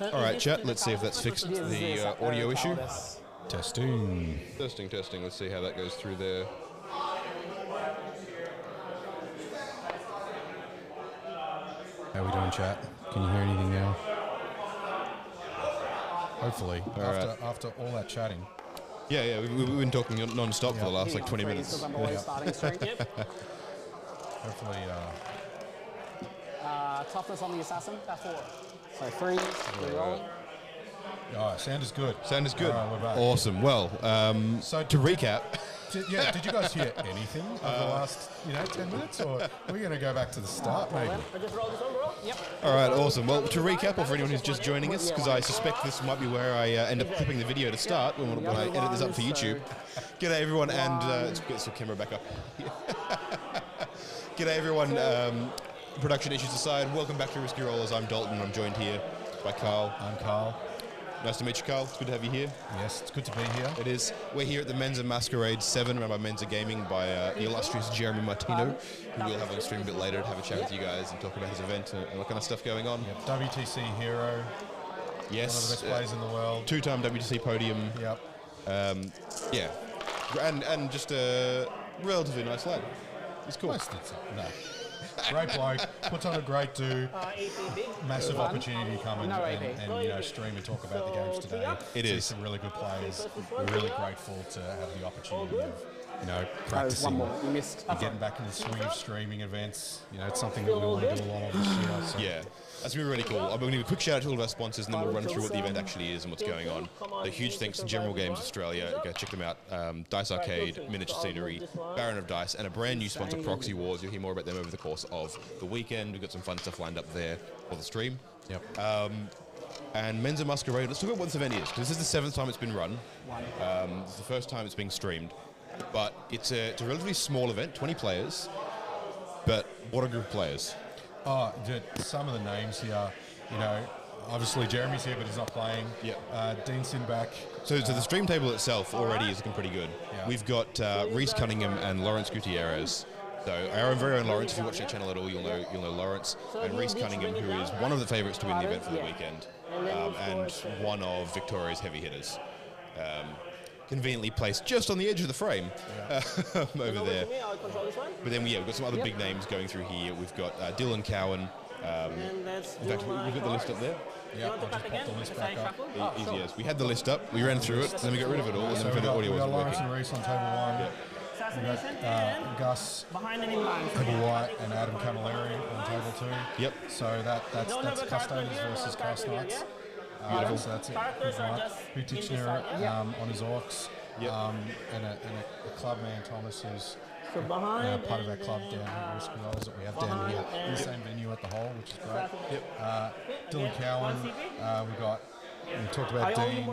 All right, chat. Let's see if that's fixed the audio issue. Testing. Testing, testing. Let's see how that goes through there. How are we doing, chat? Can you hear anything now? Hopefully, after all that chatting. Yeah, we've been talking non-stop for the last like 20 minutes. Hopefully. Toughness on the assassin, that's 4. So 3, rolling. Oh, sound is good. Sound is good. All right, we're back. Awesome. Well, so to recap. Did you guys hear anything over the last 10 minutes, or are we going to go back to the start maybe? I just rolled this overall. Yep. All right, awesome. Well, to recap, or for anyone who's just joining us, because I suspect this might be where I end up clipping the video to start when I edit this up for YouTube. G'day everyone, and let's get the camera back up. G'day everyone. Production issues aside, welcome back to Risky Rollers. I'm Dalton. I'm joined here by Carl. I'm Carl. Nice to meet you, Carl. It's good to have you here. Yes, it's good to be here. It is. We're here at the Menza Masquerade VII, run by Menza Gaming by the illustrious Jeremy Martino, who we'll have on stream a bit later to have a chat with you guys and talk about his event and what kind of stuff going on. Yep. WTC hero. Yes. One of the best players in the world. 2-time WTC podium. Yep. Yeah. And just a relatively nice lad. He's cool. No. Great bloke, puts on a great do. Massive opportunity to come and stream and talk about the games today. It is. Some really good players. We're really grateful to have the opportunity of practicing and getting back into the swing of streaming events. It's something that we want to do a lot of this year. So. Yeah. That's going to be really cool. I'm going to give a quick shout out to all of our sponsors and then we'll run through what the event actually is and what's going on. A huge thanks to General Games Australia. Go check them out. Dice Arcade, Miniature Scenery, Baron of Dice, and a brand new sponsor, Proxy Wars. You'll hear more about them over the course of the weekend. We've got some fun stuff lined up there for the stream. Yep. And Menza Masquerade. Let's talk about what this event is, because this is the 7th time it's been run. This is the first time it's being streamed. But it's a relatively small event, 20 players. But what a group of players. Oh, some of the names here, obviously Jeremy's here, but he's not playing. Yeah. Dean Sinnbeck. So the stream table itself already is looking pretty good. Yeah. We've got Rhys, Cunningham, and Laurence Gutierrez. So our very own Laurence, if you watch that channel at all, you'll know Laurence. And Rhys Cunningham, who is one of the favourites to win the event for the weekend, and one of Victoria's heavy hitters. Conveniently placed just on the edge of the frame over there. But then we've got some other big names going through here. We've got Dylan Cowan. In fact, we've got the list up there. Yeah, I'll just pop the list back up. Yes, we had the list up, we ran through it, then we got rid of it all, and then the audio wasn't Laurence working. and Rhys on table 1. Yep. We've got Gus, Table White, and Adam Camilleri on table 2. Yep. So that's Custodians versus Cast Knights. So that's it. Who Titchener on his orcs. Yep. And a club man, Thomas, who's part of our club down here at Risky Rollers that we have down here in the same venue at the Hole, which is great. Yep. Dylan Cowan, we talked about Dean.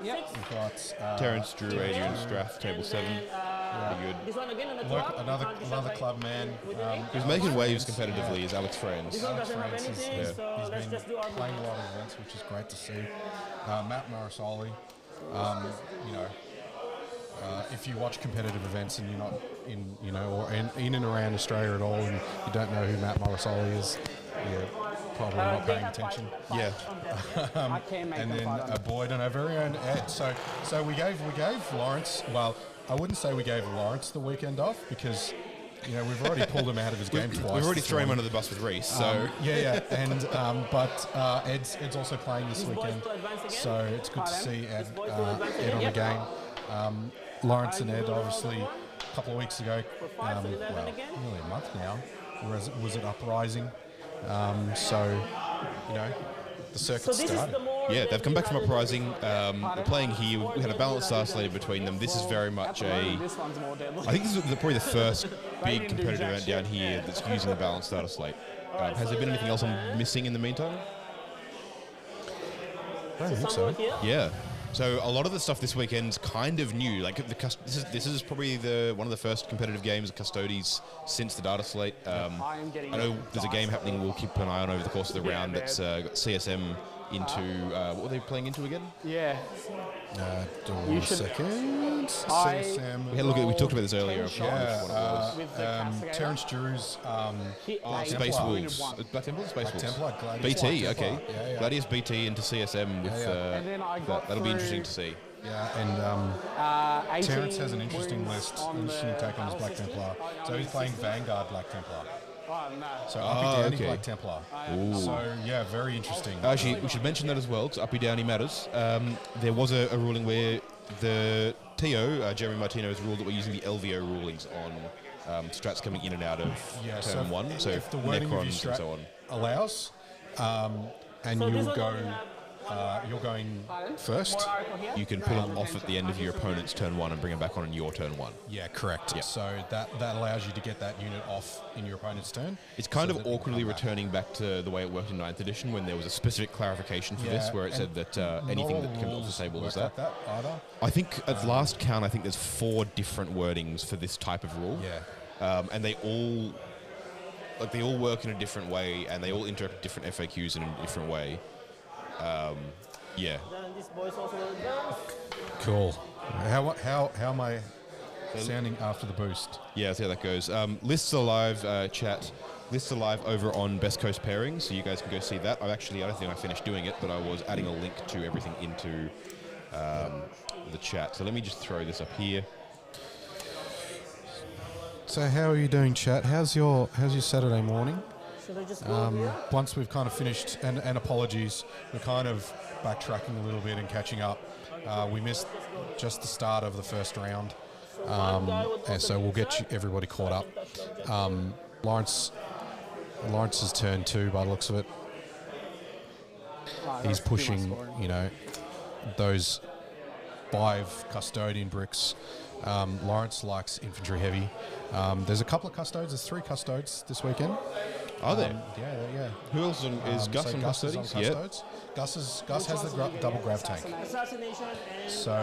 We've got Terence, Drew, Adrian, Strath, table 7. Pretty good. Another club man. Who's making waves competitively is Alex Franz. Alex Franz he's been playing a lot of events, which is great to see. Matt Morosoli. If you watch competitive events and you're not in and around Australia at all, and you don't know who Matt Morosoli is, you're probably not paying attention. Yeah. And then Boyd and our very own Ed. So we gave Laurence. Well, I wouldn't say we gave Laurence the weekend off because we've already pulled him out of his game twice. We've already thrown him under the bus with Rhys. So but Ed's also playing this weekend, so it's good to see Ed on the game. Laurence and Ed, obviously, a couple of weeks ago, nearly a month now, was at Uprising. The circuit started. Yeah, they've come back from Uprising. They're playing here. We had a balanced star slate between them. This is very much I think this is probably the first big competitive event down here that's using the balanced starter slate. Has there been anything else I'm missing in the meantime? I don't think so. Yeah. So a lot of the stuff this weekend's kind of new. Like this is probably one of the first competitive games of Custodes since the data slate. I know there's a game happening we'll keep an eye on over the course of the round that's got CSM into what were they playing into again? Yeah. Do 1 second. CSM. We had a look at. We talked about this earlier. Terrence Drew's Space Wolves. Black Templar? Space Wolves. Templar, Gladius BT, Black okay. Templar. Yeah. Gladius BT into CSM with And then I got that'll be interesting to see. Yeah, and Terrence has an interesting list, interesting take on his Black Templar. So he's playing Vanguard Black Templar. So uppy downy Black Templar. So yeah, very interesting. Actually, we should mention that as well, because uppy downy matters. There was a ruling where the TO, Jeremy Martino's ruled that we're using the LVO rulings on strats coming in and out of turn 1. So if the wording of your Necrons and so on. allows, and you're going first. You can pull them off at the end of your opponent's turn 1 and bring them back on in your turn 1. Yeah, correct. Yeah. So that allows you to get that unit off in your opponent's turn. It's kind of awkwardly returning back to the way it worked in 9th edition when there was a specific clarification for this, where it said that anything that comes off the table was that. Either. I think at last count, I think there's 4 different wordings for this type of rule. Yeah. And they all work in a different way, and they all interact with different FAQs in a different way. Yeah. Cool. How am I sounding after the boost? Yeah, see how that goes. Lists are live, chat. Lists are live over on Best Coast Pairings, so you guys can go see that. I don't think I finished doing it, but I was adding a link to everything into the chat. So let me just throw this up here. So how are you doing, chat? How's your Saturday morning? Once we've kind of finished, and apologies, we're kind of backtracking a little bit and catching up. We missed just the start of the first round, and so we'll get everybody caught up. Lawrence's turn 2 by the looks of it. He's pushing, those 5 custodian bricks. Laurence likes infantry heavy. There's a couple of custodes. There's 3 custodes this weekend. Are there? Yeah. Who else is Gus on custodians? Yeah. Gus has the double grav tank. So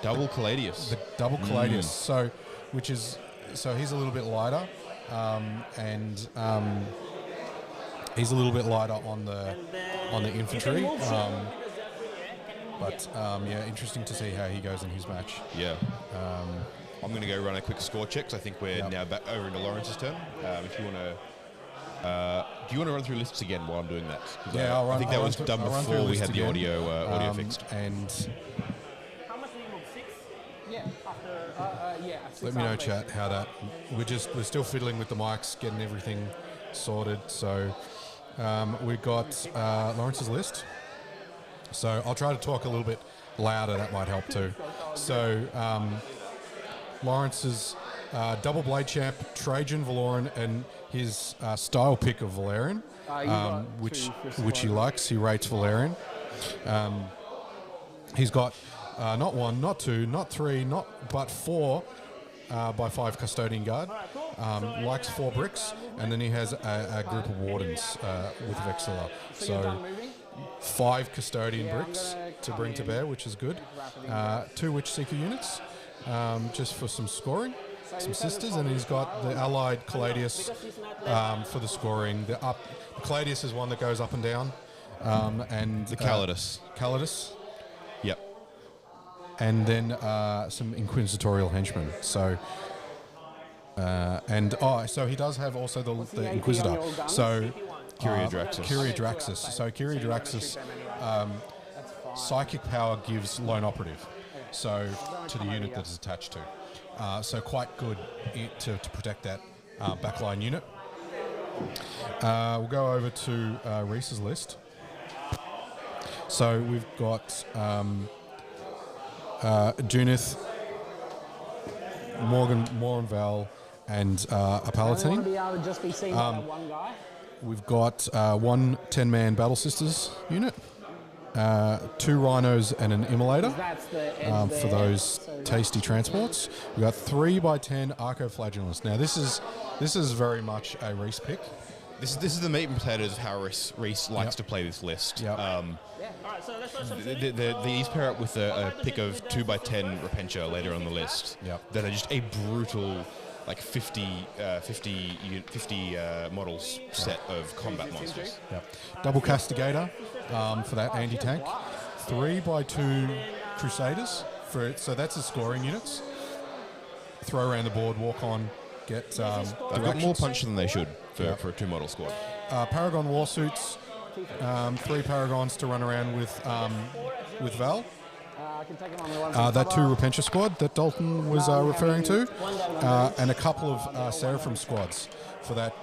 double Caladius. The double Caladius. So he's a little bit lighter, and he's a little bit lighter on the infantry. But interesting to see how he goes in his match. Yeah. I'm going to go run a quick score check, because I think we're now back over into Lawrence's turn. If you want to, do you want to run through lists again while I'm doing that? Yeah, I think that was done before we had the audio fixed. And how much did you move? 6? Yeah. After let me know, chat, how that. We're still fiddling with the mics, getting everything sorted. So we've got Lawrence's list. So I'll try to talk a little bit louder. That might help too. So Lawrence's double blade champ, Trajan Valoran, and his style pick of Valerian, which he likes. He rates Valerian. He's got not 1, not 2, not 3, but 4 by 5 custodian guard. Likes 4 bricks, and then he has a group of wardens with Vexilla. So 5 custodian bricks to bring to bear, which is good. 2 Witch Seeker units, just for some scoring, some sisters, and he's got the allied Caladius for the scoring. The Caladius is one that goes up and down, and the Calidus. Yep. And then some inquisitorial henchmen. So. So he does have also the Inquisitor. So Kyriadraxis. So Kyriadraxis, psychic power gives lone operative, so to the unit that is attached to. So quite good to protect that backline unit. We'll go over to Rhys's list. So we've got Junith, Morinval, and a Palatine. We've got 1 10-man Battle Sisters unit, 2 Rhinos and an Immolator for those tasty transports. We've got 3 by 10 Arcoflagellants. Now this is very much a Rhys pick. This is the meat and potatoes of how Rhys likes to play this list. These pair up with a pick of 2 by 10 Repentia later on the list that are just a brutal like 50 models set of combat monsters. Yep. Double Castigator for that anti-tank. 3x2 Crusaders for it. So that's the scoring units. Throw around the board, walk on, get They've got more punch than they should for a 2-model squad. Paragon Warsuits. 3 Paragons to run around with Val. That 2 Repentia squad that Dalton was referring to, and a couple of Seraphim squads for that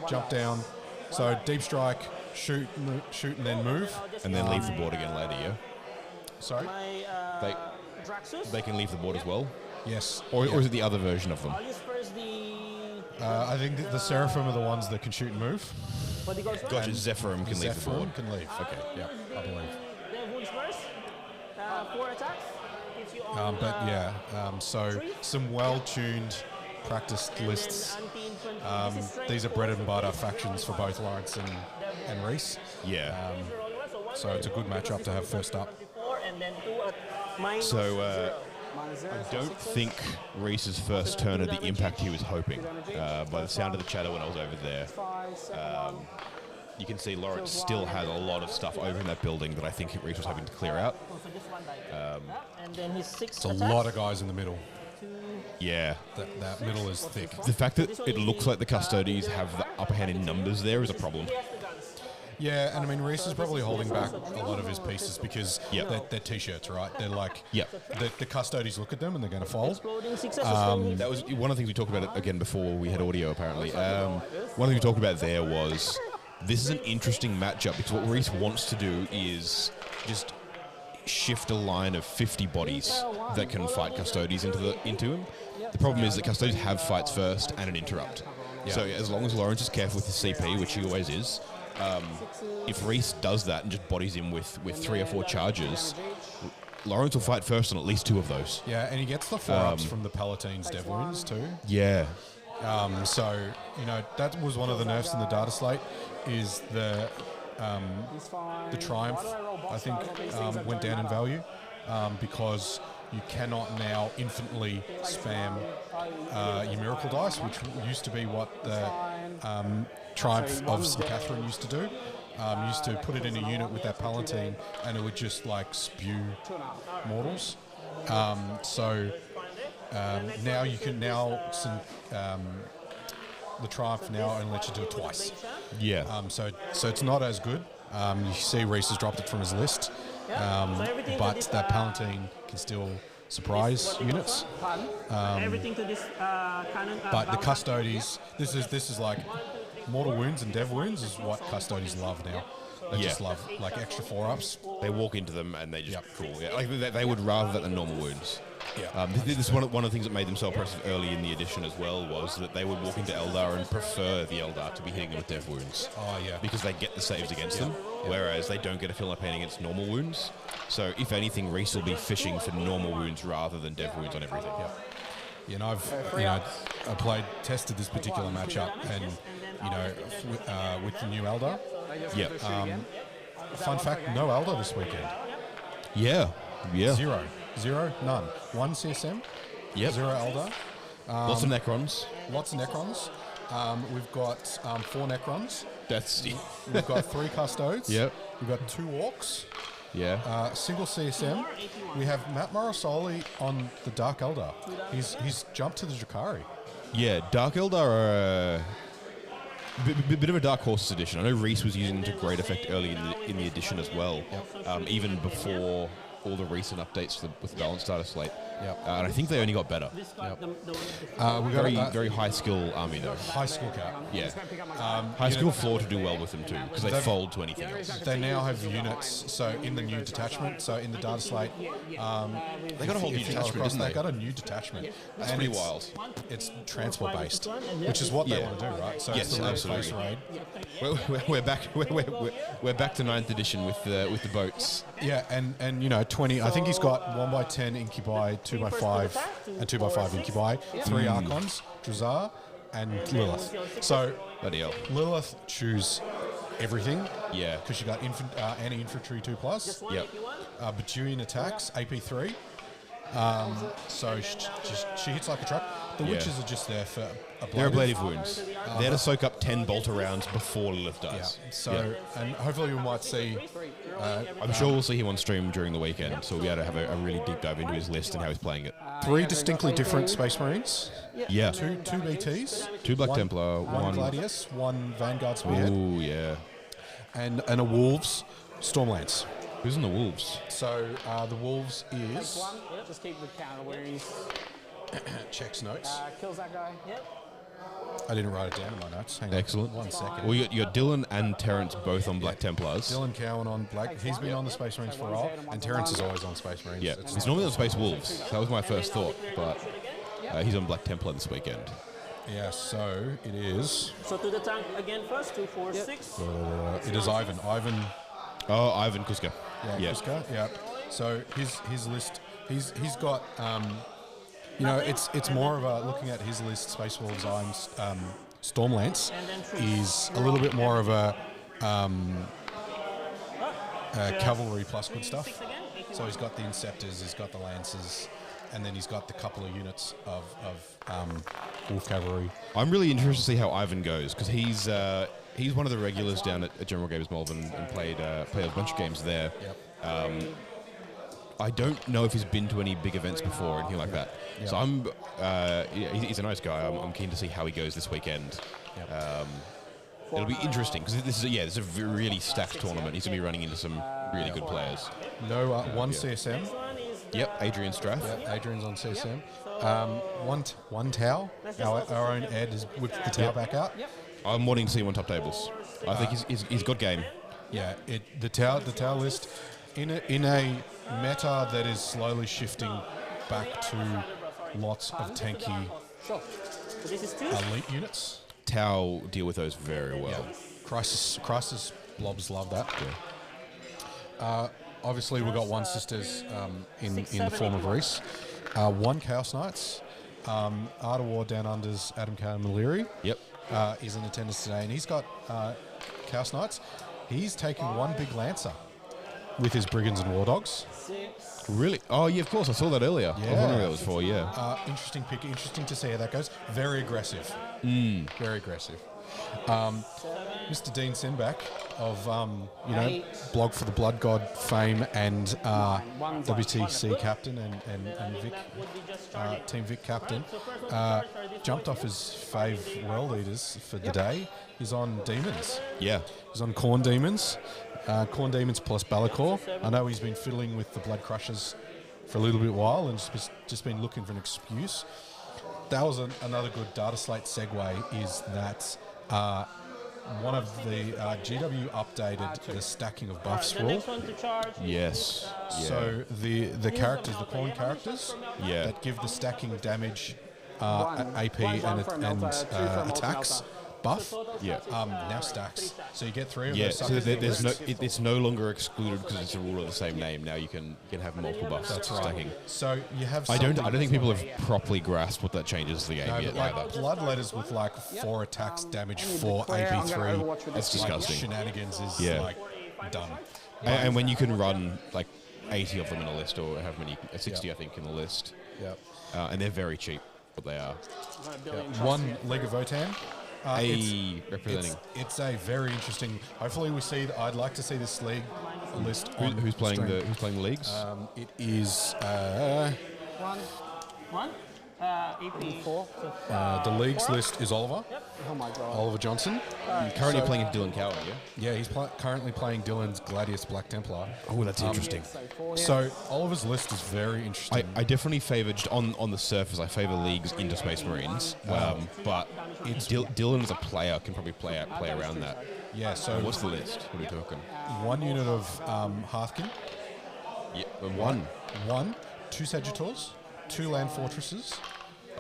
jump down. So deep strike, shoot, and then move, and then leave the board again later. Yeah. Sorry. They can leave the board as well. Yes. Or is it the other version of them? I think the Seraphim are the ones that can shoot and move. Gotcha. Zephyrim can leave the board. Can leave. Okay. Yeah, I believe. 4 attacks. So some well-tuned, practiced lists. These are bread and butter factions for both Laurence and Rhys. Yeah. So it's a good matchup to have first up. So I don't think Rhys's first turn had the impact he was hoping. By the sound of the chatter when I was over there, you can see Laurence still has a lot of stuff over in that building that I think Rhys was hoping to clear out. It's a lot of guys in the middle. Yeah. That middle is thick. The fact that it looks like the Custodies have the upper hand in numbers there is a problem. Yeah, and I mean, Rhys is probably holding back a lot of his pieces because they're T-shirts, right? They're like, the Custodies look at them and they're going to fold. That was one of the things we talked about again before we had audio, apparently. One thing we talked about there was this is an interesting matchup because what Rhys wants to do is just shift a line of 50 bodies that can fight Custodies into him. The problem is that Custodies have fights first and an interrupt. So as long as Laurence is careful with his CP, which he always is, if Rhys does that and just bodies him with 3 or 4 charges, Laurence will fight first on at least 2 of those. Yeah, and he gets the 4-ups from the Palatine's Dev Wounds too. Yeah. So, that was one of the nerfs in the data slate is the Triumph, I think, went down in value because you cannot now infinitely spam your Miracle Dice, which used to be what the Triumph of St. Catherine used to do. Used to put it in a unit with that Palatine and it would just like spew mortals. Now you can the Triumph now only lets you do it twice. Yeah. So it's not as good. You see Rhys has dropped it from his list, but that Palatine can still surprise units. But the Custodies, this is like Mortal Wounds and Dev Wounds is what Custodies love now. They just love like extra 4-ups. They walk into them and they just cool. Yeah, like they would rather that than normal wounds. Yeah. This is one of the things that made them so impressive early in the edition as well was that they would walk into Eldar and prefer the Eldar to be hitting them with Dev Wounds. Oh yeah. Because they get the saves against them, whereas they don't get a fill up pain against normal wounds. So if anything, Rhys will be fishing for normal wounds rather than Dev Wounds on everything. Yeah. I've tested this particular matchup, and with the new Eldar. Yeah. Fun fact: no Eldar this weekend. Yeah. Zero, none. 1 CSM. Yep. 0 Eldar. Lots of Necrons. Lots of Necrons. We've got 4 Necrons. We've got 3 Custodes. Yep. We've got 2 Orcs. Yeah. Single CSM. We have Matt Morosoli on the Dark Eldar. He's jumped to the Drakari. Yeah, Dark Eldar are a bit of a Dark Horses edition. I know Rhys was using them to great effect early in the edition as well, even before all the recent updates with the balanced data slate. And I think they only got better. We got very high skill army though. High skill cap. Yeah. High skill floor to do well with them too, because they fold to anything else. They now have units, so in the new detachment, so in the data slate, they got a whole new detachment, didn't they? They got a new detachment. That's pretty wild. It's transfer based, which is what they want to do, right? So yes, it's the absolutely. raid. We're back. We're back to 9th edition with the boats. Yeah, and 20. I think he's got 1x10 incubi, 2x5, and 2x5 incubi, 3 Archons, Drazar, and Lilith. So Bloody hell. Lilith choose everything. Yeah. Because you got anti-infantry 2+. Yep. Batuian attacks, AP3. So she hits like a truck. The witches are just there for They're ablative. ablative wounds. They're to soak up 10 bolter rounds before Lilith does. Yeah. So, and hopefully we might see. I'm sure we'll see him on stream during the weekend, so we'll be able to have a really deep dive into his list and how he's playing it. 3 distinctly different Space Marines. Yeah. Two BTs. 2 Black Templar, one Gladius, 1 Vanguard Spearhead. Ooh, yeah. And a Wolves Stormlance. Who's in the Wolves? So the Wolves is Just keep the counter where he's checks notes. kills that guy. Yep. I didn't write it down in my notes. Hang on. Excellent. 1 second. Well, you got Dylan and Terrence both on Black Templars. Dylan Cowan on Black. He's been on the Space Marines for a while, and Terrence is always on Space Marines. Yeah, he's normally on Space Wolves. So that was my first thought, but he's on Black Templar this weekend. Yeah, so it is. So to the tank again first, 2, 4, 6. It is Ivan. Oh, Ivan Kuska. Yeah, Kuska. Yeah. So his list. He's got. It's more of a looking at his list. Space Wolves Arms. Stormlance is a little bit more of a cavalry plus good stuff. So he's got the Inceptors, he's got the Lancers, and then he's got the couple of units of Wolf Cavalry. I'm really interested to see how Ivan goes, because he's one of the regulars down at General Games Melbourne and played a bunch of games there. Yep. I don't know if he's been to any big events before or anything like that. Yep. So he's a nice guy. I'm keen to see how he goes this weekend. Yep. It'll be interesting because this is a really stacked tournament. He's gonna be running into some really good players. No, one CSM. Yep, Adrian Strath. Yep, Adrian's on CSM. One Tau. Our own Ed has whipped the Tau back out. I'm wanting to see him on top tables. I think he's got game. Yeah, the Tau list in a meta that is slowly shifting back to lots of tanky elite units. Tau deal with those very well. Yeah. Crisis blobs love that. Yeah. Obviously, we've got 1 Sisters in the form of Rhys. 1 Chaos Knights. Art of War Down Under's Adam K. Maliri. Yep. Is in attendance today, and he's got Chaos Knights. He's taking 1 big Lancer with his Brigands and War Dogs. Really? Oh, yeah, of course. I saw that earlier. I was wondering what that was for, yeah. Interesting pick. Interesting to see how that goes. Very aggressive. Very aggressive. Mr. Dean Sinnbeck of, Blog for the Blood God fame and WTC captain and Vic, Team Vic captain, jumped off his fave World Eaters for the day. He's on Demons. Yeah. He's on Corn Demons. Corn Demons plus Balakor. I know he's been fiddling with the Blood Crushers for a little bit while and just been looking for an excuse. That was another good data slate segue, is that one of the GW updated the stacking of buffs rule. Yes. Yeah. So the characters, the Corn characters, that give the stacking damage, AP and attacks buff, now stacks. So you get 3 of those. So it's no longer excluded because it's a rule of the same name. Now you can have multiple buffs. That's right. Stacking. So you have. I don't think people have properly grasped what that changes the game yet. Like Bloodletters with 4 attacks, damage 4, AP3. That's disgusting. Shenanigans is done. And when you can run 80 of them in a list, or how many, 60 I think in the list. Yep. And they're very cheap, but they are. 1 League of Votan. Representing. It's a very interesting. Hopefully, we see. I'd like to see this league list. Who's playing the leagues? It is One. EP 4. the leagues list is Oliver. Oh my god. Oliver Johnson. Currently playing Dylan Cowan, yeah. Yeah, he's currently playing Dylan's Gladius Black Templar. Oh, that's interesting. So Oliver's list is very interesting. I definitely favoured on the surface. I favour leagues into Space Marines, but Dylan as a player can probably play around that. Yeah. So what's the list? What are we talking? 1 unit of Hearthkin. Yeah, 2 Sagittars, 2 Land Fortresses.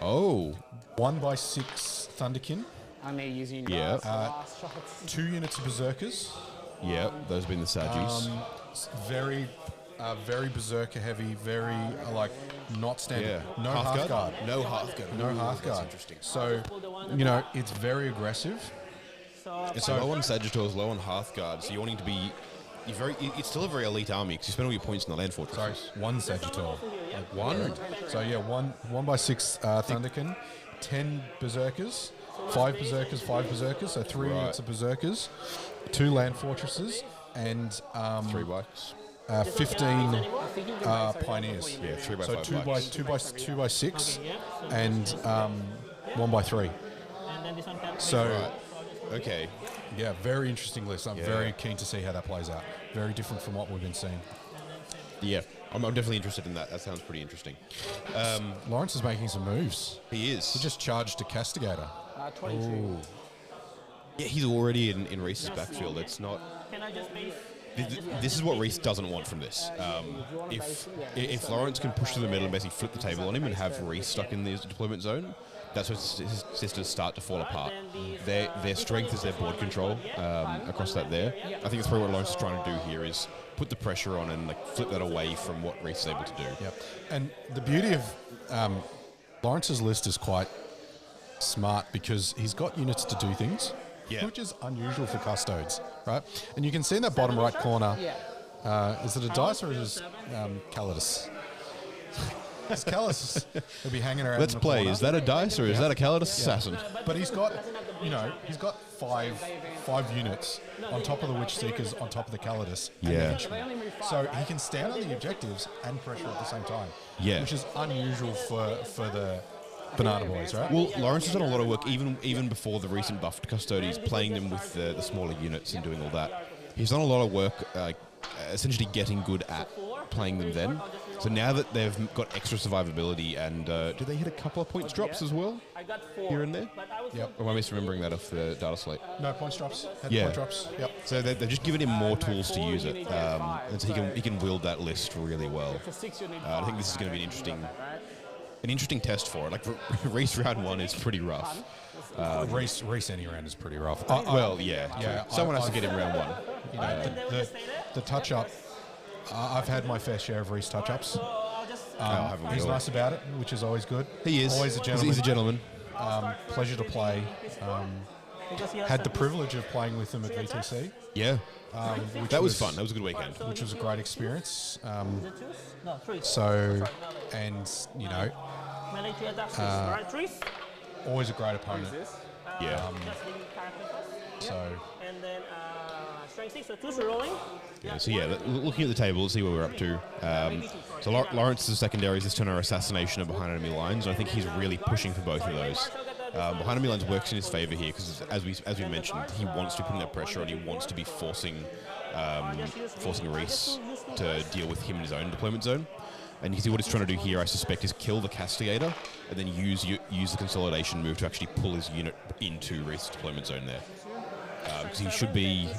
Oh. 1x6 Thunderkin. I may use you. 2 units of Berserkers. Yeah, those have been the Sagis. Very Berserker heavy, very not standard. Yeah. No Hearthguard. No Hearthguard. No Hearthguard. That's interesting. So, it's very aggressive. It's low on Sagittars, low on Hearthguard, so you're wanting to be it's still a very elite army because you spend all your points in the land fortress. Sorry, one Sagittal. One. So yeah, 1/6 Thunderkin, 10 Berserkers, 5 Berserkers, 5 Berserkers, so 3 units of Berserkers, 2 land fortresses, and 3 bikes. 15 Pioneers. Yeah, 3 by so 5 2 by 6, and 1 by 3. So. Okay. Yeah, very interesting list. I'm very keen to see how that plays out. Very different from what we've been seeing. Yeah, I'm definitely interested in that. That sounds pretty interesting. Laurence is making some moves. He is. He just charged a Castigator. 23. Yeah, he's already in Rhys's backfield. It's not... This is what Rhys doesn't want from this. If Laurence can push to the middle and basically flip the table on him and have Rhys stuck in the deployment zone, that's when his sisters start to fall apart. Their strength is their board control across that there. I think that's probably what Laurence is trying to do here is put the pressure on and like flip that away from what Rhys is able to do. Yep. And the beauty of Lawrence's list is quite smart because he's got units to do things, which is unusual for custodes, right? And you can see in that bottom right corner, is it a dice or is it Calidus? This Callus will be hanging around. Let's in the play. corner. Is that a dice or is that a Calidus assassin? But he's got, he's got five units on top of the Witch Seekers, on top of the Calidus. Yeah. So he can stand on the objectives and pressure at the same time. Yeah. Which is unusual for the Banana Boys, right? Well, Laurence has done a lot of work even before the recent buffed custodies, playing them with the smaller units and doing all that. He's done a lot of work, essentially getting good at playing them then. So now that they've got extra survivability and do they hit a couple of points drops as well? Here and there? Yep. Or am I misremembering that off the data slate? No points drops. Point drops. Yep. So they've just given him more tools to use it, and so he can wield that list really well. I think this is going to be an interesting test for it. Like Rhys round 1 is pretty rough. Rhys any round is pretty rough. Someone has to get him round 1. The touch up. I've had my fair share of Rhys touch ups. He's we all? nice about it, which is always good. He is. Always a gentleman. He's a gentleman. Pleasure to play. Had the privilege of playing with him at VTC. Yeah. That was fun. That was a good weekend. Which was a great experience. Always a great opponent. Yeah. And then strength 6, so 2 rolling. Yeah, looking at the table, let's see where we're up to. So Laurence's secondaries this turn are assassination of behind enemy lines, and I think he's really pushing for both of those. Behind enemy lines works in his favour here because, as we mentioned, he wants to be putting that pressure on. He wants to be forcing Rhys to deal with him in his own deployment zone. And you see what he's trying to do here, I suspect, is kill the Castigator and then use the consolidation move to actually pull his unit into Rhys' deployment zone there. Because he should be,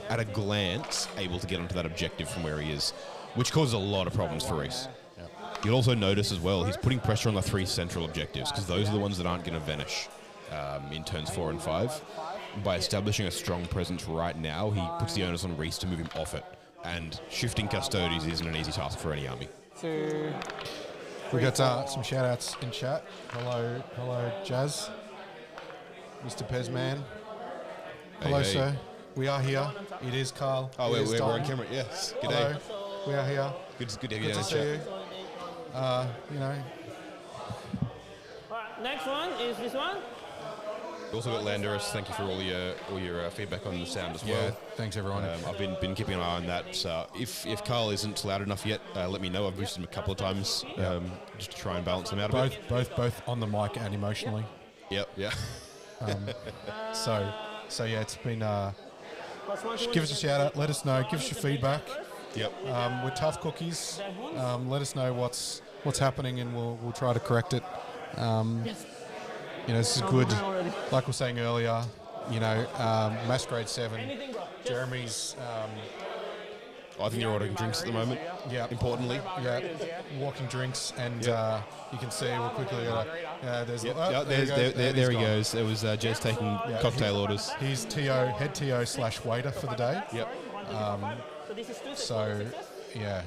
at a glance, able to get onto that objective from where he is, which causes a lot of problems for Rhys. You'll also notice as well, he's putting pressure on the 3 central objectives, because those are the ones that aren't going to vanish in turns 4 and 5. By establishing a strong presence right now, he puts the onus on Rhys to move him off it, and shifting custodies isn't an easy task for any army. We got some shout outs in chat. Hello, Jazz. Mr. Pezman. Hello, sir. We are here. It is Carl. Oh, we're on camera. Yes. Good day. Hello. We are here. Good to have you Good down to in see chat. you. Alright, next one is this one. We also got Landerus. Thank you for all your feedback on the sound as well. Yeah, thanks everyone. I've been keeping an eye on that. If Carl isn't loud enough yet, let me know. I've boosted him a couple of times just to try and balance him out a bit. Both on the mic and emotionally. Yep. Yeah. So yeah, it's been. Give us a shout out. Let us know. Give us your feedback. Yep. We're tough cookies. Let us know what's happening, and we'll try to correct it. This is good. Like we were saying earlier, Masquerade 7. Jeremy's. I think you're ordering drinks at the moment. Yeah. Importantly. Yeah. Walking drinks, and you can see we'll quickly. There he goes. There was Jez taking cocktail orders. He's head TO / waiter for the day. Yep. So yeah,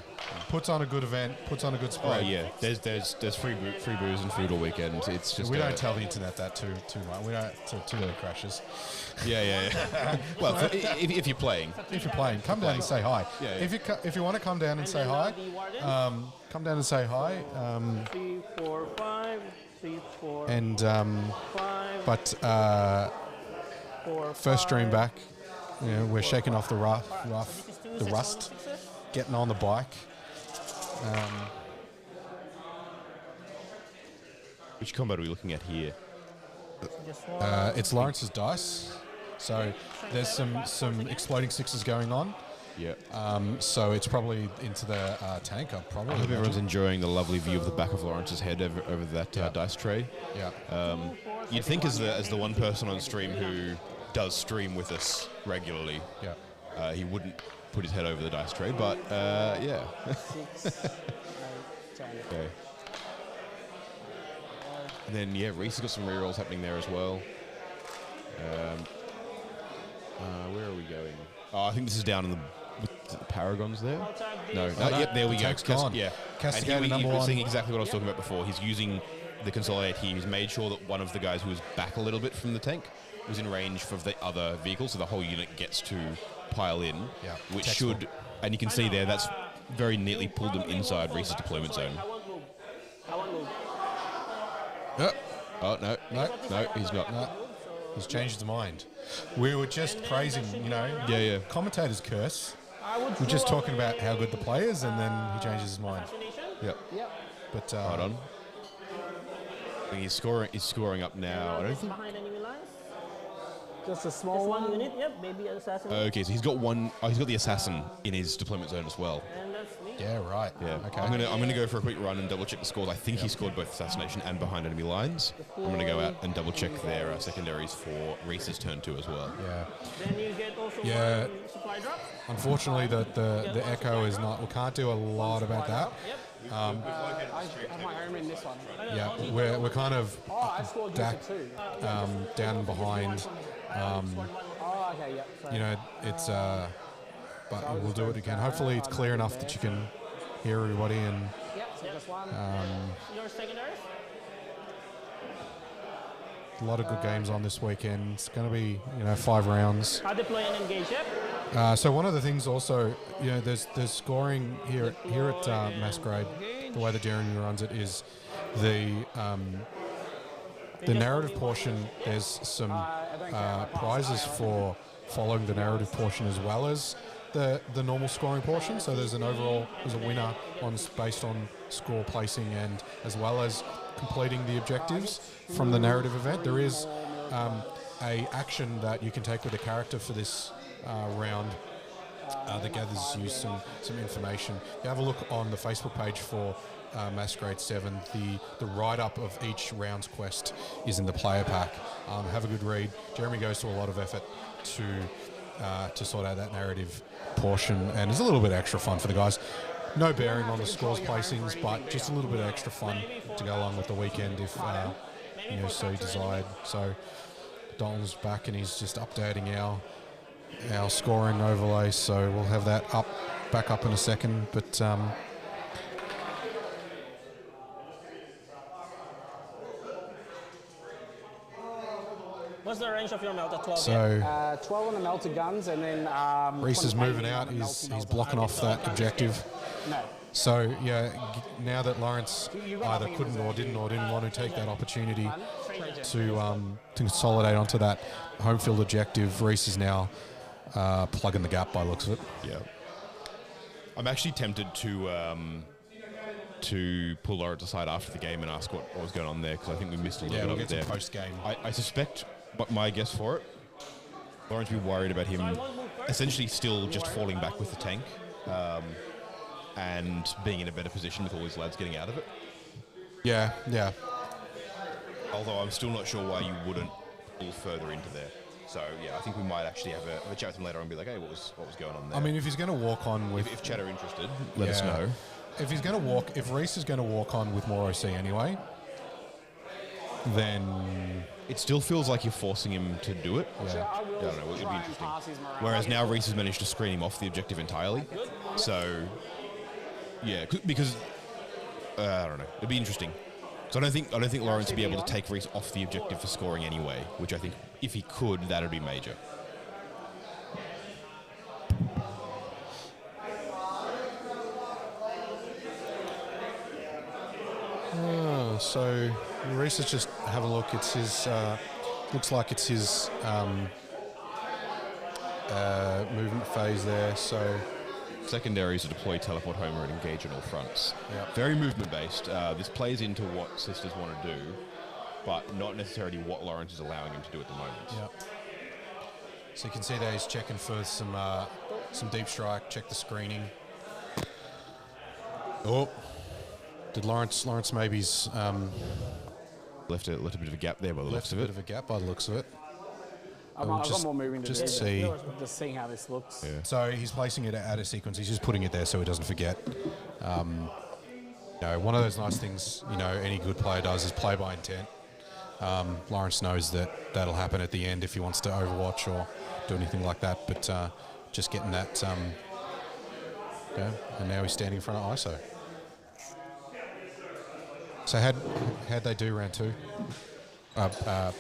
puts on a good event, puts on a good spread. Oh yeah, there's free booze and food all weekend. It's just we don't tell the internet that too much. We don't too many crashes. Yeah. Well, if you're playing, come down and say hi. Yeah. If you want to come down and say hi, come down and say hi. 3, 4, 5, 3, 4, And 5. but 4, first stream 5. back, you know, we're shaking off the rust, getting on the bike. Which combat are we looking at here? It's Lawrence's dice, so there's some exploding sixes going on. Yeah. So it's probably into the tank. I hope everyone's enjoying the lovely view of the back of Lawrence's head over that dice tray. Yeah. You'd think as the one person on stream who does stream with us regularly, he wouldn't put his head over the dice tray, but yeah. 6, 8, 10. Okay. And then Rhys has got some rerolls happening there as well. Where are we going? Oh, I think this is down in the Paragons there. No, yep, there we go. Gone. Yeah, Castigator and number he was one. seeing exactly what I was talking about before. He's using the consolidate here. He's made sure that one of the guys who was back a little bit from the tank was in range of the other vehicle, so the whole unit gets to pile in, which Textbook. should, and you can see there, that's very neatly pulled them inside Rhys's deployment zone. I won't move. Oh, no, he's not. No, he's changed his mind. We were just praising, Yeah. commentators curse. We're just talking about how good the play is, and then he changes his mind. Yep. But Hold on. I think he's scoring up now. I don't think. Behind enemy lines. Just a small Just one. one unit. Yep, baby assassin. Okay, so he's got one. Oh, he's got the assassin in his deployment zone as well. And that's me. yeah, right. Yeah. Okay. I'm gonna go for a quick run and double check the scores. I think he scored both assassination and behind enemy lines. I'm gonna go out and double check their secondaries for Rhys's turn 2 as well. Yeah. Then you get also Yeah. one supply drop. Unfortunately, the echo is not. We can't do a lot about that. Yep. I have my own in this one. Yeah, we're kind of Oh, I scored Dak, too. down and behind. Oh, okay, yeah. So It's but we'll do it again. Hopefully, it's clear enough that you can hear everybody. And Yep, so just one. Your secondaries. a lot of good games on this weekend. It's going to be 5 rounds. I deploy and engage. Yep. So one of the things also, there's scoring here at Masquerade. The way that Jeremy runs it is the narrative portion. There's some prizes for following the narrative portion as well as the normal scoring portion. So there's a winner based on score placing and as well as completing the objectives from the narrative event. There is a action that you can take with a character for this round that gathers you some information. You have a look on the Facebook page for Masquerade 7. The write-up of each round's quest is in the player pack. Have a good read. Jeremy goes to a lot of effort to sort out that narrative portion, and it's a little bit extra fun for the guys. No bearing on the scores placings, but just a little bit of extra fun to go along with the weekend if so desired. So Dalton's back and he's just updating our scoring overlay, so we'll have that back up in a second. But What's the range of your melter? 12. so 12 on the melter guns, and then Rhys is 20 moving out. on the He's melter blocking off that objective. No. So now that Laurence either couldn't or didn't want to take that opportunity to consolidate onto that home field objective, Rhys is now plugging the gap by the looks of it. Yeah. I'm actually tempted to pull Laurence aside after the game and ask what was going on there, because I think we missed a little bit we'll of get it there. some post-game. I suspect, my guess for it, Laurence would be worried about him essentially still just falling back with the tank and being in a better position with all his lads getting out of it. Yeah. Although I'm still not sure why you wouldn't pull further into there. So yeah, I think we might actually have a chat with him later on and be like, hey, what was going on there? I mean, if he's going to walk on with... If Chad are interested, let us know. If Rhys is going to walk on with Morosoli anyway, then... It still feels like you're forcing him to do it. Yeah. I don't know, it'd be interesting. Whereas now Rhys has managed to screen him off the objective entirely. So Yeah, because I don't know. It'd be interesting. So I don't think Laurence would be able to take Rhys off the objective for scoring anyway. Which I think if he could, that'd be major. So Rhys is just have a look. It's his. Looks like it's his movement phase there. So secondary is to deploy, teleport homer, and engage on all fronts. Yep. Very movement based. This plays into what Sisters want to do, but not necessarily what Laurence is allowing him to do at the moment. Yep. So you can see there he's checking for some deep strike. Check the screening. Oh, did Laurence maybe's left a bit of a gap there by the looks of it. Left a bit of a gap by the looks of it. I've got more moving to do. Just see. Just seeing how this looks. Yeah. So he's placing it out of sequence. He's just putting it there so he doesn't forget. One of those nice things, any good player does is play by intent. Laurence knows that'll happen at the end if he wants to overwatch or do anything like that. But just getting that, and now he's standing in front of ISO. So how'd they do round 2? Battle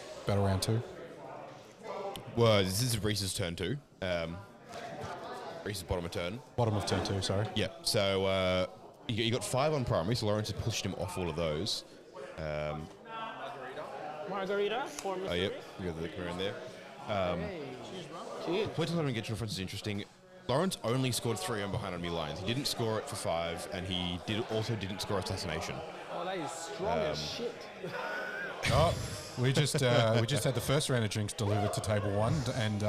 round 2? Well, this is Rhys's turn 2. Rhys's bottom of turn. Bottom of turn 2, sorry. Yeah, so you got 5 on primary, so Laurence has pushed him off all of those. Margarita for Mr. Oh, yep, Rhys. you got the career in there. Cheers. Point to time engagement front is interesting. Laurence only scored 3 on behind enemy lines. He didn't score it for 5, and he also didn't score assassination. Oh, that is strong as shit. Oh, we just had the first round of drinks delivered to table 1, and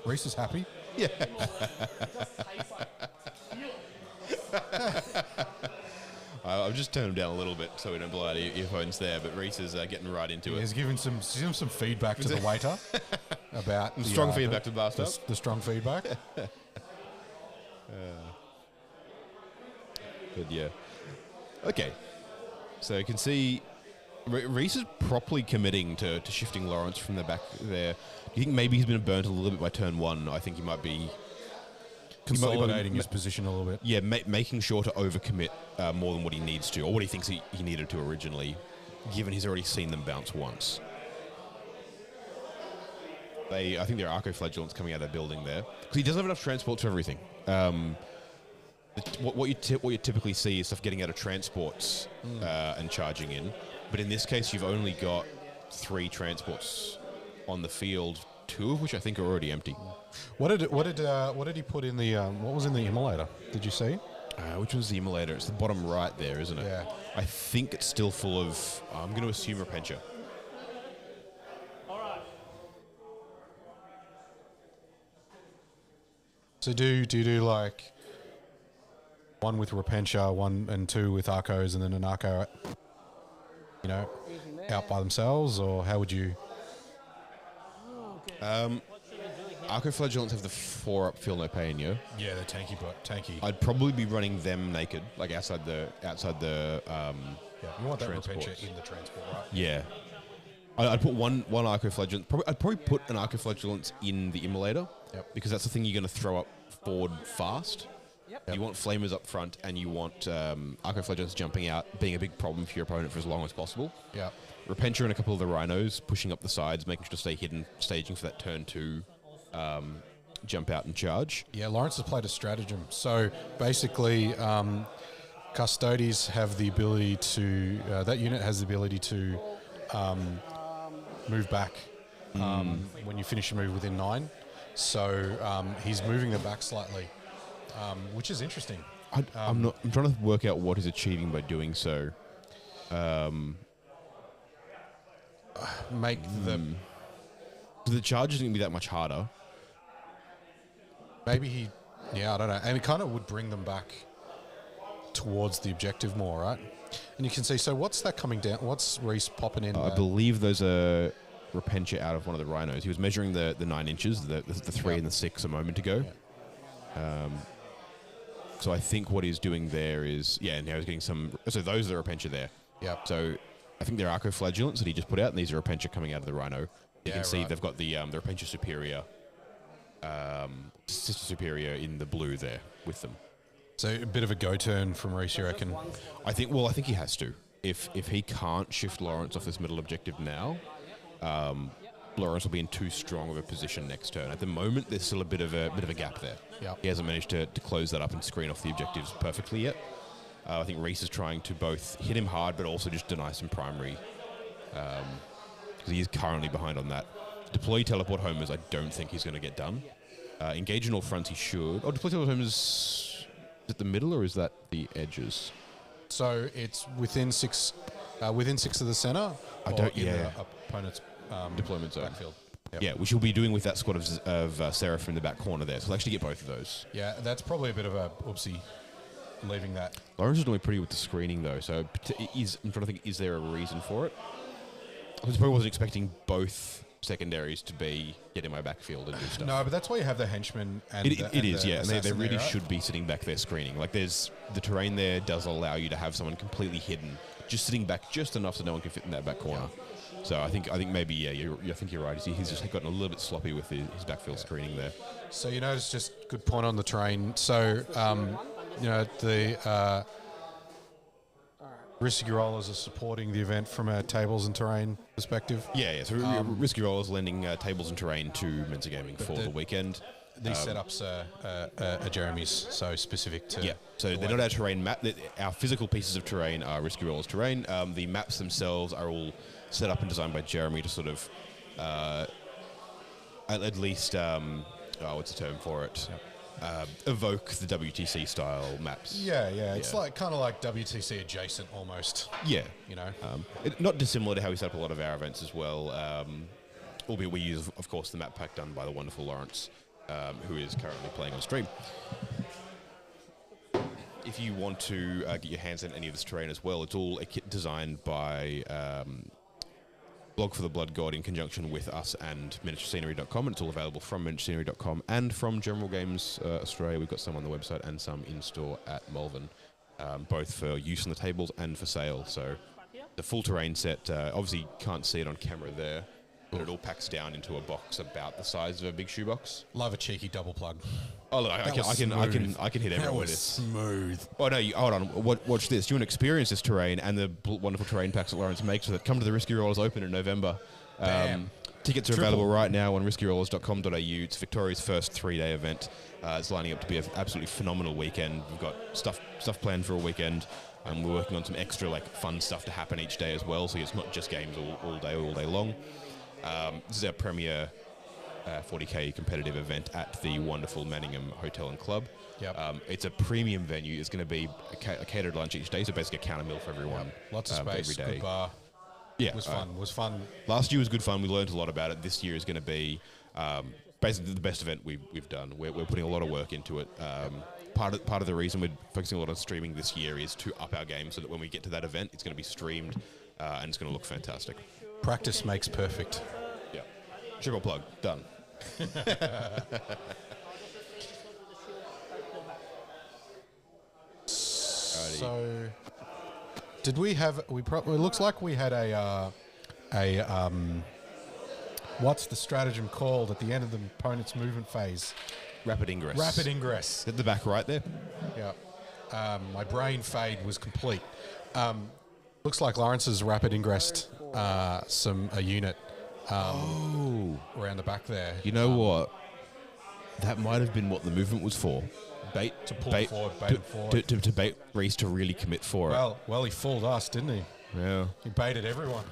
Rhys is happy. Yeah. I've just turned him down a little bit so we don't blow out earphones there, but Rhys is getting right into it. He's giving some feedback to the waiter about strong feedback to the bar staff. The strong feedback. But yeah. Okay. So you can see Rhys is properly committing to shifting Laurence from the back there. Do you think maybe he's been burnt a little bit by turn 1? I think he might be consolidating his position a little bit. Yeah, making sure to overcommit more than what he needs to, or what he thinks he needed to originally, given he's already seen them bounce once. I think there are arco-flagellants coming out of that building there. Because he doesn't have enough transports for everything. What you typically see is stuff getting out of transports and charging in. But in this case, you've only got 3 transports on the field, 2 of which I think are already empty. What did he put in the what was in the immolator? Did you see? Which was the immolator? It's the bottom right there, isn't it? Yeah. I think it's still full of. I'm going to assume Repentia. All right. So do you do like 1 with Repentia, 1 and 2 with Arcos, and then an Arco, out by themselves, or how would you? Arco-flagellants have the 4-up, feel no pain, yeah? Yeah, they're tanky. I'd probably be running them naked, like outside the. Yeah, you want that transports. Repentia in the transport, right? Yeah. I'd put one Arco-flagellant. I'd probably put an Arco-flagellant in the immolator. Yep. Because that's the thing you're going to throw up forward fast. Yep. You want flamers up front, and you want Arco-flagellants jumping out, being a big problem for your opponent for as long as possible. Yeah. Repentia and a couple of the rhinos pushing up the sides, making sure to stay hidden, staging for that turn 2 jump out and charge. Yeah, Laurence has played a stratagem. So basically, Custodes have the ability to, that unit has the ability to move back when you finish your move within 9. So he's moving them back slightly, which is interesting. I'm trying to work out what he's achieving by doing so. Make them. The charge isn't going to be that much harder. Maybe I don't know. And it kind of would bring them back towards the objective more, right? And you can see, so what's that coming down? What's Rhys popping in? I believe those are Repentia out of one of the rhinos. He was measuring the 9 inches, the 3 and the 6 a moment ago. Yeah. So I think what he's doing there is, now he's getting some. So those are the Repentia there. Yeah. So I think they're Arco-flagellants that he just put out, and these are Repentia coming out of the rhino. You can see they've got the Repentia Superior, Sister Superior in the blue there with them. So a bit of a go turn from Rhys, you reckon? I think. Well, I think he has to. If he can't shift Laurence off this middle objective now, Laurence will be in too strong of a position next turn. At the moment, there's still a bit of a gap there. Yep. He hasn't managed to close that up and screen off the objectives perfectly yet. I think Rhys is trying to both hit him hard, but also just deny some primary, because he is currently behind on that. Deploy teleport homers, I don't think he's going to get done. Engage in all fronts, he should. Oh, deploy teleport homers, is it the middle or is that the edges? So it's within six of the center. I don't. In Yeah. the opponent's Deployment zone. backfield. Yep. Yeah, which he'll be doing with that squad of Seraph in the back corner there. So he'll actually get both of those. Yeah, that's probably a bit of a oopsie, leaving that. Laurence is doing pretty with the screening though. So I'm trying to think, is there a reason for it? I probably wasn't expecting both secondaries to be get in my backfield and do stuff. No, but that's why you have the henchman and It is, yeah. And they assassin really there, right? should be sitting back there screening. Like there's the terrain there does allow you to have someone completely hidden, just sitting back just enough so no one can fit in that back corner. So I think maybe I think you're right. He's just gotten a little bit sloppy with his backfield screening there. So you notice, just good point on the terrain. So the risky rollers are supporting the event from a tables and terrain perspective. Yeah. So Risky Rollers lending tables and terrain to Menza Gaming for the weekend. These setups are Jeremy's, so specific to... Yeah, so they're not our terrain map. Our physical pieces of terrain are Risky Rollers terrain. The maps themselves are all set up and designed by Jeremy to sort of, at least, what's the term for it? Evoke the WTC style maps. Yeah. It's like kind of like WTC adjacent almost. Yeah. You know? Not dissimilar to how we set up a lot of our events as well. Albeit we use, of course, the map pack done by the wonderful Laurence, who is currently playing on stream. If you want to get your hands on any of this terrain as well, it's all a kit designed by Blog for the Blood God in conjunction with us and miniaturescenery.com, and it's all available from miniaturescenery.com and from General Games Australia. We've got some on the website and some in-store at Malvern, both for use on the tables and for sale. So the full terrain set, obviously you can't see it on camera there, but it all packs down into a box about the size of a big shoebox. Love a cheeky double plug. Oh look, I can hit everyone with this. Smooth. Oh no, hold on. Watch this. You want to experience this terrain and the wonderful terrain packs that Laurence makes. So that come to the Risky Rollers Open in November. Tickets are available right now on riskyrollers.com.au. It's Victoria's first 3-day event. It's lining up to be an absolutely phenomenal weekend. We've got stuff planned for a weekend, and we're working on some extra fun stuff to happen each day as well. So it's not just games all day long. This is our premier 40k competitive event at the wonderful Manningham Hotel and Club. Yep. It's a premium venue. It's going to be a catered lunch each day, so basically a counter meal for everyone. Lots of space, every day. good bar. Yeah, It was fun. Last year was good fun. We learned a lot about it. This year is going to be basically the best event we've done. We're putting a lot of work into it. Part of the reason we're focusing a lot on streaming this year is to up our game so that when we get to that event, it's going to be streamed and it's going to look fantastic. Practice makes perfect. Yeah. Triple plug. Done. So, did we have? It looks like we had a what's the stratagem called at the end of the opponent's movement phase? Rapid ingress. Rapid ingress. At the back right there. Yeah. My brain fade was complete. Looks like Laurence has rapid ingressed a unit around the back there. You know what? That might have been what the movement was for. Bait To pull forward. to bait Rhys to really commit for it. Well, he fooled us, didn't he? Yeah. He baited everyone.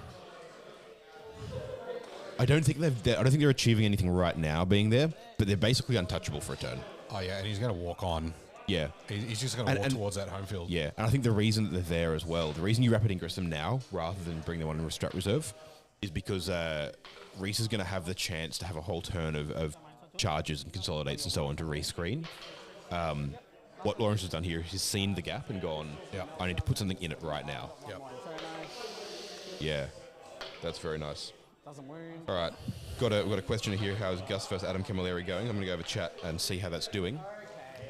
I don't think they're achieving anything right now being there, but they're basically untouchable for a turn. Oh yeah, and he's going to walk on. Yeah. He's just going to walk towards that home field. Yeah, and I think the reason that they're there as well, the reason you rapid ingress them now rather than bring them on in strat reserve, is because Rhys is going to have the chance to have a whole turn of charges and consolidates and so on to rescreen. What Laurence has done here is he's seen the gap and gone, I need to put something in it right now. Yep. Yeah, that's very nice. Doesn't wound. All right, we've got a questioner here. How's Gus versus Adam Camilleri going? I'm going to go have a chat and see how that's doing.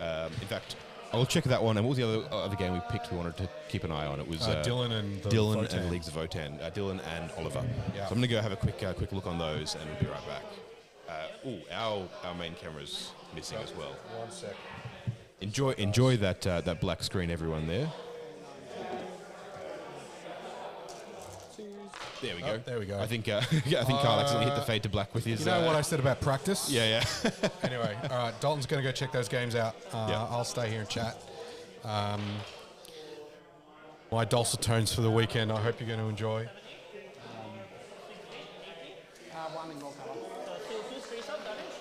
In fact, I'll check that one. And what was the other game we picked we wanted to keep an eye on? It was Dylan and and Leagues of Votan. Dylan and Oliver. Yeah. So I'm going to go have a quick look on those, and we'll be right back. Our main camera's missing as well. 1 sec. Enjoy that black screen, everyone there. There we go. There we go. I think Carl accidentally hit the fade to black with his. You know what I said about practice? Yeah. Anyway, all right. Dalton's going to go check those games out. I'll stay here and chat. My dulcet tones for the weekend. I hope you're going to enjoy. One in your colour. So two straight up damage?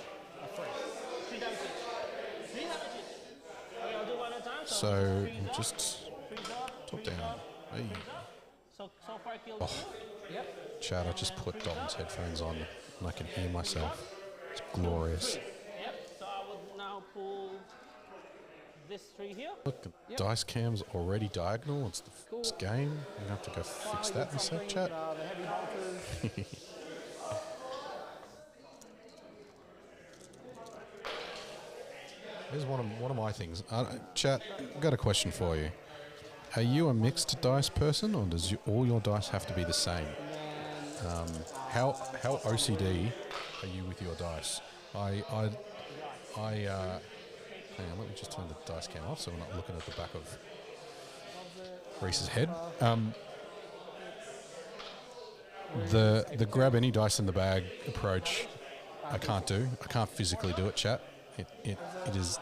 Three damage each. 3 damage each. Okay, I'll do one at a time. So just top down. Hey. So far killed two. Yep. Chad, I just put Dalton's headphones on and I can hear myself. It's glorious. Yep. So I will now pull this 3 here. Look, the dice cam's already diagonal. It's the first game. I'm going to have to go fix that in a sec, chat. The heavy bolters. Here's one of my things. Chat, I've got a question for you. Are you a mixed dice person, or does all your dice have to be the same? How OCD are you with your dice? Hang on, let me just turn the dice cam off so we're not looking at the back of Rhys's head. The grab any dice in the bag approach, I can't do. I can't physically do it, chat. It is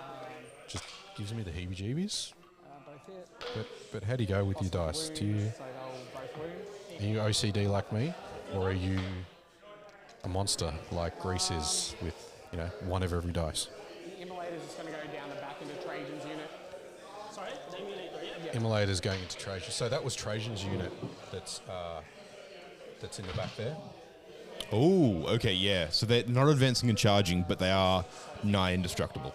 just gives me the heebie-jeebies. But how do you go with your dice? Are you OCD like me, or are you a monster like Rhys is with one of every dice? The immolator's just going to go down the back into Trajan's unit. Sorry, the immolator, yeah. Immolator's going into Trajan. So that was Trajan's unit that's in the back there. Oh, okay, yeah. So they're not advancing and charging, but they are nigh indestructible.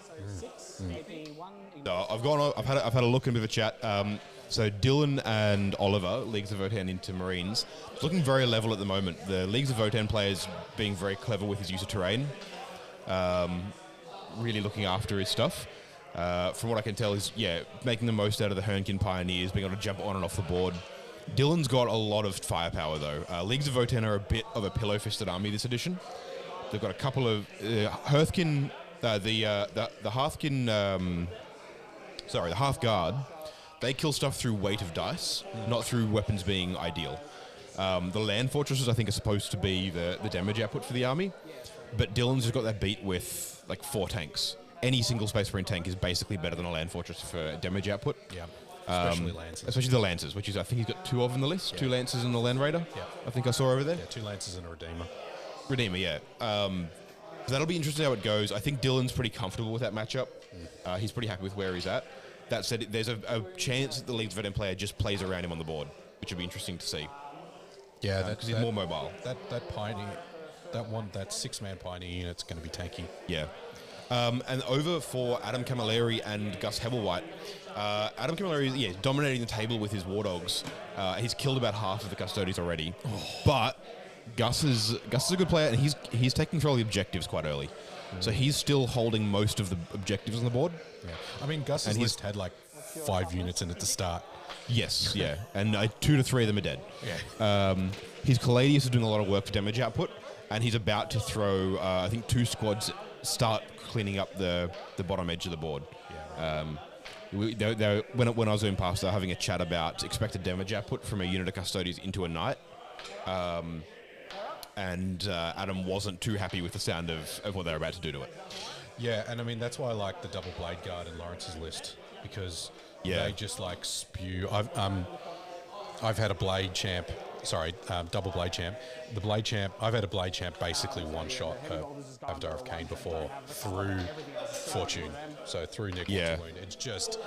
So I've had a look and a bit of a chat. So Dylan and Oliver, Leagues of Votan into Marines, looking very level at the moment. The Leagues of Votan players being very clever with his use of terrain, really looking after his stuff. From what I can tell, is making the most out of the Hernkin Pioneers, being able to jump on and off the board. Dylan's got a lot of firepower though. Leagues of Votan are a bit of a pillow-fisted army this edition. They've got a couple of Hearthkin, the Hearthkin. The Half Guard, they kill stuff through weight of dice, not through weapons being ideal. The land fortresses, I think, are supposed to be the damage output for the army, but Dylan's has got that beat with like 4 tanks. Any single Space Marine tank is basically better than a land fortress for damage output. Yeah, especially Lancers. Especially the Lancers, which is, I think he's got 2 of in the list. Yeah. 2 Lancers and the Land Raider, I think I saw over there. Yeah, 2 Lancers and a Redeemer. Redeemer, yeah. So that'll be interesting how it goes. I think Dylan's pretty comfortable with that matchup. He's pretty happy with where he's at. That said, there's a chance that the League's Veteran player just plays around him on the board, which would be interesting to see. Yeah, because he's more mobile. That Pioneer, that 6-man Pioneer unit's going to be tanky. Yeah. And over for Adam Camilleri and Gus Hebblewhite. Adam Camilleri is dominating the table with his War Dogs. He's killed about half of the Custodians already. But Gus is a good player, and he's taking control of the objectives quite early. So he's still holding most of the objectives on the board. Yeah. I mean, Gus's list had like 5 units in it to start. Yes, yeah. And 2 to 3 of them are dead. Yeah. His Caladius is doing a lot of work for damage output, and he's about to throw, I think, 2 squads start cleaning up the bottom edge of the board. Yeah, right. When I was zooming past, they were having a chat about expected damage output from a unit of Custodians into a Knight. And Adam wasn't too happy with the sound of what they were about to do to it. Yeah, and I mean, that's why I like the double Blade Guard in Lawrence's list, because they just like spew. I've had a Blade Champ, double Blade Champ. The Blade Champ, I've had a Blade Champ basically one-shot Avatar of Cain before through Fortune, so through Nick Wound. It's just,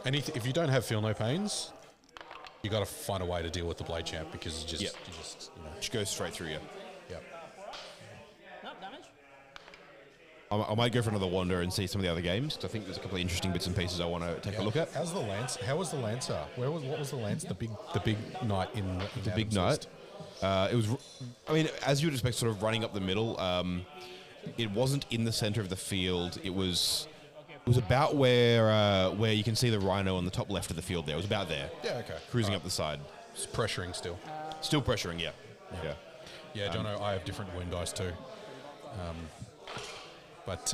if you don't have Feel No Pains, you got to find a way to deal with the Blade Champ, because it just goes straight through you. Yep. No damage. I might go for another wander and see some of the other games, because I think there's a couple of interesting bits and pieces I want to take a look at. How's the Lance? How was the Lancer? What was the Lance? The big Knight in the big Knight. It was. I mean, as you would expect, sort of running up the middle. It wasn't in the center of the field. It was about where you can see the Rhino on the top left of the field. There, it was about there. Yeah. Okay. Cruising up the side. It's pressuring still. Still pressuring. Yeah. Yeah, Jono, I have different wound dice too. But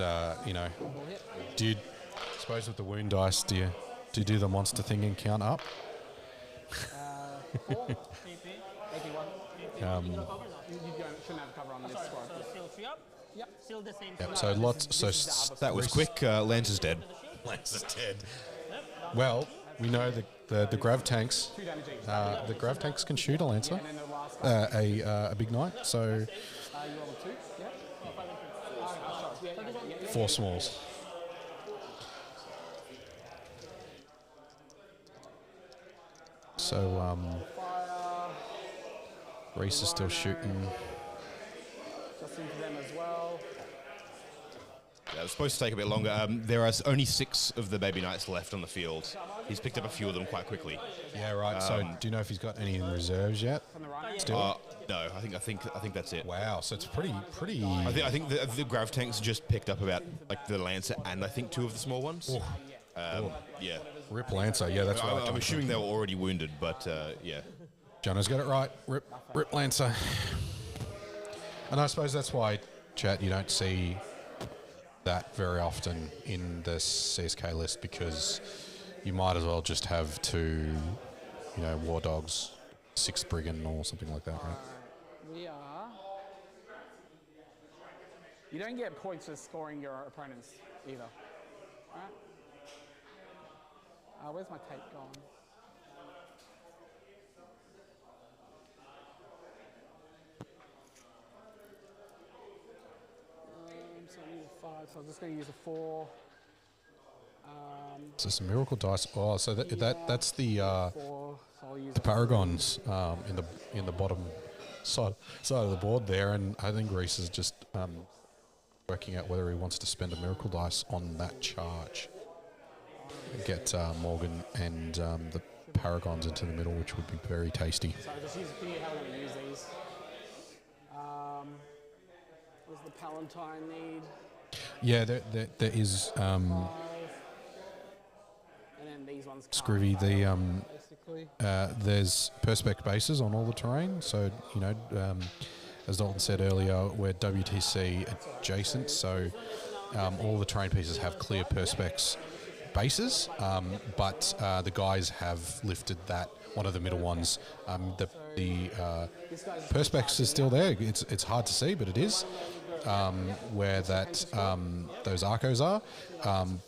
did I suppose with the wound dice, do you do the monster thing and count up? 4, 81. You don't cover now. You shouldn't have cover on this Sorry, squad. so still 3 up. Yep. Still the same. Yep. three So up. lots. So This is the That was quick. Lance is dead. Lance is dead. Well, we know the grav tanks. 2 damage each. The grav tanks can shoot a lancer, And then the last guy, a big knight. So you roll a 2. Yep. Yeah. 4 smalls. So Fire. Rhys is still shooting. Just into them as well. Yeah, it was supposed to take a bit longer. There are only 6 of the baby knights left on the field. He's picked up a few of them quite quickly. Yeah, right. So do you know if he's got any in reserves yet? From the rhino. Still. No, I think that's it. Wow. So it's pretty. I think the grav tanks just picked up about like the lancer and I think 2 of the small ones. Yeah. Rip Lancer. Yeah, that's right. I'm assuming they were already wounded, but yeah. Jono's got it right. Rip Lancer. And I suppose that's why, chat, you don't see that very often in the CSK list, because you might as well just have 2, War Dogs, 6 Brigand or something like that, right? We are. You don't get points for scoring your opponents either. Alright. Where's my tape gone? So I need a 5, so I'm just going to use a 4. So some miracle dice. Oh, so that's the 4, so I'll use the paragons in the bottom side of the board there, and I think Rhys is just working out whether he wants to spend a miracle dice on that charge. Get Morgan and the paragons into the middle, which would be very tasty. So just use how I'm going to use these. What does the Palatine need? Yeah, there is 5. And then these ones can't Scrivy. fail, basically. There's perspex bases on all the terrain, so as Dalton said earlier, we're WTC adjacent, so all the terrain pieces have clear perspex bases, but the guys have lifted that. One of the middle ones, the perspex is still there. It's hard to see, but it is where that those arcos are.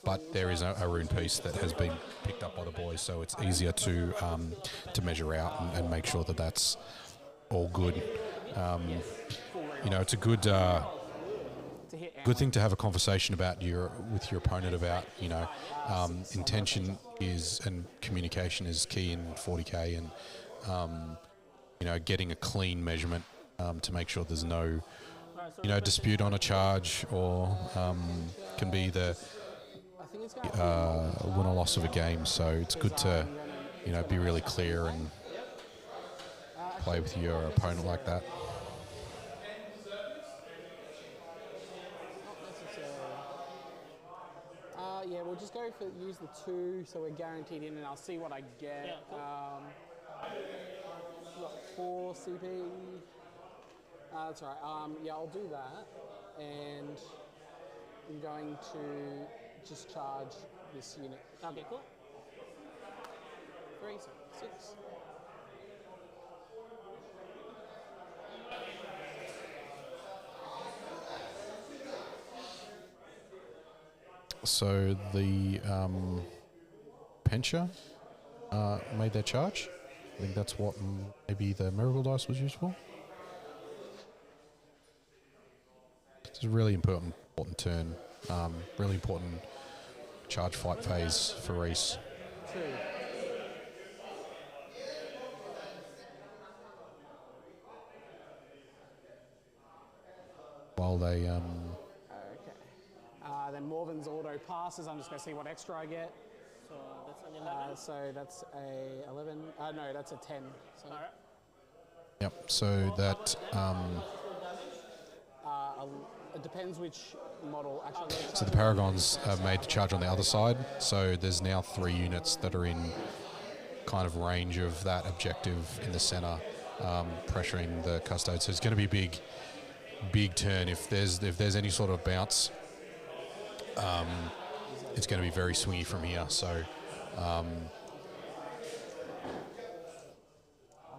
But there is a rune piece that has been picked up by the boys, so it's easier to measure out and make sure that that's all good. It's a good thing to have a conversation about with your opponent about. Intention and communication is key in 40k, and getting a clean measurement to make sure there's no dispute on a charge, or can be the win or loss of a game. So it's good to be really clear and play with your opponent like that. Yeah, we'll just go for use the 2, so we're guaranteed in, and I'll see what I get. Yeah, cool. Got 4 CP. That's all right. Yeah, I'll do that, and I'm going to just charge this unit. Okay, cool. 3, so 6. So the Pencha made their charge. I think that's what maybe the miracle dice was used for. It's a really important turn. Really important charge fight phase for Rhys. 2. While they Then Morven's auto passes. I'm just going to see what extra I get. So that's an 11. So that's a 11. No, that's a 10. So, All right. Yep. So that it depends which model. Actually, so the Paragons have made the charge on the other side. So there's now 3 units that are in kind of range of that objective in the center, pressuring the Custode. So it's going to be big turn if there's any sort of bounce. it's going to be very swingy from here. So I'll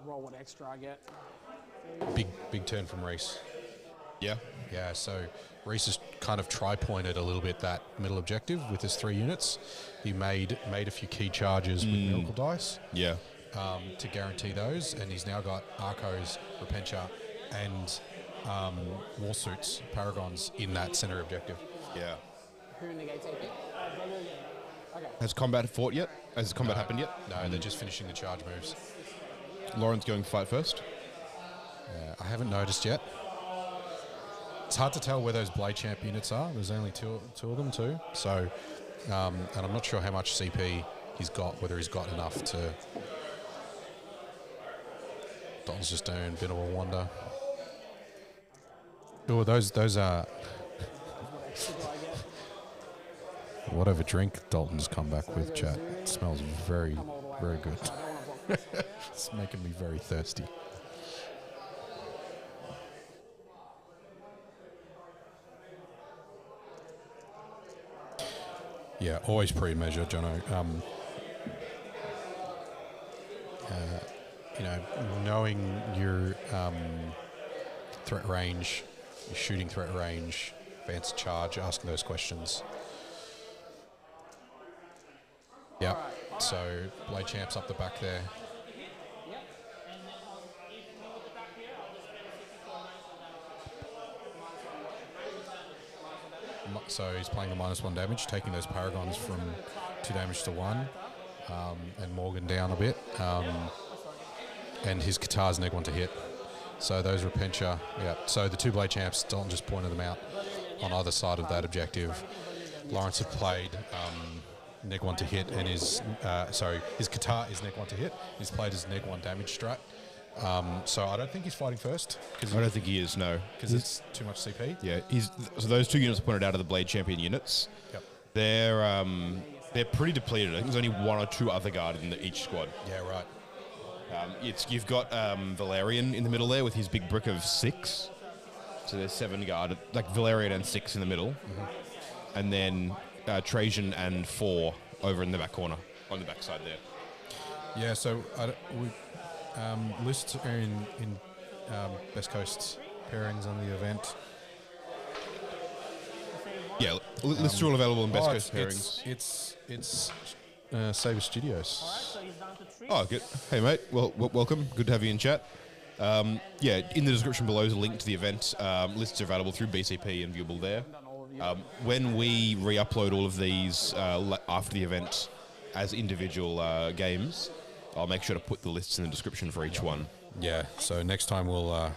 roll what extra I get. big turn from Rhys. Yeah. Yeah, so Rhys has kind of tri-pointed a little bit that middle objective with his 3 units. He made a few key charges with Miracle Dice Yeah. to guarantee those, and he's now got Arcos, Repentia, and War Suits, Paragons in that center objective. Yeah. Who negates AP? Okay. Has combat fought yet? Has combat happened yet? No, they're just finishing the charge moves. Laurence going to fight first? I haven't noticed yet. It's hard to tell where those Blade Champ units are. There's only two of them too. So, and I'm not sure how much CP he's got, whether he's got enough to... Dalton's just doing a bit of a wonder. Oh, those are... Whatever drink Dalton's come back with, chat. It smells very, very good. It's making me very thirsty. Yeah, always pre-measure, Jono. Knowing your threat range, your shooting threat range, advanced charge, asking those questions. Yeah, so Blade Champ's up the back there. So he's playing the -1 damage, taking those Paragons from 2 damage to 1, and Morgan down a bit. And his Qatar's neg 1 to hit. So those Repentia, yeah. So the 2 Blade Champs, Dalton just pointed them out on either side of that objective. Laurence had played neg 1 to hit, and his Qatar is neg 1 to hit. He's played his neg 1 damage strat. So I don't think he's fighting first. I don't think he is, no. Because it's too much CP. Yeah, so those 2 units pointed out are the Blade Champion units. Yep. They're pretty depleted. I think there's only 1 or 2 other guard in each squad. Yeah, right. You've got Valerian in the middle there with his big brick of 6. So there's 7 guard, like Valerian and 6 in the middle. Mm-hmm. And then Trajan and 4 over in the back corner, on the back side there. Yeah, so lists are in Best Coast pairings on the event. Yeah, lists are all available in Best Coast pairings. It's Saber Studios. Oh, good. Hey, mate. Well, welcome. Good to have you in chat. Yeah, in the description below is a link to the event. Lists are available through BCP and viewable there. When we re-upload all of these after the event as individual games, I'll make sure to put the lists in the description for each one. Yeah, so next time we'll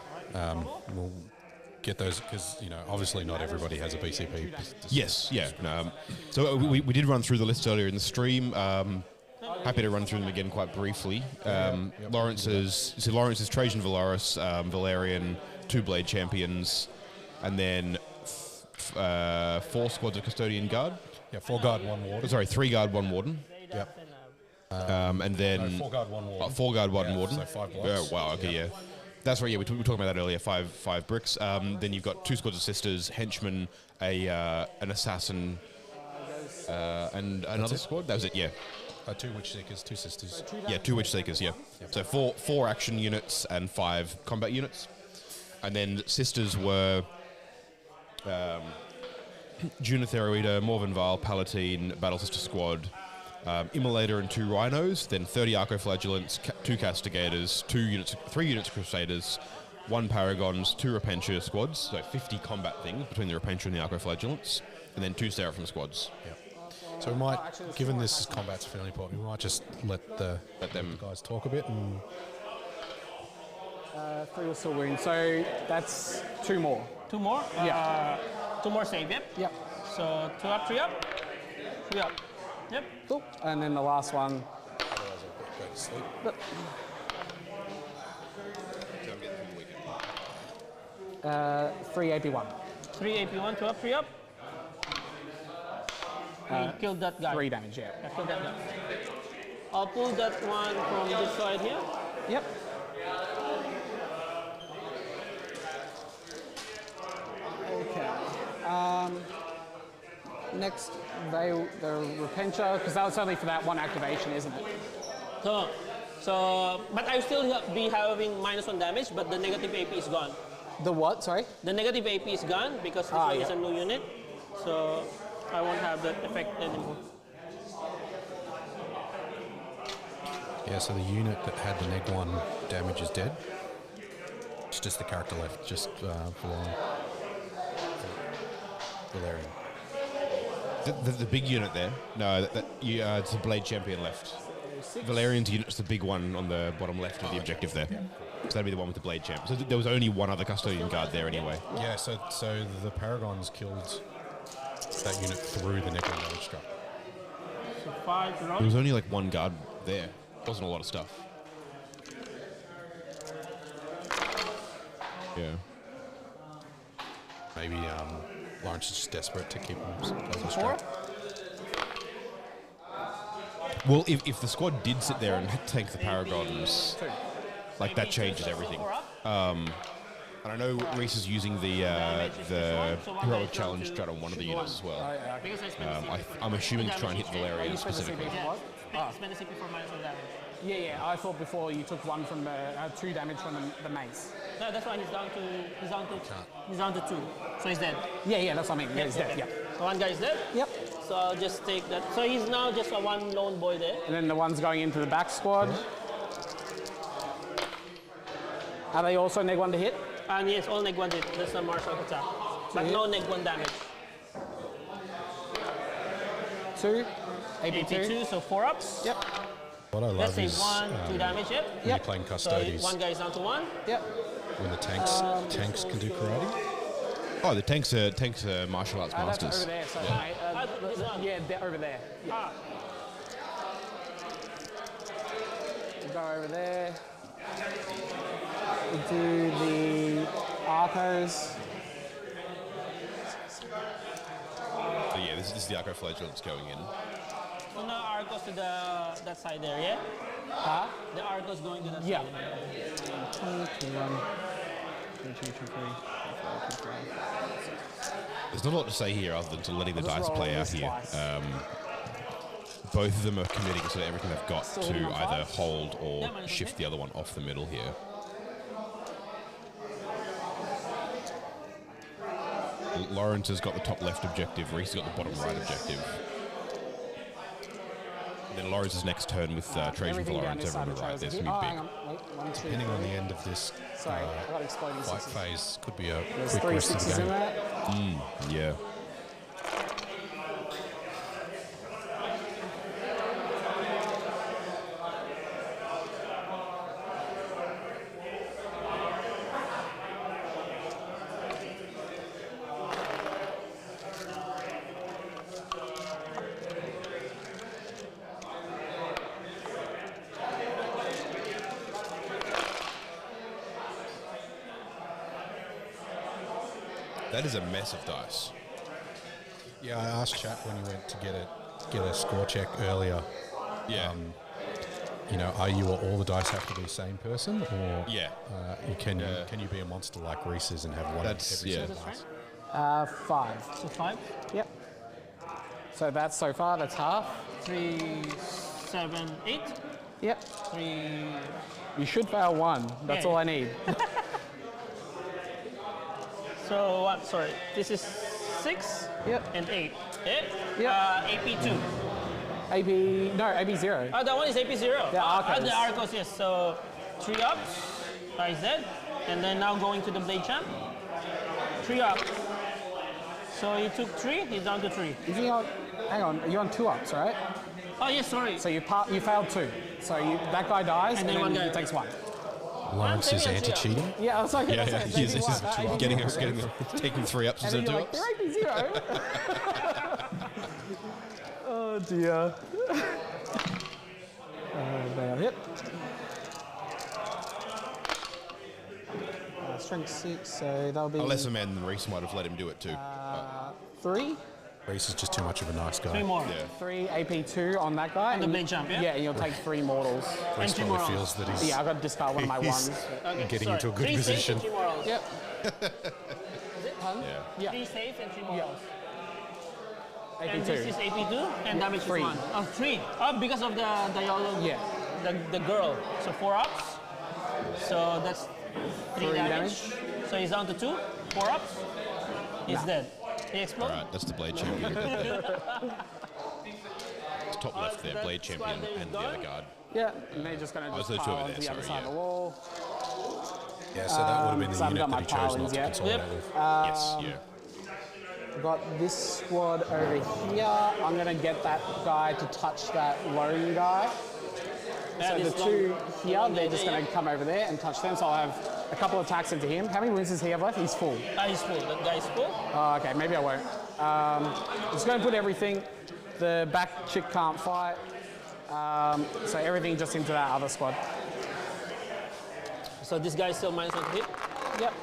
get those, because obviously not everybody has a BCP. Yes, yeah. So we did run through the lists earlier in the stream. Happy to run through them again quite briefly. Laurence's Trajan Valaris, Valerian, 2 Blade Champions, and then 4 squads of Custodian Guard. Yeah, 4 guard, 1 warden. Sorry, 3 guard, 1 warden. Yep. And then 4 guard, 1 warden. 4 guard, 1 warden. So 5 blocks. Wow, okay, yeah. That's right, yeah, we were talking about that earlier, 5 bricks. Then you've got 2 squads of sisters, henchmen, an assassin, and another squad. That was it, yeah. 2 Witch Seekers, 2 sisters. Yeah, 2 Witch Seekers, yeah. Yep. So 4 action units and 5 combat units. And then sisters were Junatheroida, Morven Val, Palatine, Battle Sister Squad, Immolator and 2 Rhinos, then 30 Arcoflagellants, 2 Castigators, 3 units of Crusaders, 1 Paragons, 2 Repentia squads, so 50 combat things between the Repentia and the Arcoflagellants, and then 2 Seraphim squads. Yep. So we might, given this combat's fairly important, we might just let them guys talk a bit. And 3 will still wound, so that's 2 more. 2 more? Yeah. 2 more save, yep. Yep. So 2 up, 3 up. 3 up. Yep. Cool. And then the last one. Otherwise I'll go to sleep. 3 AP1. 3 AP1, 2 up, 3 up. We killed that guy. 3 damage, yeah. I killed that guy. I'll pull that one from this side here. Yep. Okay. next, the Repentia, because that was only for that one activation, isn't it? So, but I still be having -1 damage, but the negative AP is gone. The what? Sorry. The negative AP is gone because this one is a new unit, so I won't have that effect anymore. Yeah, so the unit that had the neg 1 damage is dead. It's just the character left, just Valerian. The big unit there. No, it's the Blade Champion left. Valerian's unit's the big one on the bottom left of the objective there. So that'd be the one with the Blade Champ. So there was only one other Custodian Guard there anyway. Yeah, so the Paragons killed that unit through the neg 1 damage struck. So 5 There was only like one guard there. Wasn't a lot of stuff. Yeah. Maybe Laurence is just desperate to keep him straight. Well, if the squad did sit there and tank the Paragons, like that changes everything. And I know Rhys is using the heroic challenge strat on one of the units as well. I'm assuming to try and hit Valerian specifically. Spend a CP for -1 damage. Yeah. I thought before you took 1 from the 2 damage from the mace. No, that's why he's down to 2. So he's dead. Yeah, that's what I mean. Yeah, he's dead. Yeah. So one guy is dead. Yep. So I'll just take that. So he's now just a one lone boy there. And then the ones going into the back squad. Are they also neg 1 to hit? And yes, all neg 1 hit. That's a martial attack. But no neg 1 damage. 2. AP 2, so 4 ups. Yep. What I love Let's say is 1, 2 damage. Yep. when you're playing So Custodes, one guy is down to 1. Yep. when the tanks can do karate. Oh, the tanks are martial arts That's masters. over there. So yeah, they're over there. Yeah. We'll go over there. We'll do the Arcos. So yeah, this is the Arco Flagellants going in. So now Arcos to that side there, yeah? Huh? The Arcos going to that Yeah. side. 2, 1, 2, 2, 3, 4, 2, 3. There's not a lot to say here other than to letting the I'll just dice roll play out this here. twice. Both of them are committing to everything they've got Still to hitting on either 5? hold or Yeah, minus shift one, the other one off the middle here. Laurence has got the top left objective, Rhys has got the bottom right objective. And then Lawrence's next turn with Trajan for Everything down Laurence this over on the side right. of There's Trajan. going to be Hang big. on. Wait, 1, 2. Depending on the end of this Sorry, I got exploding fight sixes. phase, could be a There's quick 3 rest of the 6s in game. that. Yeah. That is a mess of dice. Yeah, I asked Chat when he went to get a score check earlier. Yeah. You know, are you or all the dice have to be the same person, or Yeah. can you be a monster like Rhys is and have one That's- every yeah. single dice? 5. So 5, Yep. So that's so far, that's half. 3, 7, 8. Yep. 3. You should fail 1. That's Yeah. all I need. So what? Sorry, this is 6 Yep. and 8. Yeah? Yep. AP 2. AB 0. Oh, that one is AP 0. The Arcos. The Arcos, yes. So 3 ups. Is dead. And then now going to the Blade Champ. 3 up. So he took 3, he's down to 3. Is he on? Hang on, you're on 2 ups, right? Oh, yes, sorry. So you failed 2. So that guy dies, And and, then then one guy- he takes 1. Lawrence is anti-cheating. Yeah, I was like, Yeah, that's yeah. it, He's maybe just one. taking 3 ups And then instead of you're 2 like, ups. they're AB 0. Oh dear. They are hit. Strength 6, so that'll be A lesser man than Rhys might have let him do it too. 3. Rhys is just too much of a nice guy. 3 more. Yeah. 3 AP 2 on that guy. On the and- Blade Champ, yeah? Yeah, and you'll take 3 mortals. Rhys And two probably more feels that he's Yeah, I've got to discard one of my He's- ones. Okay, Getting sorry. into a good 3 safe position. and 3 morals. Yep. Yeah. Yeah. 3 safe and 3 morals. And this is AP2 and damage is 3. 1. Oh, 3. Oh, because of the yellow. Yeah. The girl. So 4 ups. So that's 3 damage. So he's down to 2. 4 ups. He's dead. He explodes. All right, that's the blade champion. There. It's top left there, blade champion and the other guard. Yeah, and they're just going to just those two pile over onto there, the other sorry, side of the wall. Yeah, so that would have been so the I've unit got that my he chose not pilings, to yeah. consolidate with. Yes, yeah. I've got this squad over here. I'm going to get that guy to touch that lone guy. So the 2 here, they're just going to come over there and touch them. So I'll have a couple of attacks into him. How many wounds does he have left? He's full. He's full. That guy's full. Oh, okay, maybe I won't. Just going to put everything. The back chick can't fight. So everything just into that other squad. So this guy's still minus 1 to hit. Yep.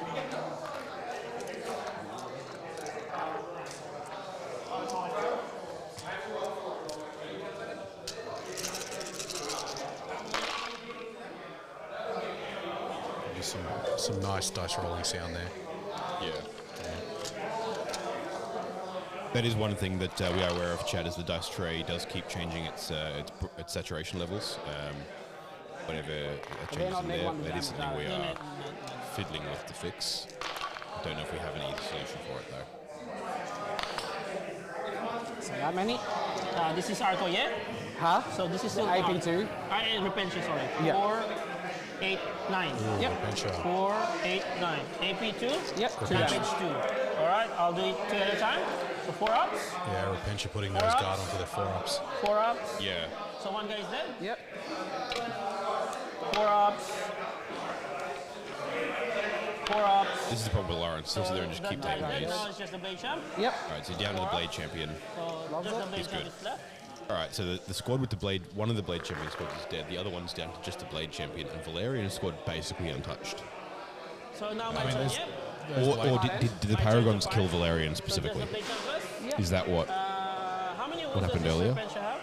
Some nice dice rolling sound there. Yeah. That is one thing that we are aware of, Chad, is the dice tray does keep changing its saturation levels. Whenever it changes in there, that is something we are fiddling with to fix. I don't know if we have an easy solution for it, though. So that many? This is Arco, yeah? Huh? So this is still AP2. Repentia, sorry. Yeah. 4, 8, 9. Yep. 4, 8, 9. AP2. Yep. 2 Damage damage. 2. All right, I'll do it 2 at a time. So 4 ups. Yeah, Repentia putting those ups. guard onto their 4-ups. 4 ups. Yeah. So 1 guy's dead. Yep. 4 ups. 4 ups. This is the problem with Laurence. He'll sit there and just keep taking these. Now it's just the blade champ. Yep. All right, so down to the blade champion. So just the blade He's champ good. is left. All right, so the squad with the blade, one of the blade champion squads is dead. The other one's down to just the blade champion, and Valerian's squad basically untouched. So now my turn, yeah? Or did the Paragons kill Valerian specifically? So just the blade champ first. Is that what? How many What happened earlier? have?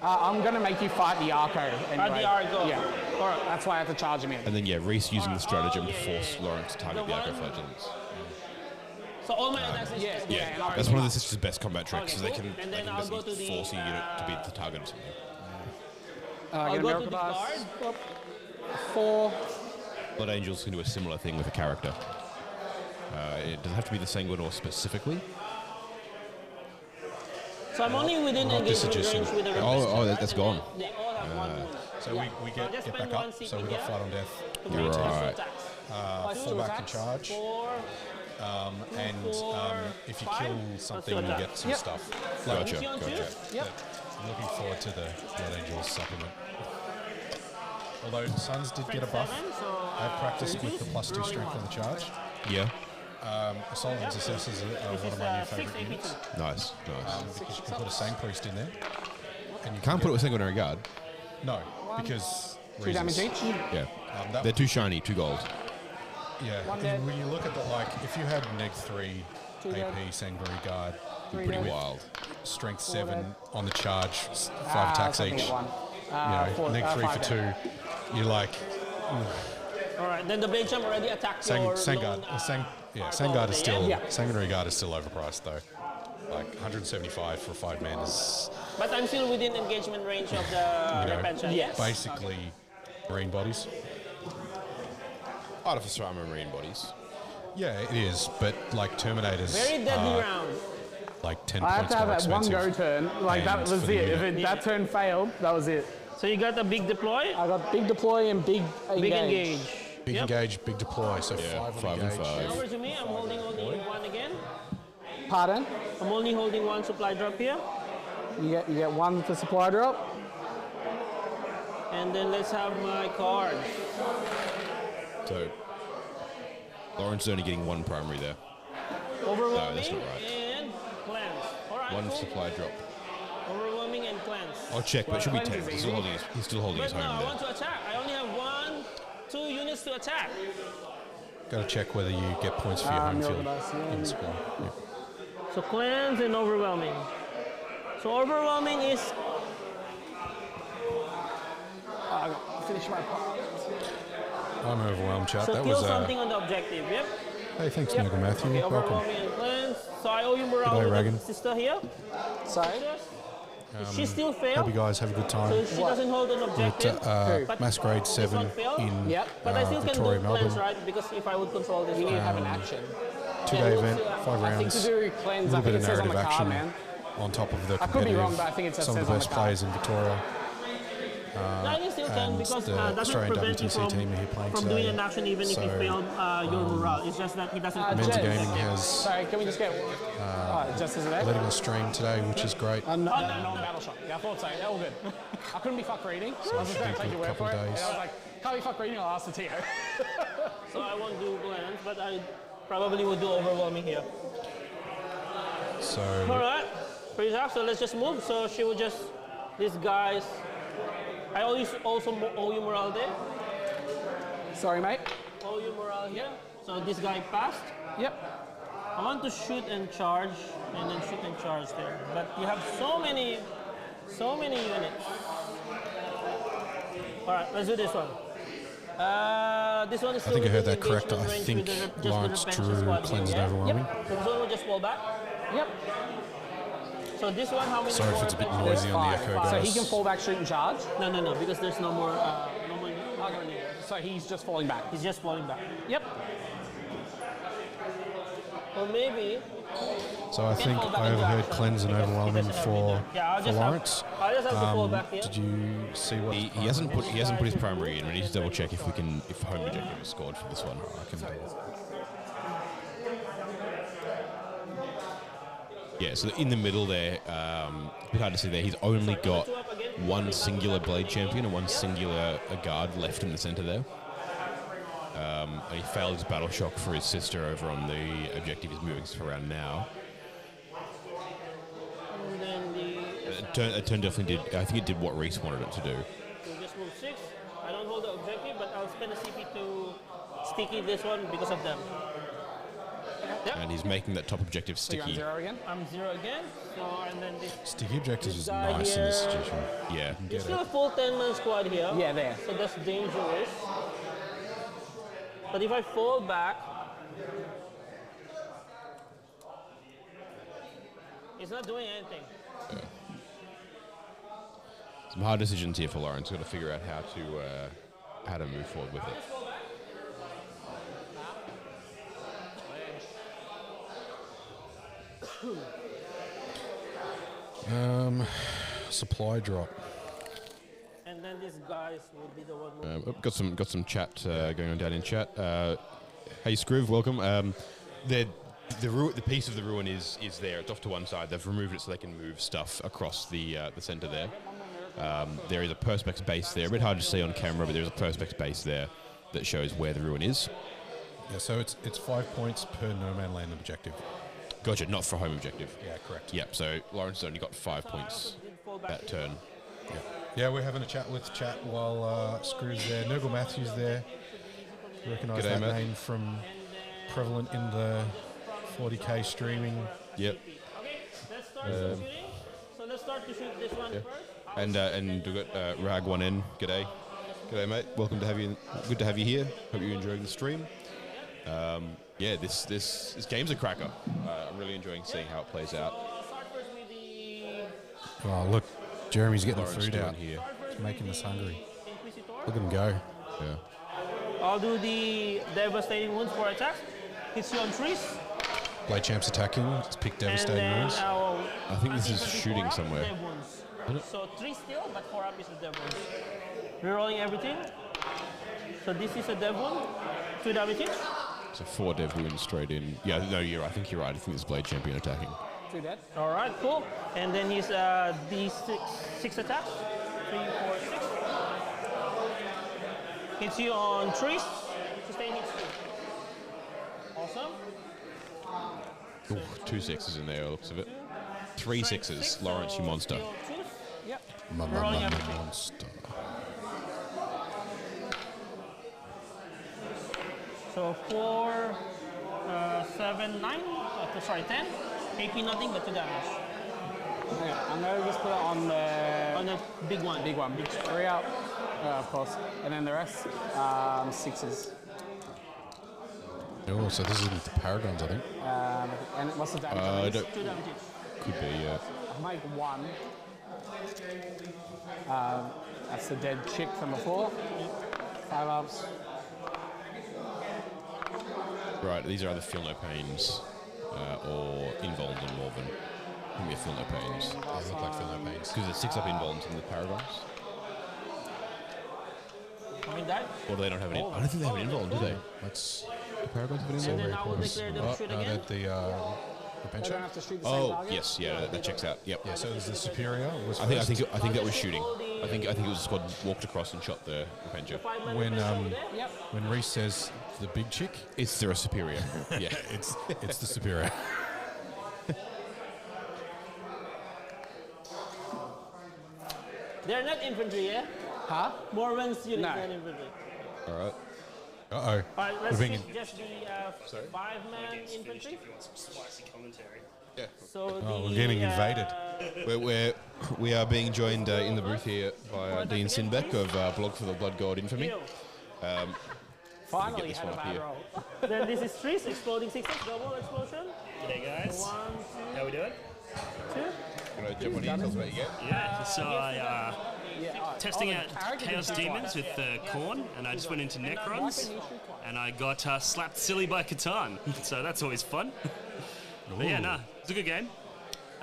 I'm going to make you fight the Arco anyway. The Arco. Yeah. All right. That's why I have to charge him in. And then, yeah, Rhys using the stratagem to yeah, force yeah. Laurence to target the The Arco one- flagellants. So all my attacks is Yeah. Yeah, and Arco that's one of the march. sisters' best combat tricks, Okay, so they cool. can, And they then can I'll go basically to the, force a unit to be the target of something. I'll get a go to miracle the blast. guard. 4. Blood Angels can do a similar thing with a character. It doesn't have to be the Sanguinor specifically. So I'm only within Not this engagement suggestion. range with the Oh, right? that's And gone. then They all have 1 wound. So we get just back spend up. 1 CP So we got here. fight on death. To make Right. two attacks. Fall back and charge. 4. And if you Five. kill Let's something, do you that. get some Yep. stuff. Gotcha, Is he on two? gotcha. Yep. I'm looking forward to the Blood Angels supplement. Although Suns did get a buff. 7, so I've practiced with the +2 strength on the charge. Yeah, Assault and Successes are one of my new 6 favourite units. AP2. nice, nice. Because you can put a Sang Priest in there. And you Can't put it with Sanguinary Guard. No, because 2 damage reasons. each. Yeah, That they're too shiny, too gold. Yeah, One dead. when you look at the, like, if you had -3 Two dead. AP Sangbury Guard, Three Pretty dead. wild. strength 4 7 dead. on the charge, 5 attacks something each, at 1. you know, four- -3 5 for 2, you're like, All right, then the blade champ already attacked your Sangguard, lone, Sangguard is still, Yeah. Sanguinary Guard is still overpriced though. Like 175 for 5 men is But I'm still within engagement range of the know, Repentia, yes. basically marine bodies. Artificer armor, marine bodies. Yeah, it is, but like Terminators Very deadly are round. like 10 I have points to have more that one expensive. go turn. Like, that And was for the it. If unit. that turn failed, that was it. So you got a big deploy, I got big deploy and big engage. big engage. Big Yep. engage, big deploy, so Yeah, 5 on 5 and engage. 5. Over to me, I'm holding only 1 again. Pardon? I'm only holding 1 supply drop here. You get 1 for supply drop. And then let's have my cards. So, Laurence is only getting 1 primary there. Overwhelming that's not right. and cleanse. All right, 1 cool. supply drop. Overwhelming and cleanse. I'll check, but it should be 10. Cleanse is He's still easy. holding his But no, home I there. want to attack. I only have 2 units to attack. Got to check whether you get points for your home field Milk in squad. Yeah. So cleanse and overwhelming. So overwhelming is Finish my part. I'm overwhelmed, chat. so That kill was something on the objective. Yep. Hey, thanks, Yep. Nigel Matthew. Okay, Welcome. overwhelming and cleanse. So I owe you morale G'day, with Regan. the sister here. Sorry? She still failed. Hope you guys have a good time. So she doesn't hold an objective. At Masquerade 7 in Yep. But I still Victoria, can do plans, Melbourne. right? Because if I would control this We need to one. have an action. 2-day event, 5 I think rounds. to do cleanse, A I little think bit it of says on the narrative card, action man. on top of the I could be competitive. wrong, but I think it just some of says the on best the card. players in Victoria. No, you still can and because the doesn't Australian prevent you WTC team are here playing from today. doing an action even if you So, failed your morale. It's just that he doesn't Menza control Gaming it. has Sorry, can we just get just as an egg? letting us stream today, which is great. Non-battle shot. Yeah, I thought so. Yeah, all good. I couldn't be fuck reading. I was just going to take your word for it. And I was like, can't be fuck reading, I'll ask the TO. So I won't do plans, but I probably would do overwhelming here. So Alright, pretty tough. So let's just move. So she would just, these guys, I always also owe you morale there. Sorry, mate. Owe you morale here. So this guy passed. Yep. I want to shoot and charge, and then shoot and charge there. But you have so many units. Alright, let's do this one. This one is I still think I heard within that correct. I engagement range think with the- just with Laurence the drew pension squad cleanse here, and yeah? overwhelming. So this one will just fall back. Yep. So this one, how many Sorry if more it's a bit pension? noisy on the echo, So guys. he can fall back, shoot and charge. No, because there's no more. So he's just falling back. He's just falling back. Yep. Or maybe. So I think fall back I into overheard action cleanse and because he overwhelming doesn't have for redo. Yeah, I'll just Laurence. I'll just have to fall back here. Did you see what He hasn't put his primary in. We need to double check if home objective is scored for this one. I can do it. Yeah, so in the middle there, a bit hard to see there. He's only got one singular blade champion and one singular guard left in the centre there. And he failed his battle shock for his sister over on the objective he's moving around now. And then It turn definitely did. I think it did what Rhys wanted it to do. we'll just move 6. I don't hold the objective, but I'll spend a CP to sticky this one because of them. And he's making that top objective So you're on sticky. 0 again? I'm 0 again. So and then this. Sticky objectives is guy nice in this here. situation. Yeah. There's still a full 10-man squad here. Yeah, there. So that's dangerous. But if I fall back, it's not doing anything. Some hard decisions here for Laurence. Got to figure out how to move forward with it. Supply drop. And then these guys will be the one. Got some chat going on down in chat. Hey Scruv, welcome. The piece of the ruin is there. It's off to one side. They've removed it so they can move stuff across the centre there. There is a perspex base there. A bit hard to see on camera, but there's a perspex base there that shows where the ruin is. Yeah, so it's 5 points per no man land objective. Gotcha, not for home objective. Yeah, correct. Yep, so Laurence has only got 5 points that turn. Yeah, we're having a chat with chat while Screw's there. Nurgle Matthews there. Recognise G'day, that Matt. name from prevalent in the 40k streaming. Yep. Okay, let's start shooting. So let's start to shoot this one first. And we've got Rag1N. G'day. G'day, mate. Welcome to have you. Good to have you here. Hope you're enjoying the stream. Yeah, this game's a cracker. I'm really enjoying seeing how it plays out. I'll start first with the Oh, look, Jeremy's getting Laurence food doing out. here. He's making us hungry. Inquisitor. Look at him go. Yeah. I'll do the devastating wounds for attack. Hits you on trees. Blade Champ's attacking. Let's pick devastating and then wounds. I think this is shooting somewhere. Dev wounds. So 3 still, but 4 up is the dev wounds. Rerolling everything. So this is a dev wound. 2 damage each. So 4 dev wounds straight in. Yeah, no, I think you're right. I think this Blade Champion attacking. 2 dead. All right, cool. And then he's D6 attacks. 3, 4, 6. Hits you on trees. Sustain hits you. Awesome. Ooh, 2 6s in there, looks of it. 3 6s. Laurence, you monster. Yep. Monster. So 4, 7, 9. Sorry, 10. AP nothing but 2 damage. Okay, I'm going to just put it on the On the big one. big one. 3 up, of course. And then the rest, 6s. Oh, so this isn't the Paragons, I think. And what's the damage I on these? don't, 2 damage each. could be, yeah. I'll make 1. That's the dead chick from before. 5 ups. Right, these are either Feel No Pains or Involved and Morven. I think they're Feel No Pains. They look like Feel No Pains. Because there's 6 up Involved in the Paragons. I mean that. Or do they not have any? I don't think they have an Involved, do they? Let's. The Paragons have an And Involved? then I will declare them shoot No, again. that the They don't pension. have to shoot the same Oh, target. yes, yeah, that checks out. Yep. Yeah, so it was the superior. Was I think first. that was shooting. I think it was the squad walked across and shot the Avenger. When Yep. when Rhys says the big chick, It's their superior. Yeah. it's the superior. They're not infantry, yeah? Huh? Morven's units No. are not infantry. All right. Uh oh. Alright, let's We're being shoot just the 5-man infantry. Spicy commentary. Yeah. So Oh, we're getting invaded. We are being joined in the booth here by Dean Sinnbeck of Blog for the Blood God Infamy. Finally this had a one up bad here. roll. Then this is Rhys, exploding 6 double explosion. G'day guys. 1, How we doing? 2, 2. Gonna jump on you, tell us about your game. Yeah. So I Yeah, testing the out character Chaos can shoot Demons twice. with Khorne, and I just went into Why Necrons, can he shoot twice? and I got slapped silly by Catan. So that's always fun. But yeah, nah, it's a good game.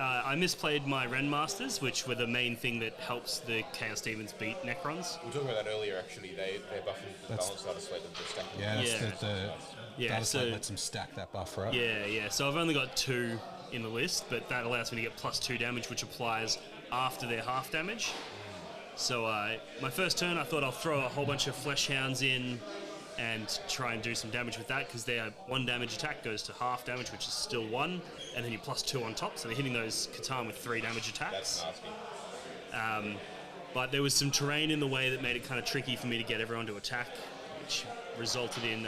I misplayed my Ren Masters, which were the main thing that helps the Chaos Demons beat Necrons. We were talking about that earlier, actually. They're buffing the balance data slate that they're stacking. Yeah, that's Yeah. the Yeah, data so- slate lets them stack that buff, right? Yeah. So I've only got 2 in the list, but that allows me to get +2 damage, which applies after their half damage. So my first turn, I thought I'll throw a whole bunch of Flesh Hounds in and try and do some damage with that, because their 1 damage attack goes to half damage, which is still 1, and then you +2 on top, so they're hitting those Catan with 3 damage attacks. That's nasty. But there was some terrain in the way that made it kind of tricky for me to get everyone to attack, which resulted in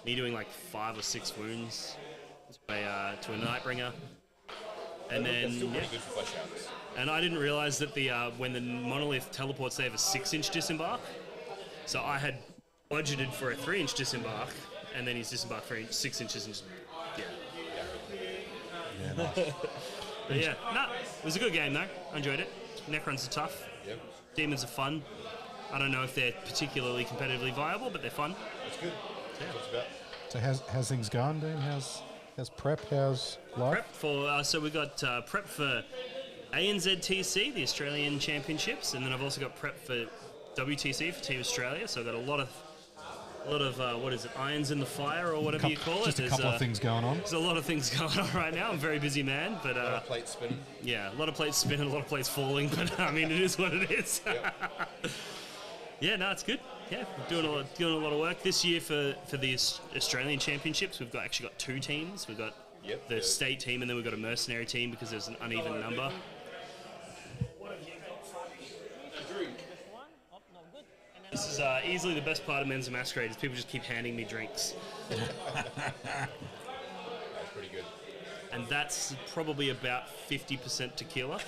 me doing like 5 or 6 wounds to a Nightbringer. And then, Still yeah. pretty good for flesh outs. And I didn't realize that when the monolith teleports, they have a 6-inch disembark. So I had budgeted for a 3-inch disembark, and then he's disembarked 6 inches, and just, yeah. Yeah, nice. But yeah, it was a good game though. I enjoyed it. Necrons are tough. Yep. Demons are fun. I don't know if they're particularly competitively viable, but they're fun. That's good. That's what it's about. So how's things going, Dean? How's prep? How's life? Prep for so we got prep for ANZTC, the Australian Championships, and then I've also got prep for WTC for Team Australia. So I've got a lot of what is it, irons in the fire or whatever you call it. Just a couple of things going on. There's a lot of things going on right now. I'm a very busy man, but Plate spinning. yeah, a lot of plates spinning, a lot of plates falling. But I mean, it is what it is. Yeah, no, it's good. Yeah, doing a lot of work this year for the Australian Championships. We've actually got 2 teams. We've got the state team, and then we've got a mercenary team because there's an uneven number. This is easily the best part of Menza Masquerade is people just keep handing me drinks. That's pretty good. And that's probably about 50% tequila.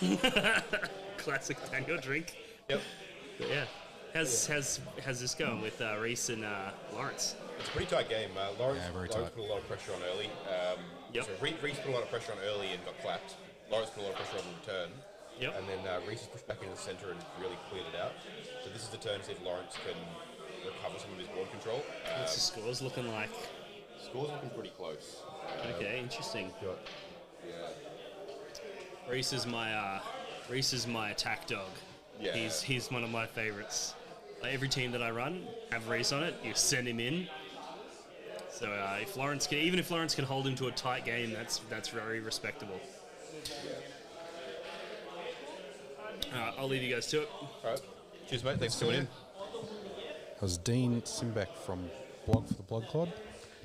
Classic Daniel drink. Yep. But yeah. How's this going with Rhys and Laurence? It's a pretty tight game. Laurence very put tight. a lot of pressure on early. Yep. So Rhys put a lot of pressure on early and got clapped. Laurence put a lot of pressure on the turn. Yep. And then Rhys has pushed back in the centre and really cleared it out. So this is the turn to see if Laurence can recover some of his board control. What's the scores looking like? Score's looking pretty close. Okay, interesting. Yeah. Rhys is my attack dog. Yeah. He's one of my favourites. Every team that I run have Rhys on it. You send him in. So if Laurence can hold him to a tight game, that's very respectable. I'll leave you guys to it. All right. Cheers, mate. Thanks for coming in. That was Dean Sinnbeck from Blog for the Blood Club.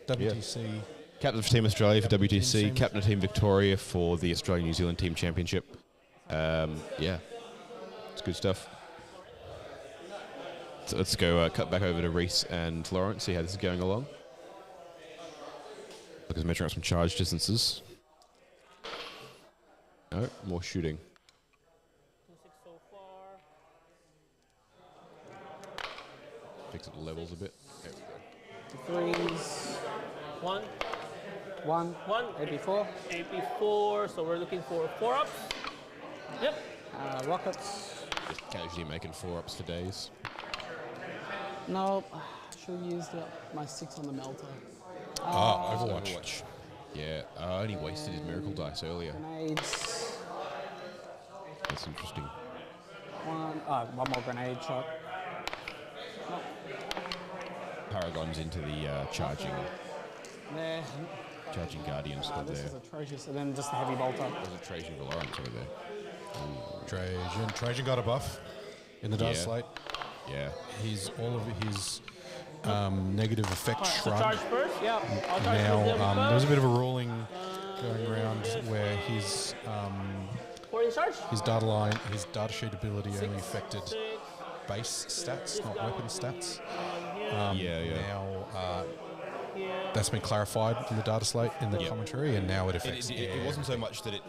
WTC. Captain for Team Australia for WTC, Team captain of Team Victoria for the Australia-New Zealand Team Championship. Yeah, it's good stuff. So let's go cut back over to Rhys and Laurence, see how this is going along. Look at measuring up some charge distances. No, more shooting. 2-6 so far. Fix up the levels a bit. There we go. 3s. 1. 1. 1. AP4. AP4. So we're looking for 4 ups. Yep. Rockets. Just casually making 4-ups for days. Nope. Should have used my 6 on the melter. Overwatch. Yeah, I only wasted his miracle dice earlier. Grenades. That's interesting. One more grenade shot. Nope. Paragon's into the charging There. Guardian still This there. is atrocious. And then just a heavy bolter. There's a Trajan for Laurence over there. Trajan got a buff in the Dark Yeah. Slate. Yeah. All of his negative effect So shrug. charge first. Yeah. I'll charge Now first. there was a bit of a ruling going around where his 4 in charge. his data line, his data sheet ability only affected 6. base stats, not weapon stats. Yeah. Now Here. that's been clarified in the data slate in the commentary, and now it affects. It wasn't so much that it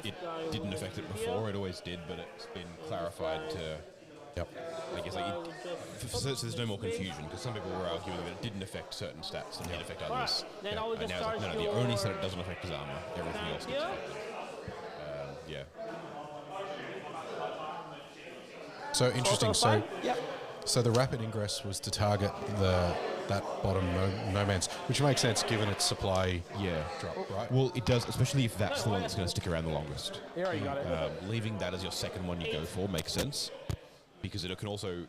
didn't affect it before, it always did, but it's been clarified to, Yep. I guess, like, so there's no more confusion, because some people were arguing that it didn't affect certain stats and did affect others. Then I will And just now it's like, charge no, the only stat it doesn't affect is armor, everything else gets here. affected. Yeah. So interesting. So, fine? Yep. so the rapid ingress was to target that bottom no man's, which makes sense given its supply Yeah. drop, right? Well, it does, especially if that's the one that's going to stick around the longest. Here, you got it. Leaving that as your second one you go for makes sense, because it can also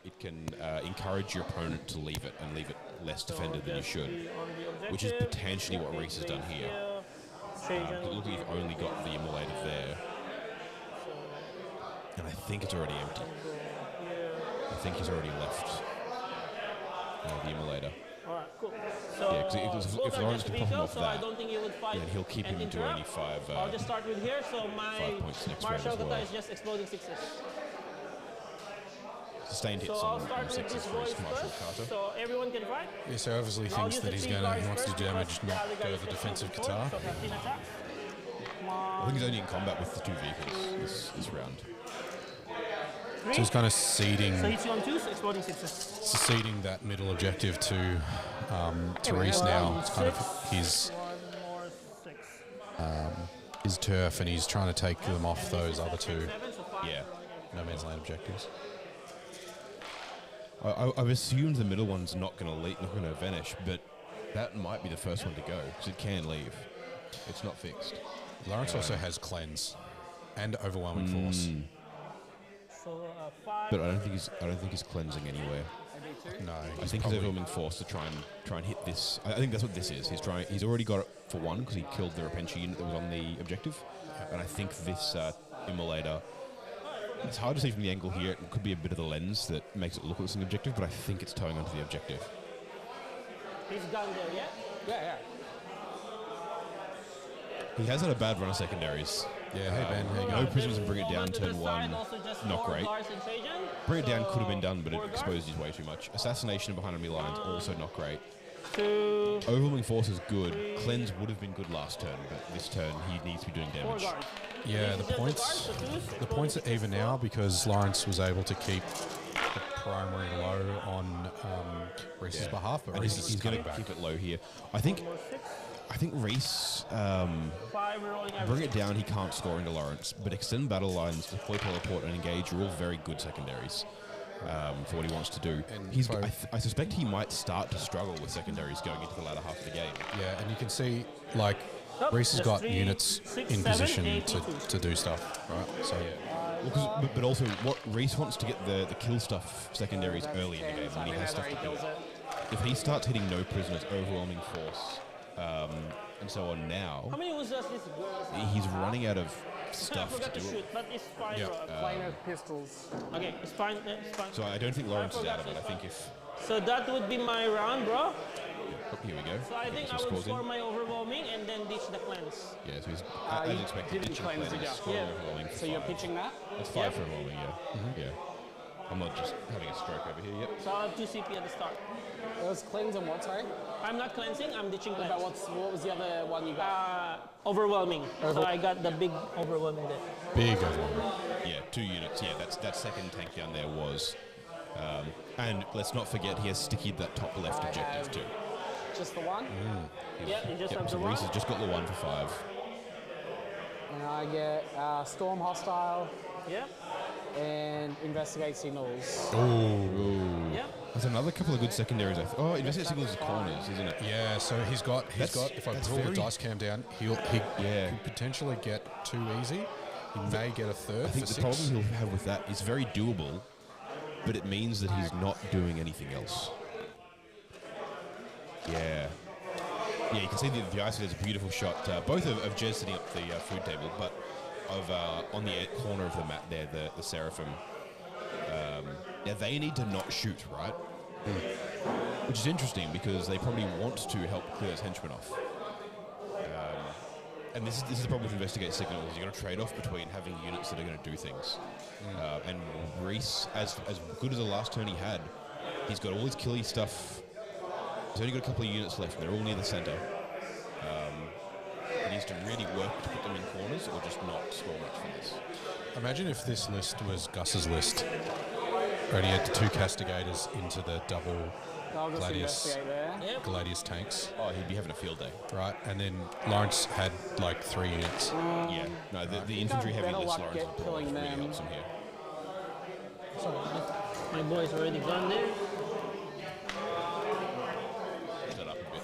encourage your opponent to leave it and leave it less defended than you should, which is potentially what Rhys has done here. It looks like you've only got the immolator there, and I think it's already empty. I think he's already left the immolator. Alright, cool. So, Yeah, because if Laurence can pop him off so I that, don't think he would fight then he'll keep and him to interrupt. only 5. I'll just start with here. So my 5 points next round martial as kata well. is just exploding 6s. Sustained hits So I'll on start with 6s this for his voice martial first. kata. So everyone can fight. Yeah, so obviously I'll thinks use that the he 3 guys wants to first damage, because not the other go guys the get defensive something Qatar. forward, So 15 attacks. I think he's only in combat with the 2 vehicles this round. So he's kind of ceding, So hits you on 2s, exploding 6s. ceding that middle objective to Rhys now. It's kind of his 1 more 6. his turf, and he's trying to take them off those other 2 7, so 5. Yeah. no man's land objectives. I've assumed the middle one's not going to vanish, but that might be the first one to go, because it can leave. It's not fixed. Laurence also has cleanse and overwhelming force. So 5. But I don't think he's cleansing anywhere. No, I think he's overwhelming force to try and hit this. I think that's what this is. He's already got it for 1 because he killed the Repentia unit that was on the objective, and I think this immolator. It's hard to see from the angle here. It could be a bit of the lens that makes it look like it's an objective, but I think it's towing onto the objective. He's gone there, yeah? Yeah. He has had a bad run of secondaries. Yeah, hey Ben, how you No going? prisoners and bring it down, turn 1. Not great. Bring it down could have been done, but it exposed his way too much. Assassination behind enemy lines, also not great. 2. Overwhelming force is good. Cleanse would have been good last turn, but this turn he needs to be doing 4 damage. guards. Yeah, the points are even now because Laurence was able to keep the primary low on Rhys's behalf, but And Rhys he's is going coming to back. keep it low here. I think Rhys, 5 rolling average. bring it down, he can't score into Laurence, but extend battle lines, deploy teleport and engage are all very good secondaries for what he wants to do. And I suspect he might start to struggle with secondaries going into the latter half of the game. Yeah, and you can see, like, Yep, Rhys has that's got 3, units 6, in 7, position 8, to do stuff, right? So, But also, what Rhys wants to get the kill stuff secondaries early in the game when he has stuff to do. If he starts hitting no prisoners, overwhelming force, and so on now, How many was just this girl? he's running out of I stuff forgot to to do. shoot, but it's fine, Yeah. bro. Planar pistols. Okay, it's fine, it's fine. So I don't think Laurence is out of it. I think if... So that would be my round, bro. Oh, here we go. So I Get think some I would scores in. score my overwhelming and then ditch the cleanse. Yeah, so he's, you as expected, didn't ditching cleanse, cleanse, did ya? score Yeah. overwhelming for So you're 5. pitching that? That's 5 for overwhelming, yeah. I'm not just having a stroke over here, yep. So I'll have 2 CP at the start. It was cleanse and what, sorry? I'm not cleansing, I'm ditching But cleanse. what was the other one you got? Overwhelming. So I got the big overwhelming there. big overwhelming. Yeah, 2 units. Yeah, that second tank down there was. And let's not forget he has stickied that top left objective too. just the one. Yeah, you just have So the Rhys one. has just got the 1 for 5. And I get Storm Hostile Yeah, and Investigate Signals. yeah. There's another couple of good secondaries. Oh, investigate signals is corners, isn't it? Yeah, so he's got. If I pull the dice cam down, he could potentially get 2 easy. He may get a third. I think for the 6. problem he'll have with that is very doable, but it means that he's not doing anything else. Yeah. Yeah, you can see the ice is a beautiful shot, both of Jez setting up the food table, but of on the corner of the mat there, the Seraphim. Now they need to not shoot, right? Which is interesting because they probably want to help clear those henchmen off. And this is the problem with Investigate Signals. You've got to trade off between having units that are going to do things. And Rhys, as good as the last turn he had, he's got all his killy stuff. He's only got a couple of units left, and they're all near the centre. He needs to really work to put them in corners or just not score much for this. Imagine if this list was Gus's list. Only had the 2 castigators into the double I'll just Gladius, investigate there. Yeah. Gladius tanks, Oh, he'd be having a field day. right? And then Laurence had like 3 units. Yeah. No, the infantry heavy better list luck Laurence get has brought killing really them. helps him here. My boy's already gone there. Set that up a bit.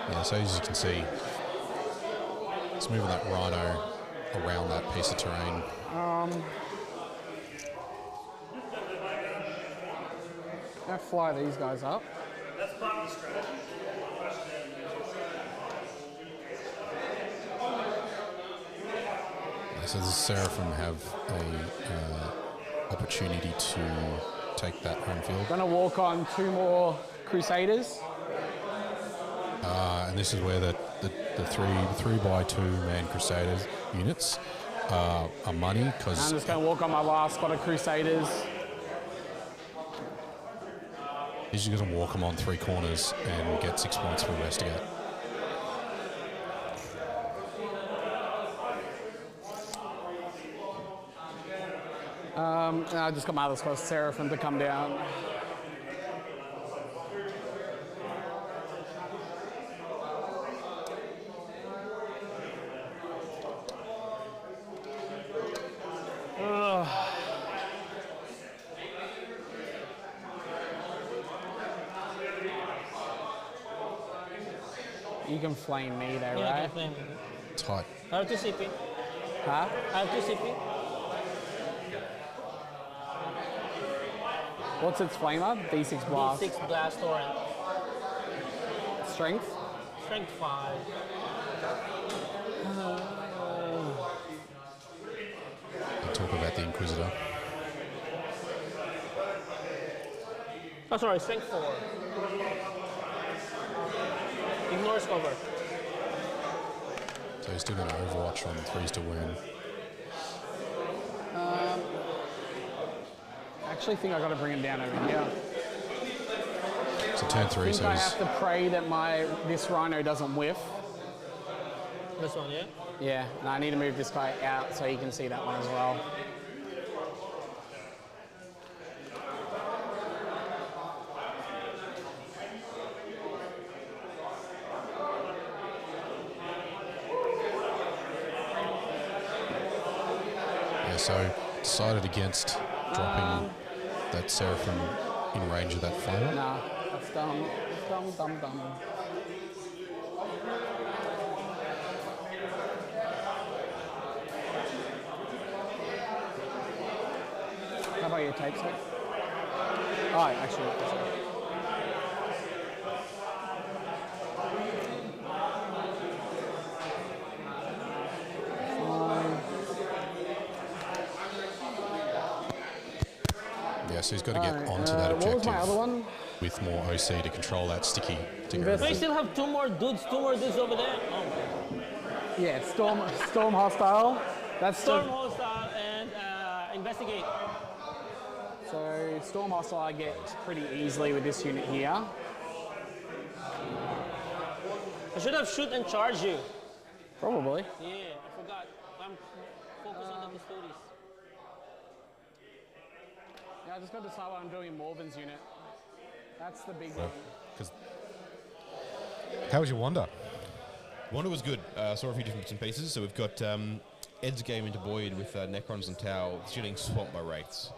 Yeah, so as you can see, it's moving that rhino around that piece of terrain. I'll fly these guys up. That's part of the strategy. So the Seraphim have a opportunity to take that home field. Gonna walk on 2 more Crusaders. And this is where the 3 by 2 man Crusaders units are money I'm because just gonna walk on my last squad of Crusaders. he's just going to walk them on 3 corners and get 6 points for investigate. And I just got my other squad, Seraphim, to come down. You can flame me there, Yeah, right? flame. Tight. I have 2 CP. Huh? I have 2 CP. What's its flamer? D6 blast. 6 blast torrent. Strength? Strength 5. And talk about the Inquisitor. Oh, sorry, strength 4. Ignores cover. So he's still going to Overwatch on 3s to wound. I actually think I got to bring him down over here. So turn 3, I think so I he's... have to pray that this rhino doesn't whiff. This one, yeah? Yeah, and I need to move this guy out so he can see that one as well. Yeah, so decided against dropping that Seraphim in range of that flamer. Nah, that's dumb. That's dumb. How about your tapes, mate? Oh, actually. Fine. Yeah, so he's got to get onto that What objective. was my other one? with more OC to control that sticky to go. We still have two more dudes over there. Oh. Yeah, Storm Hostile. That's Storm Hostile and Investigate. So Storm Hostile I get pretty easily with this unit here. I should have shoot and charge you. Probably. Yeah, I forgot. I'm focused on the custodies. Yeah, I just got to decide what I'm doing in Morven's unit. That's the big one. How was your Wanda? Wanda was good. Saw a few different bits and pieces. So we've got Ed's game into Boyd with Necrons and Tau shooting swamped by Wraiths.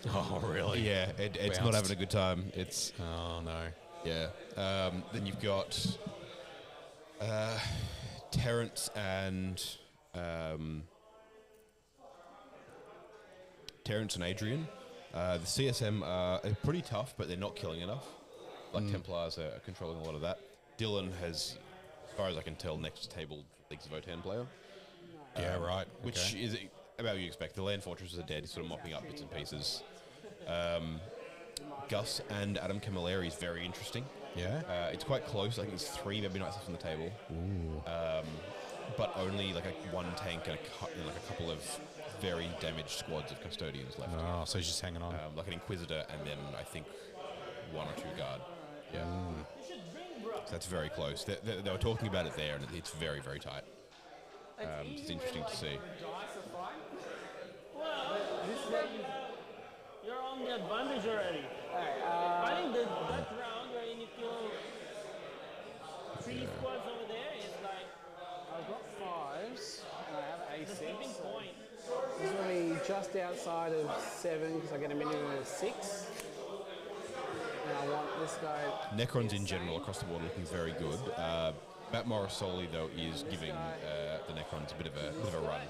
Oh, really? Yeah, Ed's not having a good time. It's Oh, no. yeah. Then you've got Terrence and Adrian. The CSM are pretty tough, but they're not killing enough. Like Templars are controlling a lot of that. Dylan has, as far as I can tell, next table Leagues of Votan player. Yeah, right. Which is about you expect. The land fortresses are dead, sort of mopping up bits and pieces. Gus and Adam Camilleri is very interesting. Yeah. It's quite close. I think there's 3 maybe knights left on the table. But only like one tank and a couple of very damaged squads of custodians left. Oh, so he's just hanging on. Like an Inquisitor and then I think 1 or 2 guard. Yeah. So that's very close. They were talking about it there and it's very, very tight. It's interesting to see. Well, you're on the advantage already. I think that round where you kill 3 squads over there is like I've got 5s and I have the A6. tipping point. This is going to be just outside of 7 because I get a minimum of 6. And I want this guy. Necrons in general across the board looking very good. Matt Morosoli though is giving the Necrons a bit of a run.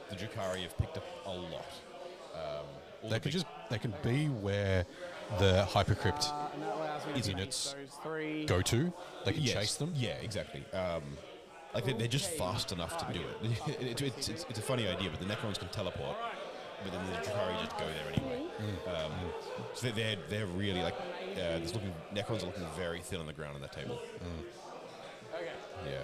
The Drukhari have picked up a lot. They can be where the Hypercrypt And that allows me to units make those 3. go to. They can chase them. Yeah, exactly. Like they're just fast enough to do it. It's a funny idea, but the Necrons can teleport, but then the Drukhari just go there anyway. So they're really like Necrons are looking very thin on the ground on that table. Okay. Yeah.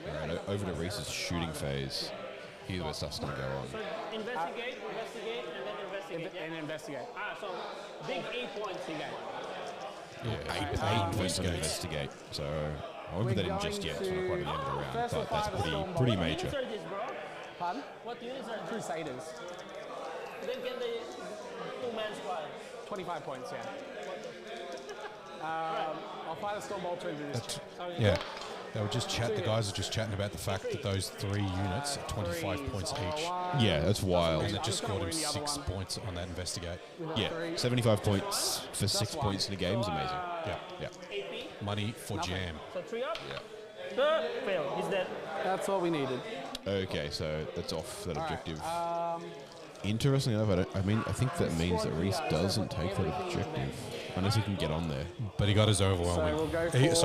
All right, over to Rhys's shooting phase. Here's where stuff's going to go on. So investigate, and then investigate. And investigate. So big 8 points he got. Yeah, 8 points on investigate. So I won't put that in just yet. It's not quite at the end of the round, but that's pretty major. What units are these, bro? Pardon? What units are these? Crusaders. Then can the 2-man squad? 25 points, yeah. I'll fire the Storm Bolter into this. Yeah. They were just the guys are just chatting about the fact that those 3 units are 25 points each. Yeah, that's wild. And it just scored him 6 points on that investigate. Yeah, 75 points for 6 points in a game is amazing. Yeah. AP? Money for jam. So 3 up? Yeah. Fail. He's dead. That's what we needed. Okay, so that's off that objective. Interestingly enough, I think that means that Rhys doesn't take that objective unless he can get on there. But he got his overwhelming. So we'll go for he got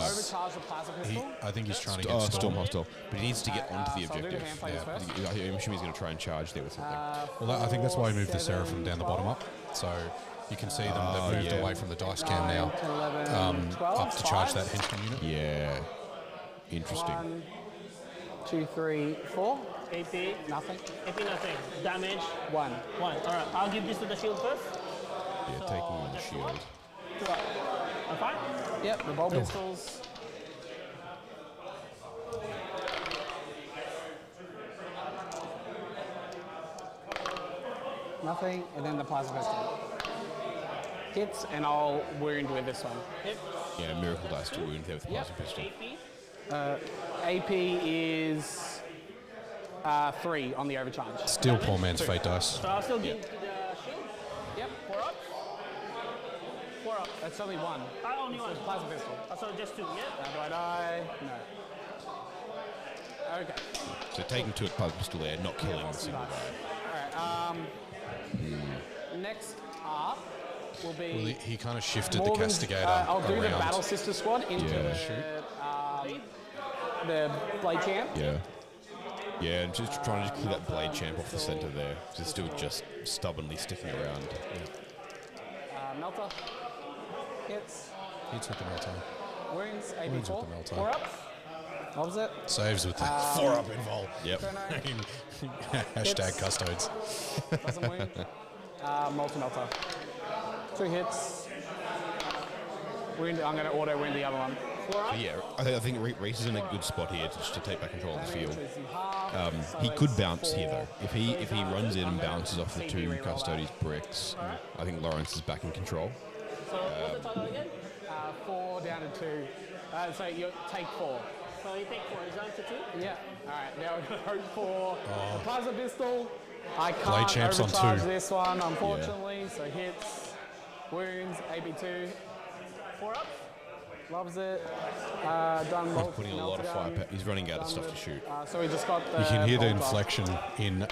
his. overcharge the plasma pistol. I think he's trying to get Storm hostile, but he needs to get onto the So I'll do the objective. hand flames first. I'm assuming he's going to try and charge there with something. Well, I think that's why he moved the Seraphim down the bottom up. So you can see them. They've moved away from the dice cam now, 11, 12, up to charge that 5s. henchman unit. Yeah, interesting. 1, 2, 3, 4. AP. Nothing. AP nothing. Damage. 1. 1. Alright, I'll give this to the shield first. Yeah, taking on the shield. 2 up. I'm fine? Yep, the bolt pistols. Nothing, and then the plasma pistol. Hits, and I'll wound with this one. Yep. Yeah, miracle dice to wound there with the plasma pistol. AP. AP is 3 on the overcharge. Still poor man's fate dice. So I'll still give to the shield. Yep. 4 up. 4 up. That's only 1. Only 1. Plasma pistol. So just 2, yeah? Now do I die? No. Okay. So taking 2 at plasma pistol there, not killing the single guy. Alright, next up will be... Well, he kind of shifted the Morgan's, castigator I'll do the around. Battle Sister squad into Yeah. the Blade Champ. Yeah. Yeah, and just trying to clear that blade champ off the center there. It's still just stubbornly sticking around. Melter. Hits. Hits with the melter. Wounds. Wounds with AB4. the melter. 4 ups. Loves it. Saves with the 4-up invol. Yep. Hashtag custodes. Doesn't wound. Multi-melter. 2 hits. Wound. I'm going to auto wound the other one. 4 up. But yeah, I think Rhys is in a good spot here to take back control of the field. Damage is in half, so He it's could bounce 4. here though. If he runs in and bounces off the 2 Custodes bricks, I think Laurence is back in control. So what's the total again? 4 down to 2. So you take 4. So you take 4, is that to 2? Yeah. All right. Now we're going to hope for the Plasma Pistol. I Blade can't champs on overcharge 2. this one, unfortunately. So hits, wounds, AB2. 4 ups? Loves it. Done He's bolt. putting a lot of firepower. He's running out of stuff to shoot. So we just got the. You can hear the bolter. inflection in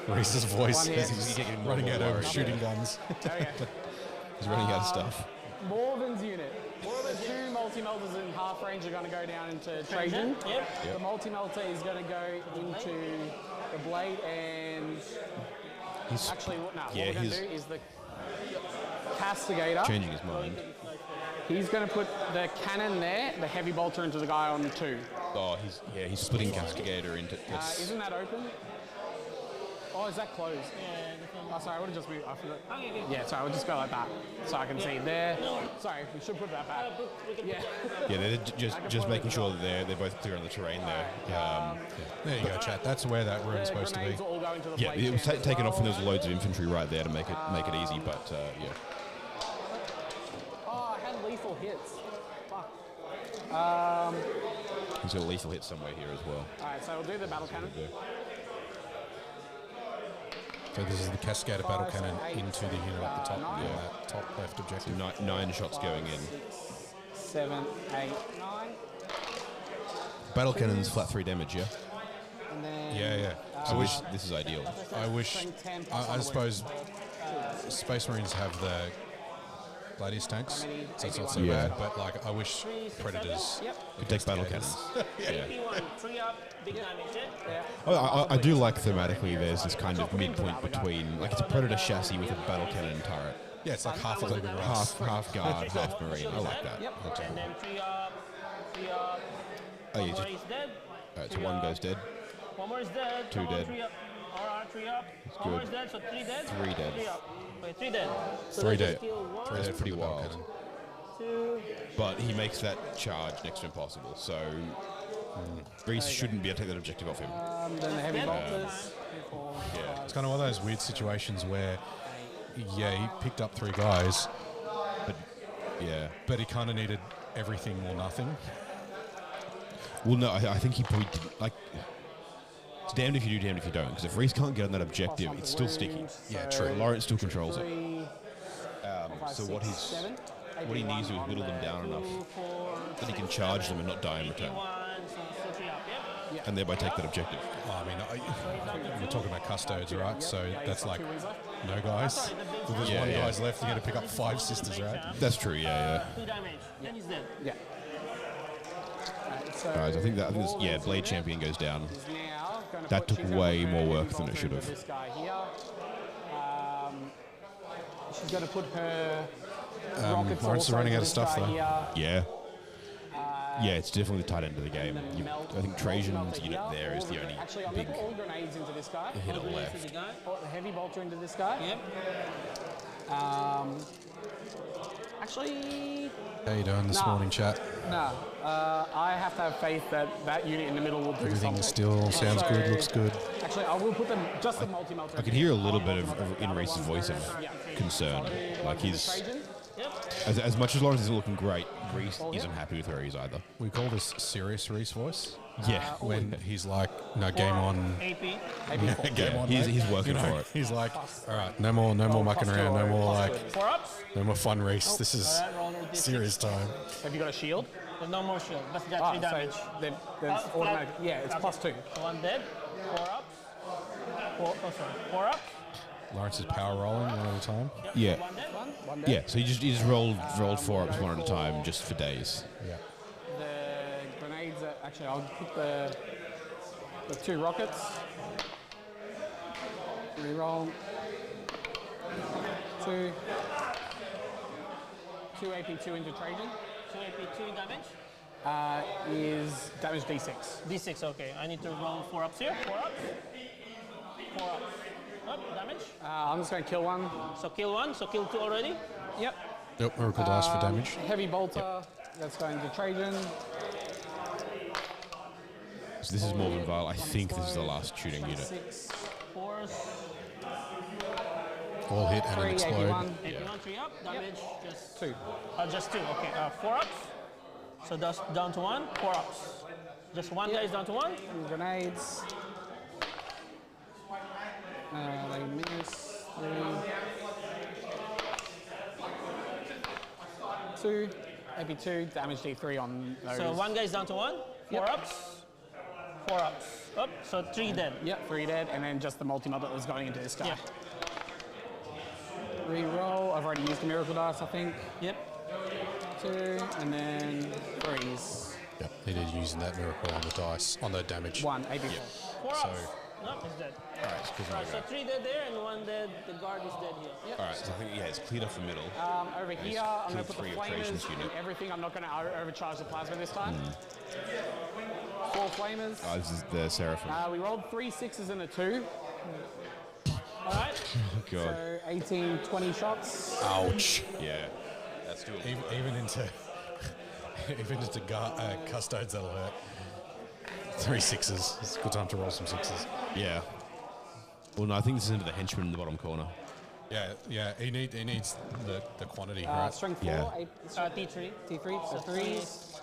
Rhys's voice One hit. as he's getting running out of worried. shooting guns. Okay. He's running out of stuff. Morven's unit. The 2 multi-melters in half range are going to go down into Trajan. Yep. The multi-melter is going to go into the blade and He's actually what yeah, we're going he's to do is the castigator. changing his mind. He's going to put the cannon there, the heavy bolter into the guy on 2. Oh, he's splitting Castigator into. Isn't that open? Oh, is that closed? Yeah, this one. Oh, sorry, I would have just moved. I forgot. Okay, okay. Yeah, sorry, we'll just go like that so I can see there. Sorry, we should put that back. Yeah. Yeah, they're just making sure that they're both clear on the terrain there. There you go, chat. That's where that room's supposed to be. Grenades all go into the Yeah, blade it was champ as taken off, and well. there's loads of infantry right there to make it easy. But yeah, Oh, I had lethal hits. Fuck. he's got a lethal hit somewhere here as well. Alright, so we'll do the battle cannon. So this is the Cascada battle 5, cannon 8, into the unit at the top. 9. Yeah, that top left objective. Nine shots going in. 6, 7, 8, 9. Battle cannon's flat 3 damage. Yeah. And then Yeah. So this is ideal. I wish. strength 10 plus I on suppose Space Marines have the Gladius tanks, so it's not so Yeah. bad. But like, I wish Predators. Could take battle cannons. Yeah. AP1, 3 up, big damage, yeah? I do like thematically. There's this kind of midpoint between, like, it's a Predator chassis with a battle cannon turret. Yeah, it's like half a little bit rough. Half guard, half marine. I like that. And then 3 up, 3 up. Oh, One yeah, more just, is dead. alright, so one goes dead. One more is dead. 2 Come on, dead. 3 up. RR, 3 up. One more good. is dead, so 3 dead. 3 dead. 3 up. Okay, 3 dead. So 3 let's dead. just deal 1, That's pretty from the battle wild. cannon. 2, But he makes that charge next to impossible, so Rhys shouldn't be able to take that objective off him. then the heavy bolters. 4, Yeah. It's kind of one of those weird situations where, yeah, he picked up 3 guys, Yeah. but he kind of needed everything or nothing. Well, no, I think he probably didn't. Like, it's damned if you do, damned if you don't. Because if Rhys can't get on that objective, it's still sticky. Yeah, true. Lawrence still controls it. 3, So what he needs to do is whittle them down enough that he can charge them and not die in return, 1, so 3 up, yep? and thereby take that objective. Well, I mean, we're talking about custodes, right? So that's like, no guys. If there's Yeah, one yeah. guy's left, you're going to pick up 5 sisters, right? That's true. Yeah, 2 damage, then he's dead. Yeah. So Guys, I think that Morven's Blade unit Champion goes down. is now gonna That put- took she's gonna way put more her work heavy than it bolter should into have. This guy here. She's going to put her rockets Lawrence is also running into out of this stuff, guy though. here. Yeah, it's definitely the tight end of the game. I think Trajan's Multi-melter unit here. there is All the the- only Actually, I'm big going to put all grenades into this guy. hit on the This left. is the guy. Put the heavy bolter into this guy. Yep. Actually, How you doing this Nah. morning, chat? no. I have to have faith that that unit in the middle will do Everything something. still sounds good, So- looks good. Actually, I will put them just the multi-melter. I can hear a little bit of in Rhys's voice of concern. Like he's, Trajan. as much as Lawrence is looking great, Rhys isn't happy with where he's either. We call this serious Rhys voice. Yeah. When he's like, no, game on. AP. Game on, He's mate. working You know, for it. He's like, all right, no more mucking around, no more like, 4 ups. no more fun Rhys. This is Alright, roll with this. serious time. Have you got a shield? There's no more shield. That's got Ah, 3 damage. so there's Flat. automatic. Yeah, it's Okay. +2. So 1 dead. 4 ups. 4 ups. Lawrence is power rolling one at a time. Yeah. 1 dead. One dead. Yeah, so he just rolled 4-ups one at a time just for days. Yeah. The grenades are actually. I'll put the With 2 rockets. Reroll. 2. 2 AP2 into Trajan. 2 AP2 damage. Is damage D6. D6, okay. I need to roll 4 ups here. 4 ups. 4 ups. Up, damage. I'm just going to kill one. So kill 1, so kill 2 already. Yep. Yep, Miracle Dice for damage. Heavy bolter. That's going to Trajan. So this is Morganvale. I think this is the last shooting unit. 6. 4s. All hit and 3, an explode. 81. 81, 3 up. Damage, just 2. Just 2. Okay, 4 ups. So that's down to 1. 4 ups. Just one guy is down to 1. Grenades. They miss. 3. 2. AP2. Damage D3 on those. So one guy is down to 1. 4 ups. 4 ups. Up. So 3 dead. Yep, 3 dead, and then just the multi-mod that was going into this guy. Yeah. Reroll. I've already used the Miracle Dice, I think. Yep. 2, and then 3s. Yep, he did using that miracle on the dice, on the damage. 1, AP4. 4 So- ups. Nope, he's dead. Alright, it's because Alright, so 3 dead there and 1 dead. The guard is dead here. Alright, so I think, yeah, it's cleared off the middle. Over here, I'm going to put the killed 3 of flamers Trajan's unit. and everything. I'm not going to overcharge the plasma this time. 4 flamers. Oh, this is the Seraphim. We rolled 3 6s and a 2. Alright. Oh, God. So 18, 20 shots. Ouch. Yeah. That's doable. Even into custodes, that'll hurt. 3 6s. It's a good time to roll some 6s. Yeah. Well, no, I think this is into the henchman in the bottom corner. Yeah. He needs the quantity, right? Strength 4, Yeah. 8, T3. T3, so 3s.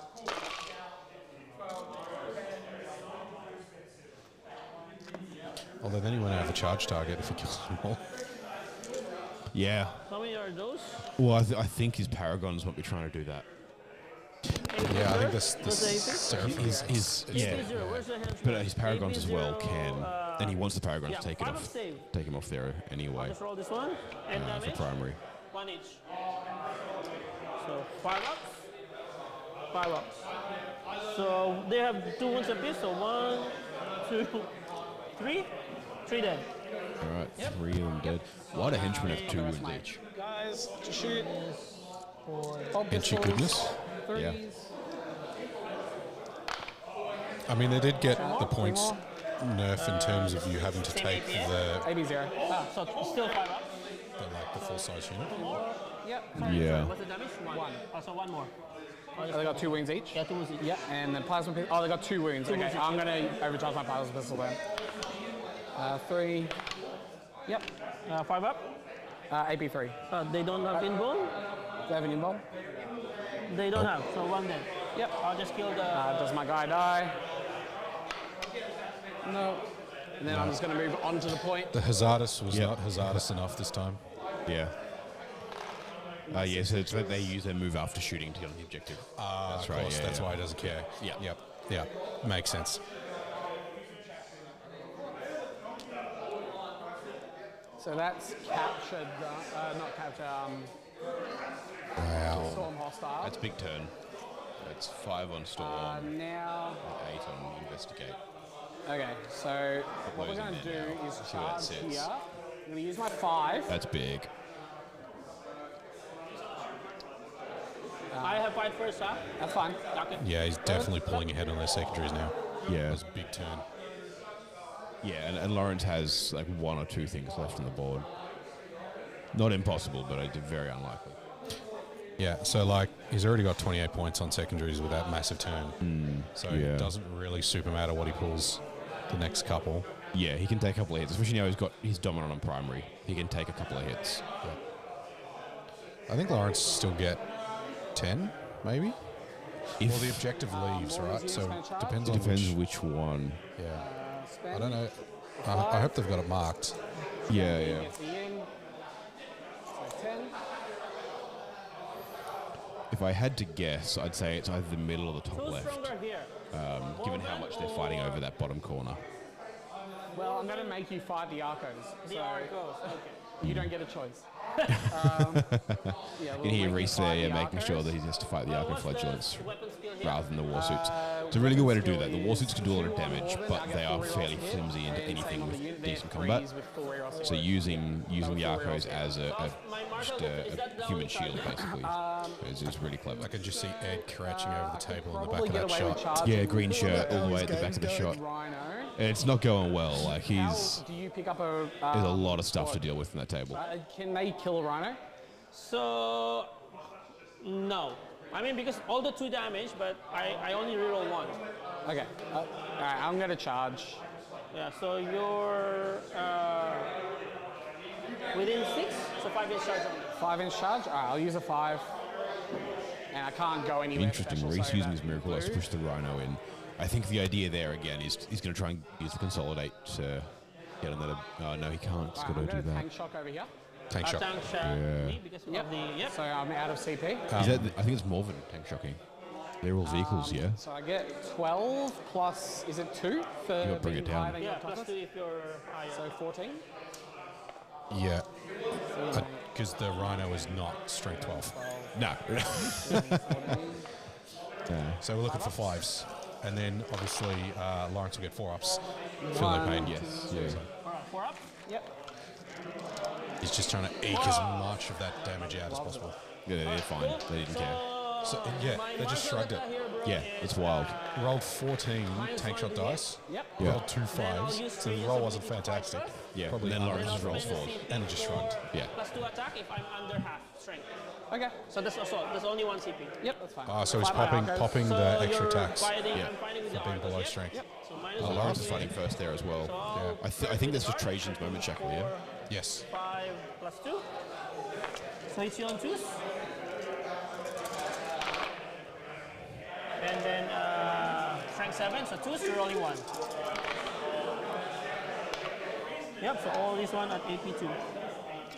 Although then he won't have a charge target if he kills them all. Yeah. How many are those? Well, I think his Paragons might be trying to do that. Yeah, I think this What's the AC? Seraphim. His yeah. AP0, where's the henchman? But his Paragons as well AP0, can, and he wants the Paragons yeah, to take 5 it of off, save. take him off there anyway Just roll this one. And for damage. primary. 1 each. So 5 ups. 5 ups. So they have 2 wounds apiece. So 1, 2, 3. 3 dead. All right, 3 of them dead. Why do henchmen have 2 wounds each? Guys, to shoot. Henchy goodness. 3s. Yeah. I mean, they did get the points nerf in terms of you having to take the AB0. So still 5 ups. the full size unit. Yep. Yeah. What's the damage? 1. So 1 more. Oh, they got 2 wounds each? Yeah, 2 wounds each. Yep, and then plasma pistol. Oh, they got 2 wounds. Okay, wounds each, I'm going to overcharge my plasma pistol then. 3. Yep. 5 up. AP3. They don't have inbone. Do they have an involve? They don't have. So 1 dead. Yep. I'll just kill the. Does my guy die? No. And then I'm just going to move on to the point. The Hazardous was not Hazardous enough this time. Yeah. Yeah, so it's like they use their move after shooting to get on the objective. That's right, yeah, That's yeah. why he doesn't care. Yeah. Yep. Makes sense. So that's captured, not captured, Wow. storm hostile. That's big turn. That's 5 on storm, Now, 8 on investigate. okay, so what we're those in going to there do now. is See where that charge sits. here. I'm going to use my 5. That's big. I have 5 first, huh? That's fine. Okay. Yeah, he's definitely pulling ahead on their secondaries now. Yeah. That's a big turn. Yeah, and Laurence has like 1 or 2 things left on the board. Not impossible, but very unlikely. Yeah, so like he's already got 28 points on secondaries with that massive turn. So yeah. it doesn't really super matter what he pulls the next couple. Yeah, he can take a couple of hits, especially now he's dominant on primary. He can take a couple of hits. I think Laurence still get 10, maybe? Well, the objective leaves, More right? units So gonna charge? depends on Depends which. which one. Yeah, Spend. I don't know. I hope they've got it marked. Yeah, yeah. Gets the yin. So 10. If I had to guess, I'd say it's either the middle or the top Who's left, stronger here? given how much they're fighting over that bottom corner. Well, I'm going to make you fight the Arcos. The so Arcos. Okay. you don't get a choice. You can hear Rhys there, making sure that he has to fight the What's the Arco-Flatulence. weapon skill rather than the war suits. It's a really good way to do that. The war suits can do a lot of damage, but they are fairly flimsy into anything with decent combat. So using the Arcos as just a human shield basically is really clever. I can just see Ed crouching over the table in the back of that shot. Yeah, green shirt all the way at the back of the shot. And it's not going well. Like he's Do you pick up a? there's a lot of stuff to deal with in that table. Can they kill a rhino? So, no. I mean, because all the 2 damage, but I only reroll 1. Okay. All right, I'm gonna charge. Yeah, so you're within 6, so 5-inch charge only. 5-inch charge. All right, I'll use a 5. And I can't go anywhere. Interesting. special, Rhys so using that his miracle to push the rhino in. I think the idea there again is he's going to try and use the consolidate to get another. Oh no, he can't. He's got to I'm do gonna that. tank shock over here. Tank shot. Tank shot Yeah. me because of the So I'm out of CP. Is that I think it's more than tank shocking. They're all vehicles, yeah. So I get 12 plus, is it 2 for gotta bring being it down. higher than yeah, your plus toughness? 2 if you're higher. So 14. Yeah. Because the Rhino is not strength 12. No. 14. So we're looking for 5s. And then obviously Laurence will get 4-ups. Feel no pain. Yes. Yeah. 4 up. Yep. He's just trying to eke as much of that damage out as possible. Yeah, they're fine. They didn't care. So, yeah, they just shrugged it. Yeah, it's wild. Rolled 14 tank shot dice. Yep. Yeah. Rolled 2 5s. So the roll wasn't fantastic. Yeah. Probably and then under- Lawrence just rolls 4. And it just shrugged. Yeah. Plus 2 attack if I'm under half strength. Okay. So there's only 1 CP. Yep, that's fine. So he's Five popping Arcos. the So extra you're attacks. Fighting, Yeah. I'm fighting with For the being Arcos, below yeah? strength. Yep. So minus Oh, 1. Lawrence is fighting first there as well. So I think this was Trajan's moment shackle, yeah? Yes. 5 plus 2. So it's you on 2s. And then strength 7, so 2s, you're rolling 1. Yep, so all this one at AP2.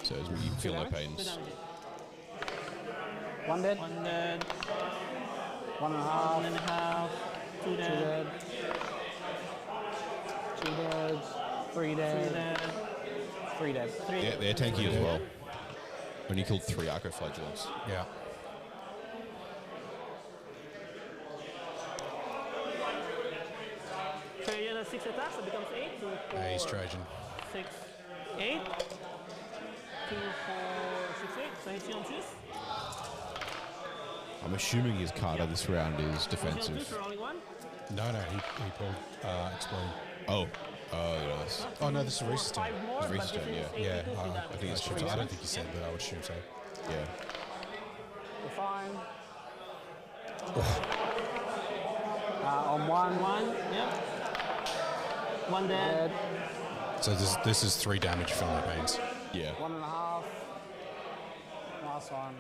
So you feel no 2 pains. damage. 1 dead. 1 dead, 1.5. 1.5, 2 2 dead, dead. 2 dead. 3 3 dead. dead, 3 dead. 3 Yeah, they're tanky as well. When you killed 3 Arcoflagellants. Yeah. Trajan has 6 attacks, so it becomes 8. 2, 4, He's Trajan. 6, 8. 2, 4, 6, 8. So it's you on 2s. I'm assuming his card of this round is It's you on 2s, defensive. you're rolling 1. No, he pulled Explode. Oh. Yes. Oh, no, this is Rhys' turn. 5 more, It's but Rhys' this turn, is yeah. 8 Yeah, equals 2 I damage. think it's true. I don't think he said, but I would assume so. Yeah. You're fine. On 1. 1, yep. 1 dead. Dead. So this is 3 damage from the pains. Yeah. 1.5. Last one.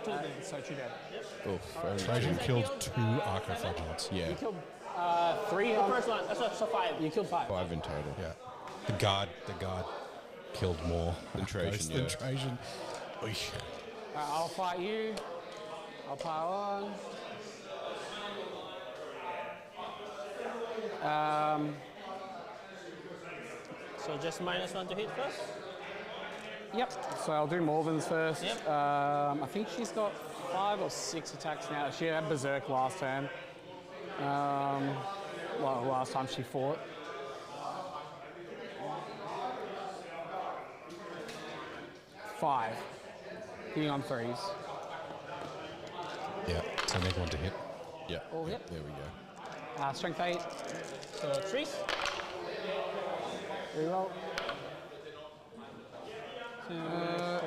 2 dead. So 2 dead. Oh, Trajan killed 2 Arcoflagellants. yeah. You killed 3 The on. first one, so 5. You killed 5. 5 in total. Yeah. The guard killed more Than Trajan, than yeah. Trajan. Oy. I'll fight you. I'll pile on. So just -1 to hit first. Yep. So I'll do Morven's first. Yep. I think she's got 5 or 6 attacks now. She had Berserk last turn. Well, last time she fought. Five. Hitting on 3s. Yeah. So make 1 to hit. Yeah. Oh, yep. There we go. Strength 8. So 3. Reroll.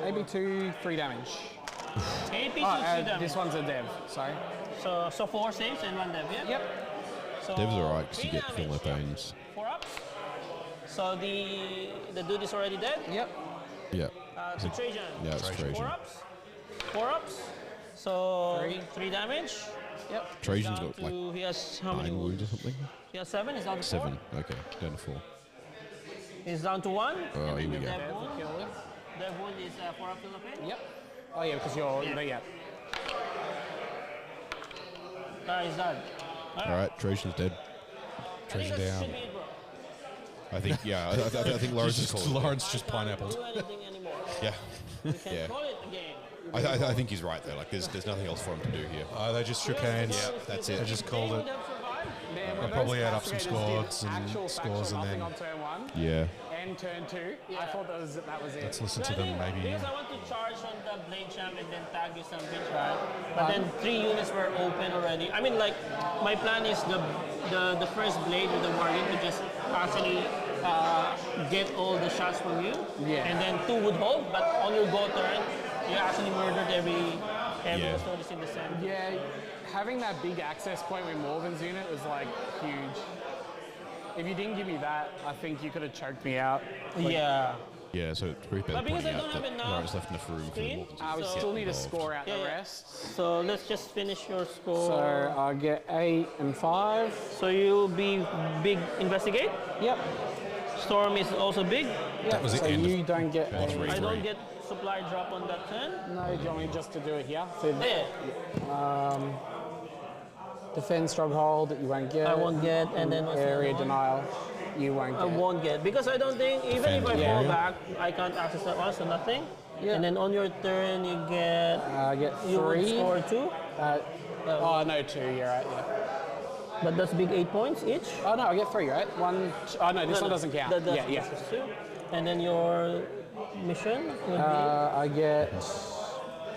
AB2, 3 damage. AP to 2 Oh, damage. this one's a dev. Sorry. So 4 saves and 1 dev, yeah? Yep. So Dev's alright because you 3 get feel no damage, pains. 4 ups. So the dude is already dead. Yep. Yeah. To Trajan. Yeah, it's 4 Trajan. ups. 4 ups. So 3. 3 damage. Yep. Trajan's Down got like to, he has how many 9 wounds or something. He has 7. He's down to 4. 7. Okay. Down to 4. He's down to 1. Oh, here we go. Dev wound. Kill him. Dev wound is 4 ups in the pain. Yep. Oh yeah, because you're yeah. He's done. Alright, Trajan's dead. Trajan down. Should be it, bro. I think, yeah, I think Lawrence is Just called. Lawrence just Can't pineappled. do anything anymore. Yeah. We can Yeah. call it a game. I think he's right there. Like, there's nothing else for him to do here. They just shook hands. Yeah, that's it. They just called it. Man, They'll probably add up some scores and scores and then. on turn 1 Yeah. and turn 2. I thought that was it. Let's listen to them maybe. Because I want to charge on the blade champ and then tag you some bits, right? But then 3 units were open already. I mean, like, my plan is the first blade with the wargame to just actually get all the shots from you. Yeah. And then 2 would hold, but on your go turn, you actually murdered every notice in the center. Yeah, having that big access point with Morgan's unit was like huge. If you didn't give me that, I think you could have choked me out. Yeah. Yeah, so it's pretty bad But because I pointing don't out have that enough Lawrence left enough room for the screen, Morgans. I would So- still need to involved. score out the Yeah. rest. So let's just finish your score. So I get 8 and 5. So you'll be big investigate. Yep. Storm is also big. That was the So end of you don't get turn a... three. I don't get supply drop on that turn. No, do you want me just to do it here? So Yeah. defend stronghold, you won't get. I won't get, and then what's the area other one? denial, you won't I get. won't get because I don't think even if I Defend fall area. back, I can't access that one, so nothing. Yeah. And then on your turn, you get I get you would 3. score 2, Oh no, 2. You're right. Yeah. but that's big 8 points each. Oh no, I get 3, right? 1. Oh no, this one doesn't count. That's yeah. just 2. And then your mission would I get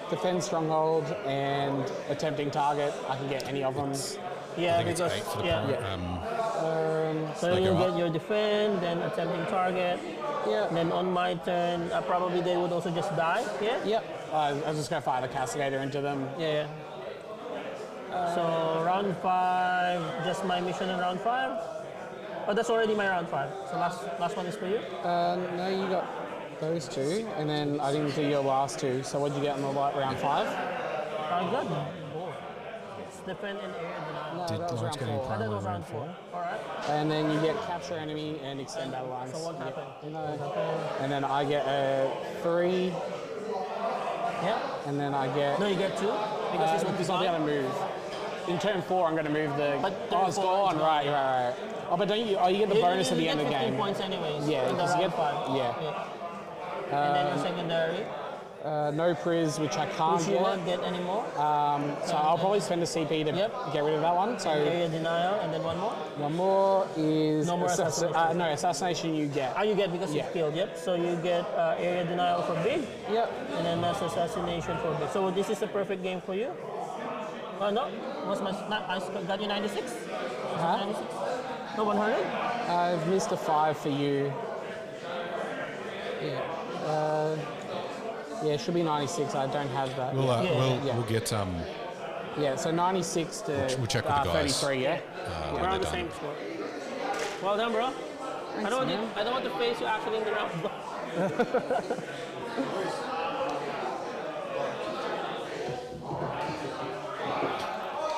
defend stronghold and attempting target. I can get any of them. be yeah, I think it's because 8 for the yeah. point. So they you go get up. your defend, then attempting target. Yeah. And then on my turn, probably they would also just die. Yeah. Yep. I'll just go fire the castigator into them. Yeah. So round 5, just my mission in round 5. Oh, that's already my round 5. So last one is for you. No, you got those 2, and then I didn't do your last 2. So what did you get on the round 5? I got both. Defend and air denial. No, Did that was Lawrence round get any 4. That promo was round 4. All right. And then you get capture enemy and extend battle lines. So what You get- happened? No. And then I get a 3, Yeah. and then I get. No, you get 2 because this one because I'll be able to move. In turn 4, I'm going to move the. But turn it's 4 gone. is Right. Oh, but don't you? Oh, you get the bonus at the end of the game. points anyways. Yeah, in the because you round get- 5. yeah. And then your secondary, No priz, which I can't which you get. won't get anymore. So I'll probably spend a CP to Yep. get rid of that one. So Area denial, and then one more. one more is No more assassination. no assassination. You get. You get because Yeah. you killed. Yep. So you get area denial for big, Yep. and then mass assassination for big. So this is the perfect game for you. No, what's my? I got you 96. Huh? 96. No 100. I've missed a 5 for you. Yeah. Yeah, it should be 96. I don't have that. We'll, yet. Yeah. we'll get Yeah, so 96 to We'll check with the guys. 33. Yeah. We're on the same score. Well done, bro. I don't want to face you actually in the round.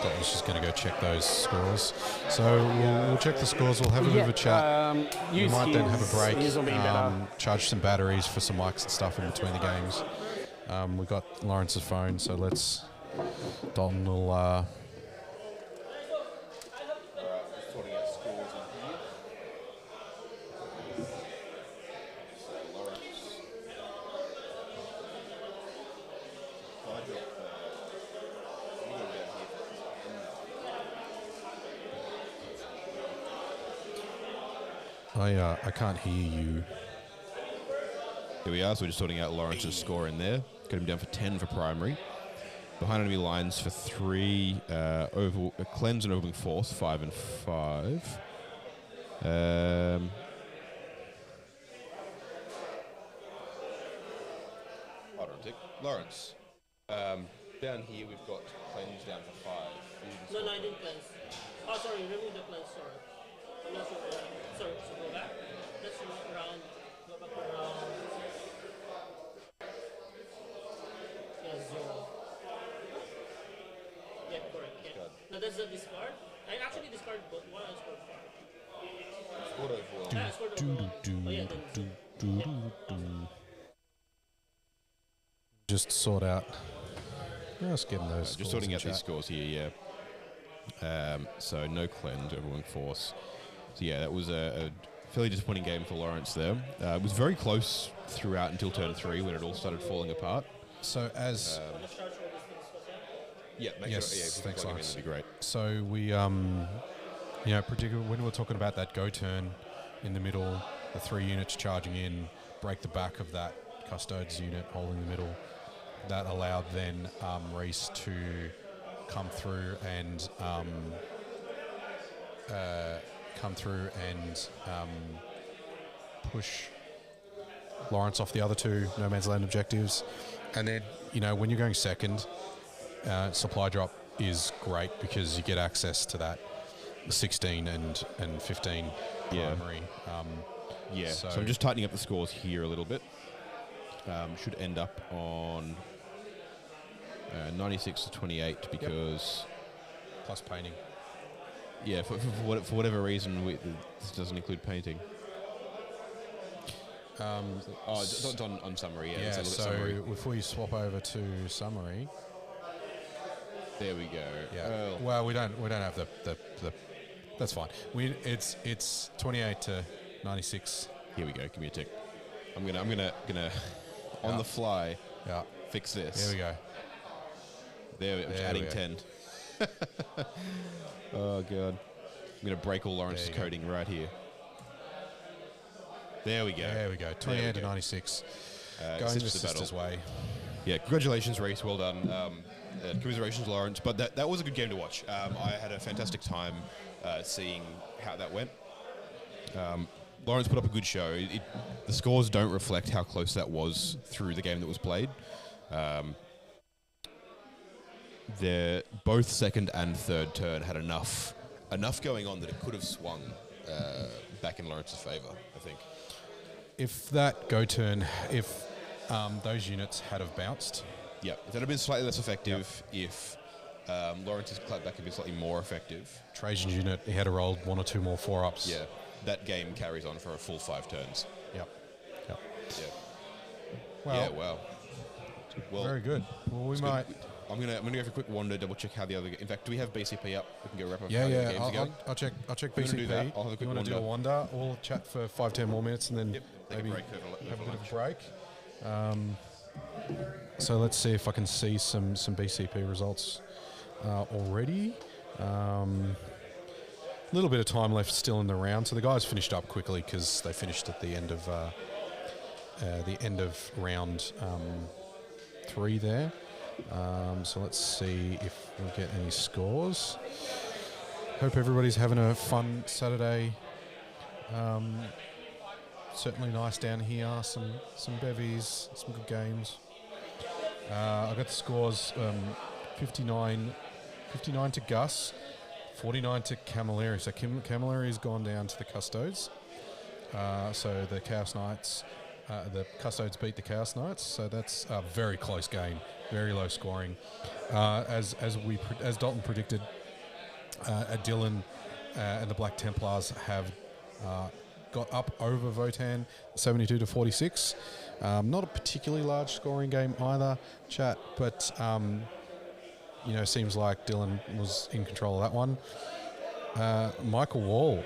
I was just going to go check those scores. So we'll check the scores. We'll have a bit of a chat. We Use might then have a break. His will be better. Charge some batteries for some mics and stuff in between the games. We've got Lawrence's phone, so let's. Dalton will. I can't hear you. Here we are, so we're just sorting out Lawrence's score in there. Got him down for 10 for primary. Behind enemy lines for 3, cleanse and overwhelming force, 5 and 5. Hold on a tick. Lawrence, down here we've got cleanse down for 5. No, I didn't cleanse. Oh, sorry, remove the cleanse, sorry. I'm not sure. Sorry, so go back. Let's go around. Go back around. Yeah, 0. Yeah, correct. Yeah. No, that's the discard. I actually discarded both. One I scored 5. Yeah, I scored overall. Oh, yeah, then Just sort out. Just getting those. Just sorting out these scores here, yeah. So no cleanse, overwhelming force. So yeah, that was a fairly disappointing game for Lawrence there. It was very close throughout until turn 3 when it all started falling apart. So as Yeah, make Yes, sure, yeah, if you thanks, plug 'em in, Lawrence. that'd be great. so we particularly when we're talking about that go turn in the middle, the 3 units charging in, break the back of that custodes unit hole in the middle. That allowed then Rhys to come through and push Laurence off the other 2 no man's land objectives. And then, when you're going second, supply drop is great because you get access to that 16 and 15 Yeah. primary. Yeah, so I'm just tightening up the scores here a little bit. Should end up on 96 to 28 because, plus painting. yeah, for whatever reason, this doesn't include painting. It's on summary, yeah. Let's So have a look at summary. if we swap over to summary, There we go. yeah. Well, we don't have the that's fine. It's 28 to 96. Here we go. Give me a tick. I'm gonna on the fly Yeah. fix this. There we go. There, I'm just There adding we go. 10. Oh god. I'm gonna break all Lawrence's There you go. coding right here. There we go. There we go. 28 to 96. Going Stitch the the battle. sister's way. Yeah, congratulations, Rhys. Well done. Commiserations, Laurence. But that was a good game to watch. I had a fantastic time seeing how that went. Laurence put up a good show. The scores don't reflect how close that was through the game that was played. Both second and third turn had enough going on that it could have swung back in Lawrence's favour, I think. If that go turn, if those units had have bounced, Yeah, if that had been slightly less effective, if Lawrence's clapback had been slightly more effective, Trajan's unit, he had to roll 1 or 2 more 4-ups. yeah, that game carries on for a full 5 turns. Yep. Yeah. Well, Yeah, wow. Well, very good. Well, we it's might. good. I'm gonna go for a quick wander, double check how the other. In fact, do we have BCP up? We can go wrap up. Yeah, how the yeah. games are going. I'll check You wanna BCP. do that? I'll have a quick you want to do a wander? We'll chat for 5-10 more minutes and then Yep. Take maybe a break. Over have a bit lunch. of a break. So let's see if I can see some BCP results already. A little bit of time left still in the round. So the guys finished up quickly because they finished at the end of round 3 there. So let's see if we get any scores. Hope everybody's having a fun Saturday. Certainly nice down here. Some bevies, some good games. I got the scores: 59 to Gus, 49 to Camilleri. So Camilleri's gone down to the Custodes. So the Chaos Knights, the Custodes beat the Chaos Knights. So that's a very close game, very low scoring. As Dalton predicted, Dylan and the Black Templars have got up over Votan, 72 to 46. Not a particularly large scoring game either, chat, but seems like Dylan was in control of that one. Michael Wall,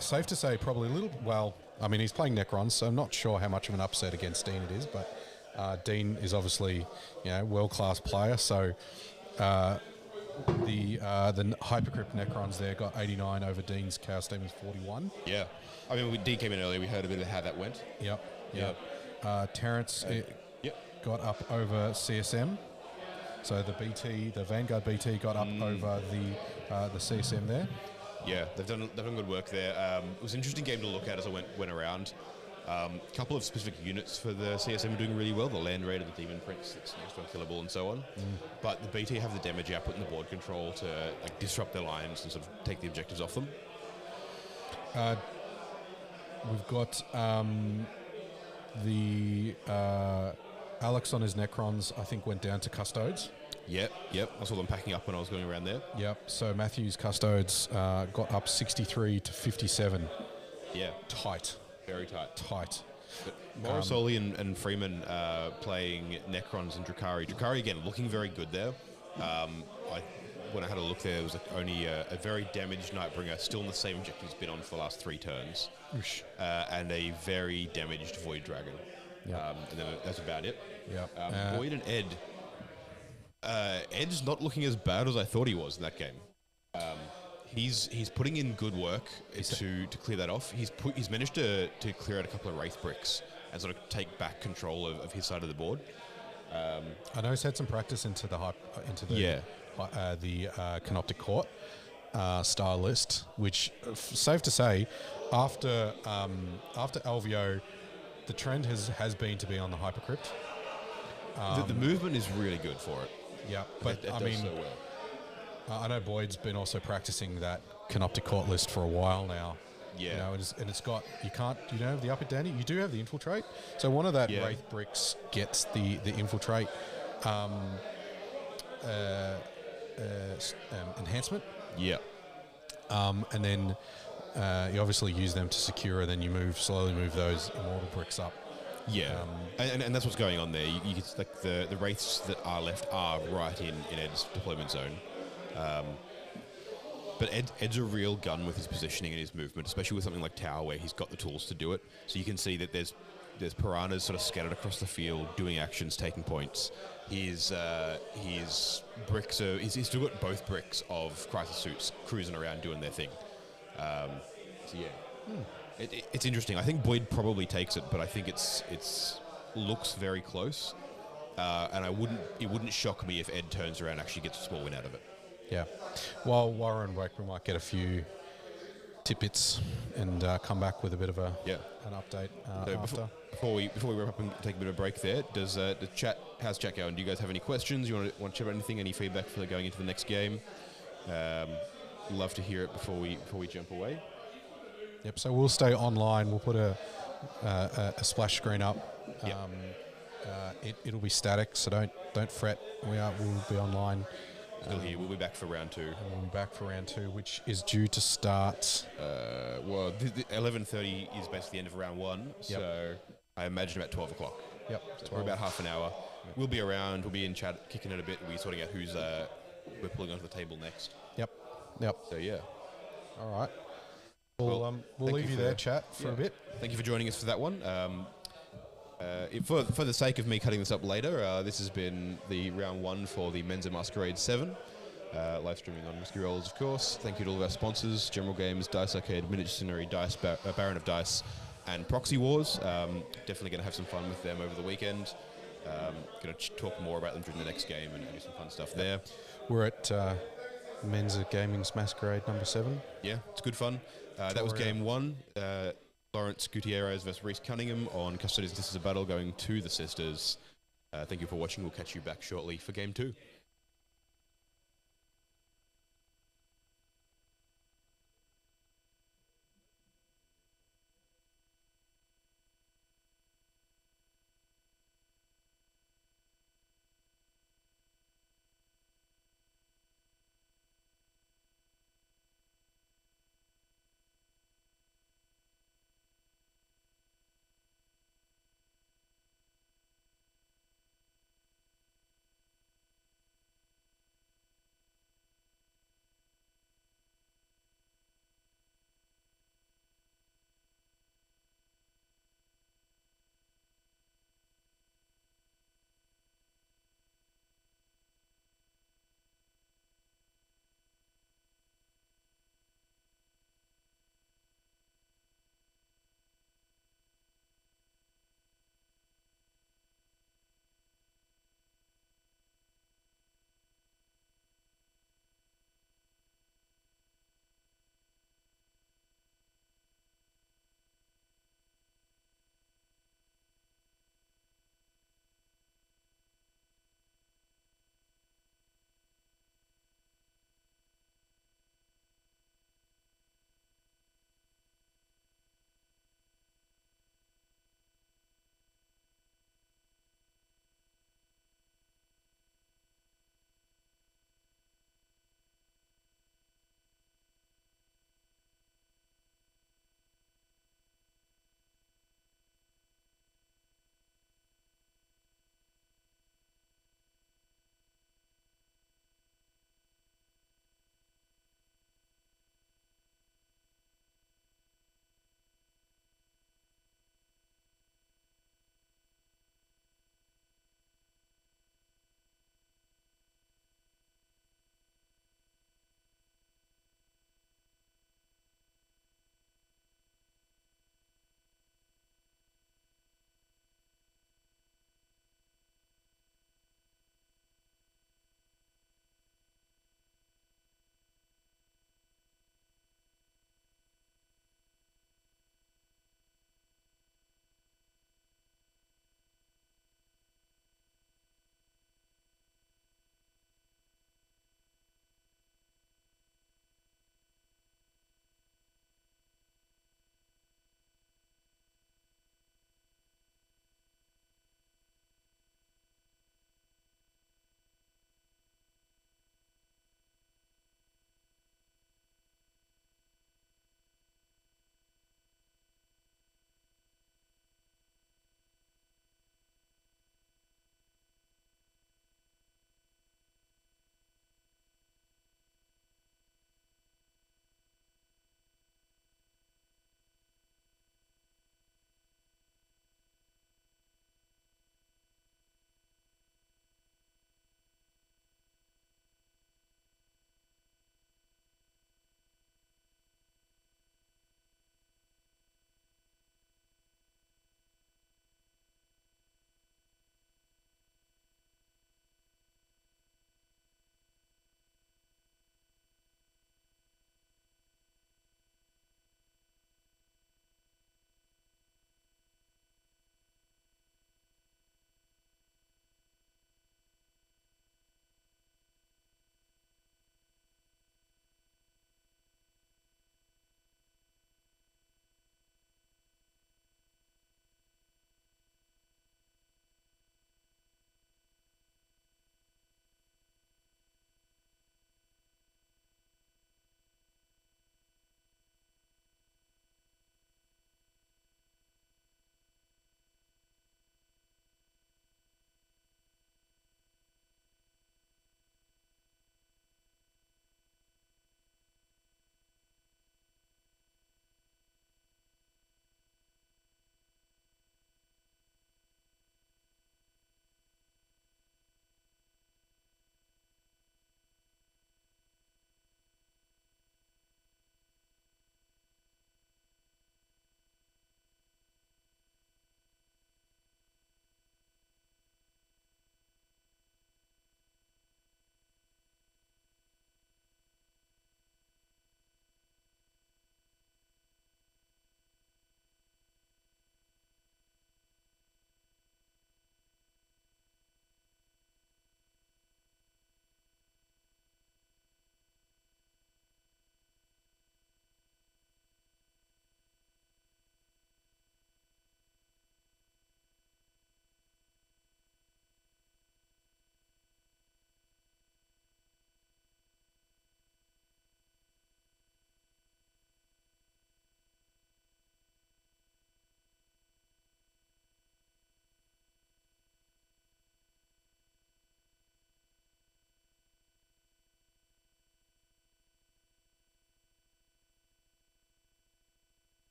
safe to say probably a little, well, I mean, he's playing Necrons, so I'm not sure how much of an upset against Dean it is, but Dean is obviously, world-class player, so the Hypercrypt Necrons there got 89 over Dean's Chaos Demons 41. Yeah. I mean, Dean came in earlier. We heard a bit of how that went. Yep. Terrence Yep. got up over CSM. So the Vanguard BT got up over the CSM there. Yeah, they've done good work there. It was an interesting game to look at as I went around. A couple of specific units for the CSM are doing really well. The Land Raider, the Demon Prince, that's next to Unkillable, and so on. But the BT have the damage output and the board control to disrupt their lines and sort of take the objectives off them. We've got the Alex on his Necrons, I think, went down to Custodes. Yep. I saw them packing up when I was going around there. Yep. So Matthew's Custodes got up 63 to 57. Yeah, Tight. very tight. But Morosoli and Freeman playing Necrons and Drukhari. Drukhari, again, looking very good there. When I had a look there, it was only a very damaged Nightbringer, still in the same objective he's been on for the last 3 turns. And a very damaged Void Dragon. Yeah. And then that's about it. Yeah. Boyd and Ed. Ed's not looking as bad as I thought he was in that game. He's putting in good work to clear that off. He's managed to clear out a couple of Wraith bricks and sort of take back control of his side of the board. I know he's had some practice into the Canoptic Court style list, which safe to say, after Alvio, the trend has been to be on the Hypercrypt. The movement is really good for it. Yeah, but It I does mean, so well. I know Boyd's been also practicing that Canoptic Court list for a while now. Yeah. You know, and it's got, you don't have the Up It Dandy, you do have the Infiltrate. So one of that Wraith bricks gets the Infiltrate enhancement. Yeah. And then you obviously use them to secure, and then you slowly move those Immortal bricks up. Yeah, and that's what's going on there. You get like the wraiths that are left are right in Ed's deployment zone. But Ed's a real gun with his positioning and his movement, especially with something like Tower, where he's got the tools to do it. So you can see that there's piranhas sort of scattered across the field, doing actions, taking points. His bricks he's still got both bricks of crisis suits cruising around doing their thing. So yeah. It's interesting. I think Boyd probably takes it, but I think it's looks very close, and it wouldn't shock me if Ed turns around and actually gets a small win out of it. Yeah. While we're on break, we might get a few tidbits and come back with a bit of an update So after. Before we wrap up and take a bit of a break there, how's chat going? Do you guys have any questions? You want to chat about anything? Any feedback for going into the next game? Love to hear it before we jump away. Yep. So we'll stay online. We'll put a splash screen up. It'll be static, so don't fret. We'll be online. Still here. We'll be back for round 2. And we'll be back for round 2, which is due to start. Well, 11:30 is basically the end of round 1, so I imagine about 12 o'clock. Yep. So we're about half an hour. Yep. We'll be around. We'll be in chat, kicking it a bit. We'll be sorting out who's we're pulling onto the table next. Yep. So yeah. All right. We'll leave you there, chat, for a bit. Thank you for joining us for that one. For the sake of me cutting this up later, this has been the round 1 for the Menza Masquerade VII. Live streaming on Whiskey Rollers, of course. Thank you to all of our sponsors: General Games, Dice Arcade, Miniature Scenery, Dice, Baron of Dice, and Proxy Wars. Definitely going to have some fun with them over the weekend. Going to talk more about them during the next game and do some fun stuff there. We're at Menza Gaming's Masquerade number 7. Yeah, it's good fun. That was game 1. Laurence Gutierrez versus Rhys Cunningham on Custodians and Sisters of Battle, going to the Sisters. Thank you for watching. We'll catch you back shortly for game 2.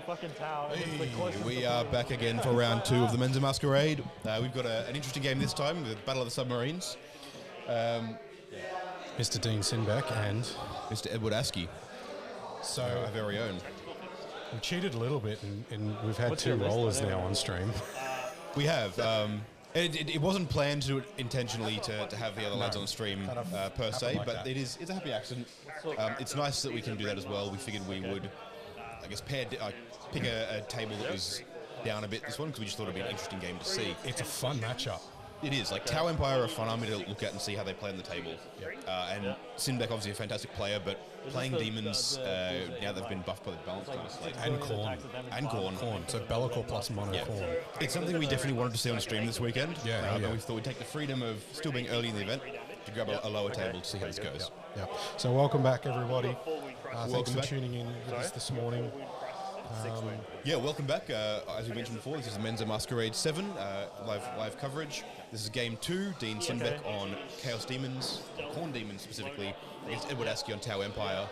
fucking tower. And it's the Hey, closest we to are the- back again for round 2 of the Menza Masquerade. We've got an interesting game this time with Battle of the Submarines. Mr. Dean Sinnbeck and Mr. Edward Askey, so our very own. we cheated a little bit and we've had What's 2 your list? rollers I don't now know. on stream. We have. It wasn't planned to do it intentionally to have the other lads on stream kind of per se, happened like but that. it's a happy accident. It's nice that we can do that as well. We figured we would, I guess, pick a table that was down a bit this one because we just thought it'd be an interesting game to see. It's a fun matchup. It is. Like, Tau Empire are a fun army to look at and see how they play on the table. And Sinnbeck, obviously a fantastic player, but playing demons, now they've been buffed by the balance kind of slate. And Corn. And Corn. So Bellicor plus Mono Yeah. Corn. It's something we definitely wanted to see on stream this weekend. Yeah. And we thought we'd take the freedom of still being early in the event to grab a lower table to see how this goes. Yeah. So welcome back, everybody. Thanks Welcome for back. tuning in with us this morning. Yeah, welcome back. As we mentioned before, this is Menza Masquerade VII, live coverage. This is game 2, Dean Sinnbeck on Chaos Demons, Corn Demons specifically, against Edward Askey on Tau Empire.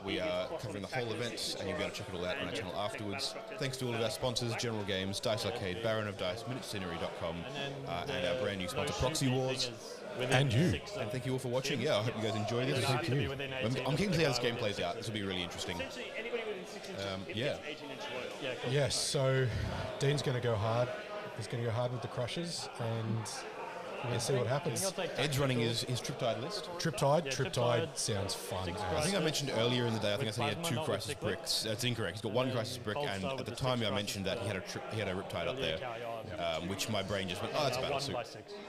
We are covering the whole event, and you'll be able to check it all out on our channel afterwards. Thanks to all of our sponsors, General Games, Dice Arcade, Baron of Dice, MinuteScenery.com, and our brand new sponsor, Proxy Wars. And you. And thank you all for watching. Yeah, I hope you guys enjoy this. Thank you. I'm keen to see how this game plays out. This will be really interesting. Yeah. Yes, so Dean's going to go hard. He's going to go hard with the crushes, and we're going to see what happens. Ed's running his Triptide list. Triptide Triptide sounds fun. I think I mentioned earlier in the day, I think I said he had 2 Crisis bricks. That's incorrect. He's got 1 Crisis brick, and at the time I mentioned that he had a Riptide up there, which my brain just went, oh, that's a battle suit.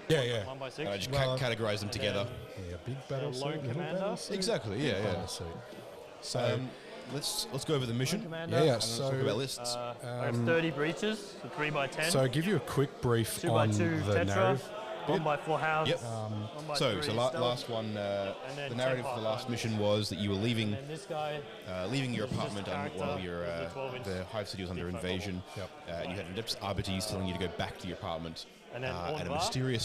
Yeah. 1 by 6. And I just Well, categorized them together. Yeah, big battle Lone suit, little commander. battle suit. Exactly, yeah. Battle suit. So, Let's go over the mission. Commander. yeah, Talk about so, lists. I have 30 breaches, so 3 by 10. so give you a quick brief 2 by on 2 the Tetra, narrative. 1 by 4 hounds. Yep. 1 by So 3 last one, then the narrative for the last mission was that you were leaving And this guy, leaving your This is apartment just while character. your This is the 12-inch the Hive City was under invasion. Yep. You had Adeptus Arbites telling you to go back to your apartment, And then and a Ornvar. mysterious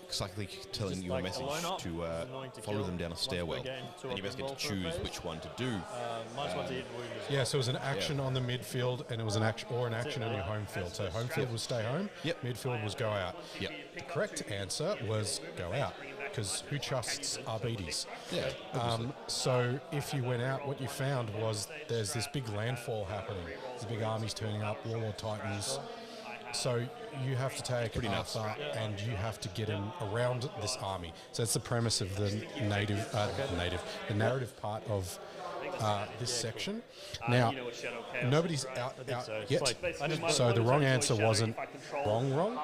psychically telling Just you a like message alone up, to it's annoying to follow kill. them down a Once per stairwell, game, 2 and you basically get to roll for a choose phase. which one to do. minus 1 to hit wound. Yeah, so it was an action on the midfield, and it was an action on your home field. So home field was stay home. Yep. Midfield was go out. Yep. The correct answer was go out, because who trusts Arbites? Yeah. So if you went out, what you found was there's this big landfall happening. There's big armies turning up, Warlord Titans. So you have to take nuts. Arthur and you have to get him around this army. So that's the premise of the the narrative part of this section. Now, nobody's out yet. So the wrong answer wasn't wrong,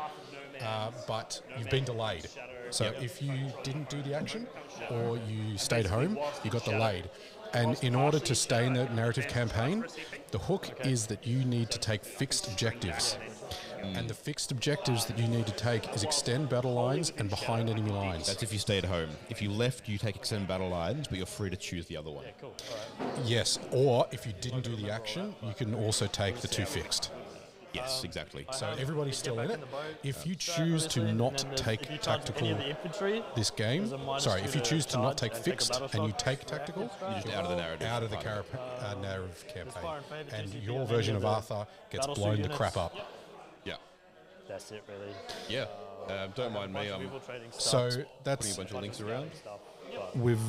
but you've been delayed. So if you didn't do the action or you stayed home, you got delayed. And in order to stay in the narrative campaign, the hook is that you need to take fixed objectives. And the fixed objectives that you need to take is extend battle lines and behind enemy lines. That's if you stay at home. If you left, you take extend battle lines, but you're free to choose the other one. Yes, or if you didn't do the action, you can also take the 2 fixed. Yes, exactly. So everybody's still in it. If you choose to not take tactical this game, sorry, if you choose to not take fixed and you take tactical, You're just out of the narrative. out of the narrative campaign, and your version of Arthur gets blown the crap up. Yeah. That's it, really. Yeah. Don't mind me. I'm So putting a that's bunch of links around. with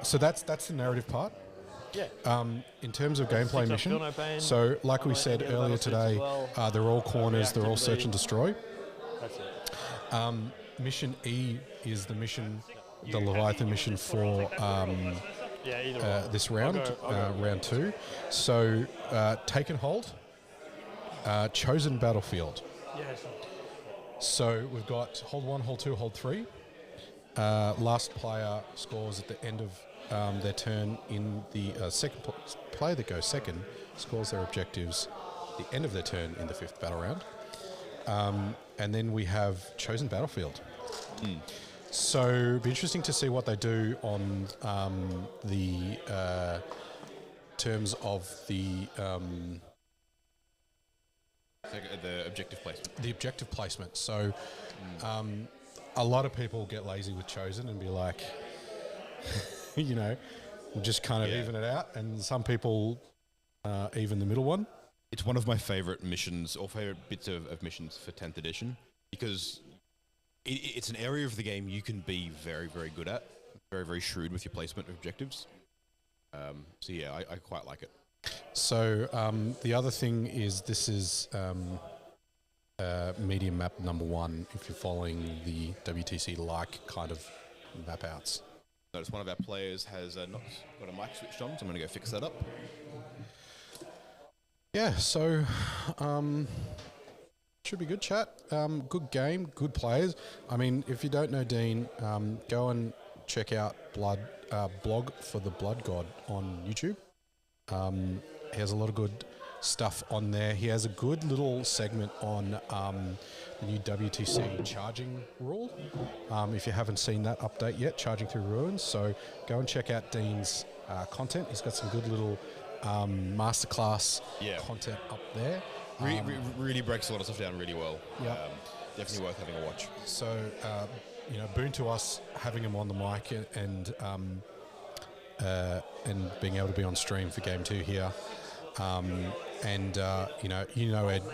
so that's the narrative part. In terms of gameplay mission, so like we said earlier today, they're all corners, they're all search and destroy. That's it. Mission E is the mission, the Leviathan mission for this round, round 2. So take and hold, chosen battlefield. Yes. So we've got hold 1, hold 2, hold 3. Last player scores at the end of their turn in the second player that goes second scores their objectives at the end of their turn in the 5th battle round. And then we have chosen battlefield. So it'd be interesting to see what they do on the terms of the objective placement. the objective placement. So a lot of people get lazy with chosen and be like, you know, just kind of even it out. And some people even the middle one. It's one of my favorite missions, or favorite bits of missions for 10th edition, because it's an area of the game you can be very, very good at, very, very shrewd with your placement of objectives. So yeah, I quite like it. So the other thing is this is medium map number 1 if you're following the WTC-like kind of map outs. Notice one of our players has not got a mic switched on, so I'm going to go fix that up. Yeah, so should be good chat. Good game, good players. I mean, if you don't know Dean, go and check out blog for the Blood God on YouTube. He has a lot of good stuff on there. He has a good little segment on the new WTC charging rule. If you haven't seen that update yet, Charging Through Ruins. So go and check out Dean's content. He's got some good little masterclass content up there. Really breaks a lot of stuff down really well. Yeah. Definitely worth having a watch. So, boon to us having him on the mic and being able to be on stream for Game 2 here. Ed,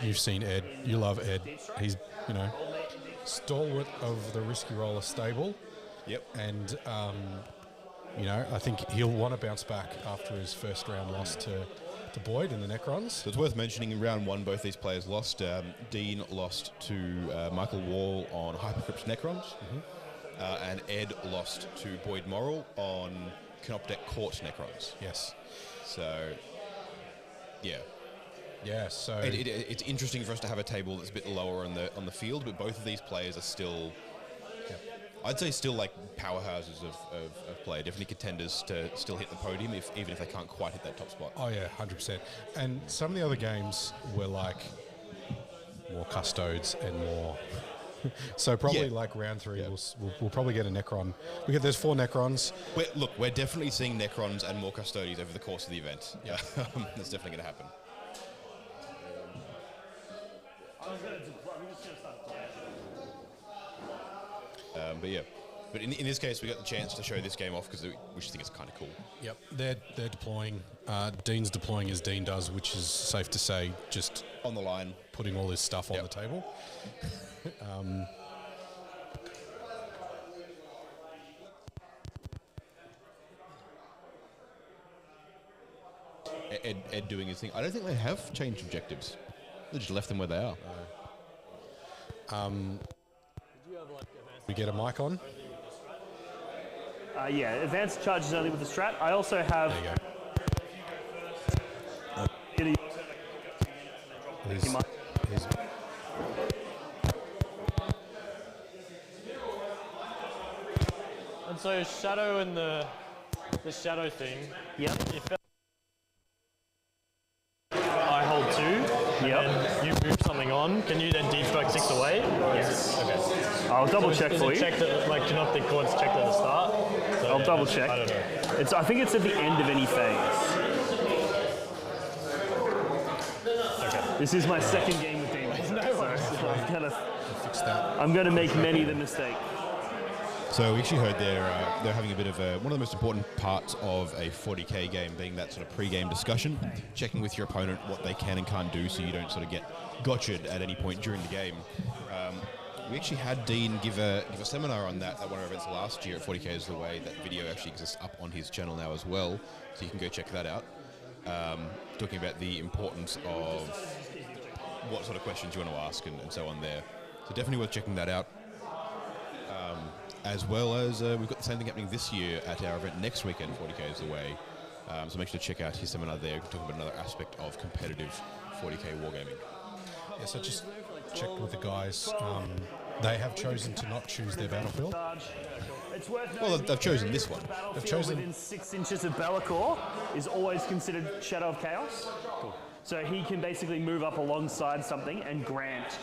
you've seen Ed, you love Ed. He's, stalwart of the Risky Roller stable. Yep. And, I think he'll want to bounce back after his first round loss to Boyd in the Necrons. So it's worth mentioning in round 1, both these players lost. Dean lost to Michael Wall on Hypercrypt Necrons, and Ed lost to Boyd Morrill on Canoptek Court Necrons. Yes. So, yeah. Yeah, so... It's interesting for us to have a table that's a bit lower on the field, but both of these players are still... I'd say still like powerhouses of play, definitely contenders to still hit the podium, even if they can't quite hit that top spot. Oh yeah, 100%. And some of the other games were like more custodes and more. So probably like round 3, we'll probably get a Necron. Because there's 4 Necrons. We're definitely seeing Necrons and more custodies over the course of the event. Yeah, that's definitely going to happen. But in this case, we got the chance to show this game off because we just think it's kind of cool. Yep, they're deploying. Dean's deploying as Dean does, which is safe to say, just on the line, putting all his stuff on the table. Ed doing his thing. I don't think they have changed objectives. They just left them where they are. We get a mic on. Yeah, advanced charge is only with the strat. I also have. There you go. And so shadow and the shadow thing. Yep. I hold 2. Yep. And you move something on. Can you then deep strike 6 away? Yes. Okay. I'll double check Is for it you. checked at, like, Canoptek Court's checked at the start? So, I'll double check. I don't know. I think it's at the end of any phase. Okay. This is my second game with Dean. Fix that. I'm going to make many the mistake. So we actually heard they're having a bit of one of the most important parts of a 40k game being that sort of pre-game discussion, checking with your opponent what they can and can't do so you don't sort of get gotcha'd at any point during the game. We actually had Dean give a seminar on that at one of our events last year at 40k is the Way. That video actually exists up on his channel now as well, so you can go check that out. Talking about the importance of what sort of questions you want to ask and so on there. So definitely worth checking that out. As well as we've got the same thing happening this year at our event next weekend, 40k is the Way. So make sure to check out his seminar there, talking about another aspect of competitive 40k wargaming. Yeah, so just checked with the guys. They have chosen to not choose their battlefield. It's worth Well, they've chosen this one. They've chosen within 6 inches of Be'lakor is always considered Shadow of Chaos. Cool. So he can basically move up alongside something and grant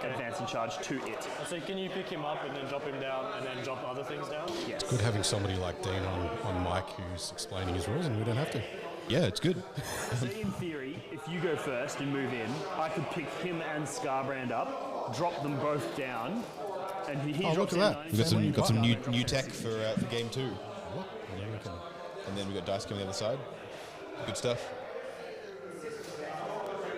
advance and charge to it. So can you pick him up and then drop him down and then drop other things down? Yes. Good having somebody like Dean on mic who's explaining his rules, and we don't have to. Yeah, it's good. So in theory, if you go first and move in, I could pick him and Scarbrand up, drop them both down, and he drops in 9. We've got some new tech for game 2. And then we can And then we've got dice coming on the other side. Good stuff.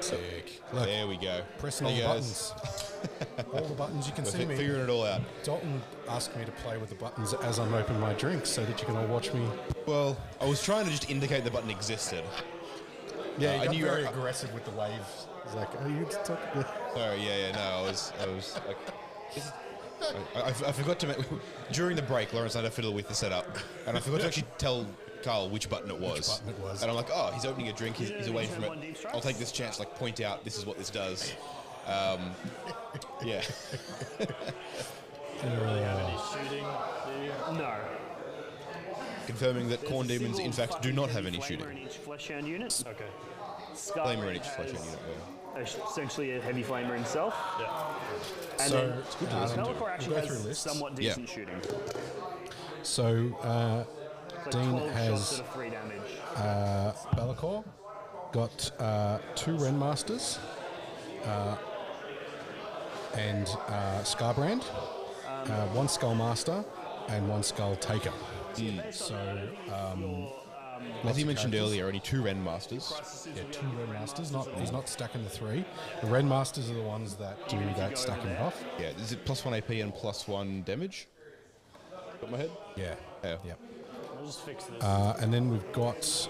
Sick. Look, There we go. pressing all There the you guys. buttons. All the buttons. You can see me. Figuring it all out. Dalton asked me to play with the buttons as I'm opening my drink so that you can all watch me. Well, I was trying to just indicate the button existed. Yeah, I you got knew very you were- aggressive with the waves. He's like, oh, you talking? Sorry, no, I was like, I forgot to during the break. Laurence and I had to fiddle with the setup, and I forgot to actually tell Carl which button it was. And I'm like, oh, he's opening a drink. He's away from it. I'll take this chance, like point out this is what this does. Yeah. Shooting? No. Confirming that corn demons, in fact, do not have any shooting. In each fleshhound unit. Okay. Flamer in each flesh unit. Essentially a heavy flamer himself. Yeah. And So, then it's good to listen to. Be'lakor actually We'll go through has lists. somewhat decent shooting. So, So Dean 12 shots has at a 3 damage. Be'lakor, got 2 Renmasters, and Scarbrand, 1 Skullmaster, and 1 Skull Taker. So, As you mentioned earlier, only 2 Ren Masters. yeah, 2 Renmasters. He's not stacking the 3. The Renmasters are the ones that do that stacking buff. Yeah, is it +1 AP and +1 damage? Got my head? Yeah. Yeah. Yeah. I'll just fix this. And then we've got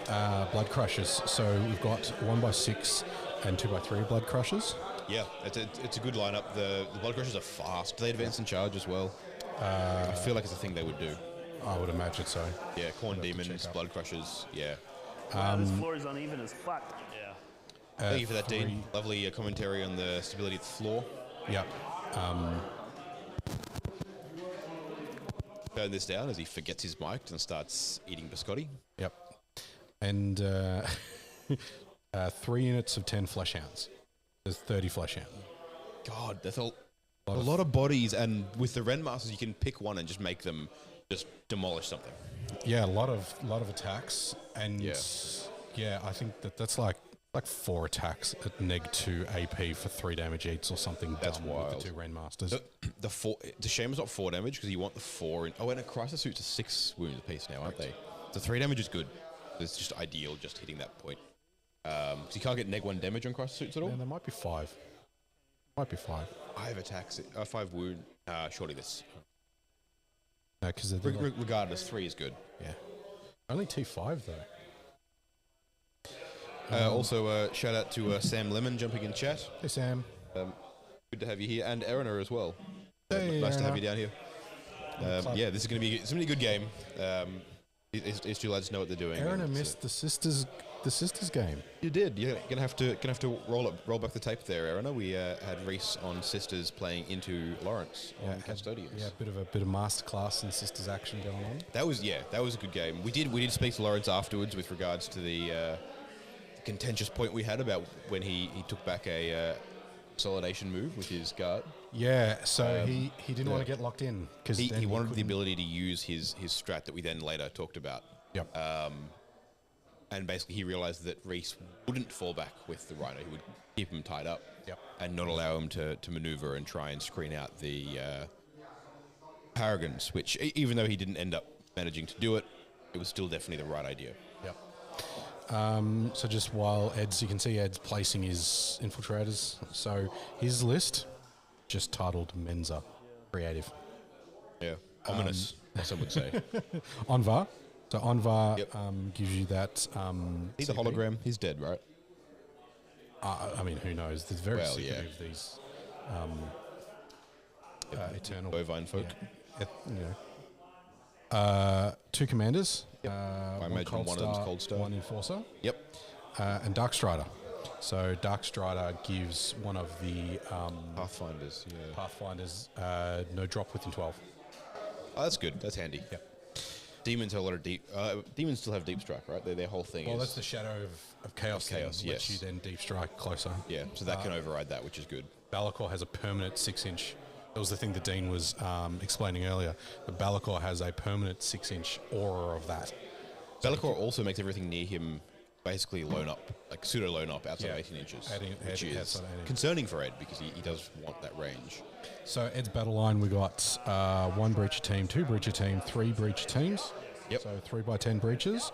Blood Crushers. So we've got 1x6 and 2x3 Blood Crushers. Yeah, it's a good lineup. The Blood Crushers are fast. Do they advance and charge as well? I feel like it's a thing they would do. I would imagine so. Yeah, Corn I'd have to Demons, check up. Blood Crushers, yeah. Wow, this floor is uneven as fuck. Yeah. Thank you for that, Dean. Lovely commentary on the stability of the floor. Yep. Turn this down as he forgets his mic and starts eating biscotti. Yep. And 3 units of 10 flesh hounds. There's 30 flesh hounds. God, that's a lot of bodies, and with the Ren Masters, you can pick one and just make them just demolish something. Yeah, a lot of attacks, and Yeah. I think that's like 4 attacks at -2 AP for 3 damage each or something. That's dumb wild. With the 2 Ren Masters. The 4. It's a shame it's not 4 damage because you want the 4 in. Oh, and a Crisis Suits are 6 wounds apiece now, aren't they? So 3 damage is good. It's just ideal, just hitting that point. So you can't get -1 damage on Crisis Suits at all. Yeah, there might be 5. Might be 5. 5 attacks, 5 wound. Surely this. No, because they're Regardless, 3 is good. yeah. Only T5 though. Also, shout out to Sam Lemon jumping in chat. Hey Sam. Good to have you here, and Erina as well. Hey, Nice to have Erina. you down here. Yeah, this is going to be it's gonna be a good game. These 2 lads know what they're doing. Aaron and missed the sisters game. You did. You're gonna have to roll back the tape there, Erina. We had Rhys on Sisters playing into Laurence on Custodians. Yeah, a bit of masterclass in sisters action going on. That was a good game. We did speak to Laurence afterwards with regards to the contentious point we had about when he took back a consolidation move with his guard. Yeah, so he didn't want to get locked in because He wanted the ability to use his strat that we then later talked about. Yep. And basically he realized that Rhys wouldn't fall back with the Rhino. He would keep him tied up. Yep. And not allow him to maneuver and try and screen out the Paragons, which even though he didn't end up managing to do it, it was still definitely the right idea. Yep. So just while you can see Ed's placing his infiltrators. So his list just titled Menza Creative. Yeah. Ominous, as some would say. Onvar. So Onvar Yep. gives you that. He's a CP. hologram. He's dead, right? I mean, who knows? There's very Well, secretive yeah. these eternal Bovine folk. you know. 2 commanders. I imagine one of them's Cold Star. 1 enforcer. Yep. And Dark Strider. So Dark Strider gives one of the Pathfinders. Yeah. Pathfinders no drop within 12. Oh, that's good. That's handy. Yep. Demons have a lot of deep. Demons still have deep strike, right? Their whole thing Well, is. that's the shadow of chaos. Chaos, thing, yes. Which you then deep strike closer. Yeah, so that can override that, which is good. Be'lakor has a permanent 6-inch. That was the thing that Dean was explaining earlier. The Be'lakor has a permanent 6-inch aura of that. Be'lakor also makes everything near him basically loan up, like pseudo loan up outside Yeah. 18 inches, Adding- which adding is outside 18. concerning for Ed because he does want that range. So Ed's battle line, we got 1 breacher team, 2 breacher team, 3 breacher teams. Yep. So 3x10 breaches,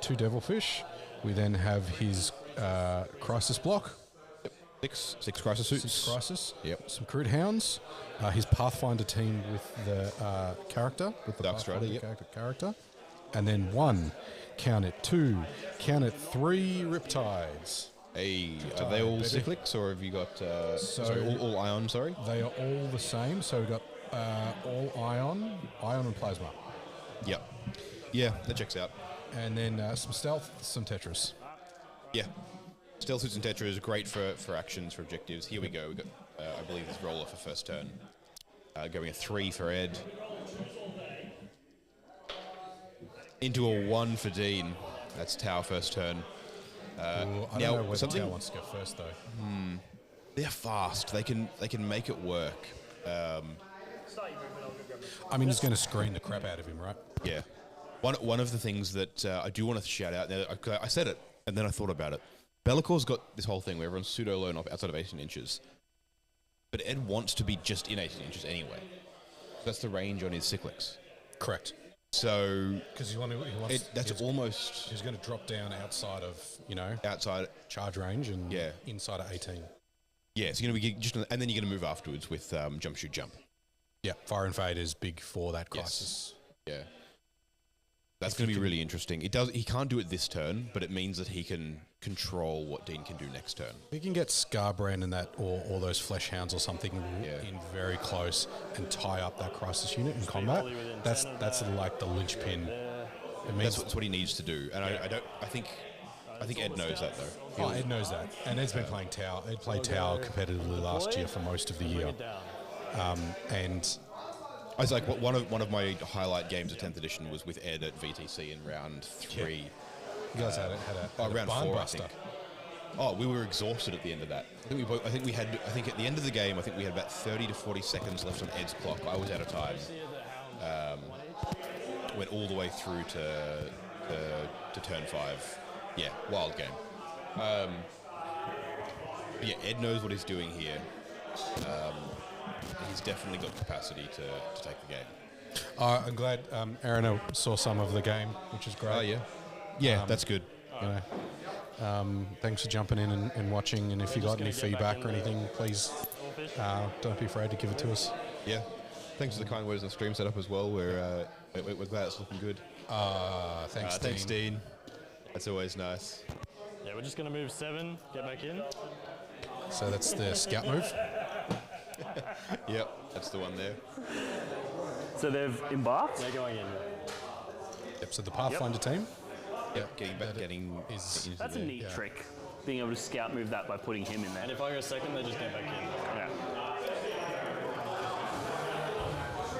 2 devilfish. We then have his crisis block. Six crisis suits. 6 crisis. Yep. Some crude hounds. His Pathfinder team with the character, with the Dark Strider, Pathfinder character. And then 1, count it, 2, count it, 3 Riptides. Hey, are they all cyclics, or have you got all ion? Sorry, they are all the same. So we've got all ion and plasma. Yep. Yeah, that checks out. And then some stealth, some Tetris. Yeah. Stealth suits and Tetra is great for actions, for objectives. Here we go. We got, I believe, this roll off for first turn. Going a 3 for Ed. Into a 1 for Dean. That's Tau first turn. I don't know whether Tau wants to go first though. They're fast. They can make it work. I mean, he's going to screen the crap out of him, right? Yeah. One of the things that I do want to shout out. Now, I said it, and then I thought about it. Bellacor's got this whole thing where everyone's pseudo-low outside of 18 inches. But Ed wants to be just in 18 inches anyway. That's the range on his cyclics. Correct. So... Because he wants... That's almost... He's going to drop down outside of, outside charge range and inside of 18. Yeah, it's going to be just... And then you're going to move afterwards with jump, shoot, jump. Yeah, Fire and Fade is big for that crisis. Yes. Yeah. That's going to be really interesting. He can't do it this turn, but it means that he can control what Dean can do next turn. He can get Scarbrand and that, or those Flesh Hounds or something in very close and tie up that crisis unit in combat. That's like the linchpin. It means that's what he needs to do, and I think Ed knows that though. Ed knows that, and Ed's been playing Tau. Ed played Tau competitively last year for most of the year, and. I was like, one of my highlight games of 10th edition was with Ed at VTC in round 3. You guys had a round barn 4, buster. I think. Oh, we were exhausted at the end of that. I think at the end of the game, I think we had about 30 to 40 seconds left on Ed's clock. I was out of time. Went all the way through to turn 5. Yeah, wild game. But yeah, Ed knows what he's doing here. He's definitely got capacity to take the game. I'm glad Aaron saw some of the game, which is great. Oh, yeah. Yeah, that's good. Thanks for jumping in and watching, and if you got any feedback or anything, please don't be afraid to give it to us. Yeah. Thanks for the kind words on the stream setup as well. We're glad it's looking good. Thanks, Dean. That's always nice. Yeah, we're just going to move 7, get back in. So that's the scout move. Yep, that's the one there. So they've embarked? They're going in. Yep, so the Pathfinder team. Yep, That's a neat trick, being able to scout move that by putting him in there. And if I go second, they just get back in. Yeah.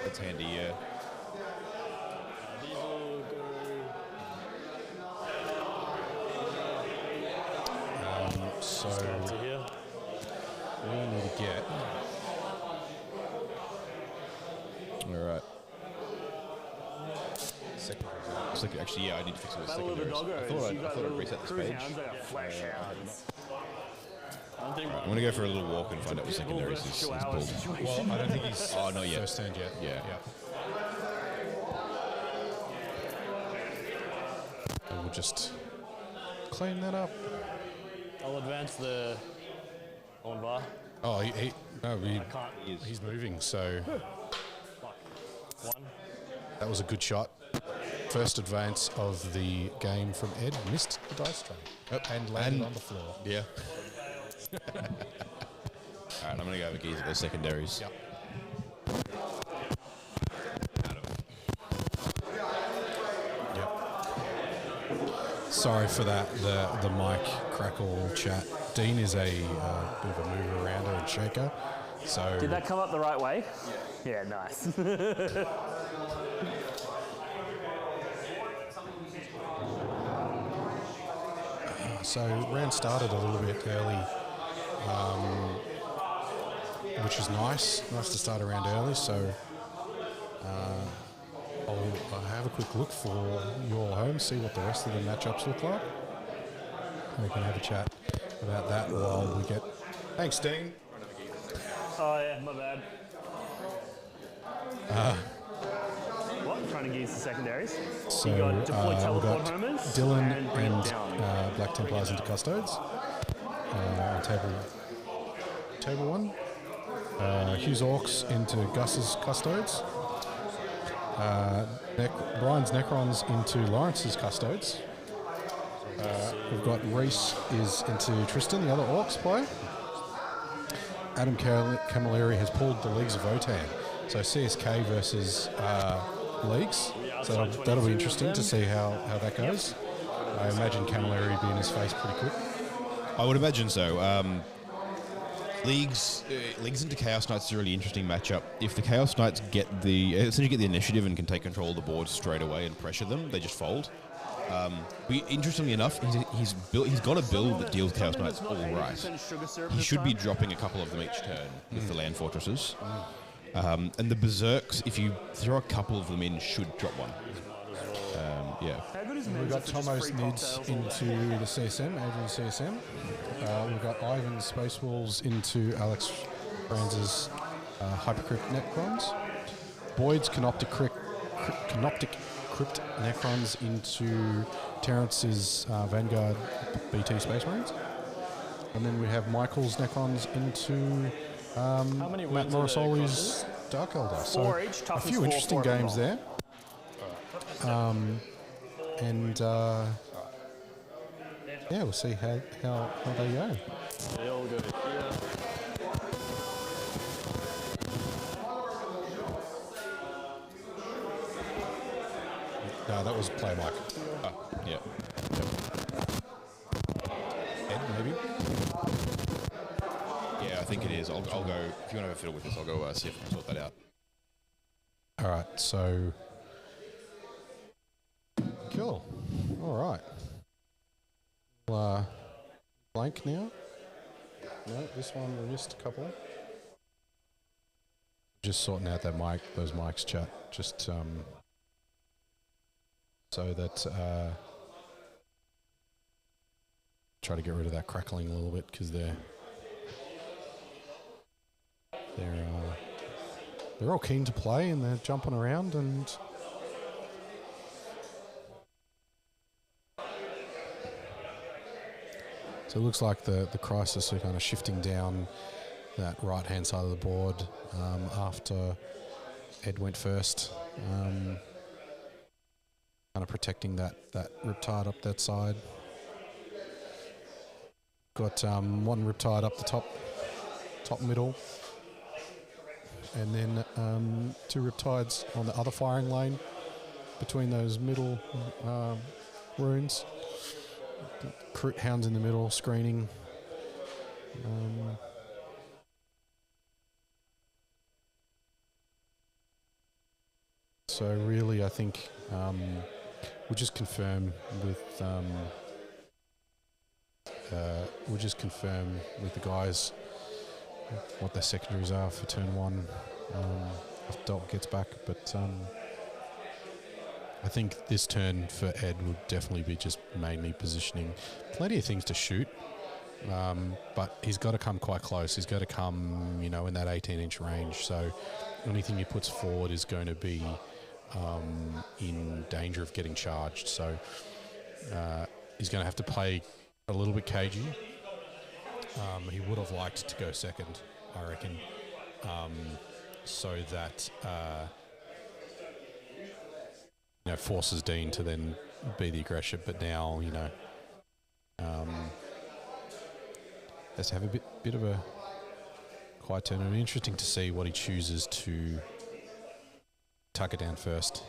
That's handy, yeah. These will go... So to here. we need to get... All right. Second. Actually, yeah, I need to fix it with Battle of the secondaries. Doggos. I thought I'd reset this Crude page. hounds, they got flesh hounds. I'm going to go for a little walk and find out what secondaries he's pulled. Well, I don't think he's not yet. first turned yet. Yeah. And we'll just clean that up. I'll advance the on bar. Oh, he's moving, so 1. that was a good shot. First advance of the game from Ed. Missed the dice tray and landed on the floor. Yeah. All right, I'm going to go with those secondaries. Yep. Sorry for that, the mic crackle chat. Dean is a bit of a mover arounder and shaker. So Did that come up the right way? Yeah, nice. So round started a little bit early, which is nice. Nice to start around early. So I'll have a quick look for your home, see what the rest of the matchups look like. We can have a chat about that while we get. Thanks, Dean. Oh yeah, my bad. What? Trying trying to use the secondaries. So You got deploy we've teleport got homers Dylan and bring and it down. Black Templars into Custodes on table 1. Hughes Orcs into Gus's Custodes. Brian's Necrons into Lawrence's Custodes. We've got Rhys is into Tristan, the other Orcs player. Adam Camilleri has pulled the Leagues of Votan. So CSK versus Leagues. So that'll be interesting to see how that goes. I imagine Camilleri will be in his face pretty quick. I would imagine so. Leagues into Chaos Knights is a really interesting matchup. If the Chaos Knights essentially get the initiative and can take control of the board straight away and pressure them, they just fold. Interestingly enough, he's got a build that deals Chaos Knights all right. He should be dropping a couple of them each turn with the land fortresses. And the Berserks, if you throw a couple of them in, should drop one. Yeah. We've got Tomo's Nids into the CSM, Adrian CSM. We've got Ivan's Space Wolves into Alex Franz's Hypercrypt Necrons. Boyd's Canoptic Crypt Necrons into Terrence's Vanguard BT Space Marines. And then we have Michael's Necrons into Matt Morosoli's Dark Elder. So a few interesting games there. And yeah, we'll see how they go. They all go here. No, that was play Mike. Yeah. Ed, maybe? Yeah, I think it is. I'll go. If you want to have a fiddle with this, I'll go see if I can sort that out. All right, so cool. All right. Blank now. No, this one we missed a couple. Just sorting out that those mics, chat. Just so that try to get rid of that crackling a little bit because they're all keen to play and they're jumping around and so it looks like the crisis are kind of shifting down that right hand side of the board after Ed went first. Kind of protecting that Riptide up that side. Got one Riptide up the top middle. And then two Riptides on the other firing lane between those middle runes. Crit Hounds in the middle, screening. So really, I think we'll just confirm with the guys what their secondaries are for turn 1 if Dolt gets back. But I think this turn for Ed would definitely be just mainly positioning. Plenty of things to shoot, but he's got to come quite close. He's got to come, in that 18-inch range. So anything he puts forward is going to be in danger of getting charged. So he's going to have to play a little bit cagey. He would have liked to go second, I reckon, so that forces Dean to then be the aggressor. But now, has to have a bit of a quiet turn. It'll be interesting to see what he chooses to tuck it down first.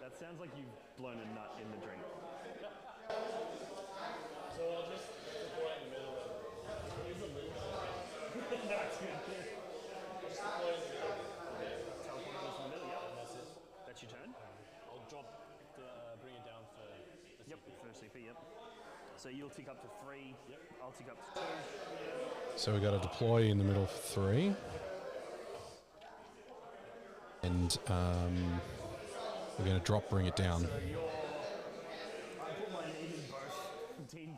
That sounds like you've blown a nut in the drink. So I'll just deploy in the middle. Use a little. That's good. Just deploy in the middle. Teleport goes in the middle, yep. And that's it. That's your turn? I'll drop bring it down for the Yep, CP. first CP, yep. So you'll tick up to 3, Yep. I'll tick up to 2. So we've got to deploy in the middle for 3. And we're going to drop, bring it down. I put my name in both. Dean.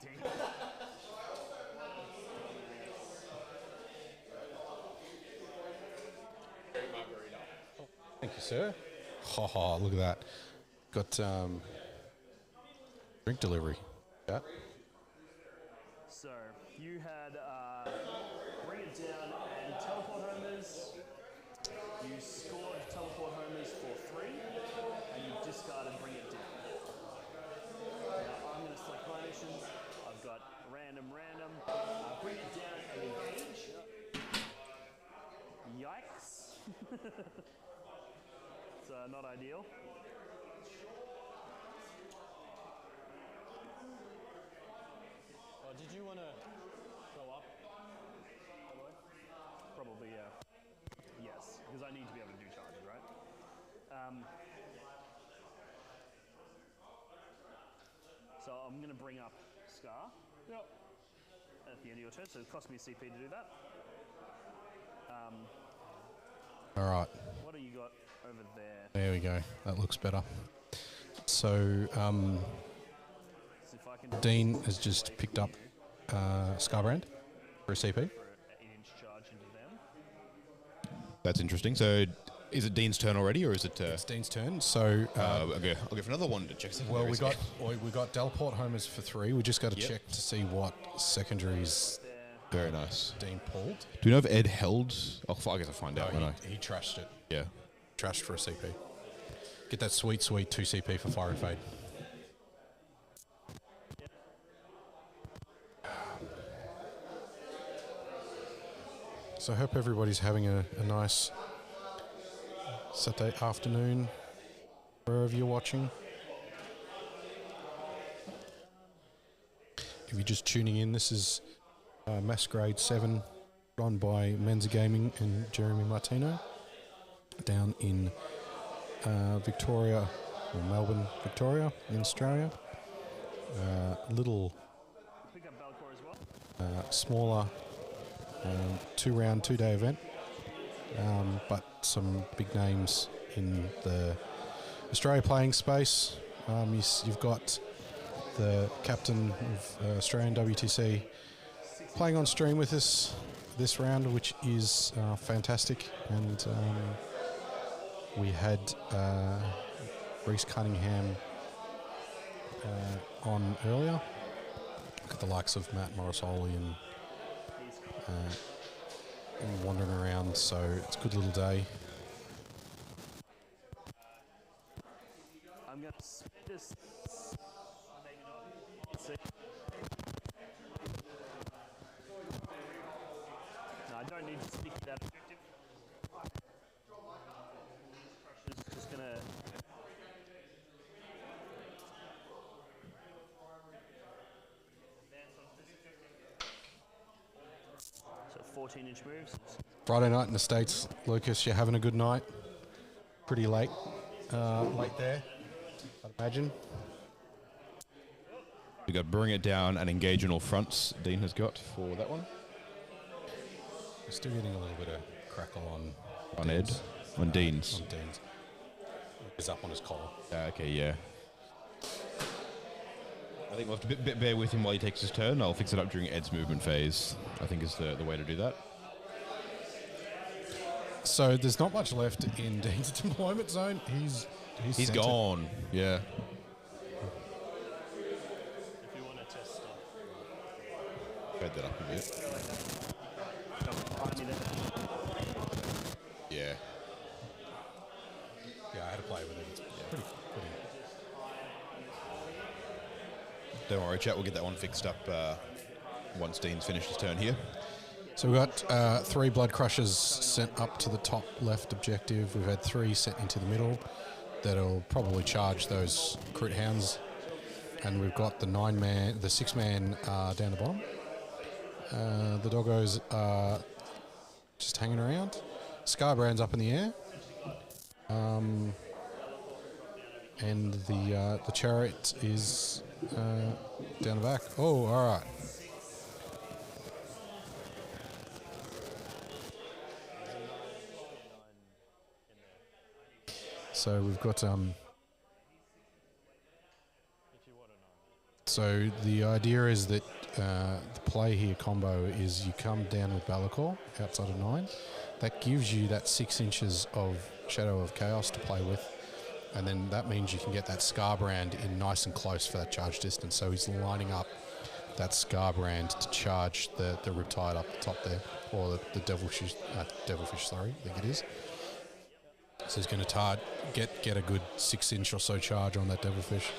Thank you, sir. Oh, look at that. Got drink delivery. Yeah. So you had Bring It Down and Teleport Homers. You scored Teleport Homers for 3, and you discarded Bring It Down. Now I'm going to select my missions. I've got random, Bring It Down and Engage. Yikes. It's not ideal. Oh, did you want to go up? Probably, yes, because I need to be able to do charges, right? So I'm going to bring up Scar. Yep. At the end of your turn, so it costs me a CP to do that. All right. What do you got over there? There we go. That looks better. So So if I can Dean has just picked up Scarbrand for a CP. for an 8-inch charge into them. That's interesting. So, is it Dean's turn already, or is it? It's Dean's turn. So Okay, I'll go for another one to check. well, we got Delport homers for 3. We just got to check to see what secondaries Very nice. Dean pulled. Do we know if Ed held? I guess I'll find out. No, When he trashed it. yeah. Trashed for a CP. Get that sweet 2 CP for Fire and Fade. So I hope everybody's having a nice Saturday afternoon, wherever you're watching. If you're just tuning in, this is Masquerade 7, run by Menza Gaming and Jeremy Martino, down in Victoria, or Melbourne, Victoria, in Australia. Little Pick up Balcor as well. smaller 2-round, 2-day event, but some big names in the Australia playing space. You've got the captain of Australian WTC playing on stream with us this round, which is fantastic. And we had Rhys Cunningham on earlier. Got the likes of Matt Morosoli and wandering around, so it's a good little day. I'm going to spend this. Maybe not. Let's see. No, I don't need to stick to that objective. Crusher's just going to. So 14-inch moves. Friday night in the States, Lucas, you're having a good night. Pretty late there, I'd imagine. We got Bring It Down and Engage on all fronts. Dean has got for that one. We're still getting a little bit of crackle on Ed. Dean's. On Dean's. On Dean's. He's up on his collar. Okay, yeah. I think we'll have to bear with him while he takes his turn. I'll fix it up during Ed's movement phase, I think is the way to do that. So there's not much left in Dean's deployment zone. He's sent it. Gone. Yeah. If you want to test stuff. Fed that up a bit. Behind me there. Yeah. Yeah, I had to play with it. It's pretty. Don't worry, chat. We'll get that one fixed up once Dean's finished his turn here. So we've got 3 Blood Crushers sent up to the top left objective. We've had 3 sent into the middle that'll probably charge those crit hounds. And we've got the 6-man down the bottom. The doggos are just hanging around. Scarbrand's up in the air. And the chariot is down the back. Oh, all right. So we've got If you want to know. So the idea is that the play here combo is you come down with Balakor outside of 9. That gives you that 6 inches of Shadow of Chaos to play with, and then that means you can get that Scarbrand in nice and close for that charge distance. So he's lining up that to charge the Riptide up the top there, or the Devilfish, sorry, I think it is. So he's going to get a good 6 inch or so charge on that Devilfish.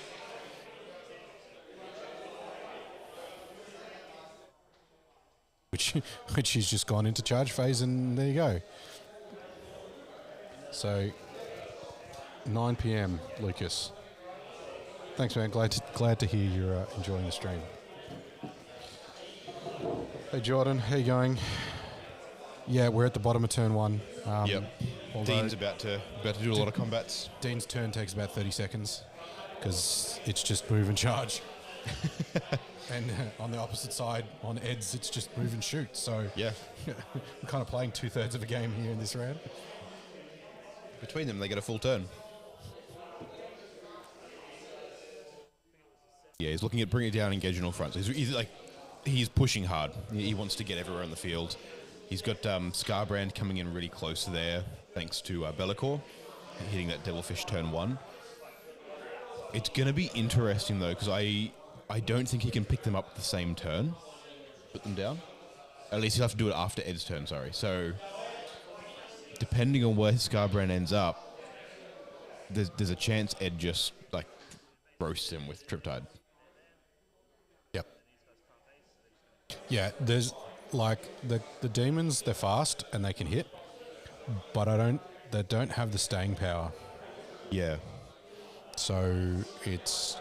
Which he's just gone into charge phase, and there you go. So 9 p.m. Lucas. Thanks, man. Glad to hear you're enjoying the stream. Hey Jordan, how you going? Yeah, we're at the bottom of turn 1. Yep. Dean's about to do a lot of combats. Dean's turn takes about 30 seconds because it's just move and charge. And on the opposite side, on Ed's, it's just move and shoot. So yeah, I'm kind of playing 2/3 of a game here in this round. Between them, they get a full turn. Yeah, he's looking at bringing it down, engaging all fronts. He's pushing hard. He wants to get everywhere on the field. He's got Scarbrand coming in really close there, thanks to Bellicor hitting that Devilfish turn 1. It's going to be interesting though, because I don't think he can pick them up the same turn, put them down. At least he'll have to do it after Ed's turn, sorry. So, depending on where Scarbrand ends up, there's a chance Ed just, roasts him with Triptide. Yep. Yeah, there's, the demons, they're fast and they can hit, but they don't have the staying power. Yeah. So, it's,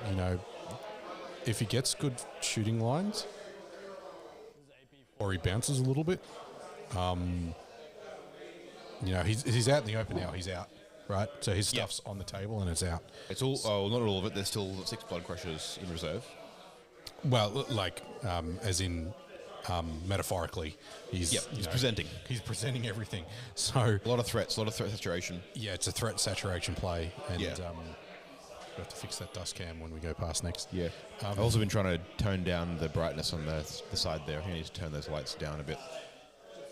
if he gets good shooting lines, or he bounces a little bit, he's out in the open now. He's out, right? So his stuff's on the table and it's out. It's all, not all of it. There's still 6 Blood Crushers in reserve. Well, as in metaphorically, he's presenting. He's presenting everything. So a lot of threats, a lot of threat saturation. Yeah, it's a threat saturation play, and we have to fix that dust cam when we go past next. Yeah. I've also been trying to tone down the brightness on the side there. I think I need to turn those lights down a bit.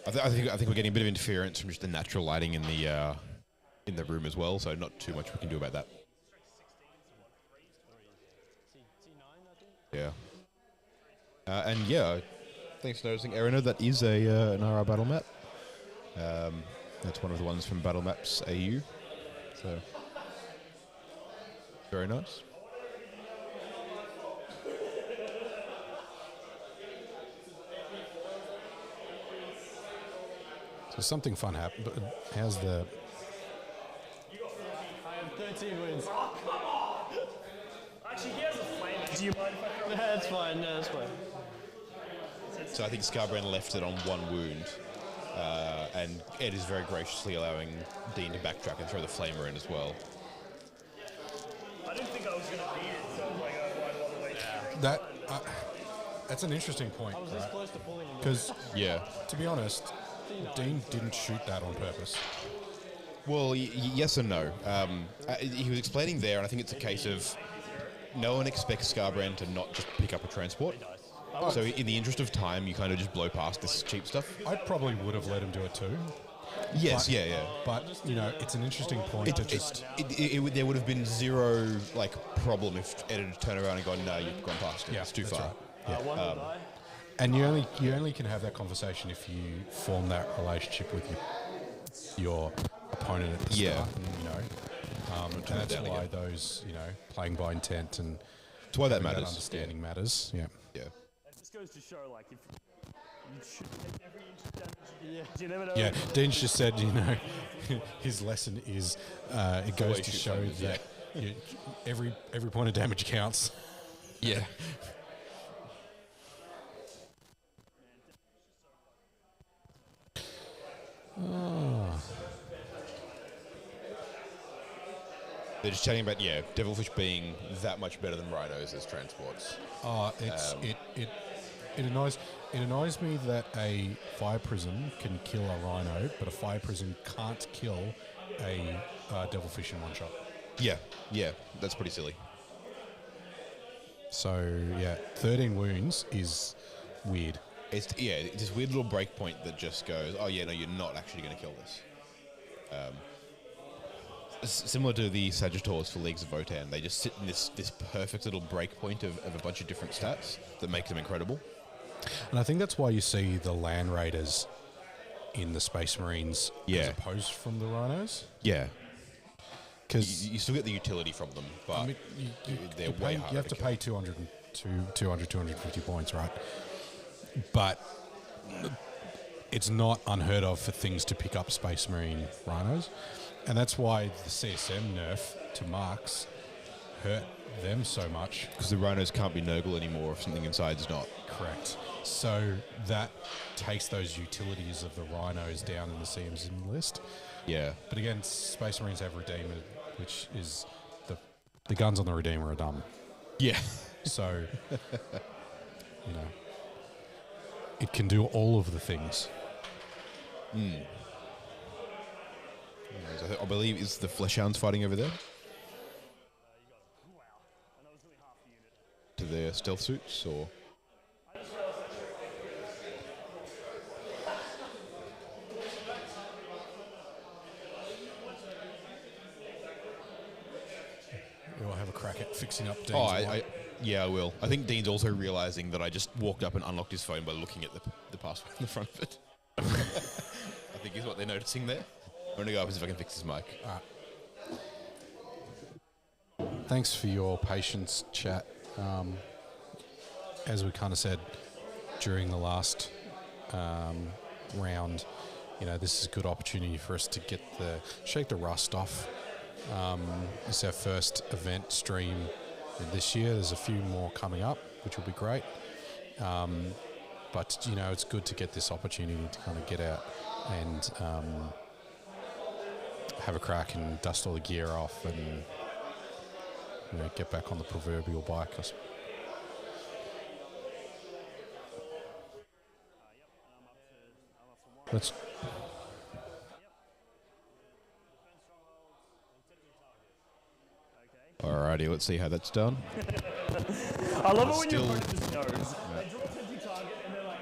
I think we're getting a bit of interference from just the natural lighting in the room as well. So not too much we can do about that. Yeah. Thanks for noticing, Arena. That is an RR battle map. That's one of the ones from Battle Maps AU. So. Very nice. So something fun happened, but how's the... I have 13 wounds. Oh, come on! Actually, he has a flame. Do you mind if I... No, that's fine. No, that's fine. So I think Scarbrand left it on 1 wound. And Ed is very graciously allowing Dean to backtrack and throw the flamer in as well. I didn't think I was going to beat it, so quite a lot of weight. That's an interesting point. I was this close to pulling him. Because, yeah, to be honest, Dean didn't shoot that on purpose. Well, yes and no. He was explaining there, and I think it's a case of no one expects Scarbrand to not just pick up a transport. So in the interest of time, you kind of just blow past this cheap stuff. I probably would have let him do it too. Yes, But, it's an interesting point there would have been zero, problem if Ed had turned around and gone, no, you've gone past it. Yeah, it's too that's far. right. One will die. And you only can have that conversation if you form that relationship with your opponent at the start. And that's why those, playing by intent and it's why that matters. Understanding matters. Yeah. Yeah. It just goes to show, if you should take every inch of damage, you never know. Yeah, Dean's just said, his lesson is it goes to show that every point of damage counts. Yeah. They're just chatting about, Devilfish being that much better than Rhinos as transports. It annoys me that a Fire Prism can kill a Rhino, but a Fire Prism can't kill a Devilfish in one shot. Yeah, that's pretty silly. So, yeah, 13 wounds is weird. It's this weird little break point that just goes, oh yeah, no, you're not actually going to kill this. Similar to the Sagittars for Leagues of Votan, they just sit in this perfect little break point of a bunch of different stats that make them incredible. And I think that's why you see the Land Raiders in the Space Marines as opposed from the Rhinos. Yeah. Because you still get the utility from them, but I mean, they're way harder. You have to pay 250 points, right? But it's not unheard of for things to pick up Space Marine Rhinos. And that's why the CSM nerf to Marks hurt them so much. Because the Rhinos can't be Nurgle anymore if something inside's not. Correct. So that takes those utilities of the Rhinos down in the CM's list. Yeah. But again, Space Marines have Redeemer, which is the guns on the Redeemer are dumb. Yeah. So, it can do all of the things. I believe it's the Fleshhounds fighting over there. To their stealth suits, or... We'll have a crack at fixing up Dean's I will. I think Dean's also realising that I just walked up and unlocked his phone by looking at the password in the front of it. I think is what they're noticing there. I'm going to go up and see if I can fix his mic. All right. Thanks for your patience, chat. As we kind of said during the last round, this is a good opportunity for us to shake the rust off. It's our first event stream this year. There's a few more coming up, which will be great. But it's good to get this opportunity to kind of get out and have a crack and dust all the gear off and get back on the proverbial bike. Let's. Alrighty, let's see how that's done. I love it when your opponent just knows. They draw a tempting target and they're like...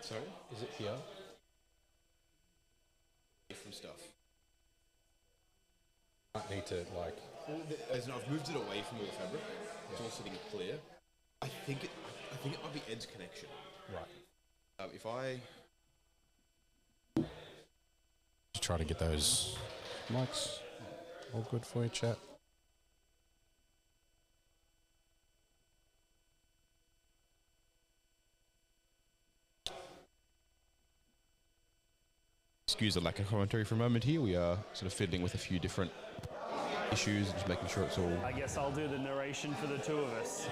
Sorry? Is it here? From stuff. I need to I've moved it away from all the fabric. It's all sitting clear. I think it might be Ed's connection. Right. If I just try to get those mics all good for you, chat. excuse the lack of commentary for a moment here. We are sort of fiddling with a few different issues, just making sure it's all... I guess I'll do the narration for the two of us.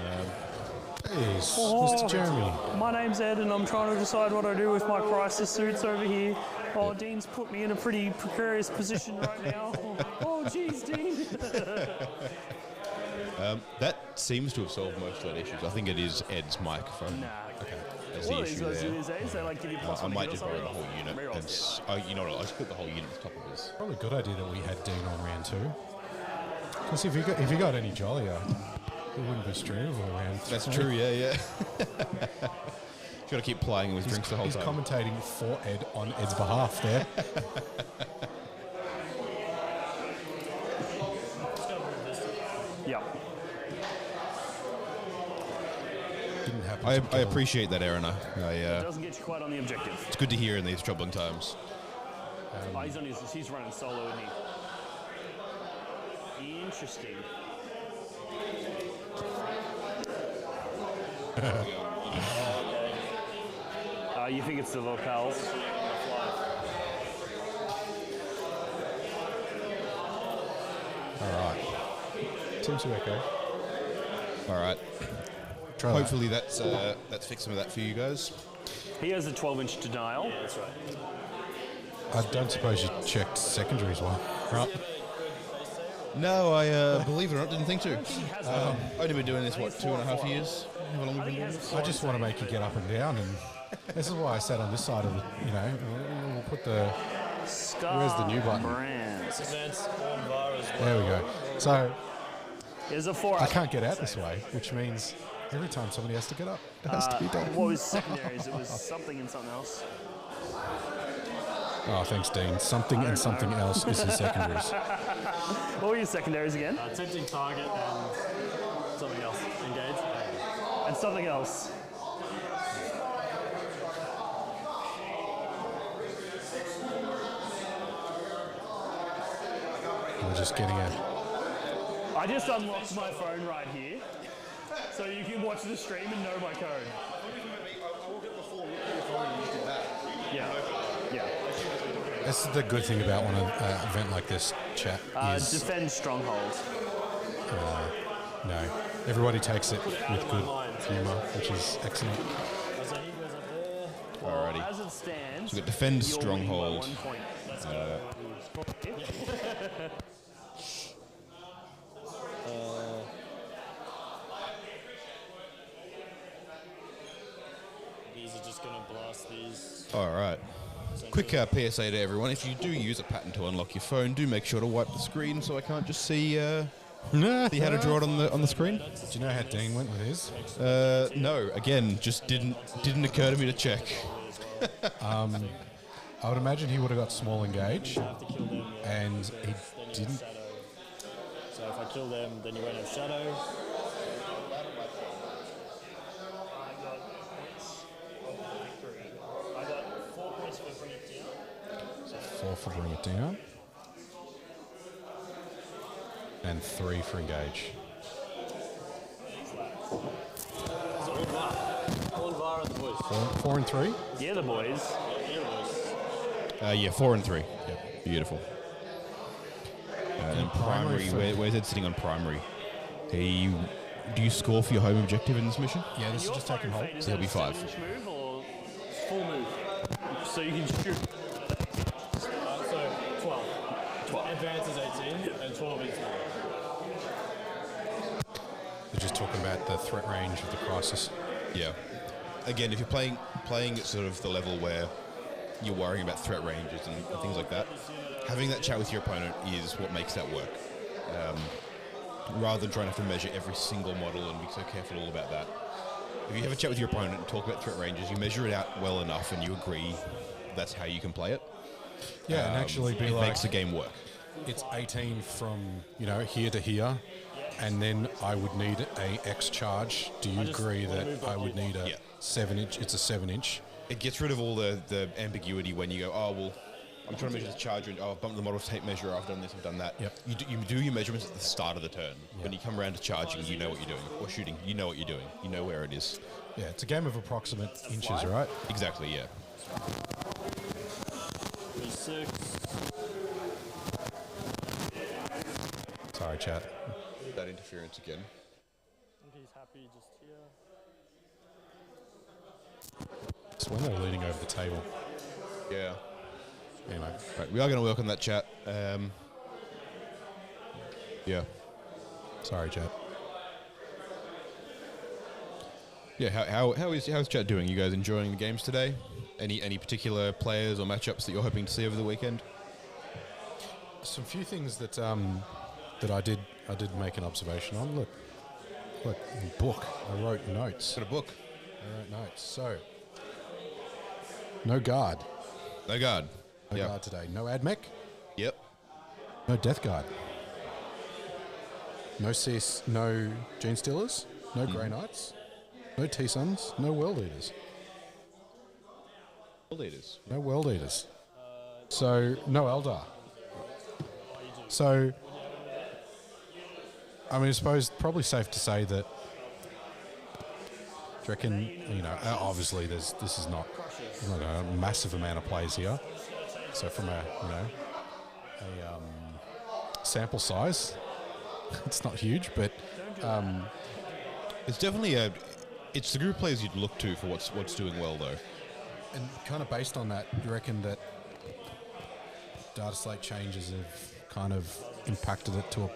Yes, Mr. Jeremy. My name's Ed and I'm trying to decide what I do with my crisis suits over here. Oh, Dean's put me in a pretty precarious position right now. Oh, geez, Dean. That seems to have solved most of the issues. I think it is Ed's microphone. Nah. Okay. That's What the are these issue guys do there. these days? They like give you plus I one might hit or just borrow the something? whole unit. Maybe I'll And steal you know what? I'll just put the whole unit on top of this. Probably a good idea that we had Dean on round 2. Because if he got any jollier, he wouldn't be streaming for round 3. That's true, yeah. Got to keep playing with drinks the whole He's time. commentating for Ed on Ed's behalf there. Yeah. Didn't happen. I appreciate that, Aaron. It doesn't get you quite on the objective. It's good to hear in these troubling times. Oh, he's running solo, isn't he? Interesting. You think it's the locales? All right. Seems to be okay. All right. Try Hopefully that's fixed some of that for you guys. He has a 12-inch denial. Yeah, that's right. I don't suppose you checked secondaries well, right? No, I believe it or not, didn't think to. I've only been doing this, 2.5 years? How long have we been doing this? I just want to make you get up and down, and this is why I sat on this side of the, we'll put the, where's the new button? Brands. There we go. So, There's a 4 I up. can't get out this way, which means every time somebody has to get up, it has to be done. What was secondaries? It was something and something else. Oh, thanks, Dean. Something and something else is his secondaries. What were your secondaries again? Tempting target and something else. Engage. And something else. We're just getting a... I just unlocked my phone right here, so you can watch the stream and know my code. Yeah. Yeah. That's the good thing about an event like this, chat, is... Defend stronghold. No. Everybody takes it with good humour, which is excellent. So he goes up there. Alrighty. As it stands, So we've got defend you're winning by stronghold. 1 point. These are just going to blast these. All right. Quick PSA to everyone: if you do use a pattern to unlock your phone, do make sure to wipe the screen so I can't just see how to draw it on the screen. Do you know how Dean went with his? No, again, just didn't occur to me to check. I would imagine he would have got small engage, Have to kill them. and he didn't. Shadow. So if I kill them, then you won't have shadow. I got 4 points for bring it down. 4 for bring it down. And 3 for engage. All VAR at the voice. 4 and 3? Yeah, the boys. Yeah, 4 and 3. Yep, beautiful. And then primary. Where's Ed sitting on primary? Do you score for your home objective in this mission? Yeah, this is just taking hold. Is So he'll that be a 5. 7-inch move or full move? So you can shoot. So 12. Advance is 18 and 12 is 9. They're just talking about the threat range of the crisis. Yeah. Again, if you're playing at sort of the level where you're worrying about threat ranges and things like that, having that chat with your opponent is what makes that work. Rather than trying to have to measure every single model and be so careful all about that. If you have a chat with your opponent and talk about threat ranges, you measure it out well enough and you agree that's how you can play it. Yeah, and actually be It like, makes the game work. it's 18 from, here to here, and then I would need a X charge. Do you agree that I would need a 7-inch? It's a 7-inch. It gets rid of all the ambiguity when you go, oh, well, I'm trying to measure the charge, and I've bumped the model tape measure, I've done this, I've done that. Yep. You do your measurements at the start of the turn. When you come around to charging, you know what you're doing. Or shooting, you know what you're doing. You know where it is. Yeah, it's a game of approximate inches, right? Exactly, yeah. 36. Sorry, chat. That interference again. I think he's happy just here. It's when they're leaning over the table. Yeah. Anyway, Right, we are going to work on that chat. Yeah. sorry, chat. Yeah, how's chat doing? You guys enjoying the games today? Any particular players or matchups that you're hoping to see over the weekend? Some few things that that I did make an observation on. Look, book. I wrote notes. Got a book. I wrote notes. So, no guard. No guard. No Yep. guard today. No admech. Yep. No death guard. No CS. No gene stealers. No grey knights. No T-Suns. No world eaters. Leaders. No world eaters. So no Eldar. So I mean, I suppose probably safe to say that. Do you reckon? Obviously, this is not a massive amount of players here. So from a sample size, it's not huge, but It's definitely it's the group of players you'd look to for what's doing well though. and kind of based on that, you reckon that data slate changes have kind of impacted it to a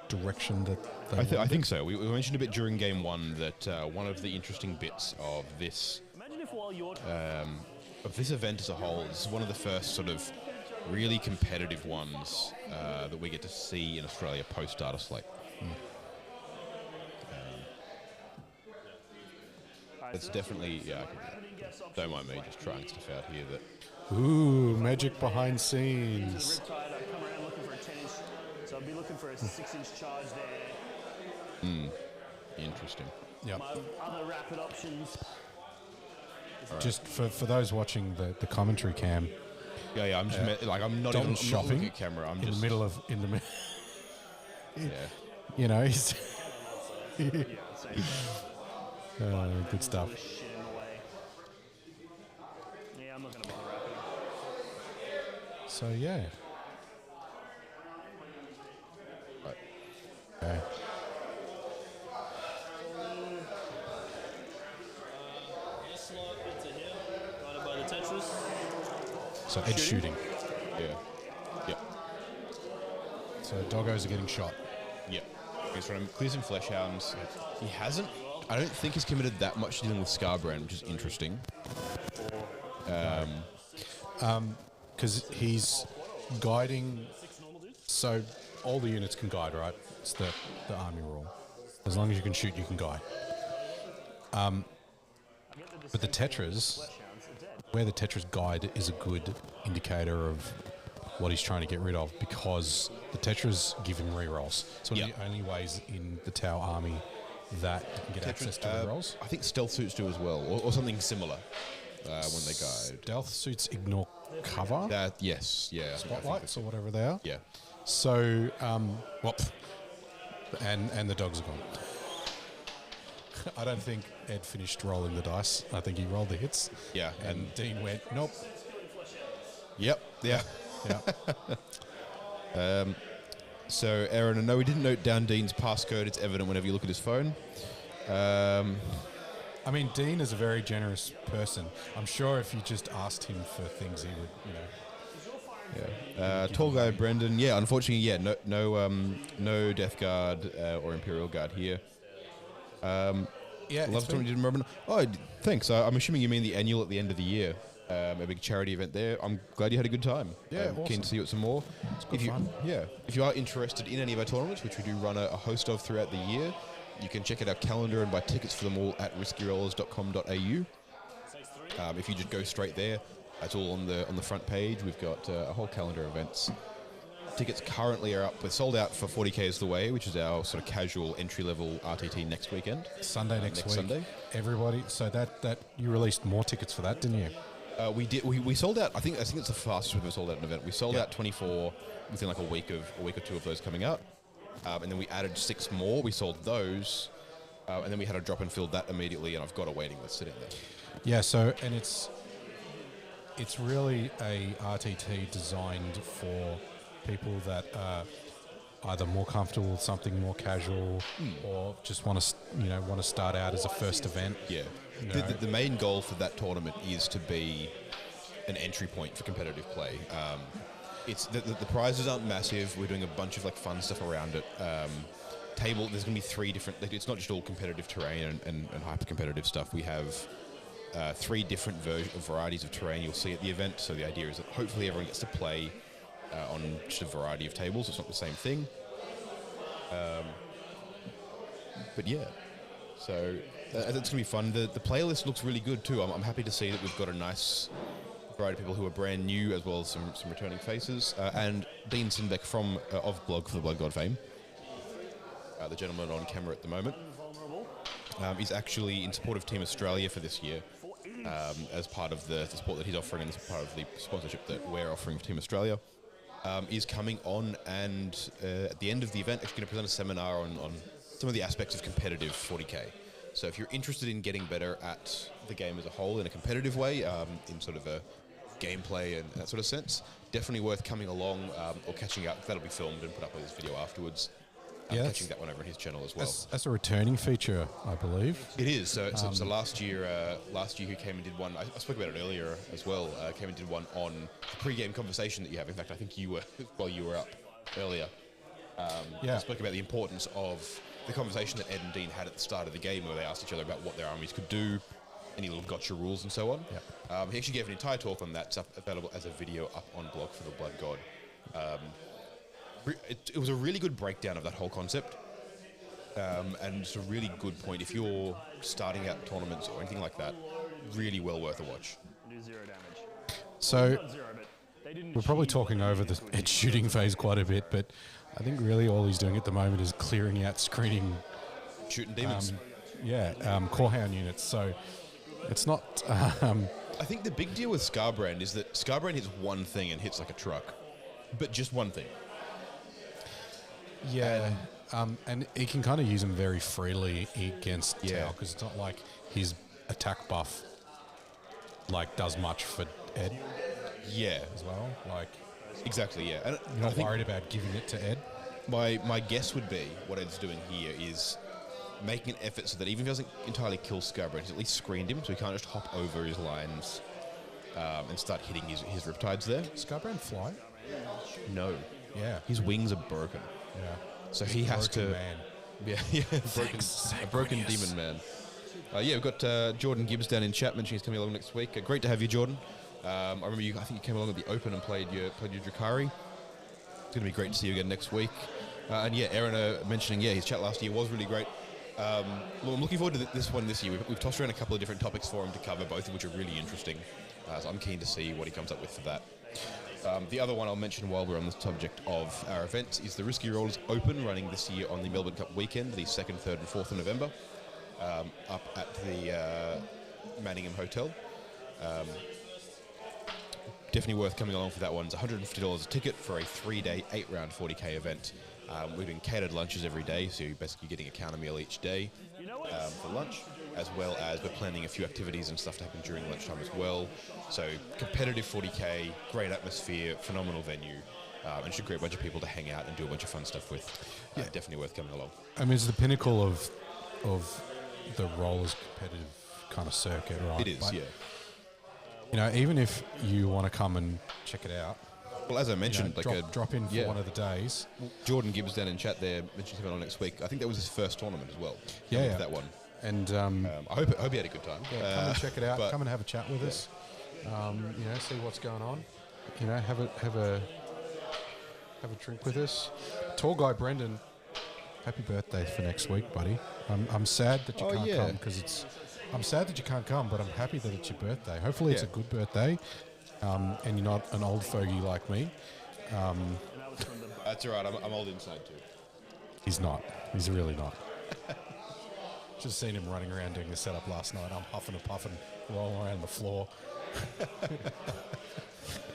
direction that they I think so. We mentioned a bit during game one that one of the interesting bits of this Imagine if while you're event as a whole, this is one of the first sort of really competitive ones that we get to see in Australia post data slate. It's definitely, yeah, don't mind me just trying stuff out here that... Ooh, magic behind To scenes. the riptide, I'd come around looking for a 10-inch, so I'd be looking for a 6-inch charge there. Interesting. Yep. My other rapid options. Just for those watching the commentary cam, Yeah, I'm just, I'm not Dalton's even I'm not looking shopping at camera, I'm in just... the middle of, Yeah. you know, he's Yeah, I'd say good stuff. all this shit in the way. Yeah, I'm not going to bother wrapping. So yeah. Right. Okay. Slot into here, guided by the Tetris. So Ed's shooting. Yeah. Yep. So doggos are getting shot. Yep. He's trying to clear some flesh hounds. He hasn't... I don't think he's committed that much to dealing with Scarbrand, which is interesting. Because he's guiding. So all the units can guide, right? It's the army rule. As long as you can shoot, you can guide. But the Tetras, where the Tetras guide is a good indicator of what he's trying to get rid of, because the Tetras give him rerolls. So one of the only ways in the Tau army that you can get access to rerolls. I think stealth suits do as well, or something similar when they guide. Stealth suits ignore cover, That, yes, yeah. spotlights, or whatever they are. Yeah. So, and the dogs are gone. I don't think Ed finished rolling the dice. I think he rolled the hits. Yeah. And Dean went, nope. Yep. Yeah. Yeah. So, Aaron, I know we didn't note down Dean's passcode. It's evident whenever you look at his phone. I mean, Dean is a very generous person. I'm sure if you just asked him for things, he would, Yeah. Tall guy Brendan. Yeah, unfortunately, yeah, no Death Guard or Imperial Guard here. Yeah, Love Storm didn't remember. Oh, thanks. I'm assuming you mean the annual at the end of the year. A big charity event there. I'm glad you had a good time. Yeah, Keen awesome. to see it some more. It's good fun. Yeah, if you are interested in any of our tournaments, which we do run a host of throughout the year, you can check out our calendar and buy tickets for them all at riskyrollers.com.au. If you just go straight there, that's all on the front page. We've got a whole calendar of events. Tickets currently are up. We're sold out for 40k is the way, which is our sort of casual entry-level RTT next weekend. Sunday next week. Sunday. Everybody. So that you released more tickets for that, didn't you? We did. We sold out. I think it's the fastest we've ever sold out an event. We sold out 24 within like a week or two of those coming out, and then we added 6 more. We sold those, and then we had a drop and filled that immediately. And I've got a waiting list sitting there. Yeah. So and it's really a RTT designed for people that are either more comfortable with something more casual, or just want to start out as a first event. Yeah. You know. The main goal for that tournament is to be an entry point for competitive play. It's the prizes aren't massive. We're doing a bunch of like fun stuff around it. There's going to be 3 different. It's not just all competitive terrain and hyper competitive stuff. We have 3 different varieties of terrain you'll see at the event. So the idea is that hopefully everyone gets to play on just a variety of tables. It's not the same thing. But yeah, so it's going to be fun. The playlist looks really good too. I'm happy to see that we've got a nice variety of people who are brand new, as well as some returning faces. And Dean Sinnbeck from of Blog for the Blood God fame, the gentleman on camera at the moment, is actually in support of Team Australia for this year, as part of the support that he's offering and as part of the sponsorship that we're offering for Team Australia. Is coming on and at the end of the event actually going to present a seminar on some of the aspects of competitive 40k. So if you're interested in getting better at the game as a whole in a competitive way, in sort of a gameplay and that sort of sense, definitely worth coming along or catching up. That'll be filmed and put up with his video afterwards. Catching that one over on his channel as well. That's a returning feature, I believe. It is. So last year who came and did one, I spoke about it earlier as well, came and did one on the pre-game conversation that you have. In fact, I think you were, while you were up earlier, I spoke about the importance of the conversation that Ed and Dean had at the start of the game, where they asked each other about what their armies could do, any little gotcha rules and so on. Yeah. He actually gave an entire talk on that. It's available as a video up on Blog for the Blood God. It was a really good breakdown of that whole concept. And it's a really good point. If you're starting out tournaments or anything like that, really well worth a watch. Do 0 damage. So Not 0, but they didn't we're probably achieve talking over the edge shooting phase quite a bit, but I think really all he's doing at the moment is clearing out screening. Shooting demons. Corehound units. So it's not. I think the big deal with Scarbrand is that Scarbrand hits one thing and hits like a truck, but just one thing. And he can kind of use them very freely against Yeah. Tau because it's not like his attack buff does much for Ed Yeah, as well. Like exactly. Yeah, and you're I not think worried about giving it to Ed. my guess would be what Ed's doing here is making an effort so that even if he doesn't entirely kill Scarbrand, he's at least screened him, so he can't just hop over his lines and start hitting his riptides there. Scarbrand fly? No, Yeah. his wings are broken, Yeah. so he has to. Man. Yeah, a broken demon man. We've got Jordan Gibbs down in chat mentioning he's coming along next week. Great to have you, Jordan. I remember you. I think you came along at the Open and played your Drukhari. It's going to be great to see you again next week. And Aaron mentioning his chat last year was really great. I'm looking forward to this one this year. We've tossed around a couple of different topics for him to cover, both of which are really interesting. So I'm keen to see what he comes up with for that. The other one I'll mention while we're on the subject of our events is the Risky Rollers Open, running this year on the Melbourne Cup weekend, the 2nd, 3rd and 4th of November, up at the Manningham Hotel. Definitely worth coming along for that one. It's $150 a ticket for a 3-day, 8-round 40k event. We're doing catered lunches every day, so you're basically getting a counter meal each day for lunch, as well as we're planning a few activities and stuff to happen during lunchtime as well. So competitive 40k, great atmosphere, phenomenal venue, and just a great bunch of people to hang out and do a bunch of fun stuff with. Definitely worth coming along. I mean, it's the pinnacle of the rollers competitive kind of circuit, right? It is, But, yeah. You know, even if you want to come and check it out, Well, as I mentioned, drop in for one of the days. Jordan Gibbs down in chat there mentioned coming on next week. I think that was his first tournament as well. Yeah. That one. And I hope he had a good time. come and check it out. Come and have a chat with us. See what's going on. Have a drink with us. Tall guy Brendan, happy birthday for next week, buddy. I'm sad that you can't come because I'm sad that you can't come, but I'm happy that it's your birthday. Hopefully it's a good birthday, and you're not an old fogey like me. That's all right. I'm old inside too. He's not. He's really not. Just seen him running around doing the setup last night. I'm huffing and puffing, rolling around the floor.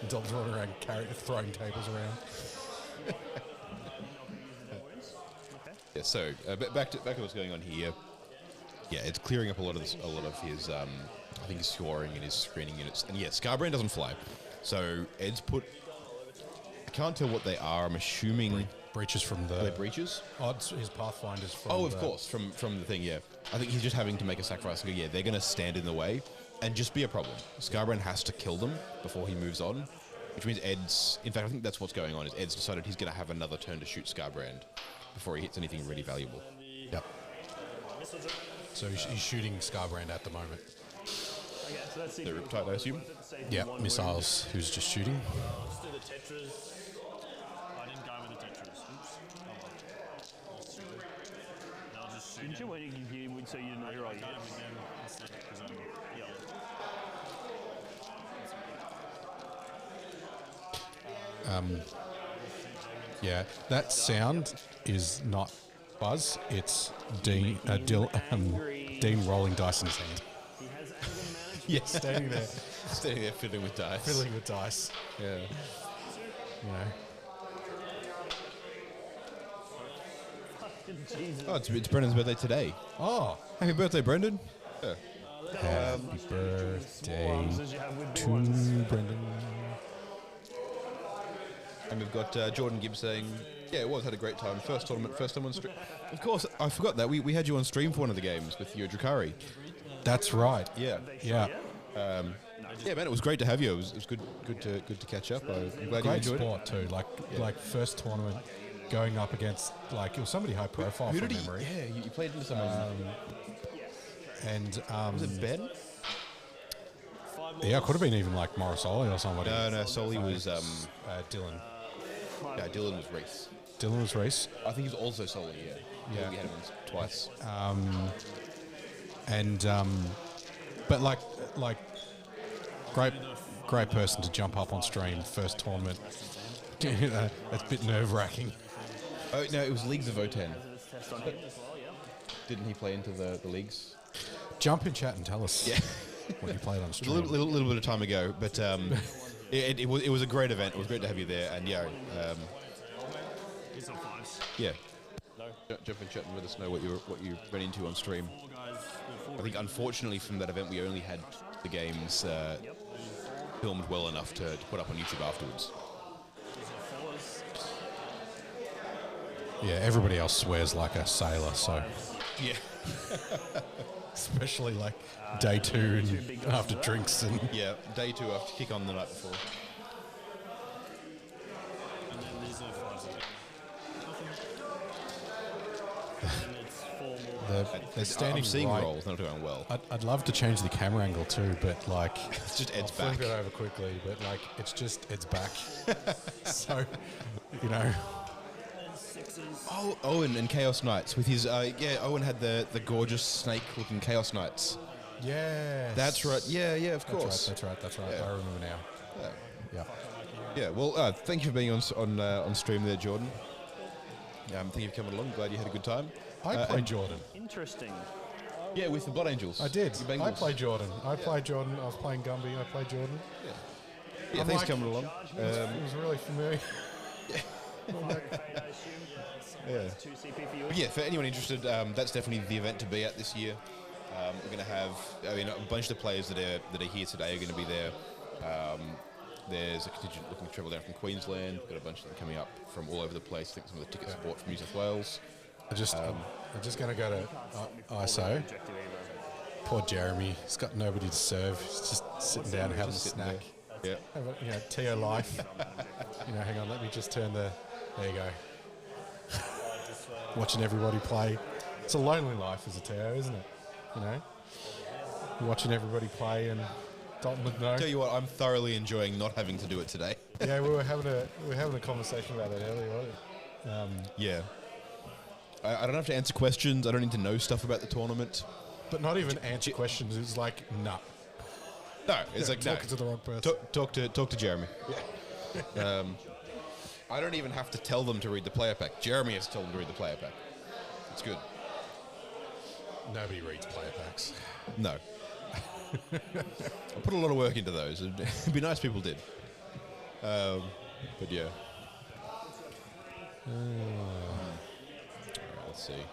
Dog's running around throwing tables around. So back to what's going on here. Yeah, it's clearing up a lot of his I think his scoring and his screening units. And Scarbrand doesn't fly. So Ed's put, I can't tell what they are. I'm assuming Breaches from the... Are they breaches? Oh, it's his Pathfinders from of course, from the thing, yeah. I think he's just having to make a sacrifice and go, they're going to stand in the way and just be a problem. Scarbrand has to kill them before he moves on, which means Ed's... In fact, I think that's what's going on, is Ed's decided he's going to have another turn to shoot Scarbrand before he hits anything really valuable. Yep. So he's shooting Scarbrand at the moment. Okay, so that's The Riptide, I assume? Yeah, missiles. Who's just shooting? Let's do the Tetras. I didn't go with the Tetras. Oops. They'll just shoot. Didn't you? When you would say you didn't know you're I right. got it with them instead because I'm yellow. Yeah, that sound is not Buzz. It's Dean rolling dice in his hand. He has anger management. Yeah, standing there, Standing there fiddling with dice. fiddling with dice. Yeah. You know. Jesus. Oh, it's Brendan's birthday today. Oh, Happy birthday, Brendan. happy birthday Ones as you have with to boards. Brendan. And we've got Jordan Gibbs saying, had a great time. First tournament, first time on stream. Of course, I forgot that. We had you on stream for one of the games with your Drukhari. That's right. Yeah. Yeah. Yeah, man, it was great to have you. It was good to catch up. I'm glad you Great enjoyed sport too. Like first tournament, going up against it was somebody high profile it. Who from did he? memory. Yeah, you played into someone. And Was it Ben? yeah, it could have been even like Morosoli or somebody. No, Soli was. Dylan. Yeah, Dylan was Rhys. Dylan was Rhys. I think he's also solo. Yeah. Yeah. We had him once, twice. But great person to jump up on stream first tournament. It's a bit nerve wracking. Oh no, it was Leagues of O10. Didn't he play into the leagues? Jump in chat and tell us Yeah. what you played on A stream. little bit of time ago, but it was a great event. It was great to have you there, and It's not fives. yeah. Jump in chat and let us know what you ran into on stream. I think unfortunately from that event we only had the games filmed well enough to put up on YouTube afterwards. Yeah, everybody else swears like a sailor, so Yeah. especially like day 2 and after drinks and Yeah. Day 2 after kick on the night before. And then there's no fives. And it's 4 more. they're standing I'm seeing right. rolls, not going well. I'd love to change the camera angle too, but like It's just Ed's I'll back. flip it over quickly, but like it's just Ed's back. So, you know, Oh, Owen and Chaos Knights with his Owen had the gorgeous snake looking Chaos Knights. yeah, That's right. Yeah, of course. That's right. Yeah. I remember now. Yeah. Yeah. Yeah, well, thank you for being on stream there, Jordan. Thank you for coming along. Glad you had a good time. I played Jordan. Interesting. Yeah, with the Blood Angels. I did. Your Bengals. I played Jordan. I played Jordan. I was playing Gumby. I played Jordan. Yeah, thanks for coming along. It was really familiar. Yeah. 2 CP for you. But yeah, for anyone interested, that's definitely the event to be at this year. We're going to have, a bunch of the players that are here today are going to be there. There's a contingent looking to travel down from Queensland. We've got a bunch of them coming up from all over the place. I think some of the ticket support from New South Wales. I'm just going to go to ISO. Poor Jeremy. He's got nobody to serve. He's just sitting down having a sitting snack. Yeah. Have a, TO life. Hang on. Let me just turn the. There you go. Watching everybody play. It's a lonely life as a TO, isn't it? Watching everybody play and Dalton would know. Tell you what, I'm thoroughly enjoying not having to do it today. Yeah, we were having a conversation about that earlier, wasn't it? Yeah. I don't have to answer questions. I don't need to know stuff about the tournament. But not even answer questions. It's like, nah. No, it's like, no. Talking to the wrong person. Talk to Jeremy. Yeah. I don't even have to tell them to read the player pack. Jeremy has to tell them to read the player pack. It's good. Nobody reads player packs. No. I put a lot of work into those. It'd be nice if people did. But yeah. Alright, let's see.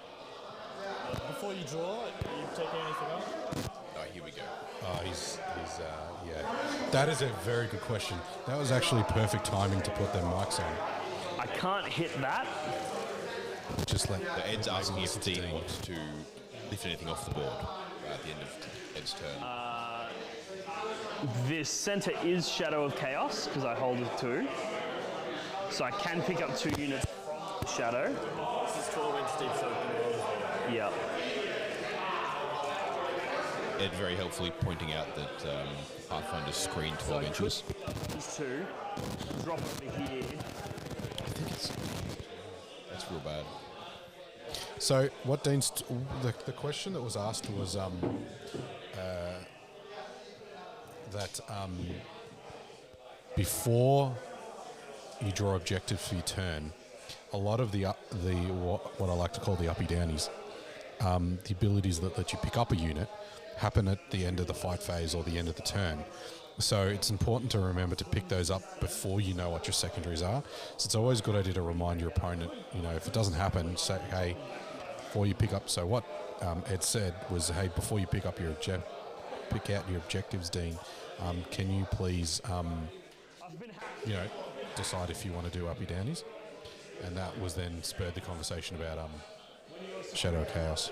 Before you draw, you taking anything else? Oh, here we go. Oh, yeah. That is a very good question. That was actually perfect timing to put their mics on. I can't hit that. Just like So Ed's asking if listen to Dean Dean. wants to lift anything off the board at the end of Ed's turn. This center is Shadow of Chaos because I hold it 2. So I can pick up 2 units from the Shadow. This is 12-inch deep, so it can roll as well. Yeah. Ed very helpfully pointing out that Pathfinder's screen 12 So I inches. could these 2, drop over here. I think that's real bad. So what Dean's the question that was asked was that before you draw objectives for your turn, a lot of the what I like to call the uppy downies, the abilities that let you pick up a unit, happen at the end of the fight phase or the end of the turn. So it's important to remember to pick those up before you know what your secondaries are. So it's always a good idea to remind your opponent, if it doesn't happen, say, hey, before you pick up. So what Ed said was, hey, before you pick up pick out your objectives, Dean, can you please, decide if you want to do uppy downies? And that was then spurred the conversation about Shadow of Chaos.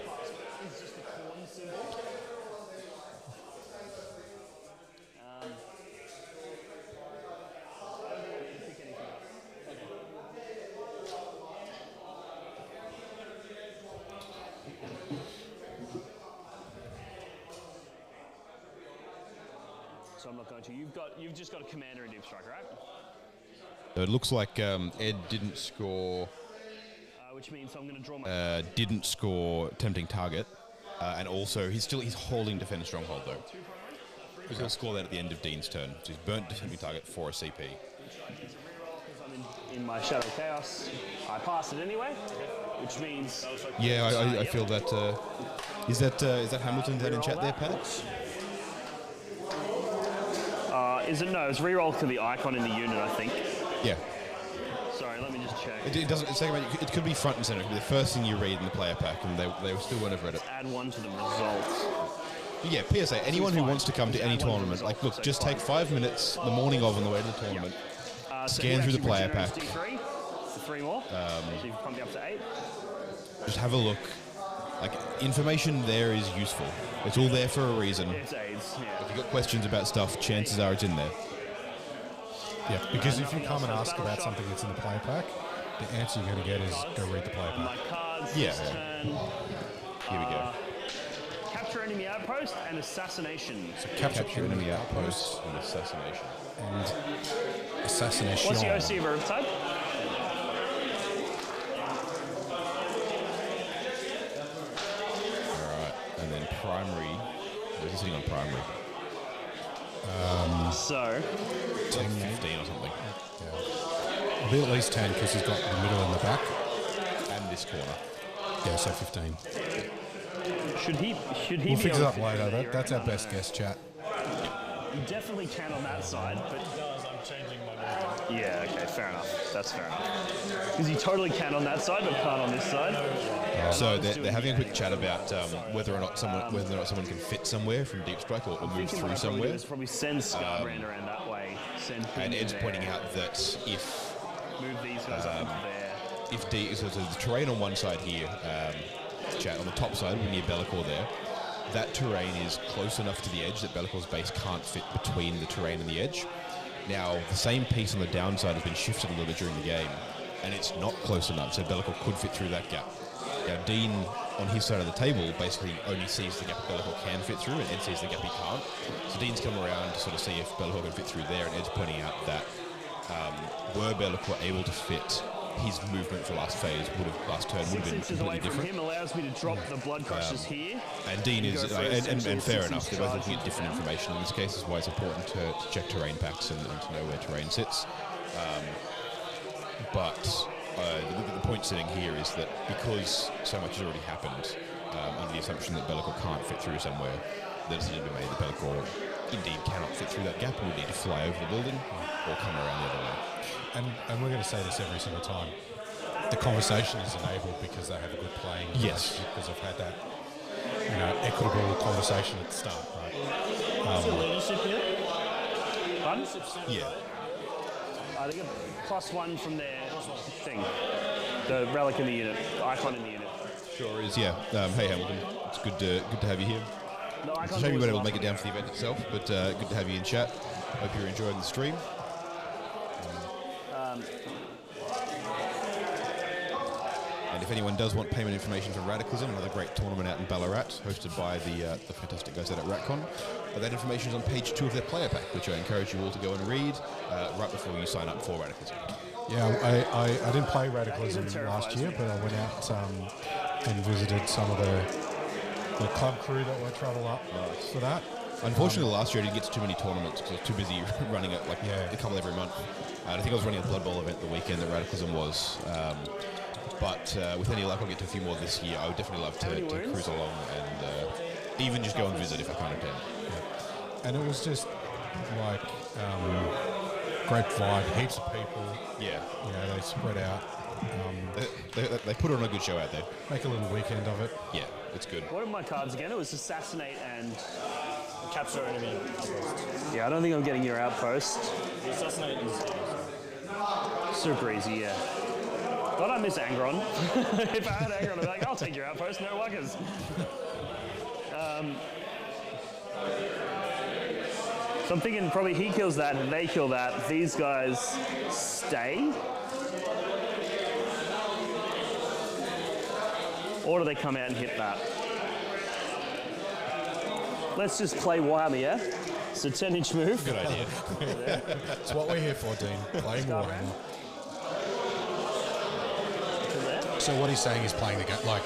So I'm not going to. You've just got a commander and deep strike, right? So it looks like Ed didn't score which means I'm going to draw my... didn't score tempting target, and also he's holding defend stronghold though. Because he'll score that at the end of Dean's turn. So he's burnt tempting target for a CP. I'm in my Shadow Chaos. I pass it anyway, which means... Yeah, I feel that... Is that Hamilton down in chat there, Pat? Is it? No, it's reroll to the icon in the unit, I think. Yeah. Sorry, let me just check. It doesn't. It could be front and center. It could be the first thing you read in the player pack, and they still won't have read it. Add one to the results. Yeah, PSA. Anyone who wants to come to any tournament, like, look, just take 5 minutes the morning of on the way to the tournament, scan through the player pack. D3, so 3 more. So you can pump me up to 8. Just have a look. Like, information there is useful. It's all there for a reason. It's aids, yeah. If you've got questions about stuff, chances are it's in there. Yeah, because if you come and ask about something that's in the player pack, the answer you're going to get is go read the player pack. My cards Yeah. this turn. Here we go. Capture enemy outpost and assassination. Capture enemy outposts and assassination. And assassination. What's the OC of Riptide? Alright, and then primary. Where's he sitting on primary? So, 10, 15 or something. Yeah. It'll be at least 10 because he's got the middle and the back. And this corner. Yeah, so 15. should he We'll be fix it up able to later. do that, That's you our reckon? best guess, chat. You definitely can on that side, but... I'm changing my movement. Yeah, okay, fair enough. That's fair enough. Because you totally can on that side, but can't on this side. So they're having a quick chat about whether or not someone can fit somewhere from Deep Strike or move through somewhere. Probably send Scarbrand around that way. Send him And Ed's there. pointing out that if Move these guys up into there. so the terrain on one side here, chat on the top side, we're near Be'lakor there. That terrain is close enough to the edge that Be'lakor's base can't fit between the terrain and the edge. Now, the same piece on the downside has been shifted a little bit during the game, and it's not close enough, so Be'lakor could fit through that gap. Now, Dean, on his side of the table, basically only sees the gap Be'lakor can fit through, and Ed sees the gap he can't. So Dean's come around to sort of see if Be'lakor can fit through there, and Ed's pointing out that were Be'lakor able to fit, his movement for last phase last turn would have 6 been inches away completely from different. him allows me to drop the blood crushers here. And Dean is, Go for and fair 6 enough, inch they're both charge looking at different down. information in this case, is why it's important to check terrain packs and to know where terrain sits. But the point sitting here is that because so much has already happened, under the assumption that Be'lakor can't fit through somewhere, the decision to be made that Be'lakor indeed cannot fit through that gap and would need to fly over the building or come around the other way. And we're going to say this every single time. The conversation is enabled because they have a good playing relationship, because they've had that, equitable conversation at the start, right? Leadership here. Pardon? Yeah. I think a +1 from their thing. The relic in the unit, the icon in the unit. Sure is, yeah. Hey Hamilton, it's good to have you here. The It's a icon's shame you always weren't able to the make it down last for the one event itself, but good to have you in chat. Hope you're enjoying the stream. And if anyone does want payment information for Radicalism, another great tournament out in Ballarat, hosted by the fantastic guys out at Ratcon, that information is on page 2 of their player pack, which I encourage you all to go and read right before you sign up for Radicalism. Yeah, I didn't play Radicalism last year, but I went out and visited some of the club crew that were travel up for that. Unfortunately, last year I didn't get to too many tournaments because I was too busy running it a couple every month. I think I was running a Blood Bowl event the weekend that Radicalism was. But with any luck, I'll get to a few more this year. I would definitely love to cruise along and even just go and visit if I can't attend. Yeah. And it was just like great vibe, heaps of people. Yeah. They spread out. They put on a good show out there. Make a little weekend of it. Yeah, it's good. What are my cards again? It was Assassinate and... Capture enemy outpost. Yeah, I don't think I'm getting your outpost. The assassinate is Super easy, yeah. But I miss Angron. If I had Angron, I'd be like, I'll take your outpost, no wuckers. So I'm thinking probably he kills that and they kill that. These guys stay. Or do they come out and hit that? Let's just play Warhammer, yeah? It's a 10-inch move. Good idea. That's what we're here for, Dean. Playing Warhammer. So what he's saying is playing the game, like,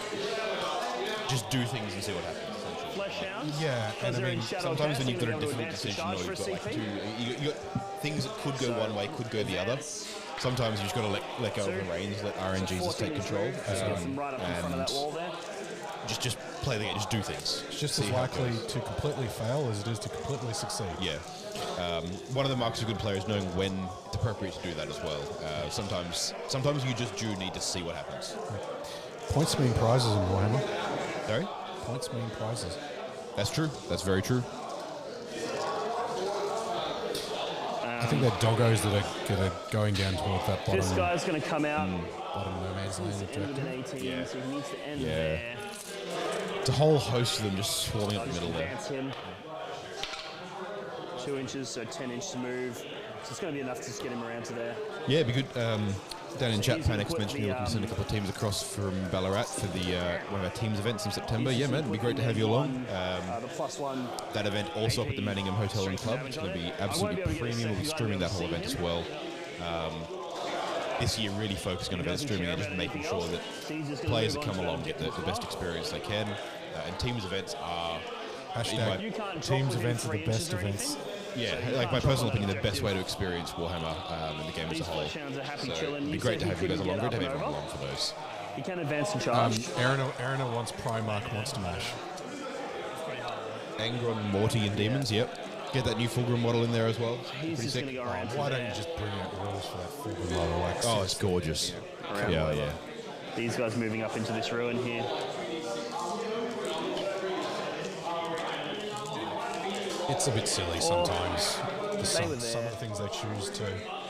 just do things and see what happens. Essentially. Flesh hounds. yeah, and I mean, Sometimes when you've got a difficult decision, or you've got like you got things that could go one way, could go the other. Sometimes you just got to let go of the reins, let RNGs just take control, and just play the game, just do things. it's just as likely to completely fail as it is to completely succeed. Yeah. One of the marks of a good player is knowing when it's appropriate to do that as well. Sometimes you just do need to see what happens. Points mean prizes in Warhammer. Sorry? Points mean prizes. That's true. That's very true. I think they're doggos that are going down toward that bottom. This guy's going to come out. Bottom no man's land objective. Yeah. So he needs to end Yeah. there. It's a whole host of them just swarming up the Just middle there. advance him. 2 inches, so 10 inches to move. So it's going to be enough to just get him around to there. Yeah, it'd be good. Dan in chat, he's gonna Panics put mentioned the, you're looking to send a couple of teams across from Ballarat for the one of our teams events in September. Yeah, man, it'd be great to have you along. The +1. That event also up at the Manningham Hotel and Club. It's going to be absolutely premium. We'll be streaming that whole event as well. This year really focusing on event streaming and just making sure that players that come along get the best experience they can. And teams events are Hashtag teams events are the best events. yeah, like my personal opinion, the best way to experience Warhammer and the game as a whole. So it'd be great to have you guys along. Great to have everyone along for those. He can advance and charge. Arena wants Primarch Monster Mash. Angron, Morty, and Demons, yep. Get that new Fulgrim model in there as well. He's Pretty just sick. going to go around. Why don't you just bring out rules for that Fulgrim model? Like, Oh, it's gorgeous. Yeah, yeah. These guys moving up into this ruin here. it's a bit silly sometimes. They were Some there of the things they choose to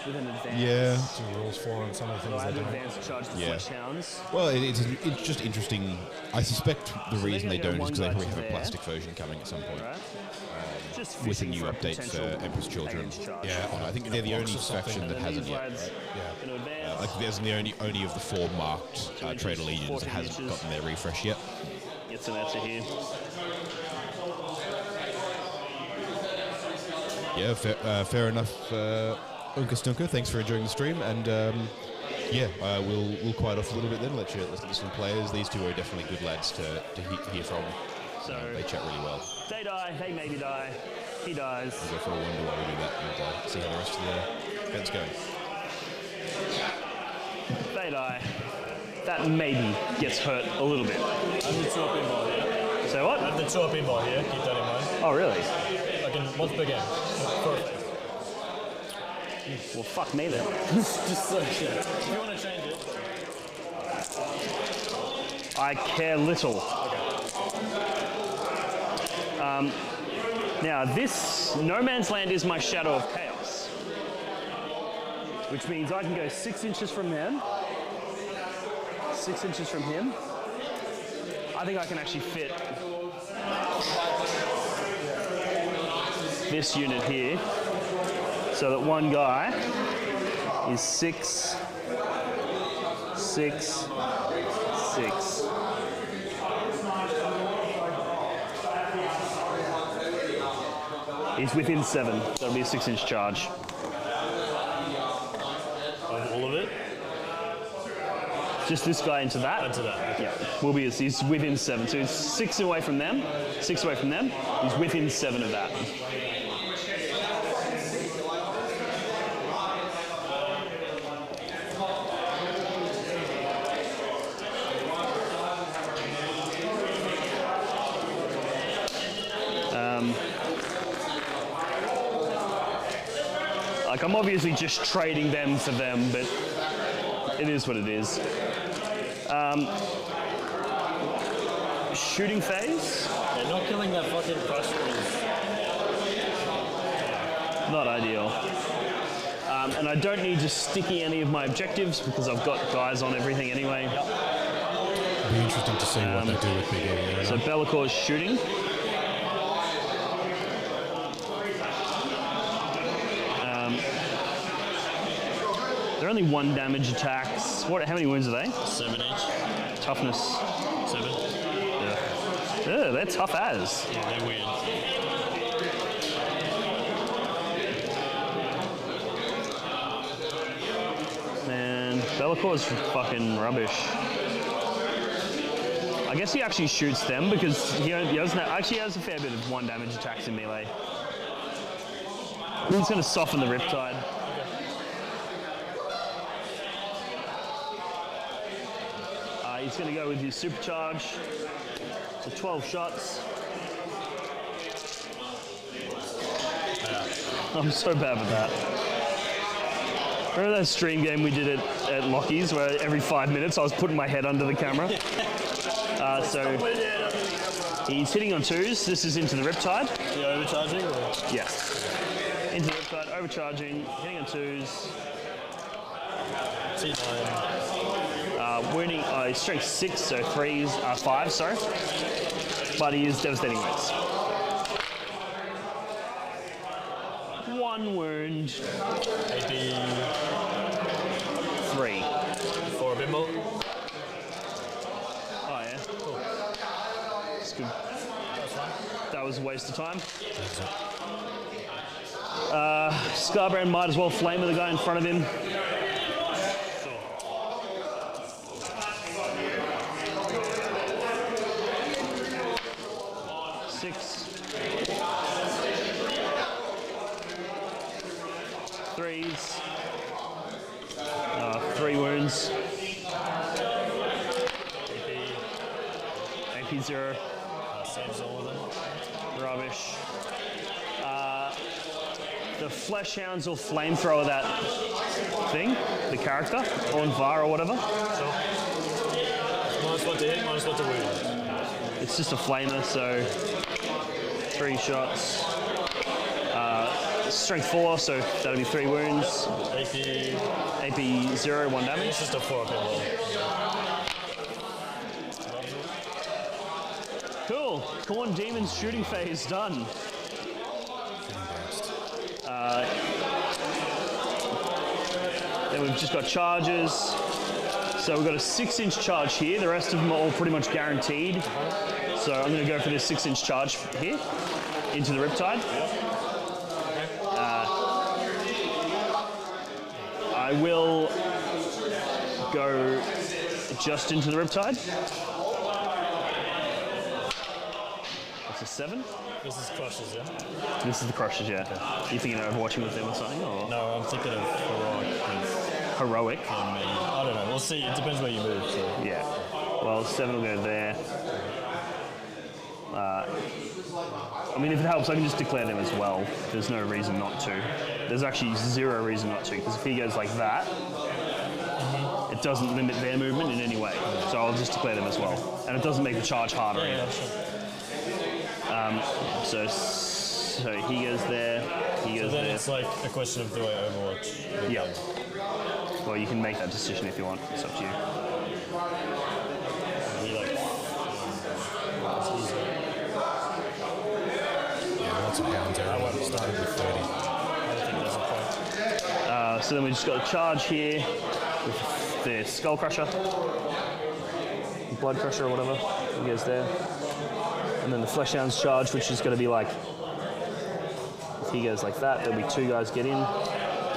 with an advance. Yeah. do rules for, and some of the Well, I things had they an don't. advance charge the Yeah. flesh hounds. Well, it's just interesting. I suspect the reason they gonna go don't is because they one probably guy have to a there. plastic version coming at some point. Right? Just With a fishing new for a update for potential Emperor's Children. Alien charge. Yeah, I think they're the only faction that And hasn't these yet. lads Yeah. gonna advance. Like there's the only of the 4 marked Trader Legions that 14 hasn't inches. gotten their refresh yet. Gets an answer here. Yeah, fair enough. Unka Stunka, thanks for enjoying the stream, and we'll quiet off a little bit then. Let's listen to some players. These two are definitely good lads to hear from. So They chat really well. they die, they maybe die. He dies. We'll go for a wonder while we do that and see how the rest of the event's going. They die. That maybe gets hurt a little bit. I have the 2 up pinball here. So what? I have the 2 up pinball here. Keep that in mind. Oh, really? I can once per game. Perfect. Well, fuck me then. Just so shit. If you want to change it. I care little. Now, this No Man's Land is my Shadow of Chaos, which means I can go 6 inches from him, 6 inches from him. I think I can actually fit this unit here, so that one guy is 6, 6, 6. He's within 7. That'll be a 6-inch charge. Of all of it? Just this guy into that. Into that. Yeah, will be. He's within 7. So he's 6 away from them. 6 away from them. He's within 7 of that. Like, I'm obviously just trading them for them, but it is what it is. Shooting phase? Yeah, not killing that fucking crusher is... Not ideal. And I don't need to sticky any of my objectives because I've got guys on everything anyway. It'll be interesting to see what they do with Big Area. So Bellacor's shooting. They're only 1 damage attacks. How many wounds are they? 7 each. Toughness. 7. Yeah, they're tough as. Yeah, they're weird. Man, Bellacor's fucking rubbish. I guess he actually shoots them because he actually has a fair bit of 1 damage attacks in melee. He's going to soften the Riptide. He's going to go with his supercharge. So 12 shots. I'm so bad with that. Remember that stream game we did at Lockie's where every 5 minutes I was putting my head under the camera? So he's hitting on 2s. This is into the Riptide. The overcharging? Or? Yes. Into the Riptide, overcharging, hitting on 2s. T9. Wounding, he's strength 6, so 5, sorry. But he is devastating wounds. 1 wound. 83. 3. For a bimbo. Oh yeah. Cool. That's good. That's fine. That was a waste of time. Scarbrand might as well flame with the guy in front of him. 6. 3s. 3 wounds. AP 0. Saves all of them. Rubbish. The Flesh Hounds will flamethrower that thing, the character, on VAR or whatever. Sure. -1 to hit, -1 to wound. It's just a flamer, so 3 shots. Strength 4, so that'll be 3 wounds. AP 0, 1 damage. It's just a 4 pinball. Cool. Corn Demon's shooting phase done. Then we've just got charges. So we've got a 6-inch charge here. The rest of them are all pretty much guaranteed. So I'm going to go for this 6-inch charge here into the Riptide. I will go just into the Riptide. That's a 7. This is Crushes, yeah? This is the Crushes, yeah. Okay. You thinking of overwatching with them or something? Or? No, I'm thinking of Heroic. Heroic? I don't know, we'll see. It depends where you move. So. Yeah. Well, 7 will go there. I mean, if it helps, I can just declare them as well. There's no reason not to. There's actually 0 reason not to, because if he goes like that, it doesn't limit their movement in any way. So I'll just declare them as well. And it doesn't make the charge harder either. So he goes there, he goes so then there. it's like a question of do I Overwatch? Yeah. Well, you can make that decision if you want. It's up to you. Lots of pounds there. I won't start with 30. I don't think there's a point. So then we just got a charge here with the Skull Crusher, Blood Crusher or whatever. He goes there. And then the Flesh Hound's charge, which is going to be like, if he goes like that, there'll be 2 guys get in,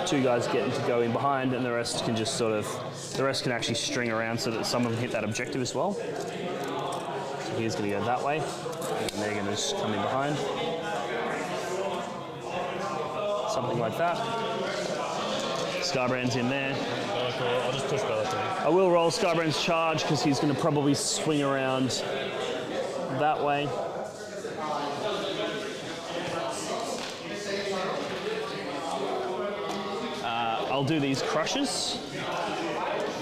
2 guys getting to go in behind, and the rest can just sort of, the rest can actually string around so that some of them hit that objective as well. So he's going to go that way, and they're going to just come in behind. Something like that. Scarbrand's in there. I'll just push Bellator. I will roll Scarbrand's charge because he's going to probably swing around that way. I'll do these crushes.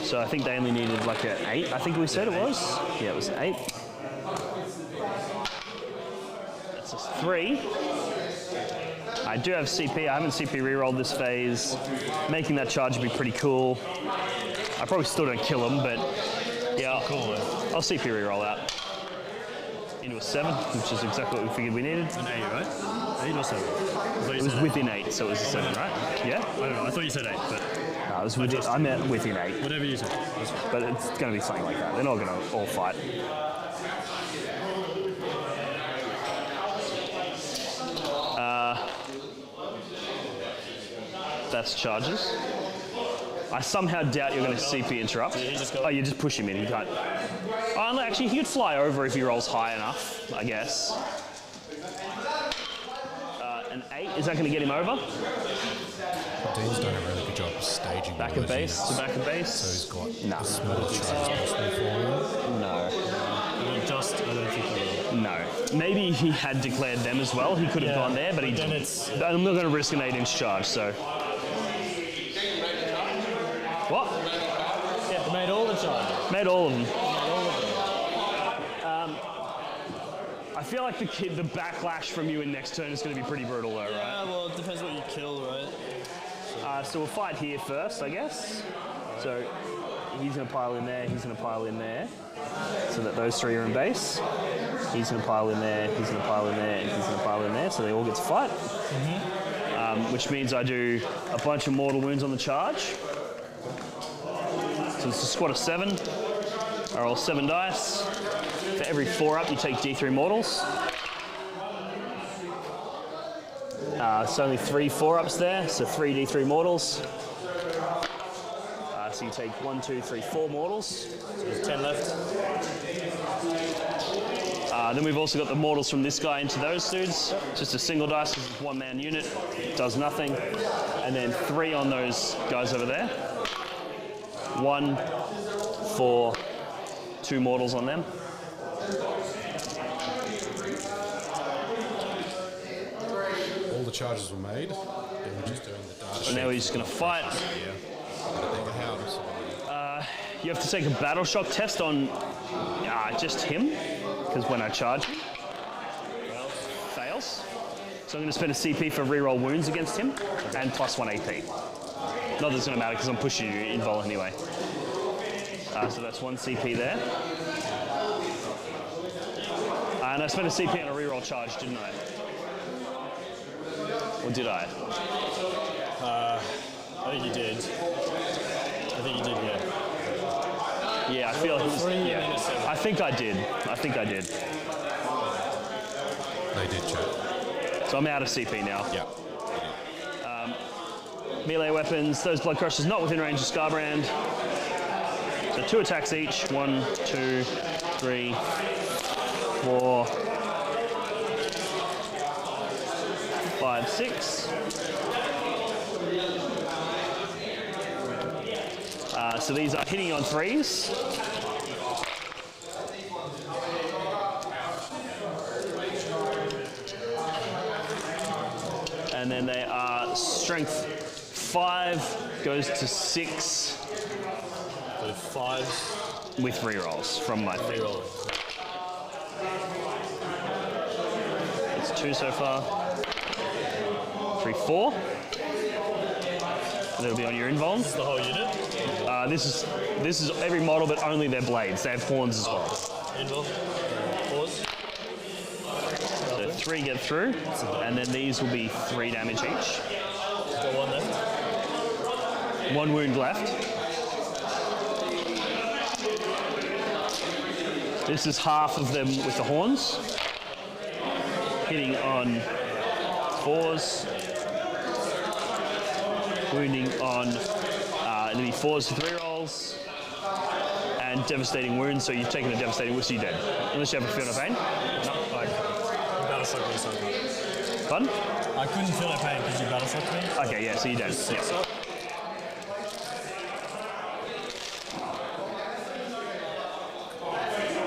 So I think they only needed like an 8, I think we said it was. Yeah, it was 8. That's a 3. I do have CP. I haven't CP rerolled this phase. Making that charge would be pretty cool. I probably still don't kill him, but yeah, Cool, man. I'll CP reroll that. Into a 7, which is exactly what we figured we needed. An 8, right? 8 or 7? It was within 8, so it was a 7, right? Yeah? I don't know. I thought you said 8, but No, it was within, I meant within 8. whatever you said. That's fine. But it's going to be something like that. They're not going to all fight. That's charges. I somehow doubt you're going to CP interrupt. Did he just go? Oh, you just push him in. He can't. Oh, Finally, actually, he could fly over if he rolls high enough, I guess. An 8, is that going to get him over? Dean's done a really good job of staging Back all of those base units. to back of base. So he's got No. as small a charge as possible for him. No. I don't think he will. No. Maybe he had declared them as well. He could have gone there, but he then didn't. I'm not going to risk an 8-inch charge, so. What? Yeah, he made all the charges. Made all of them. I feel like the backlash from you in next turn is going to be pretty brutal, though, right? Yeah, well, it depends what you kill, right? So we'll fight here first, I guess. So he's going to pile in there, he's going to pile in there, so that those 3 are in base. He's going to pile in there, he's going to pile in there, and he's going to pile in there, so they all get to fight. Which means I do a bunch of mortal wounds on the charge. So it's a squad of 7. I roll 7 dice. For every 4 up, you take D3 mortals. So only 3 4-ups there, so 3 D3 mortals. So you take 1, 2, 3, 4 mortals. So there's 10 left. Then we've also got the mortals from this guy into those dudes. Just a single dice, because it's 1-man unit, does nothing. And then 3 on those guys over there. 1 for 2 mortals on them. All the charges were made, and we're just doing the data sheet. And now we're just going to fight. You have to take a battle shock test on just him, because when I charge him, fails. So I'm going to spend a CP for reroll wounds against him, and +1 AP. Not that it's going to matter because I'm pushing you in vol anyway. So that's 1 CP there. And I spent a CP on a reroll charge, didn't I? Or did I? I think you did. Yeah. Yeah, I feel like it was, 3 and yeah. then a 7. I think I did. They did, chat. So I'm out of CP now. Yeah. Melee weapons, those blood crushers not within range of Scarbrand. So 2 attacks each. 1, 2, 3, 4, 5, 6. So these are hitting on 3s. And then they are strength 5 goes to 6 So 5s. with rerolls from my thing. Reroll. It's 2 so far. 3, 4. That'll be on your invuln. This is the whole unit. This is every model, but only their blades. They have horns as well. Invul. Pause. So 3 get through, and then these will be 3 damage each. Got 1 left. 1 wound left. This is half of them with the horns. Hitting on 4s. Wounding on, it'll be 4s with rerolls. And devastating wounds, so you've taken a devastating wound, so you're dead. Unless you have a feel no pain. No, I battle shocked me, so. Pardon? I couldn't feel no pain because you battle shocked me. Okay, yeah, so you're dead. Yeah.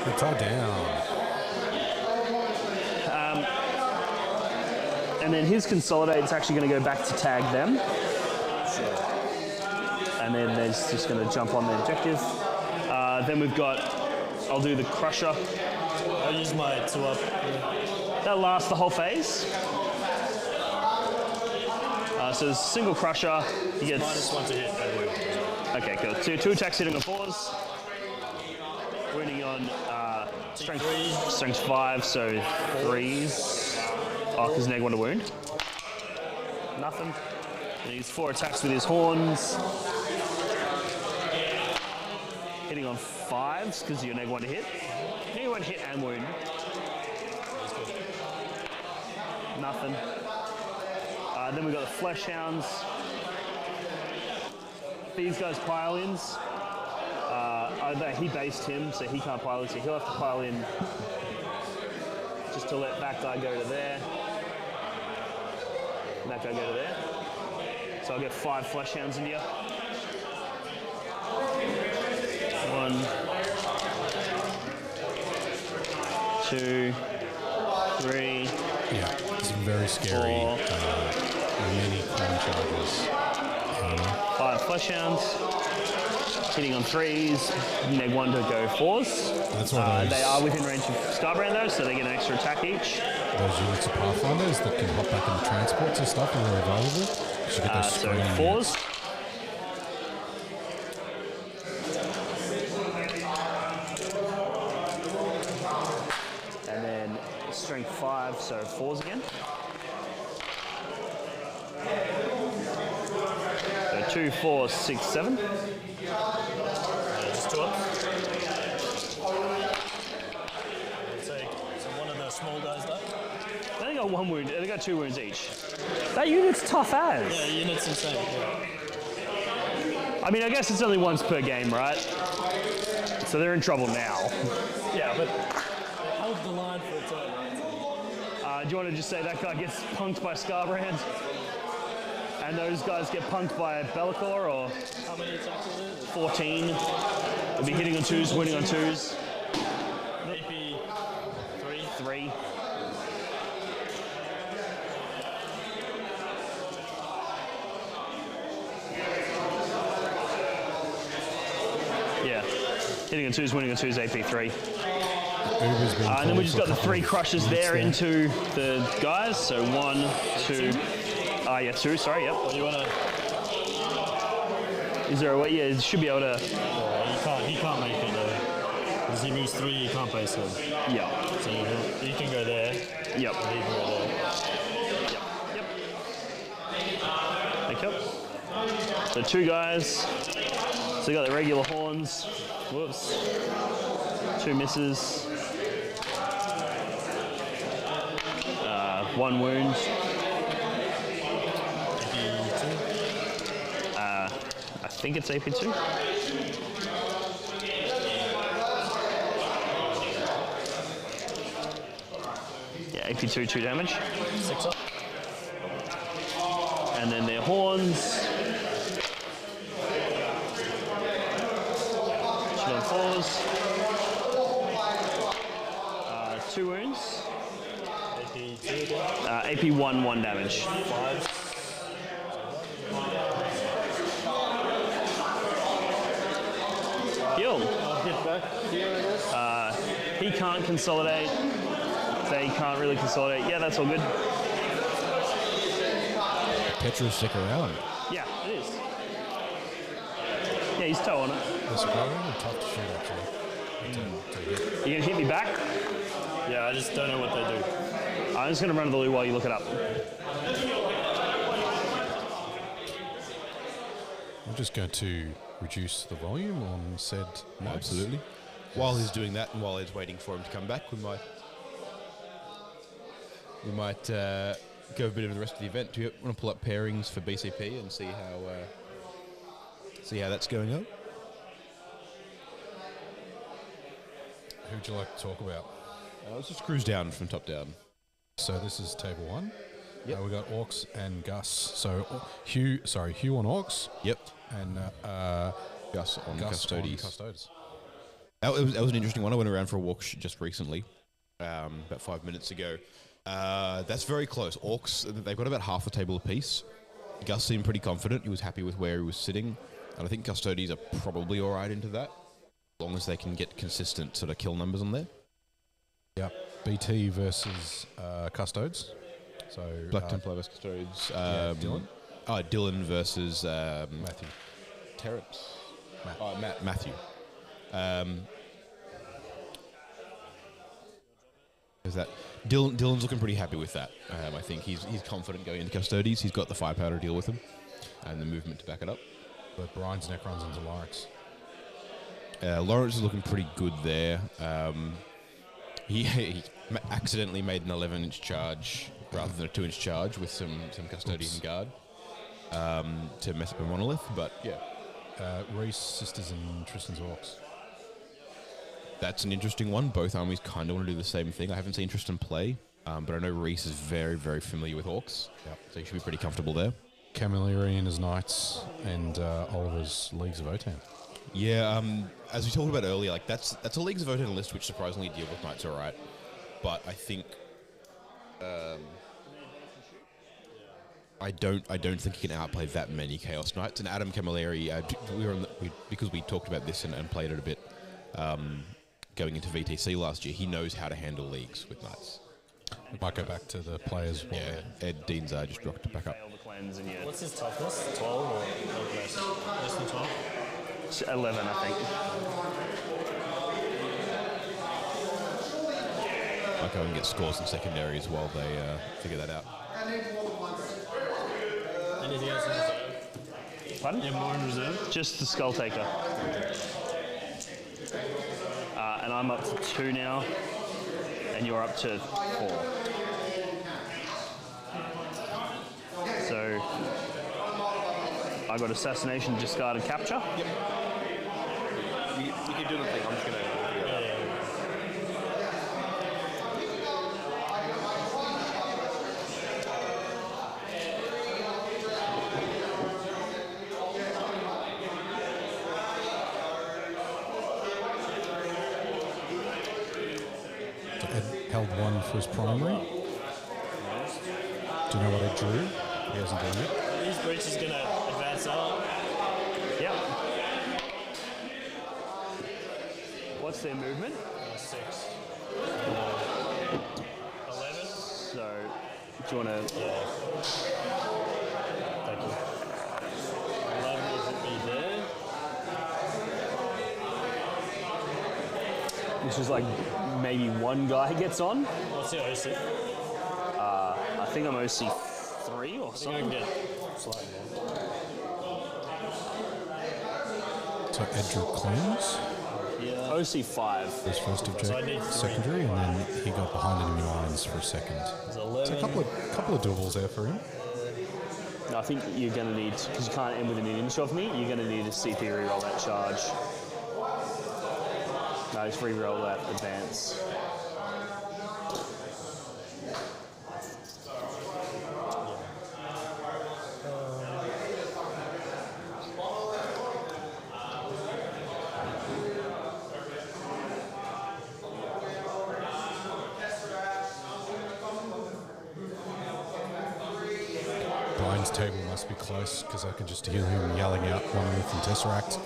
It's all down. And then his consolidate is actually going to go back to tag them. And then there's just going to jump on the objective. Then we've got, I'll do the crusher. I'll use my 2-up. That'll last the whole phase. So there's a single crusher. He gets -1 to hit and wound. okay, cool. Two attacks hitting on 4s. Wounding on strength 5, so 3s. Oh, because neg 1 to wound. Nothing. And he's 4 attacks with his horns. Hitting on 5s because you're neg 1 to hit. Neg 1 hit and wound. Nothing. Then we've got the flesh hounds. These guys pile-ins. I he based him, so he can't pile in, so he'll have to pile in just to let that guy go to there. And that guy go to there. So I'll get 5 flesh hounds in here. 1, 2, 3. Yeah, it's very scary. 4. Many clone charges. 5 flesh hounds. Hitting on 3s. Neg 1 to go 4s. That's one of those. They are within range of Starbrand though, so they get an extra attack each. Those units of Pathfinders that can hop back into transports and stuff when they're available. You get those So screening 4s. And then strength 5, so 4s again. So 2, 4, 6, 7. Just 2 up. So one of the small guys died? They only got 1 wound. They got 2 wounds each. That unit's tough as. Yeah, unit's insane. Yeah. I mean, I guess it's only once per game, right? So they're in trouble now. Yeah, but they held the line for a turn, right? Do you want to just say that guy gets punked by Scarbrand? And those guys get punked by Be'lakor, or How many attacks is it? 14? They'll be hitting on 2s, winning on 2s. Maybe 3. 3. Yeah. Hitting on 2s, winning on 2s, AP 3. And then we just got the 3 crushes there into the guys. So 1, 2. Yeah, 2, sorry, yep. What do you want to... Is there a way? Yeah, it should be able to. He can't make it though. Because he moves 3, you can't place him. Yeah. So he can go there. Yep. He can go there. Yep. Thank you. So 2 guys. So you got the regular horns. Whoops. 2 misses. 1 wound. I think it's AP2. Yeah, AP2, 2 damage. 6 up. And then their horns. 2 on 4s. 2 wounds. AP2 again. AP1, 1 damage. 5. Heal. Hit back. Here it is. He can't consolidate. They can't really consolidate. Yeah, that's all good. Petra stick around. Yeah, it is. Yeah, he's toe on it. It's really tough to shoot, actually. You gonna hit me back? Yeah, I just don't know what they do. I'm just gonna run to the loo while you look it up. I'm just going to reduce the volume on said mouse. Absolutely. While he's doing that and while he's waiting for him to come back, we might go a bit of the rest of the event. Do you want to pull up pairings for BCP and see how that's going on? Who'd you like to talk about? Let's just cruise down from top down. So this is table 1. Yep. We got Orcs and Gus. So Hugh on Orcs. Yep. And Gus on Gus Custodes. on Custodes. That was an interesting one. I went around for a walk just recently, about 5 minutes ago. That's very close. Orcs, they've got about half the table apiece. Gus seemed pretty confident. He was happy with where he was sitting. And I think Custodes are probably all right into that, as long as they can get consistent sort of kill numbers on there. Yep. BT versus Custodes. So Black Templar versus Custodes. Dylan? Dylan versus Matthew. Terrence. Matt. Matthew. Is that Dylan's looking pretty happy with that. I think he's confident going into Custodes. He's got the firepower to deal with him, and the movement to back it up. But Brian's neck runs into Laurence. Laurence is looking pretty good there. He accidentally made an 11-inch charge rather than a 2-inch charge with some Custodian guard to mess up a monolith. But yeah, Rhys, Sisters, and Tristan's Orcs. That's an interesting one. Both armies kind of want to do the same thing. I haven't seen Tristan play, but I know Rhys is very, very familiar with Orcs. Yep. So he should be pretty comfortable there. Camilleri and his Knights, and Oliver's Leagues of Otan. Yeah, as we talked about earlier, like that's a Leagues of Otan list which surprisingly deal with Knights all right. But I think I don't think he can outplay that many Chaos Knights. And Adam Camilleri, because we talked about this and played it a bit going into VTC last year, he knows how to handle leagues with Knights. We might go back to the players. Yeah, Ed Dean's just rocked it back up. What's his toughness? 12 or less? Less than 12? 11, I think. Might go and get scores in secondaries while they figure that out. Anything else in reserve? Pardon? Yeah, more in reserve? Just the Skull Taker. And I'm up to 2 now, and you're up to 4. So I got Assassination, Discarded, Capture. Yep. You keep doing the thing. I'm just going to... Held 1 for his primary. Do you know what I drew? He hasn't done it. His breach is going to advance up. Yep. What's their movement? 6. 11. So, do you want to... Yeah. Thank you. 11 isn't me there. Which is like maybe one guy gets on. What's your OC? I think I'm OC 3 or I something. can get slightly more. So Ed drew cleans, Yeah. OC 5. his first So I object, need 3. secondary, and then he got behind enemy lines for a second. There's So 11. a couple of doubles there for him. No, I think you're going to need, because you can't end with an inch of me, you're going to need a CP reroll that charge. No, just reroll that advance. Brian's table must be close because I can just hear him yelling out Monolith and Tesseract.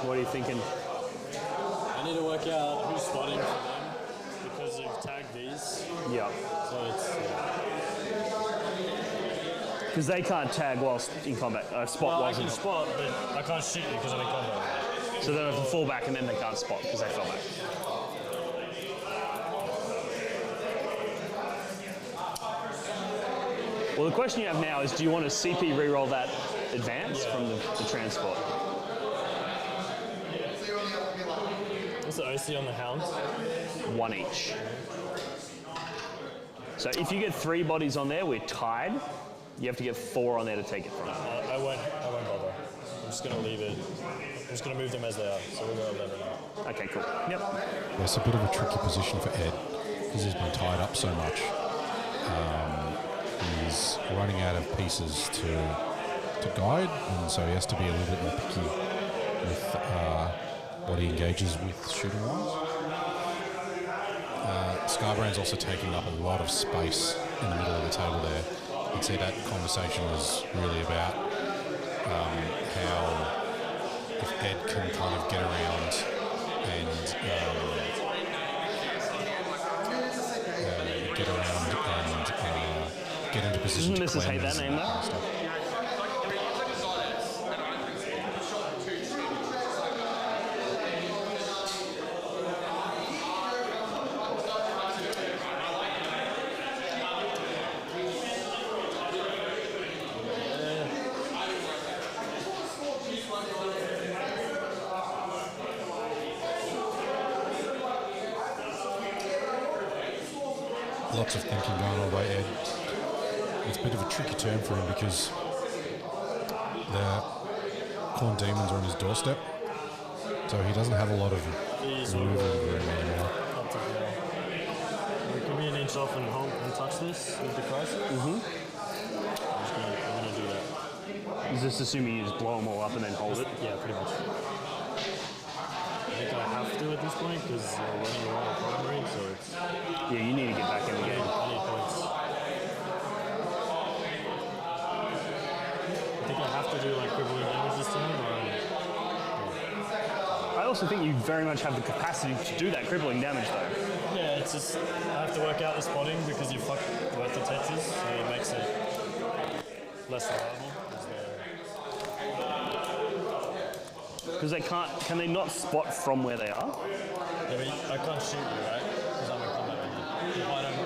What are you thinking? I need to work out who's spotting for them because they've tagged these. Yeah. So it's. Because they can't tag whilst in combat. Spot Well, I whilst can in spot, but I can't shoot you because I'm in combat. So they have to fall back and then they can't spot because they fell back. Well, the question you have now is, do you want to CP reroll that advance from the transport? What's the OC on the hounds? 1 each. So if you get 3 bodies on there, we're tied. You have to get 4 on there to take it from. I won't bother. I'm just going to leave it. I'm just going to move them as they are. So we'll go 11 now. Okay, cool. Yep. Yeah, it's a bit of a tricky position for Ed because he's been tied up so much. He's running out of pieces to guide, and so he has to be a little bit more picky with what he engages with shooting-wise. Scarbrand's also taking up a lot of space in the middle of the table there. I'd say that conversation was really about how if Ed can kind of get around and get into position Doesn't to Mrs. hate cleanse that and name, kind of though? stuff. lots of thinking going on by Ed. It's a bit of a tricky term for him because the Corn Demons are on his doorstep, so he doesn't have a lot of moving room anymore. We can be an inch off and hold and touch this with the crisis. I'm gonna do that. Is this assuming you just blow them all up and then hold it? Yeah, pretty much. I think I have to at this point because we're running around the primary, so it's. Yeah, you need to get back in the game. I need points. I think I have to do like crippling damage this time, or. I also think you very much have the capacity to do that crippling damage, though. Yeah, it's just I have to work out the spotting because you fuck both the Tetris, so it makes it less reliable. Because they can't. Can they not spot from where they are? Yeah, but I can't shoot you, right? Because I'm in combat with you. If I don't.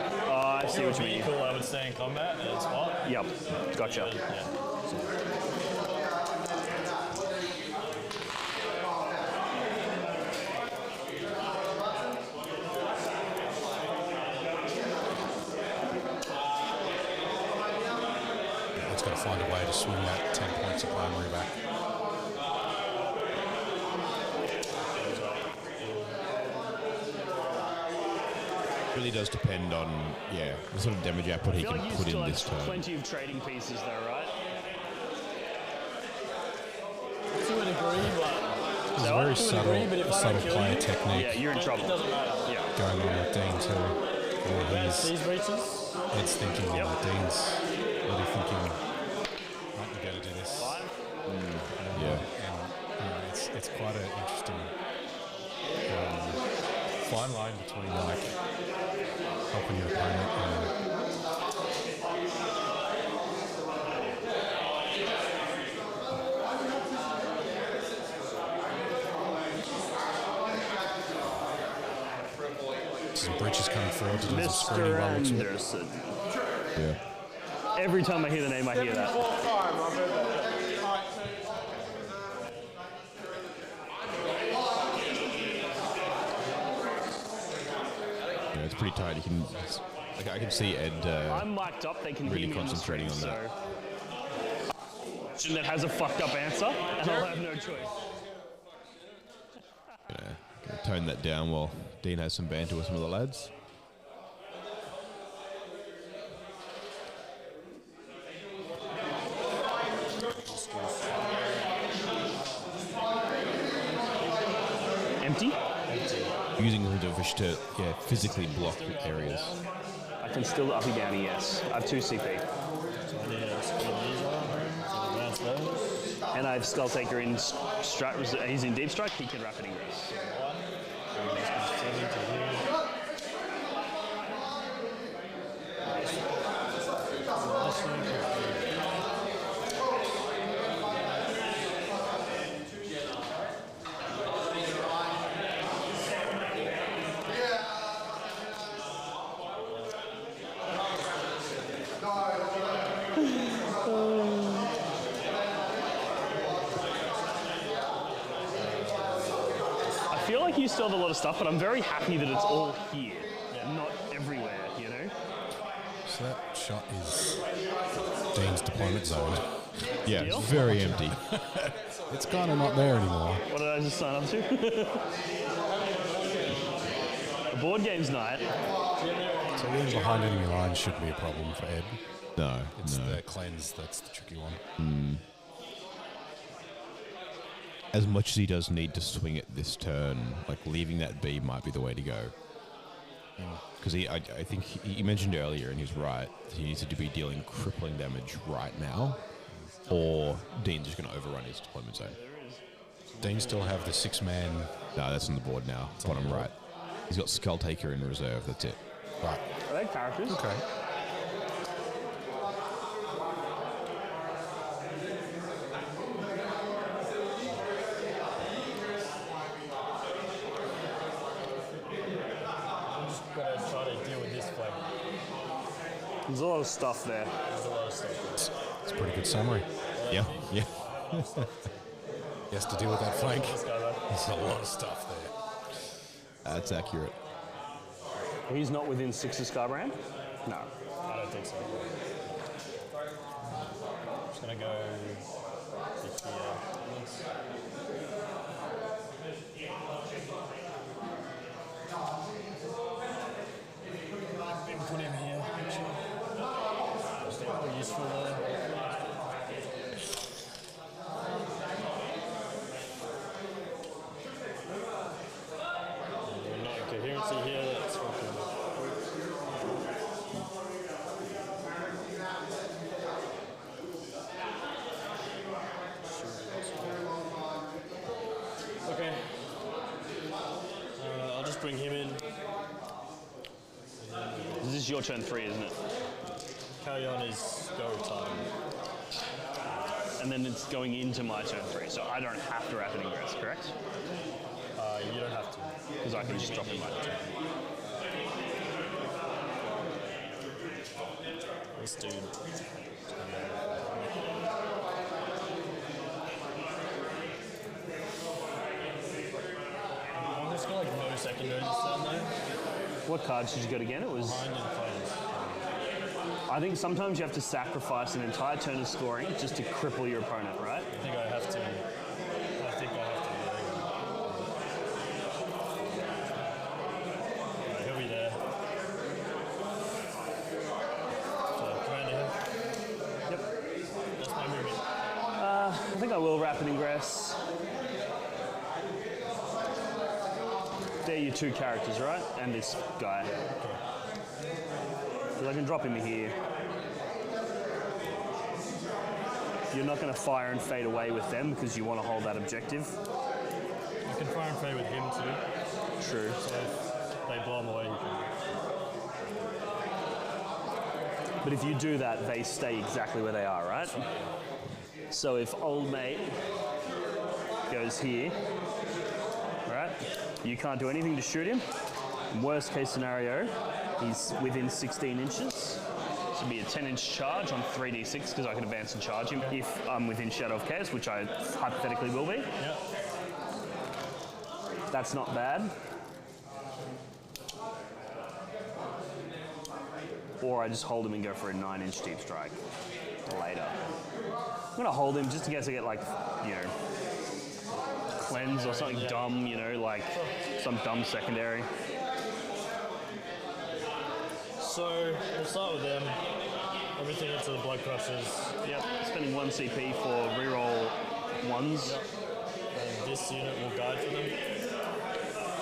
I see what you mean. Cool, I would stay in combat and spot. Yep, gotcha. Yeah. It's got to find a way to swing that 10 points of primary back. Really does depend on the sort of damage output he can put in this turn. Plenty of trading pieces, though, right? To a degree, but It's a very subtle player technique. Yeah, you're in trouble. it doesn't matter. Yeah. Going on with Dean too. Advance these reaches. Ed's thinking, Dean's really thinking, might be better to do this. Yeah. And it's quite an interesting fine line between like helping your opponent and some breaches coming forward to do some screening Mr. while it's Anderson. Yeah. Every time I hear the name, I hear that. Yeah, it's pretty tight. You can, I can see Ed I'm mic'd up. They can really hear me concentrating on so. that. That has a fucked up answer, and I'll have no choice. Gonna tone that down while Dean has some banter with some of the lads. Empty? Using the fish to physically block areas. I can still uppy downy, yes. I have 2 CP. So I need to speed these up and advance those. And I have Skull Taker in strike. He's in deep strike. He can rapid ingress. And this goes 7 to here. I feel like you still have a lot of stuff, but I'm very happy that it's all here, not everywhere, you know? So that shot is Dean's deployment zone. Yeah, Deal? it's very empty. It's kind of not there anymore. What did I just sign up to? A board games night. So being behind enemy lines shouldn't be a problem for Ed. No, It's no. the cleanse that's the tricky one. As much as he does need to swing it this turn, like leaving that B might be the way to go. Because I think he mentioned earlier, and he's right, he needs to be dealing crippling damage right now, or Dean's just going to overrun his deployment zone. Dean still have the 6-man. No, that's on the board now. Bottom right. He's got Skull Taker in reserve. That's it. Right. Are they characters? Okay. I'm just going to try to deal with this flag. There's a lot of stuff there. There's a lot of stuff. It's a pretty good summary. Yeah, yeah. He has to deal with that flank. This guy, though. There's a lot of stuff there. That's accurate. He's not within 6 of Scarbrand? No. I don't think so. Just gonna go with the put him here. Just not useful there. No coherency here. That's fucking. Okay. I'll just bring him in. This is your turn 3, isn't it? Carry on is go time. And then it's going into my turn 3, so I don't have to rapid ingress, correct? You don't have to. Because I can just drop in my turn. This dude. There's got like no secondaries down there. What cards did you get again? It was. Behind and players. I think sometimes you have to sacrifice an entire turn of scoring just to cripple your opponent, right? I think I have to. Right, he'll be there. So, commander here. Yep. That's my movement. I think I will rapid ingress. They're your 2 characters, right? And this guy. Because I can drop him here. You're not going to fire and fade away with them because you want to hold that objective. You can fire and fade with him too. True. So if they blow him away, you can. But if you do that, they stay exactly where they are, right? So if old mate goes here, right? You can't do anything to shoot him. Worst case scenario, he's within 16 inches. This would be a 10-inch charge on 3d6 because I can advance and charge him if I'm within Shadow of Chaos, which I hypothetically will be. Yep. That's not bad. Or I just hold him and go for a 9-inch deep strike later. I'm going to hold him just in case I get, like, you know, cleanse or something dumb, you know, like some dumb secondary. So we'll start with them. Everything into the blood crushers. Yep, spending 1 CP for reroll 1s. Yep. And this unit will guide for them.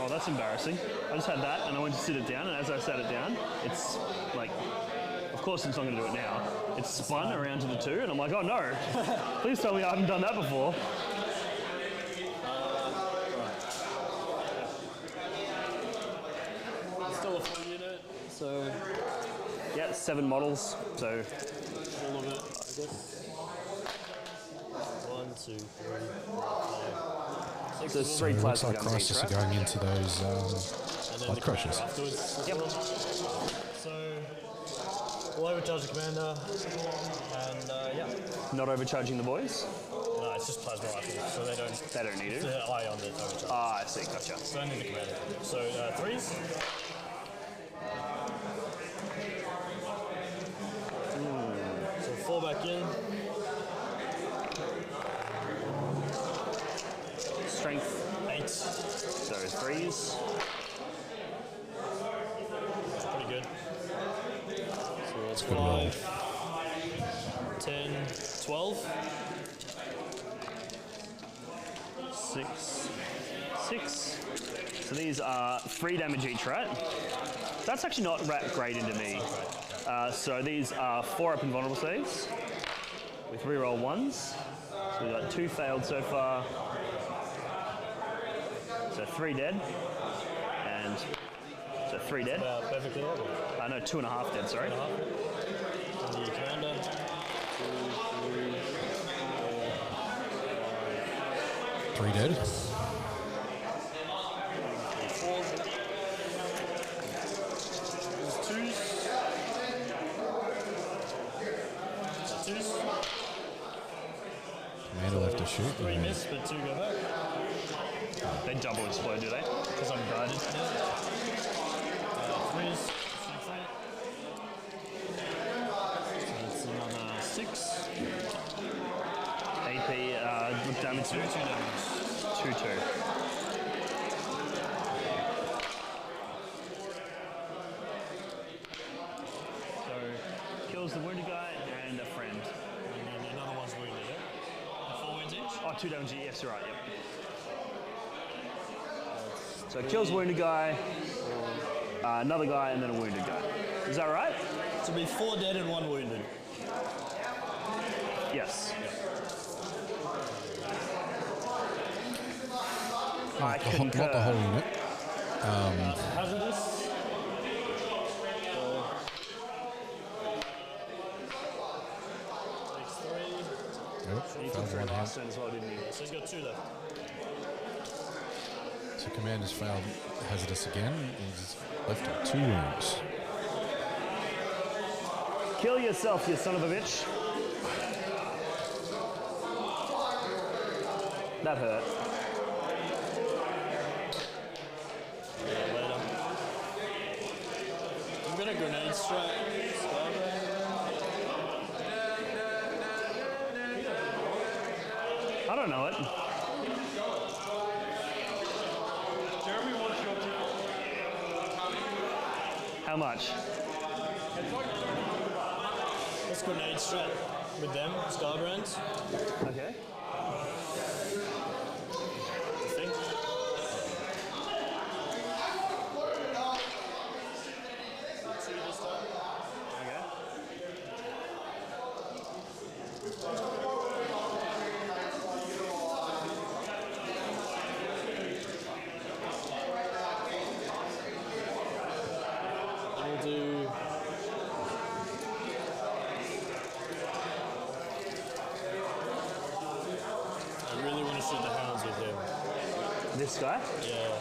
Oh, that's embarrassing. I just had that and I went to sit it down, and as I sat it down, it's like, of course it's not going to do it now. It's spun around to the 2, and I'm like, oh no, please tell me I haven't done that before. Still a full unit, so Yeah, 7 models, so all of it, I guess. 1, 2, 3, 4, 5, 6. there's 3 It looks plasma like guns Crisis each, are right? going into those And then blood the crushers. afterwards. Yep. So we'll overcharge the commander, and yeah. Not overcharging the boys? No, it's just plasma rifles, so they don't Need it. the eye on the overcharge. Ah, I see, gotcha. So only the commander. So 3s. So 4 back in. Strength, 8. so 3s. That's pretty good. So that's good roll. 5, 10, 12. 6, 6. So these are 3 damage each, right? That's actually not great into me. So these are 4 up invulnerable saves with reroll 1s. So we've got 2 failed so far. So 3 dead. And so 3 dead. Perfectly level. No, 2.5 dead, sorry. And the commander. 3 dead. 4. There's 2s. 2s. Commander left to shoot. 3 miss, but 2 go back. They double explode, do they? Because I'm guided. 3 threes. Strength 8. So that's another 6. AP, what damage? 2 damage. 2-2. So, kills the wounded guy and a friend. And then another one's wounded, yeah? 4 wounds each? Oh, 2 damage, yes, you're right, yep. So it kills wounded guy, another guy, and then a wounded guy. Is that right? So it'll be 4 dead and 1 wounded. Yes. Not the whole unit. Hazardous. Takes 3. He took 3 last turn as well, didn't he? So he's got 2 left. So Commander's failed hazardous again. He's left with 2 wounds. Kill yourself, you son of a bitch. That hurt. Later. I'm gonna grenade strike. I don't know it. How much? Let's grenade strike with them, Scarbrands. Okay. I think. We'll do. I really want to shoot the hounds with him. This guy? Yeah.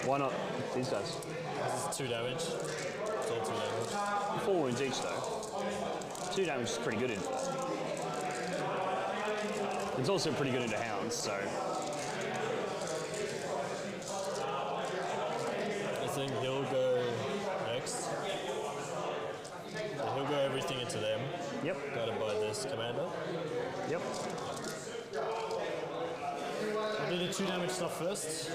Why not these guys? This is 2 damage. It's all 2 damage. 4 wounds each though. 2 damage is pretty good into that. It's also pretty good into hounds, so. I think he'll go next. So he'll go everything into them. Yep, Guided by this commander. yep. I'll do the 2 damage stuff first.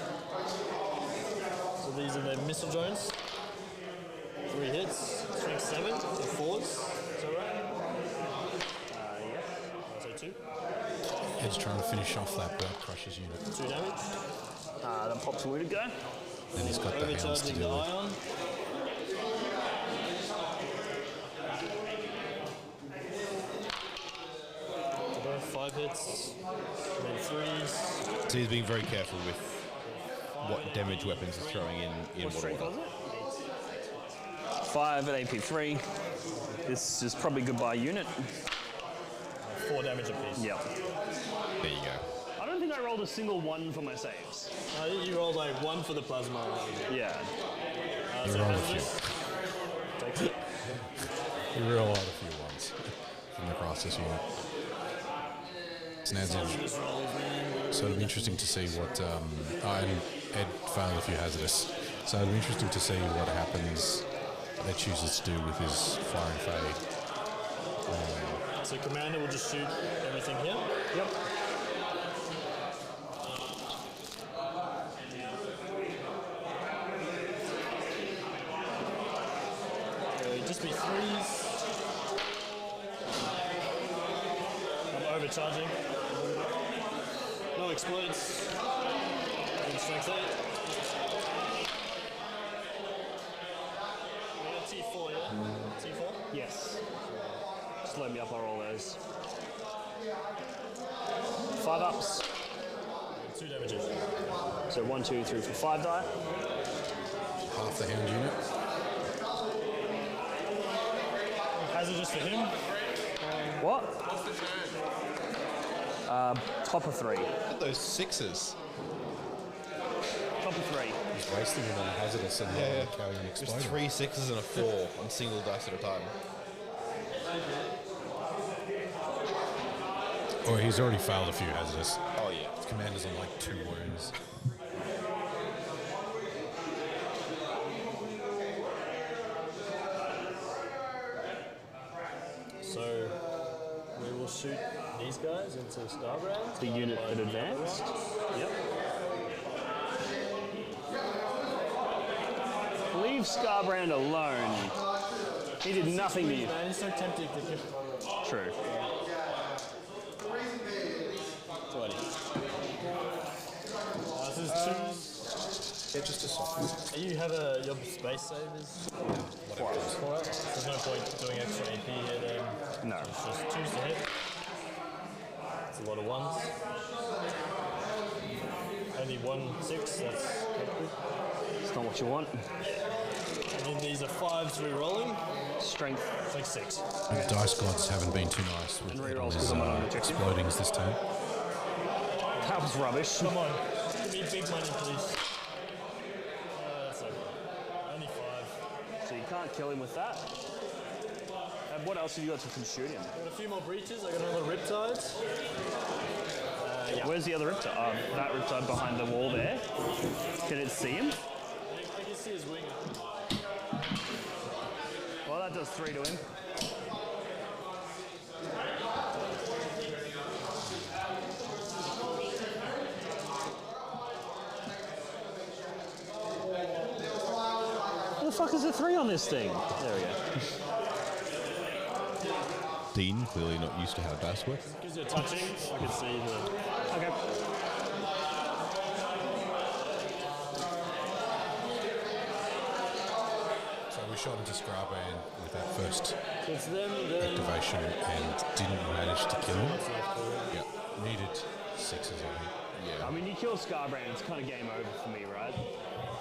So these are the missile drones. 3 hits, strength 7 or 4s. Is that right? Yes. So 2. Ed's trying to finish off that Bird Crusher's unit. 2 damage. Then pops a wounded guy. Then he's got the hounds to Overcharging the deal with. ion. About 5 hits, then 3s. So he's being very careful with what damage weapons he's throwing in What what strength order. was it? 5 at AP3. This is probably goodbye unit. 4 damage apiece. Yep. There you go. I don't think I rolled a single 1 for my saves. You rolled like 1 for the plasma. Yeah. You So rolled a hazardous. Takes it. You roll out a few ones from the Crisis unit. Snads in. Hazardous rolls, man. So it'll be interesting to see what. And Ed failed a few hazardous. So it'll be interesting to see what happens. What Ed chooses to do with his firing fade. So commander will just shoot everything here. Yep. Just be 3s. I'm overcharging. No explodes. And strength 8. T4, yeah? T4? Yes. Just load me up, I'll roll those. 5 ups. 2 damages. So 1, 2, 3, 4, 5 die. Half the hound unit. Hazardous for him. What? Top of 3. Look at those 6s. Top of 3. He's wasting it on hazardous and carrying an There's explosion. 3 6s and a 4 on single dice at a time. Or he's already failed a few hazardous. Oh yeah. His commander's on like 2 wounds. shoot these guys into Starbrand. The unit that advanced. Yep. Leave Scarbrand alone. He did nothing to you. Man, it's so tempting to kill. True. This is two. Yeah, just a soft. You have your space savers. Whatever it is. For it. There's no point doing extra AP here then. No. It's just 2s to hit. It's a lot of 1s. Only 1/6. That's good. It's not what you want. And then these are 5s re-rolling. Strength. It's like 6. The dice gods haven't been too nice with And all rerolls his 'cause I'm on objective. explodings this time. That was rubbish. Come on. Give me big money, please. That's okay. Only 5. So you can't kill him with that. And what else have you got to shoot him? I got a few more breaches. I got another Riptide. Where's the other Riptide? Oh, that Riptide behind the wall there. Can it see him? I can see his wing. Well, that does 3 to him. What the fuck is the 3 on this thing? There we go. Dean, clearly not used to how dice work. Gives you a touching. I can see the. Okay. So we shot into Scarbrand with that first So it's them, then. activation and didn't manage to kill him. Yeah, needed 6s, I think. I mean, you kill Scarbrand, it's kind of game over for me, right?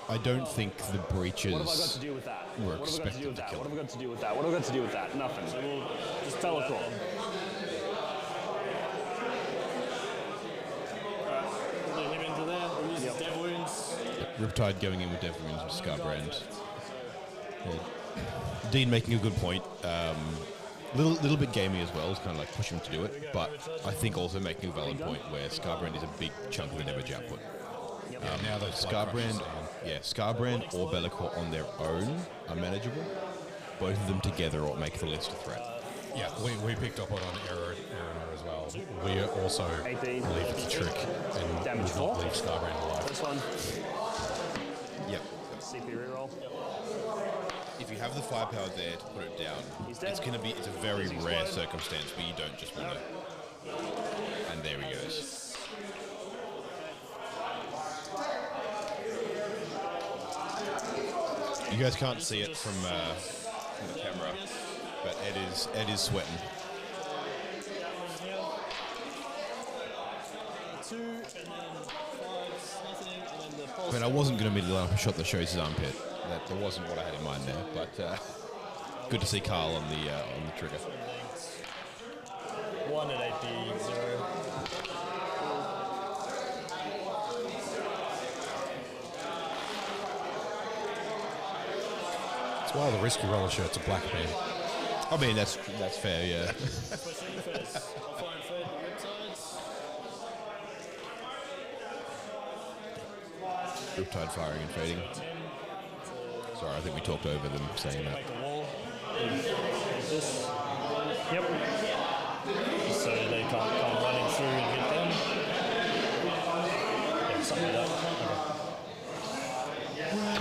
I don't think the breaches. What have I got to do with that? We're What have I got to do with expected to that? kill What have I got to do with that? What have I got to do with that? Nothing. So we'll just teleport. Put him into there. We'll use his dev wounds. Riptide going in with Dev Wounds with Scarbrand. Yeah. Dean making a good point. Little bit gamey as well, to kind of like push him to do it, but I think also making a valid point where Scarbrand is a big chunk of the damage output. Now those Scarbrand, Scarbrand or Bellicor on their own are manageable. Both of them together ought make the list a threat. Yeah, we picked up on error as well. We also AP. believe it's a trick and Damage would not 4. leave Scarbrand alive. This one, Yep. CP reroll. If you have the firepower there to put it down, He's dead. it's a very rare circumstance where you don't just want to. And there he goes. You guys can't see it from the camera, but Ed is sweating. 2 and then 5s, nothing, and then the pulse. I mean, I wasn't going to immediately line up a shot that shows his armpit. That wasn't what I had in mind there, but good to see Carl on the trigger. 1 at AP, 0. That's why the risky roller shirt's a black man. I mean, that's fair, yeah. Pushing first. I'll fire and fade the Riptides. Riptide firing and fading. Sorry, I think we talked over them saying that. Make a wall. This. Yep. So they can't come running through and hit them. Yeah, something like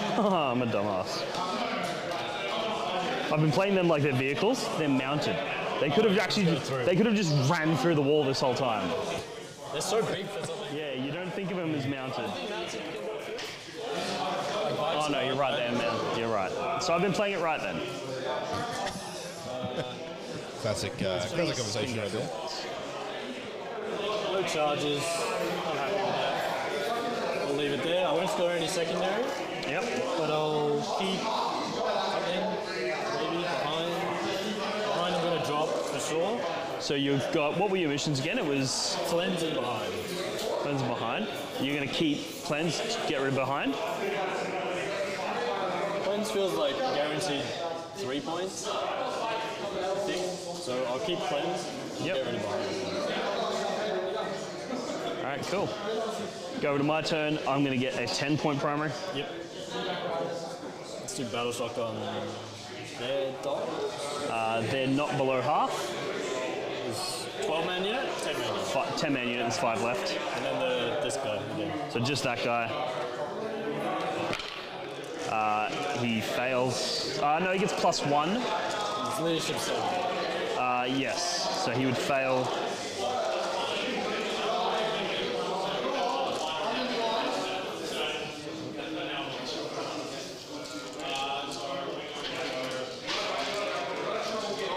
that. I'm a dumbass. I've been playing them like they're vehicles. They're mounted. They could have just ran through the wall this whole time. They're so big for something. Yeah, you don't think of them as mounted. Oh no, you're right there, man. You're right. So I've been playing it right then. Classic conversation right there. No charges. I'm happy with that. I'll leave it there. I won't score any secondary, Yep. but I'll keep something maybe behind. Behind I'm going to drop for sure. So you've got, what were your missions again? It was Cleanse and behind. cleanse and behind. You're going to keep cleanse, get rid of behind. Cleanse feels like guaranteed 3 points. I think. So I'll keep cleanse. Yep. Get rid of behind. All right, cool. Go over to my turn. I'm going to get a 10-point primary. Yep. Let's do battle shock on their dog. They're not below half. Is 12-man unit? 10-man unit. 10-man unit, there's 5 left. And then this guy again. So just that guy. He fails. No, he gets +1. It's leadership 7. Yes, so he would fail.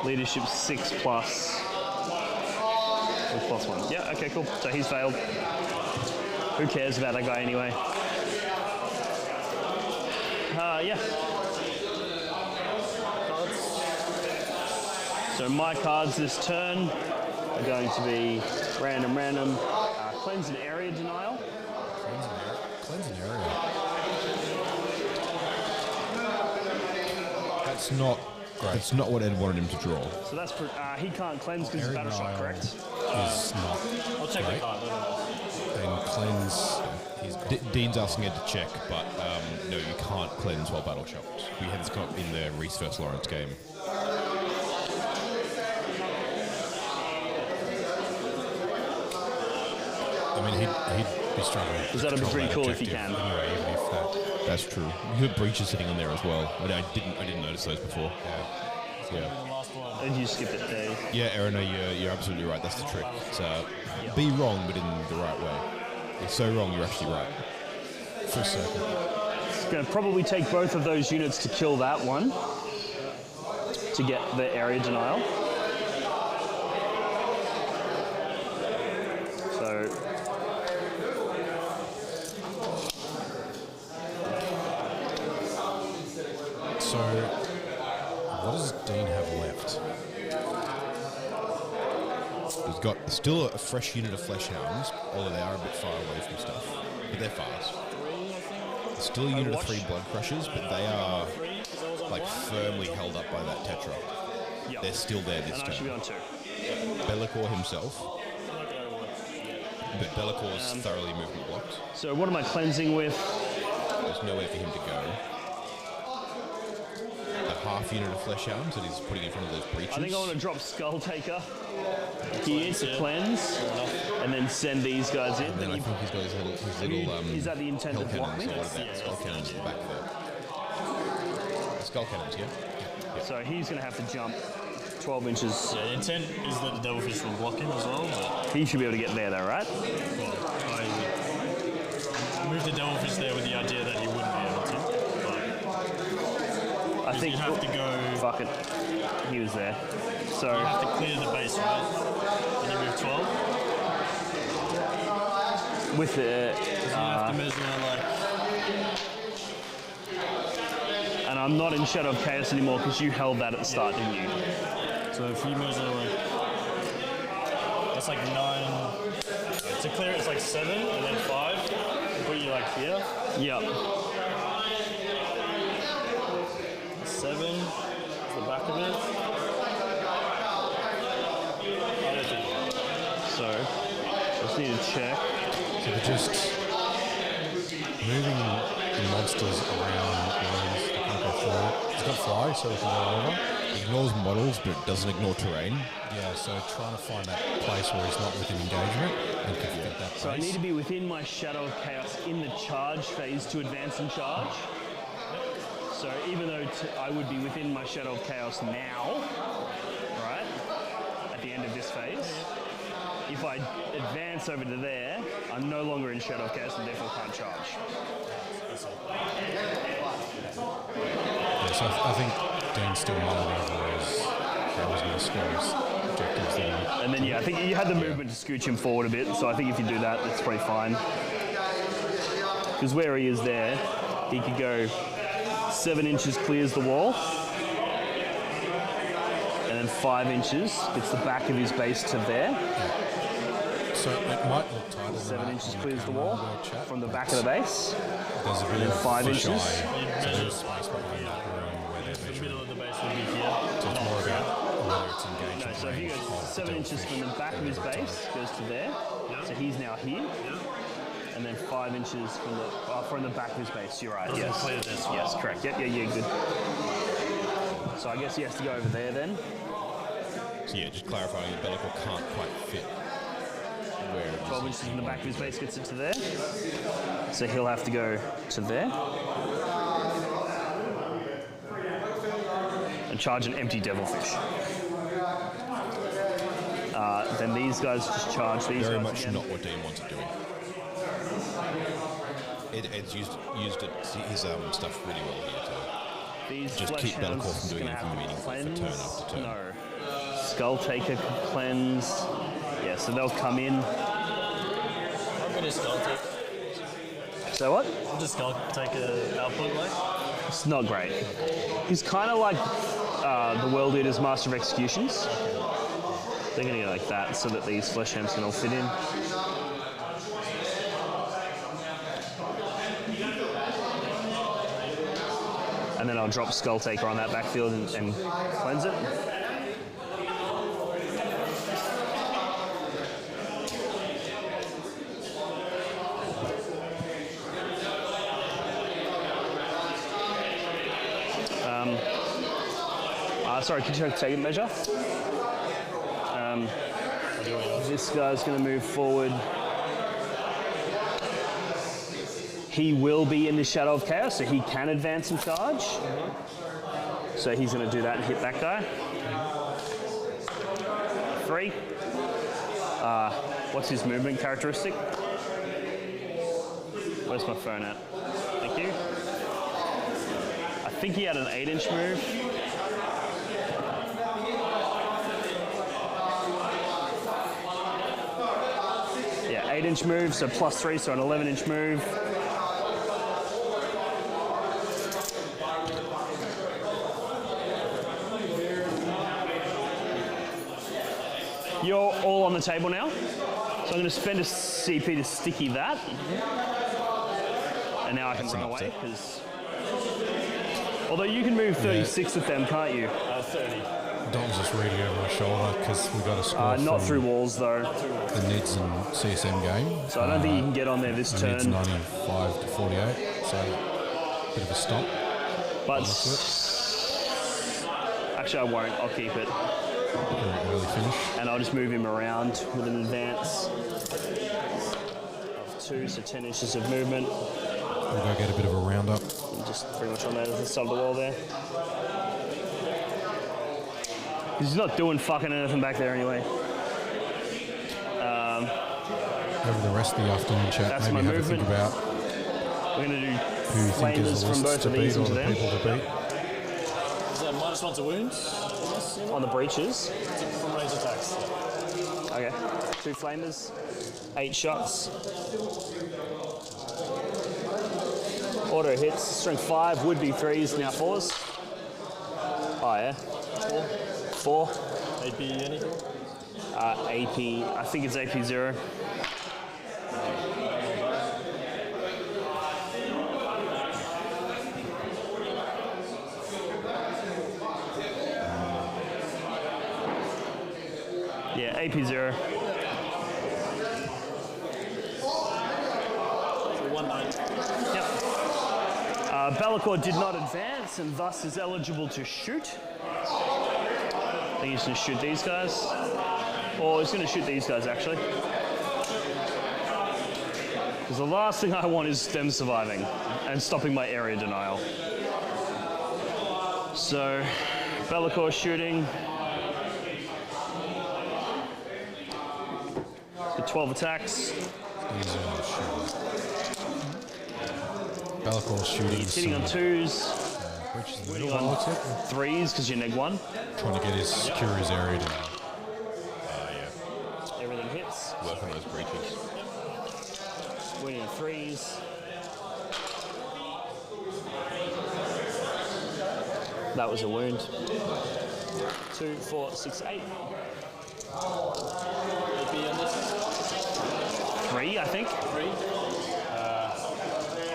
Leadership 6 plus. With +1. Yeah, okay, cool. So he's failed. Who cares about that guy anyway? Yeah. So my cards this turn are going to be random. Cleanse and area denial. Cleanse an area. That's not great. That's not what Ed wanted him to draw. So that's for, he can't cleanse because it's battle shock, correct? Is not I'll check great. the card. Then cleanse. Dean's asking Ed to check, but no, you can't cleanse while battle shocked. We had this come up in the Rhys vs Laurence game. I mean, he'd be struggling. Because that'd be pretty cool if he can. Anyway, even if that. That's true. You have breaches sitting on there as well. I didn't notice those before. Yeah. The last one. And you skip it there. Yeah, Aaron, you're absolutely right. That's the trick. It's, be wrong, but in the right way. You're so wrong, you're actually right. Full circle. It's going to probably take both of those units to kill that one to get the area denial. So, what does Dean have left? He's got still a fresh unit of flesh hounds, although they are a bit far away from stuff, but they're fast. Still a unit of 3 blood crushers, but they are like firmly held up by that tetra. Yep. They're still there this And I should be turn. on 2. Bellicor himself, but Bellicor's thoroughly movement blocked. So what am I cleansing with? There's nowhere for him to go. The half unit of flesh hounds that he's putting in front of those breaches. I think I want to drop Skull Taker here to cleanse, and then send these guys in. And then I think he's got his little Is that the intent hell of block cannons, me? or what are that? Skull cannons in the back there. Skull cannons, yeah. So he's going to have to jump 12 inches. Yeah, the intent is that the Devilfish will block him as well, but He should be able to get there though, right? well, I moved the Devilfish there with the idea that he wouldn't be able to. But I think you have to go. Fuck it. He was there. So You have to clear the base, right? When you move 12, with the you have to measure like. and I'm not in Shadow of Chaos anymore because you held that at the start, didn't you? So if you measure like, that's like 9. To clear it's like 7 and then 5. And put you like here. Yep. 7 is the back of it. I don't think. So just need to check. So they're just moving the monsters around where they can't go through. He's got fly, so he can go over. It ignores models, but it doesn't ignore terrain. Yeah, so trying to find that place where he's not within engagement and could fit that place. So I need to be within my Shadow of Chaos in the charge phase to advance and charge. So even though I would be within my Shadow of Chaos now, right, at the end of this phase, if I advance over to there, I'm no longer in Shadow of Chaos and therefore can't charge. Yeah, so I think Dean's still mulling over how he's going to score his objectives there. And then, yeah, I think you had the movement to scooch him forward a bit, so I think if you do that, that's pretty fine. Because where he is there, he could go 7 inches clears the wall, and then 5 inches gets the back of his base to there. So it might look tighter than 7 that inches on clears the camera wall on the chat, from the but back of the base. There's a bit then of 5 fisheye, inches. so there's space behind that room where they're The measuring. middle of the base would be here. So it's more about whether it's engaged No, with so if he range goes of the 7 inches Devilfish from the back of his over time. base, goes to there. So he's now here. And then 5 inches from the back of his base. You're right. Yes. clear this one. Yes, correct. Yep, yeah, good. So I guess he has to go over there then. So yeah, just clarifying, Be'lakor can't quite fit where it is. 12 inches in the back of his base gets it to there. So he'll have to go to there. And charge an empty devilfish. Then these guys just charge these Very guys much again. not what Dean wanted doing. Ed's used his stuff really well here to These just flesh keep hounds Be'lakor from doing gonna anything have to meaningful for turn cleanse. after turn. No. Skull Taker can cleanse. Yeah, so they'll come in. I'm going to skull take. So what? I'll just skull take a output like. It's not great. He's kind of like the World Eater's Master of Executions. They're going to go like that so that these flesh hounds can all fit in. And then I'll drop Skull Taker on that backfield and cleanse it. Sorry, could you take a measure? This guy's going to move forward. He will be in the Shadow of Chaos, so he can advance and charge. So he's going to do that and hit that guy. 3. What's his movement characteristic? Where's my phone at? Thank you. I think he had an 8-inch move. Yeah, 8-inch move, so +3, so an 11-inch move. You're all on the table now. So I'm going to spend a CP to sticky that. And now I can That's run an away, upset. because... Although you can move 36 with them, can't you? 30. Dom's just reading over my shoulder because we got a score Not from through walls, though. the Nids and CSM game. So I don't think you can get on there this The turn. Nids 95 to 48, so bit of a stomp. But... Actually, I won't. I'll keep it. Very early finish. And I'll just move him around with an advance of 2, so 10 inches of movement. We'll go get a bit of a roundup. And just pretty much on the other side of the wall there. He's not doing fucking anything back there anyway. Over the rest of the afternoon chat, That's maybe my have a think movement. about We're going to do who you think is flamers the from list both to of beat these or into the them people to beat. Is that -1 to wounds? on the breaches. From range attacks. Okay. 2 flamers, 8 shots. Auto hits, strength 5, would be 3s, now 4s. Oh yeah. 4. AP anything? AP, I think it's AP 0. Yeah, AP 0. So 190. Yep. Be'lakor did not advance and thus is eligible to shoot. I think he's going to shoot these guys. Or he's going to shoot these guys, actually. Because the last thing I want is them surviving and stopping my area denial. So, Be'lakor shooting. He's got 12 attacks. Be'lakor shooting. He's hitting on 2s, Breaches in the hitting middle, on looks it. 3s because you neg 1. Trying to get his secure his area down. Everything hits. Work on those breaches. Winning 3s. That was a wound. 2, 4, 6, 8. AP on this? 3, I think. 3?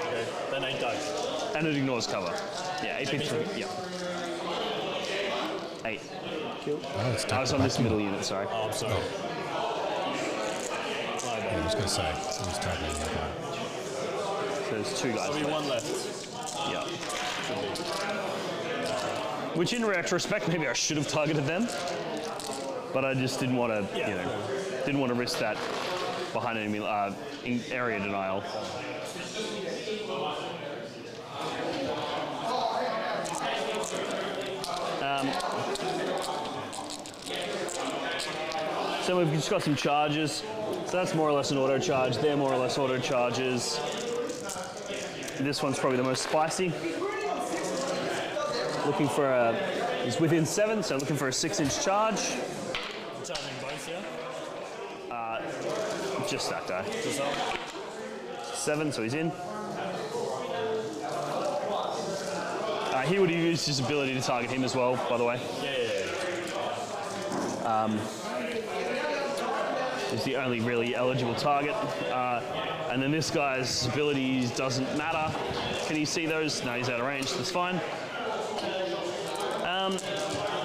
Okay, then 8 dice. And it ignores cover. Yeah, AP 3. Yeah. 8. Oh, it's I was on this middle unit, sorry. Oh, I'm sorry. I was going to say, it was tagging. So there's 2 guys. There'll be 1 left. Yeah. Which in retrospect, maybe I should have targeted them. but I just didn't want to, didn't want to risk that behind enemy area denial. So we've just got some charges. So that's more or less an auto charge. They're more or less auto charges. This one's probably the most spicy. Looking for he's within 7, so looking for a 6-inch charge. Charging both, yeah? Just that guy. Just that? 7, so he's in. He would have used his ability to target him as well, by the way. He's the only really eligible target. And then this guy's abilities doesn't matter. Can you see those? No, he's out of range, that's fine.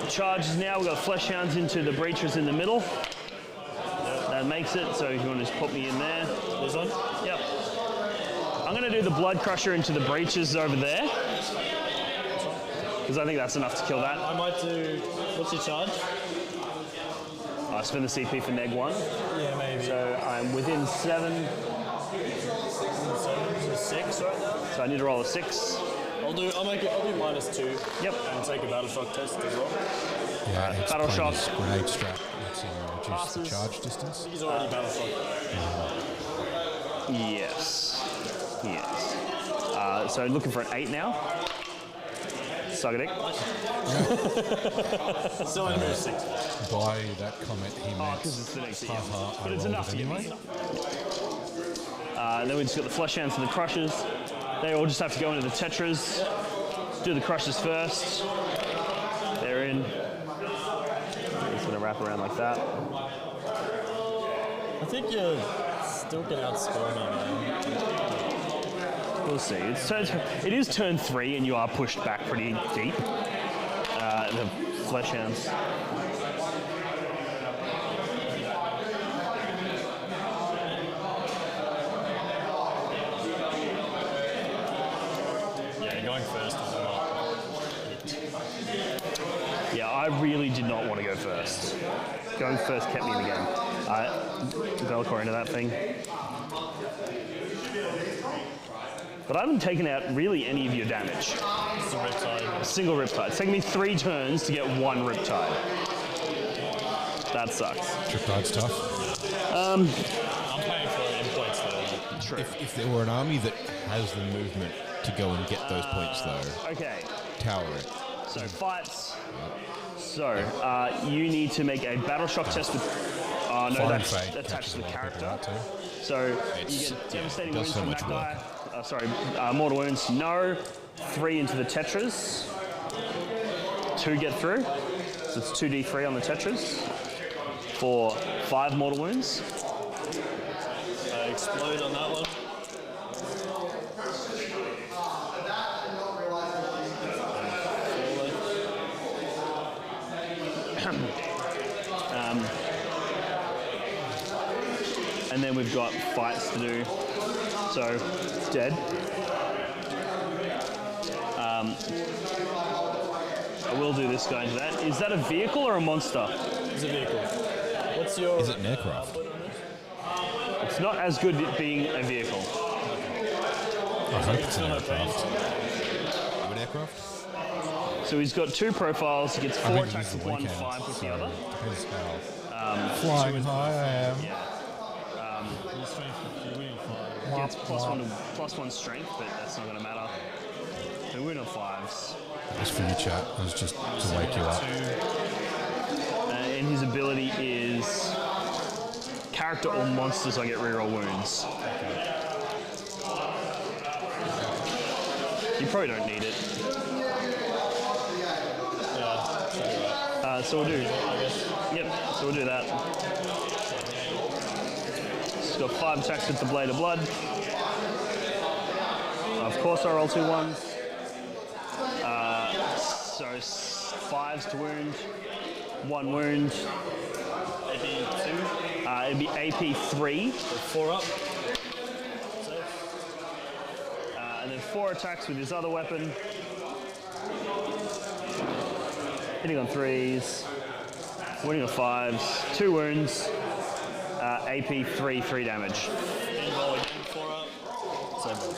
Charges now, we've got flesh hounds into the breaches in the middle. That makes it, so if you want to just put me in there. This one? Yep. I'm going to do the blood crusher into the breaches over there. Because I think that's enough to kill that. I might do... What's your charge? I spend the CP for neg 1. Yeah, maybe. So I'm within 7. 7 to 6 right now? So I need to roll a 6. I'll do -2. Yep. And take a battle shock test as well. Yeah, it's Battle playing shock. this grenade strap. Let's reduce the Passes. charge distance. He's already battle shock. Yes. So looking for an 8 now. Suck a dick. Still only moved 6. By that comment, he meant because it's the next hit, haha, but I it's rolled enough it to get anyway. me. Then we just got the flesh hands and the crushers. They all just have to go into the tetras. Do the crushers first. They're in. Just gonna wrap around like that. I think you still can outscore me, man. We'll see. It is turn 3, and you are pushed back pretty deep. The flesh hands. Yeah, going first was not. Yeah, I really did not want to go first. Going first kept me in the game. Velcro into that thing. But I haven't taken out really any of your damage. It's a riptide. A single riptide. It's taken me 3 turns to get 1 riptide. That sucks. Triptide's tough. I'm paying for it in points though. True. If there were an army that has the movement to go and get those points, though, Okay, tower it. so fights. So, you need to make a battle shock test with... Oh, no, Foreign that's Fate attached catches to the a lot of people character. out too. So, you It's- get yeah, devastating it does wounds so from much that work. guy. Mortal wounds, no. 3 into the tetras. 2 get through. So it's 2d3 on the tetras. For 5 mortal wounds. Explode on that one. And then we've got fights to do. So, it's dead. I will do this guy into that. Is that a vehicle or a monster? It's a vehicle. What's your... Is it an aircraft? It's not as good at being a vehicle. I hope it's an aircraft. An aircraft? So he's got 2 profiles. He gets 4 think attacks it's with the 1, weekend, 5 with the so other. Depends how flying high I am. Gets +1 strength, but that's not going to matter. So we're on 5s. That was for you, chat. It was just to wake you up. And his ability is character or monsters. I get reroll wounds. You probably don't need it. So we'll do. Yep. So we'll do that. He's got 5 attacks with the Blade of Blood. Of course, I roll 2 1s. So 5s to wound, 1 wound. AP 2? It'd be AP 3. 4 up. And then 4 attacks with his other weapon. Hitting on 3s. Wounding of 5s, 2 wounds, AP 3 damage. And roll again, 4 up. Same roll.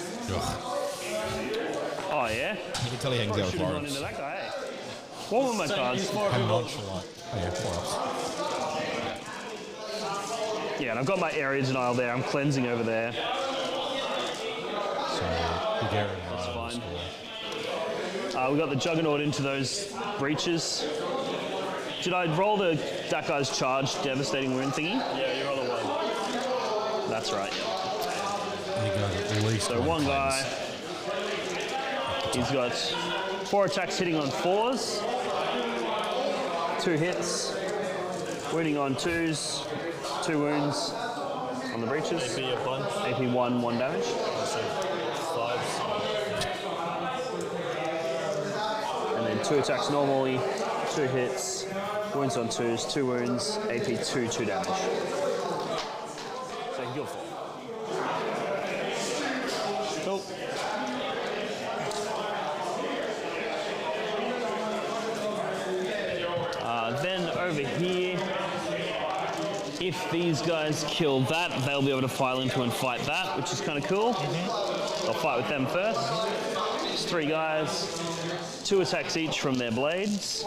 Oh yeah? You can tell he hangs out with Should have run Laurence. into that guy, eh? What were my cards? And nonchalant. Oh yeah, 4 ups. Yeah, and I've got my area denial there. I'm cleansing over there. So Gutierrez. That's fine. We got the Juggernaut into those breaches. Did I roll that guy's charge devastating wound thingy? Yeah, you roll a 1. That's right. He goes at least So one guy, he's got 4 attacks hitting on 4s, 2 hits, wounding on 2s, 2 wounds on the breaches. AP a bunch. AP 1 damage. So 5s. And then 2 attacks normally, 2 hits, wounds on 2s, 2 wounds, AP 2 damage. So you can go for. Cool. Then over here, if these guys kill that, they'll be able to file into and fight that, which is kind of cool. I'll fight with them first. It's 3 guys, 2 attacks each from their blades.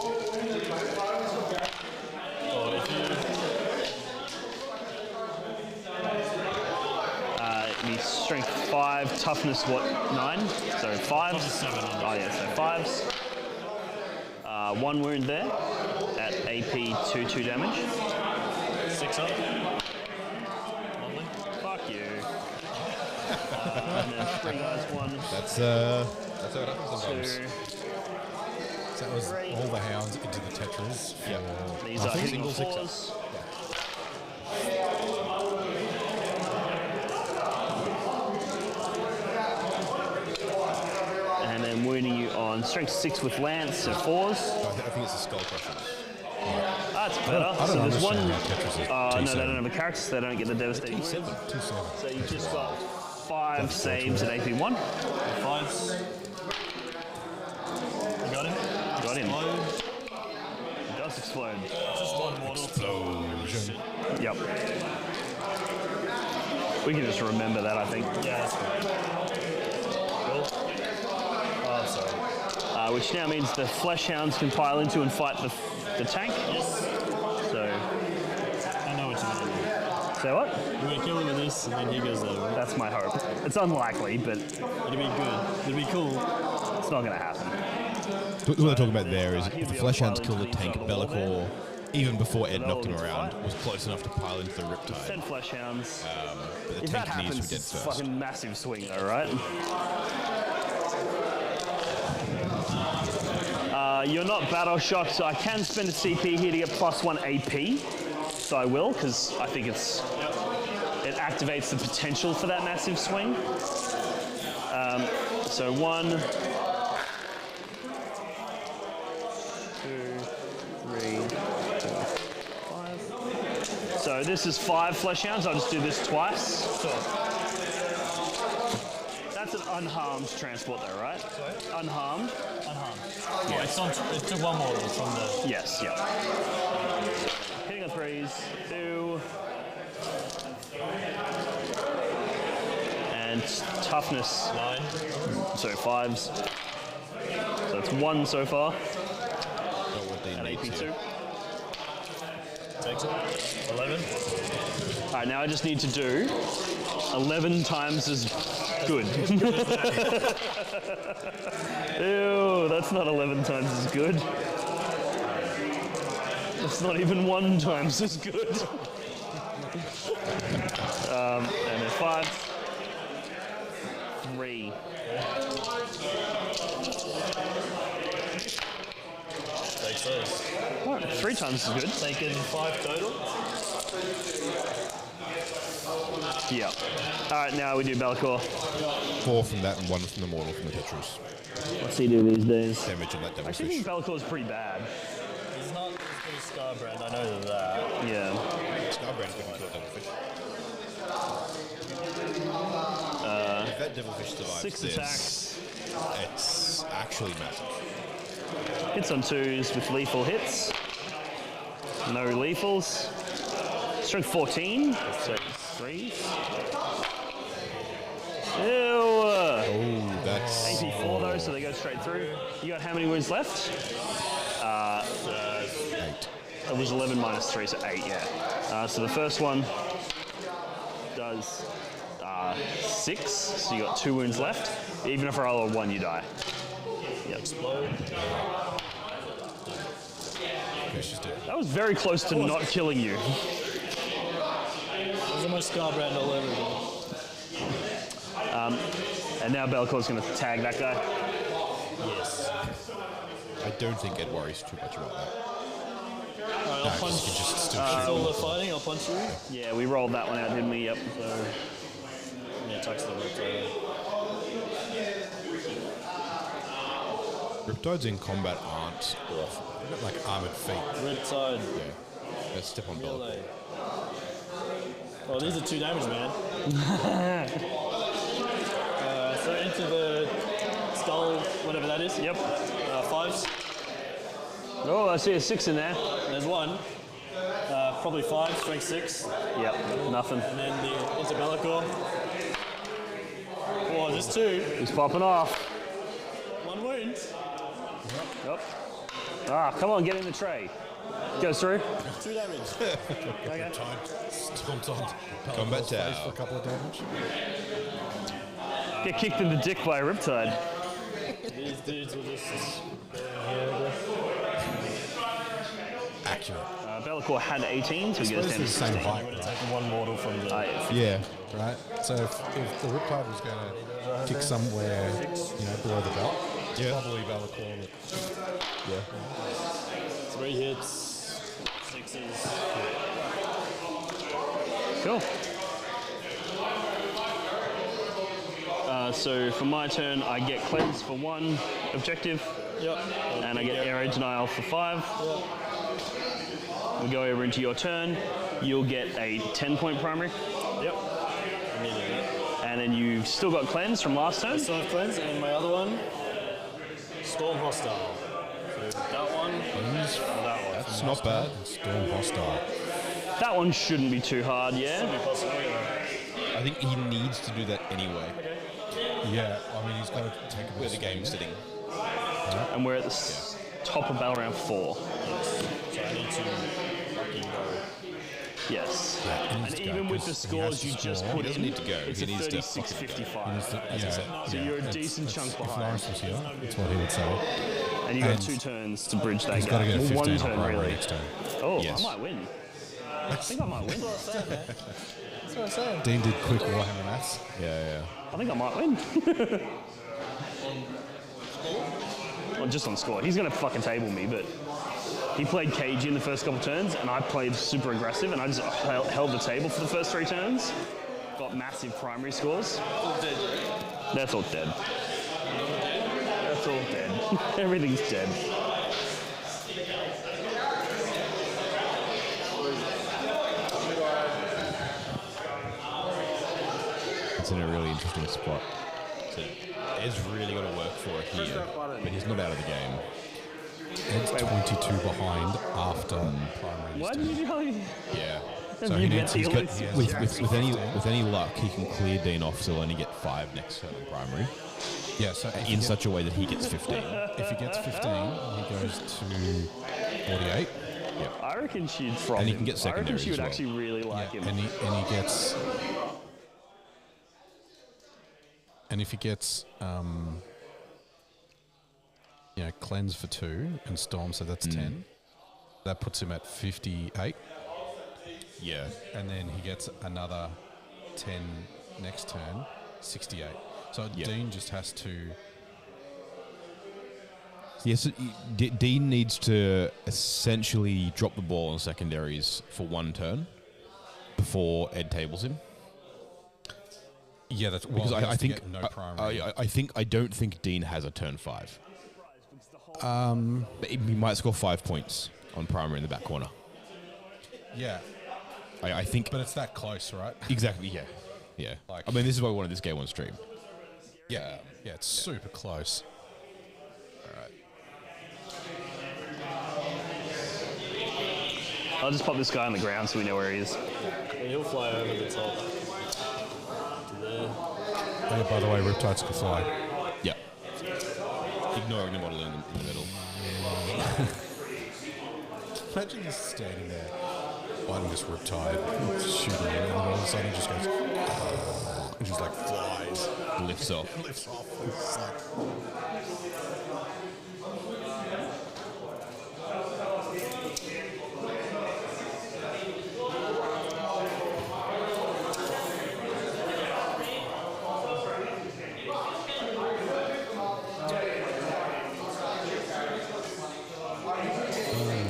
He's strength 5, toughness 9? So 5s. 7. Oh yeah, so 5s. 1 wound there at AP 2 damage. 6 up. Lovely. Fuck you. And then 3 guys, 1, That's how it happens sometimes. 2. So that was all the hounds into the Tetras. Yeah. These I are think hitting on single 4s. And then wounding you on strength 6 with lance, so 4s. I think it's a skull crusher. That's better. I don't So there's understand one. how Tetris is No, they don't have a character, so they don't get the devastating wounds. 2-7. So you've just got 5 saves at AP 1. 5s. You got him? Got him. Explode. It does explode. Just 1 mortal. Explosion. Yep. We can just remember that, I think. Yeah, that's good. Cool. Oh, sorry. Which now means the flesh hounds can pile into and fight the tank. Yes. So, I know what you mean. say what? We're going to kill him with this, and then he goes there, right? That's my hope. It's unlikely, but It'd be good. It'd be cool. it's not going to happen. What they're talking about there is he'd if the be flesh able hounds to killed the pile tank, into the wall Be'lakor, even before Ed knocked him Be'lakor around, fight. was close enough to pile into the riptide. 10 flesh hounds. But the If that tank needs happens, to be dead it's a first. fucking massive swing, though, right? You're not battle shocked, so I can spend a CP here to get +1 AP. So I will, because I think it activates the potential for that massive swing. So 1, 2, 3, 4, 5. So this is 5 flesh hounds. I'll just do this twice. That's an unharmed transport, though, right? Sorry? Unharmed. Unharmed. Yeah, it took 1 mortal from the... Yes, yeah. Hitting on 3s, 2. And toughness, 9. so 5s. So it's 1 so far, Not what they and need AP to. 2. Takes it. 11. All right, now I just need to do 11 times as good. Ew, that's not 11 times as good. That's not even 1 times as good. And then 5, 3. Takes those. Oh, 3 times as good. Taken 5 total. Yeah. All right, now we do Be'lakor. 4 from that and 1 from the mortal from the Tetris. What's he do these days? Damage on that I devil actually fish. think Be'lakor's pretty bad. He's not as good as Scarbrand, I know that. Yeah. Scarbrand's looking for a devil fish. If that devil fish survives 6 this, attacks. it's actually massive. Hits on 2s with lethal hits. No lethals. Strength 14. So 3. Ew. Oh, that's... AP 4 though, so they go straight through. You got how many wounds left? 8. It was 11 minus 3, so 8, yeah. So the first one does 6, so you got 2 wounds left. Even if I roll a 1, you die. Yep. Explode. Okay, she's dead. That was very close to not killing you. There's almost Scarbrand all over again. And now Belcor's going to tag that guy. Yes. I don't think Ed worries too much about that. Alright, I'll No, punch. he can just still All the fighting, I'll punch you. Yeah, we rolled that one out, didn't we? Yep. So, yeah, attacks the Riptide. Riptides in combat aren't awful. They've got like armored feet. Riptide. Yeah. Let's step on Belcor. Melee. Oh, these are 2 damage, man. So into the skull, whatever that is. Yep. 5s. Oh, I see a 6 in there. There's 1. Probably 5, strength 6. Yep, nothing. And then the into Bellicor. Oh, there's 2. He's popping off. 1 wound. Yep. Ah, come on, get in the tray. Goes through. 2 damage. Okay. Stomped on Combat Belcor's face tower. for a couple of damage. Get kicked in the dick by a Riptide. These dudes will just... Accurate. Bellicor had 18, so he gets Suppose down to they're the same 16. height, Would have right? taken 1 mortal from the... Yeah. Right? So if the Riptide was going to kick somewhere, below the belt, it's Yeah. probably Bellicor. Yeah. 3 hits, 6s. Cool. So for my turn, I get cleanse for 1 objective, Yep. and I get arrow denial for 5. Yep. We go over into your turn. You'll get a 10-point primary, Yep. Immediately. and then you've still got cleanse from last turn. So I have cleanse, and my other one, Storm Hostile. So that one, and that one. It's not bad. Storm Hostile. That one shouldn't be too hard, yeah. Should be possible, yeah. I think he needs to do that anyway. Yeah, I mean, he's got to take a Where bit the of game's sitting. And we're at the top of battle round 4. So I need to fucking go. Yes. he And needs to go, even with 'cause the he has scores to you just score. put He doesn't in, need to go. it's He a needs to 36-55. That's it. So you're a decent chunk If behind. Laurence was here, that's what he would say. And you've got And 2 turns to bridge that He's gap. got to get a Well, 15 1 on turn, primary really. next turn. Oh, Yes. I might win. I think I might win. That's what I'm saying. Dean did quick Warhammer maths. Yeah. I think I might win. Well, just on score. He's going to fucking table me, but he played cagey in the first couple turns, and I played super aggressive, and I just held the table for the first 3 turns. Got massive primary scores. That's all dead. That's all dead. Everything's dead. It's in a really interesting spot. So Ed's really got to work for it here, but he's not out of the game. Ed's 22 behind after primary. Why did you tell me? Yeah. So You he get needs, the he's got, elite- With any luck, he can clear Dean off, so he'll only get 5 next turn in primary, yeah, so in such a way that he gets 15. if he gets 15, he goes to 48. I reckon she'd froth And he him. can get I reckon secondaries she would as well. actually really like him. And he gets. And if he gets, cleanse for 2 and storm, so that's 10. That puts him at 58, Yeah. and then he gets another 10 next turn, 68. So Yeah. Dean just has to. Yes, Dean needs to essentially drop the ball on secondaries for 1 turn before Ed tables him. Yeah, that's Because well, he I has to think get no primary. I don't think Dean has a turn 5. But he might score 5 points on primary in the back corner. yeah, I think. but it's that close, right? Exactly. Yeah. Yeah. Like- I mean, this is why we wanted this game on stream. Yeah, it's super close. I'll just pop this guy on the ground so we know where he is. And he'll fly over the top. To there. Oh, by the way, Riptides can fly. Yeah. Ignoring the model in the middle. Imagine just standing there, fighting this Riptide, shooting him, and then all of a sudden he just goes, and just like flies. Lifts off. Lifts off. It's like,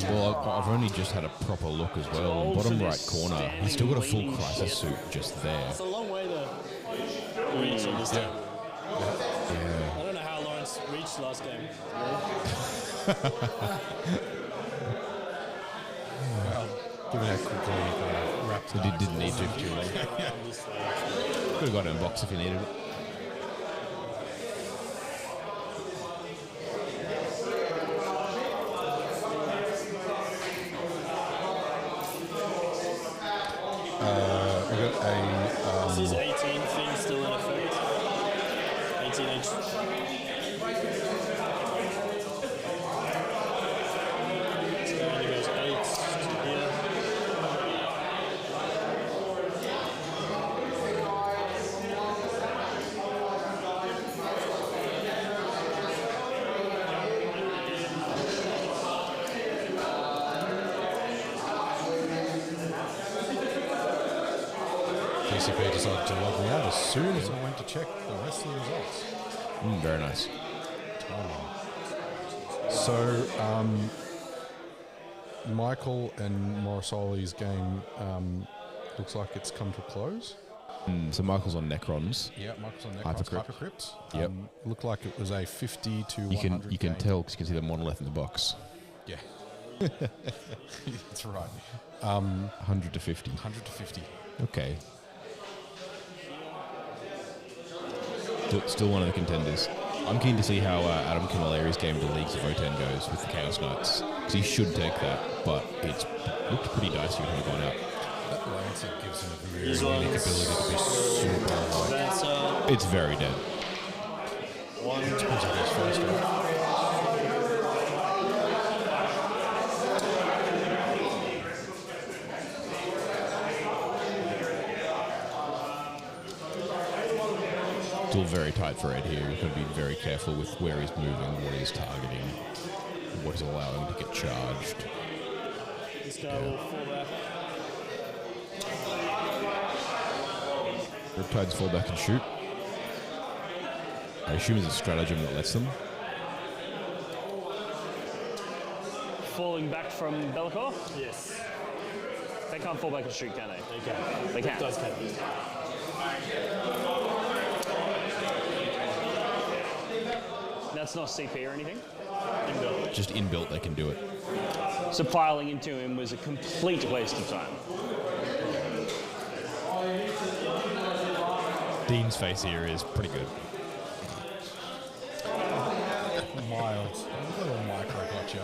Well, I've only just had a proper look as well. Bottom right corner, he's still got a full crisis suit just there. It's a long way to reach on this table. Yeah. I don't know how Laurence reached last game. well, given how quickly he wrapped He didn't need to. Could have got it in box if he needed it. We got a This is 18 thing still in effect. 18 inch. So there only goes 8 to here. PCP decided to log me out as soon as I went to check the rest of the results. Very nice. So, Michael and Morosoli's game looks like it's come to a close. So Michael's on Necrons. Yeah, Michael's on Necrons Hypercrypt. Hypercrypt. Yep. Looked like it was a 50 to You 100 can game. tell because you can see the monolith in the box. Yeah. That's right. 100 to 50. 100 to 50. Okay. Still one of the contenders. I'm keen to see how Adam Camilleri's game to Leagues of O10 goes with the Chaos Knights. Because he should take that, but it's looked pretty dicey when he gone out. That Lancet gives him a very These unique ones ability to be super light. Advance It's very dead. one. Depends on his first one. Still very tight for Ed here. He's got to be very careful with where he's moving, what he's targeting, what he's allowing to get charged. This guy will fall back. Riptides fall back and shoot. I assume it's a stratagem that lets them. Falling back from Bellicor? Yes. They can't fall back and shoot, can they? They can. They can. Does can. That's not CP or anything? Just inbuilt, they can do it. So piling into him was a complete waste of time. Dean's face here is pretty good. Mild. A little micro gotcha.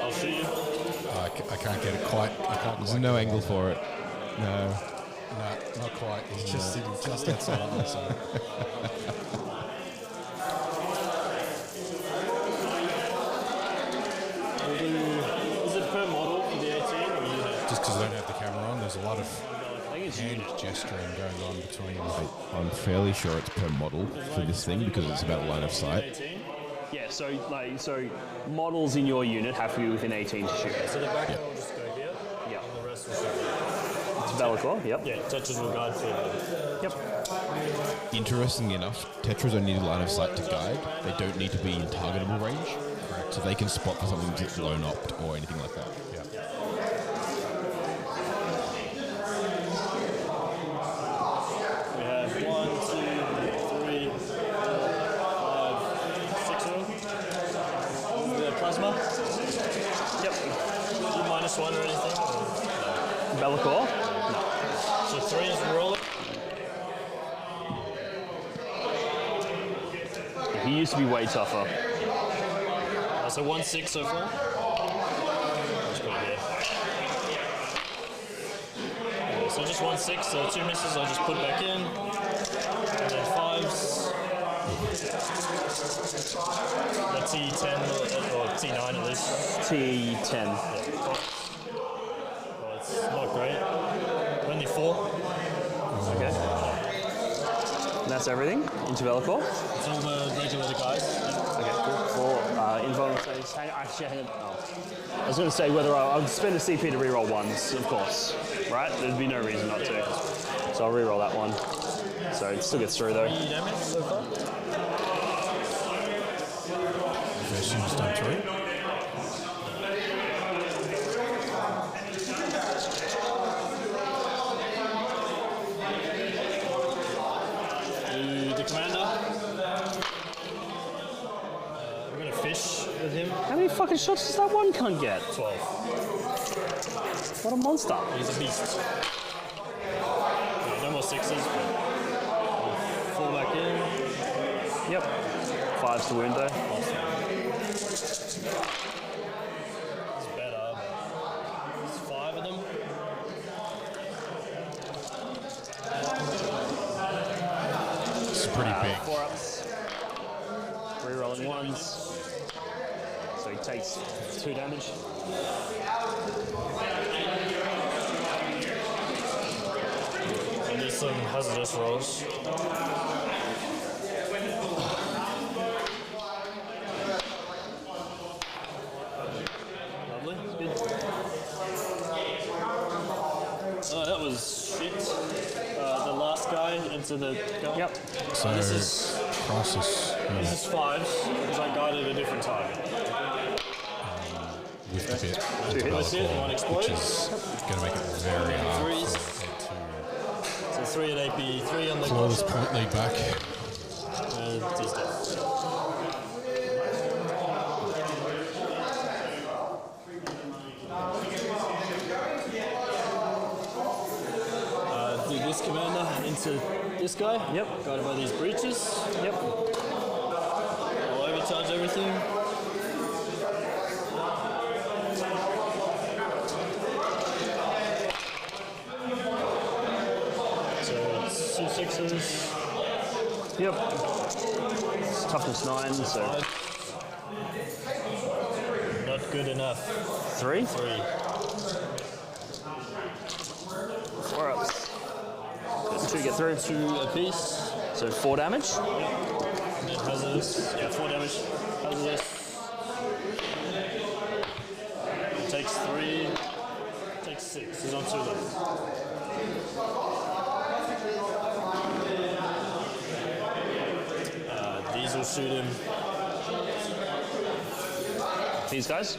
I'll shoot you. I can't get it quite. I can't There's quite no get angle it. for it. No. No, not quite. He's just sitting just outside of the side. We'll do. Is it per model for the 18 or you have? Just because I don't have the camera on, there's a lot of I think it's hand gesturing going on between. I'm fairly sure it's per model for this thing because it's about line of sight. 18. Yeah, so models in your unit have to be within 18 to shoot. So the back will just go here. Yeah. And the rest will shoot. It's Bellicor, yep. Yeah, touches will guide for you. Yep. Interestingly enough, Tetras only need line of sight to guide. They don't need to be in targetable range. Correct. So they can spot for something that's lone opt or anything like that. Yeah. We have 1, 2, 3, 4, 5, 6 of them. The plasma. Yep. Do you -1 or anything? Bellicor? So 3 is rolling. He used to be way tougher. So 1-6 so far. Just put it here. Okay, so just 1-6, so 2 misses I'll just put back in. And then 5s. The T10 or T9 at least. T10. Well, it's not great. Only 4. Okay. And that's everything into Velocor. It's all the regular guys. Okay, cool. For invulnerable saves, hang on. Oh. I was going to say whether I would spend a CP to reroll ones, of course. Right? There'd be no reason not to. So I'll reroll that one. So it still gets through though. 3 damage so far. Version has done 3. The commander. We're going to fish with him. How many fucking shots does that one cunt get? 12. What a monster. He's a beast. No more 6s. But we'll fall back in. Yep. 5's to wound though. It's better, but there's 5 of them. It's pretty big. 4 ups. Rerolling ones. So he takes 2 damage. And there's some hazardous rolls. Lovely. Good. Oh, that was shit. The last guy into the gun. Yep. So, This is Crisis this is 5s because I guided a different target. with the bit. That's it. One Which explodes. is going to make it very hard Threes. for Ed So 3 at AP, 3 on the to claw this crusher. point lead back. He's dead. Do this commander into this guy. Yep. Guided by these breaches. Yep. I'll overcharge everything. So it's 2 6s. Yep. It's toughness 9, so Not good enough. 3. 3. 4 ups. That's 2 to get through. 2 apiece. So 4 damage. And then hazardous. Yeah, 4 damage. Hazardous. Takes 3. Takes 6. He's on 2 left. These will shoot him. These guys.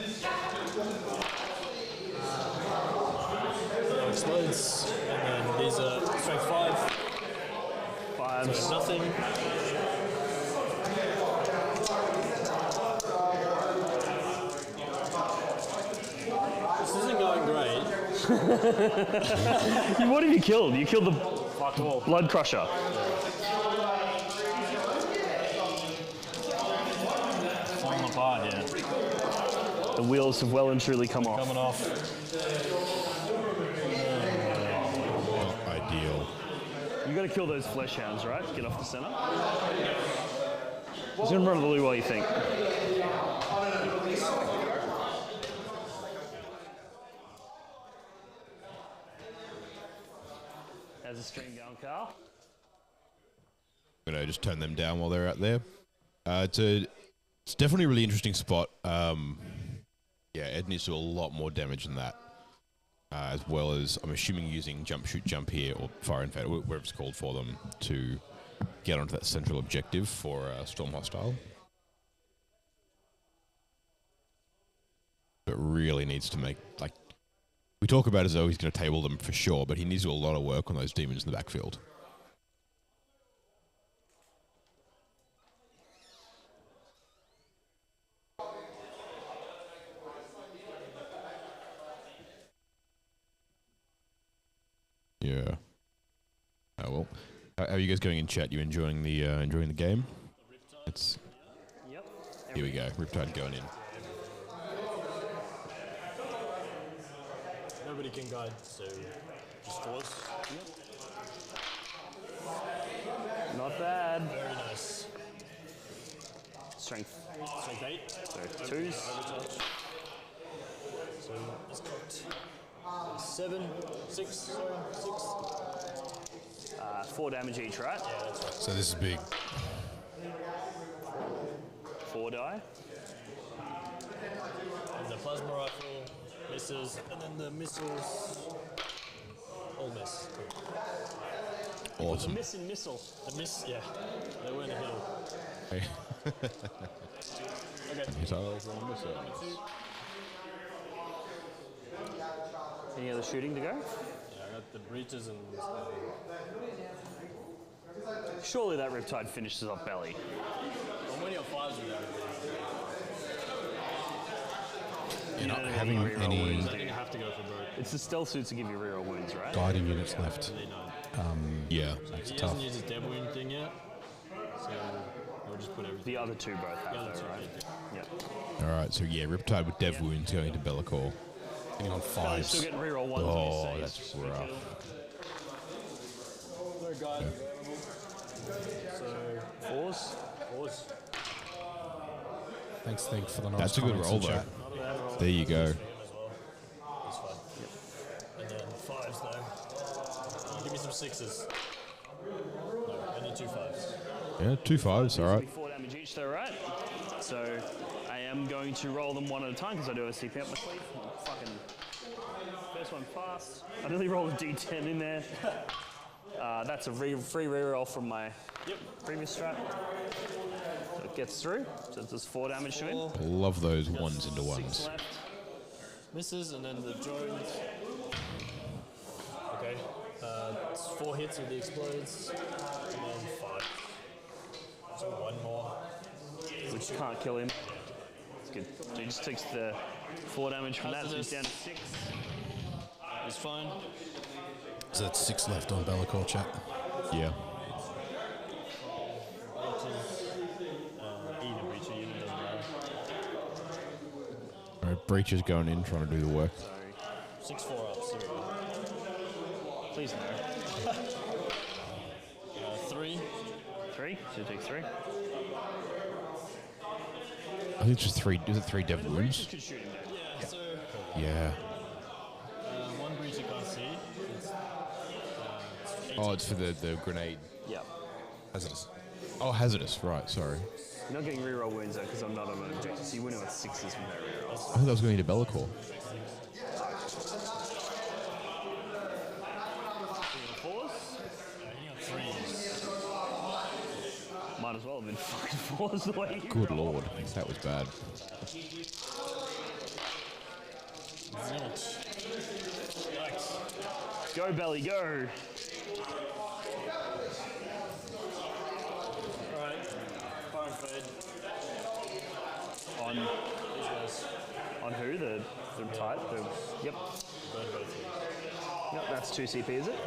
Explodes. And then these are strength 5. 5s. So nothing. This isn't going great. What have you killed? You killed the Fuck all. Blood Crusher. Falling apart, yeah. The wheels have well and truly come off. Coming off. Not ideal. You got to kill those flesh hounds, right? Get off the center. He's gonna run blue while you think. How's the stream going, Carl? I'm going to just turn them down while they're out there. It's definitely a really interesting spot. Yeah, Ed needs to do a lot more damage than that. As well as, I'm assuming, using jump, shoot, jump here, or fire and fade, whatever it's called for them, to get onto that central objective for Storm Hostile. But really needs to make, like, we talk about it as though he's going to table them for sure, but he needs to do a lot of work on those demons in the backfield. Yeah. Oh well. How are you guys going in chat? You enjoying the game? It's Yep. here we go. Riptide going in. nobody can guide, so just force. Not bad. Very nice. Strength. Strength 8. So 2s. Overcharge. So it's cocked. 7, 6, sorry, 6. 4 damage each, right? Yeah, that's right. So this is big. 4 die. And the plasma rifle misses, and then the missiles all miss. Awesome. Missing missile. The miss, yeah, they weren't a hill. Hey. Okay. Any other shooting to go? Yeah, I got the breaches and Surely that Riptide finishes off belly. I'm winning on 5s with that. You're not having any I didn't have to go for broke. It's the stealth suits that give you reroll wounds, right? guiding units left. Really not. Yeah, So it's he tough. hasn't used his dead wound thing yet, so we'll just put everything. The other two both have, The other though, two right? did. Yeah. All right, so yeah, Riptide with Dev wounds going to Bellacore. Hitting on Belly's still 5s. getting reroll ones. Oh, these that's days. rough. No guide available. So 4s. 4s. Thanks, Think, for the nice That's a good comments roll, in though. chat. Not a bad roll. There you go. For him as well. That's fine. And then 5s though. Give me some 6s. No, only 2 5s. Yeah, 2 5s, all right. 4 damage each, though, right? So I am going to roll them one at a time because I do have a CP up my sleeve. Fucking first one fast. I nearly rolled a D10 in there. That's a free reroll from my previous strat. So it gets through. So it does 4 damage to him. Love those ones into 6 ones. left. Misses, and then the drones. Okay. It's 4 hits with the explodes, and then 5. So 1 more. Which can't kill him. It's good. So he just takes the 4 damage from that, so he's down to 6. It's fine. So that's 6 left on Bellacore chat. Yeah. Either breacher unit doesn't matter. All right, Breacher's going in, trying to do the work. 6 4 ups. Here we go. Please no. 3. 3. So he takes 3. I think it's just 3. Is it 3 Dev wounds? Could shoot him down. Yeah. So Yeah. 1 breacher can't see. It's Oh, it's for the grenade. Yeah. Hazardous. Oh, hazardous. Right. Sorry. You're not getting reroll wounds though, because I'm not on an objective. So you win with 6s with no rerolls. I thought that was going into Bellacore. 4s? hitting on 3s. Might as well have been fucking 4s the way you Good roll. lord, that was bad. Zilch. Yikes. Go, Belly, go! Alright. Fire and fade. On These guys. on who? The type? Yep. Burn both of them. Yep, that's 2 CP, is it?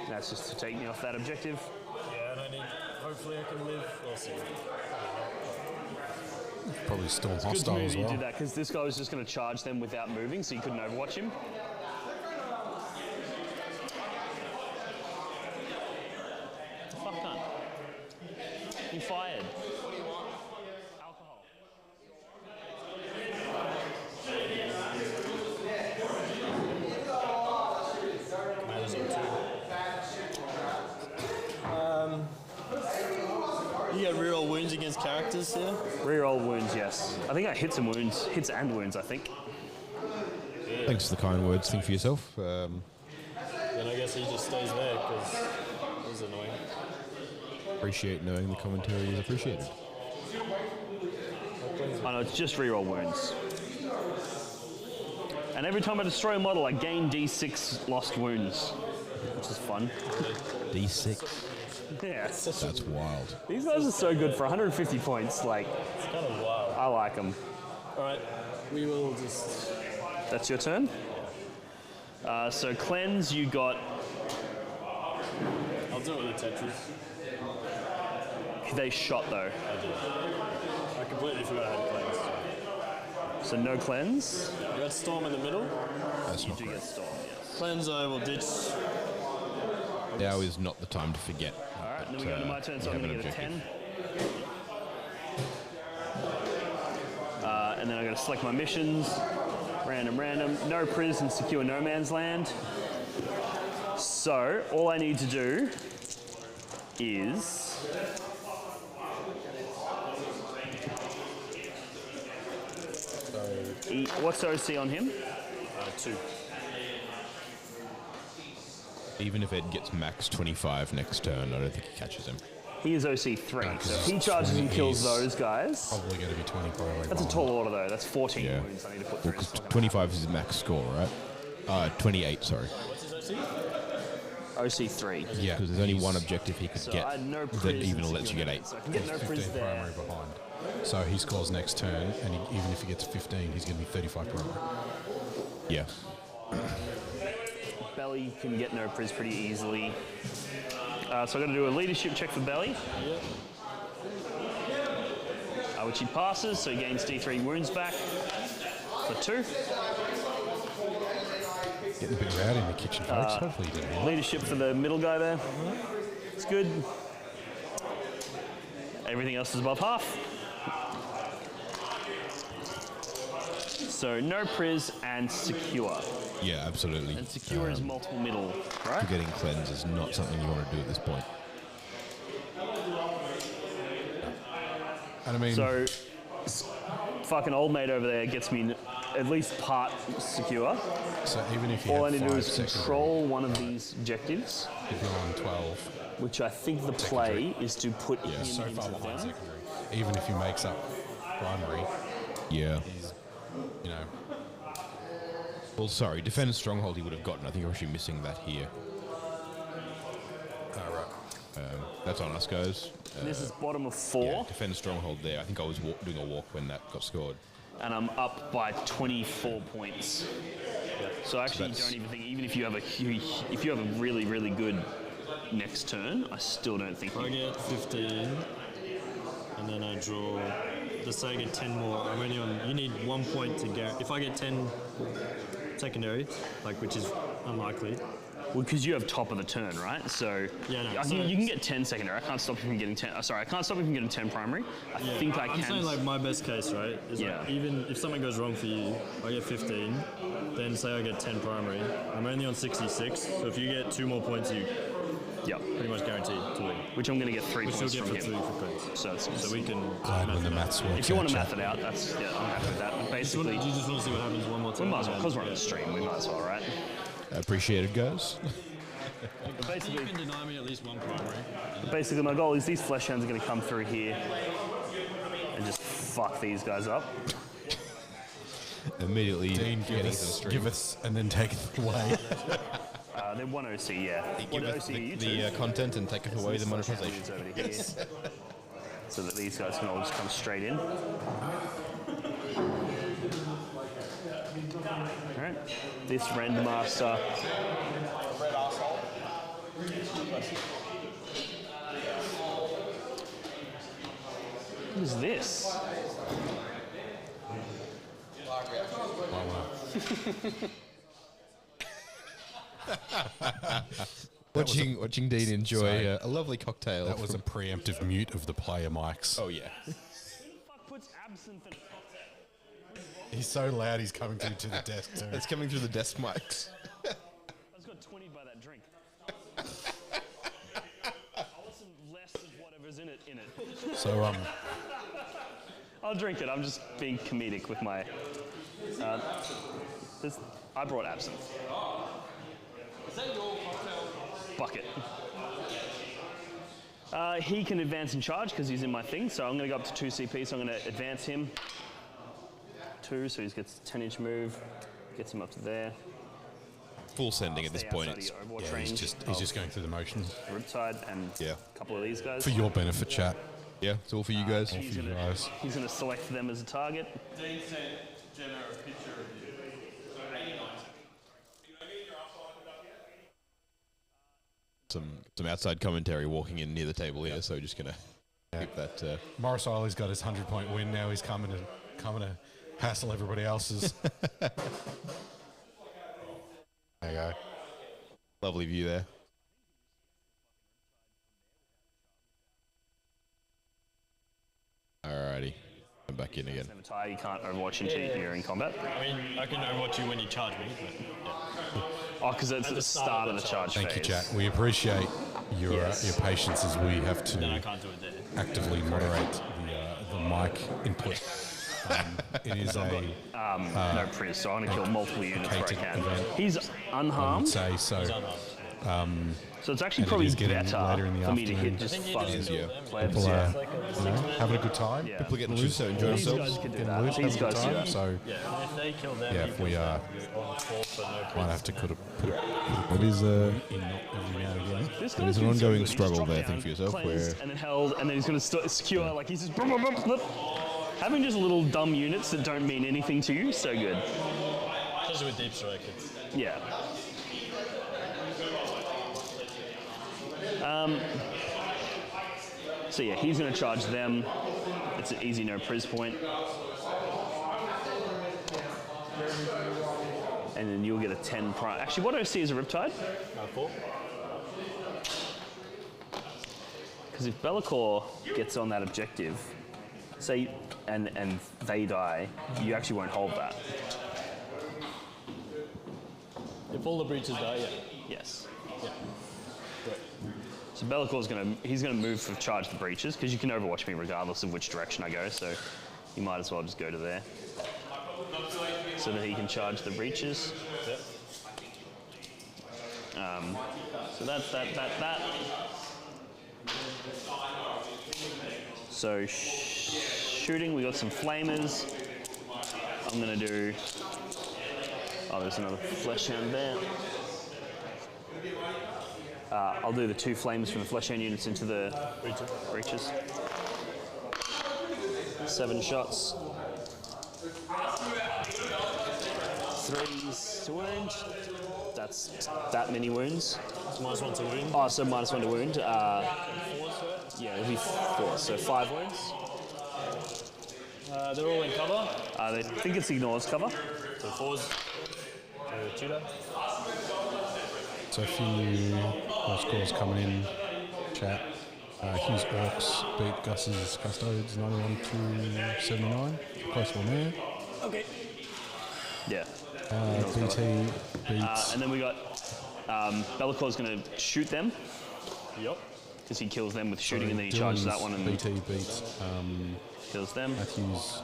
That's just to take me off that objective. Yeah, and I need. Hopefully I can live. We'll see. Probably still Good hostile move as you well. did that, because this guy was just going to charge them without moving, so you couldn't overwatch him. Fuck cunt. You fired. Alcohol. Commander's on 2. You get reroll wounds against characters here. Reroll wounds, yes. I think I hit some wounds. Hits and wounds, I think. Thanks for the kind words. Think for yourself. Then I guess he just stays there because it was annoying. Appreciate knowing the commentary is appreciated. I know, it's just reroll wounds. And every time I destroy a model, I gain D6 lost wounds, which is fun. D6. Yeah. That's wild. These guys are so good for 150 points. Like, It's kind of wild. I like them. Alright, we will just. That's your turn. So cleanse, you got. I'll do it with the Tetris. They shot though. I completely forgot I had planes. So no cleanse. You got Storm in the middle. That's You not do great. get Storm, yes. Cleanse I will ditch. Now is not the time to forget. Alright, and then we go to my turn, so I'm going to get a 10. And then I'm going to select my missions. Random. No priz and secure no man's land. So, all I need to do is... What's the OC on him? 2. Even if Ed gets max 25 next turn, I don't think he catches him. He is OC 3, so if he charges and kills those guys... Probably going to be 20 probably. That's a tall order though, that's 14 Yeah. wounds I need to put Well, through. 'cause 25 is his max score, right? 28, sorry. OC 3. Yeah, Because there's only one objective he could So get I had no that priz even and lets you get secure 8. no, so I can get no priz 15 there. primary behind. So he scores next turn, and even if he gets 15, he's going to be 35 primary. Yeah. Belly can get no priz pretty easily. So I'm going to do a leadership check for Belly. Which he passes, so he gains D3 wounds back for 2. Getting a bit rowdy in the kitchen, folks. Hopefully he didn't. Leadership for the middle guy there. It's good. Everything else is above half. So no priz and secure. Yeah, absolutely. And secure is multiple middle, right? Getting cleanse is not something you want to do at this point. And I mean, So fucking old mate over there gets me at least part secure. so even if you All I have need to do 5 is secondary, control one of these objectives, if you're on 12, which I think the play is to put him so into far the behind down. secondary, even if he makes up primary, Yeah. he's, you know, Well, sorry, defend stronghold he would have gotten. I think you're actually missing that here. That's on us, guys. This is bottom of 4, Yeah, defend stronghold there. I think I was doing a walk when that got scored. and I'm up by 24 points. So actually, that's- don't even think. Even if you have a really really good next turn, I still don't think. I You, get 15, and then I draw. Let's say I get 10 more. I'm only on. You need 1 point to get. If I get 10 secondary, like which is unlikely. well, because you have top of the turn, right? So Yeah, no, I so- think you can get 10 secondary. I can't stop you from getting 10. Sorry, I can't stop you from getting 10 primary. I think I I'm can. saying like my best case, right? Is Yeah. like even if something goes wrong for you, I get 15. Then say I get 10 primary. I'm only on 66. So if you get 2 more points, you Yep. pretty much guaranteed to win. Which I'm going to get 3 Which you'll points get from for him. 2 for points. So, it's, So we can. glad when math the it out. maths works. if you want to out, math chat. it out, that's I'm happy with that. But Do basically, you just want to see what happens one more time? we might as well because we're on Yeah. the stream. We might as well, right? Appreciate it, guys. But basically, You can deny me at least 1 primary. basically, my goal is these flesh hounds are going to come through here and just fuck these guys up. Immediately Dean, give us, and then take it away. They're 1 OC, yeah. Give What us OC are you the two? content and take it away the Flesh hound monetization. dudes over here. So that these guys can all just come straight in. Alright. This Rendmaster. What is this? Watching Dean enjoy Sorry. a lovely cocktail. That was a preemptive mute of the player mics. Oh yeah. Who the fuck puts absinthe in a cocktail? He's so loud, he's coming through to the desk too. It's coming through the desk mics. I just got 20 by that drink. I want some less of whatever's in it. So, I'll drink it. I'm just being comedic with my. I brought absinthe. Bucket. He can advance and charge because he's in my thing, so I'm going to go up to 2 CP, so I'm going to advance him. 2, so he gets a 10-inch move, gets him up to there. Full sending at this Stay point. outside It's, of your Overwatch yeah, range. he's just going through the motions. Riptide and Yeah. a couple of these guys. For your benefit, chat. yeah, it's all for you guys. For you guys. He's going to select them as a target. Dean sent Jenna a picture of you. So 89. Some outside commentary walking in near the table here, so just gonna keep that. Morosoli's got his 100-point win now. He's coming to hassle everybody else's. There you go. Lovely view there. Alrighty. I'm back in again. You can't overwatch until you're in combat. I mean, I can overwatch you when you charge me, but yeah. Oh, because it's the start of the charge phase. Thank you, chat. We appreciate your patience as we have Then I to can't do it there. actively moderate the mic input. It is a No Priz, so I'm going to kill multiple units where I catered can. event. He's I would unharmed, say so. so it's actually and it probably is getting better later in the for me to afternoon. hit just I think you fucking just yeah. plebs. People Yeah. are having a good time. Yeah. People are getting loose, so enjoy These guys themselves. could do Getting that. loose, These having a guys good do time. that. So Yeah, and if they kill them, yeah, you if we kill are, them. You're on 4 for no might Priz. have to put it It is in not every now and again. This It is guy's an been so ongoing good. He's struggle dropped there, I down, think, for yourself, cleansed, where- and then held, and then he's going to secure. Like he's just having just little dumb units that don't mean anything to you. So good. Especially with deep strike, it's Yeah. So yeah, he's going to charge them. It's an easy no Priz point. And then you'll get a 10 prime. Actually, what do I see as a Riptide? 4. Because if Be'lakor gets on that objective, say, and they die, you actually won't hold that. If all the breaches die, yeah. Yes. Yeah. Great. So Be'lakor's he's gonna move for charge the breaches because you can overwatch me regardless of which direction I go. So you might as well just go to there, so that he can charge the breaches. Yep. So that's that. So shooting, we got some flamers. I'm gonna do. Oh, there's another flesh hound there. I'll do the 2 flames from the flesh hound units into the breaches. 7 shots. 3s to wound. That's that many wounds. So -1 to wound. Oh, so -1 to wound. Yeah, it'll be 4, so 5 wounds. They're all in cover. I think it's ignores cover. So 4s to Tudor. So a few more scores coming in. Chat. Hughes Orcs beat Gus's Custodes 91 to 79. Close one there. Okay. Yeah. BT beats. And then we got Be'lakor's going to shoot them Yep. because he kills them with shooting, and then he Dylan's charges that one and BT beats kills them. Matthew's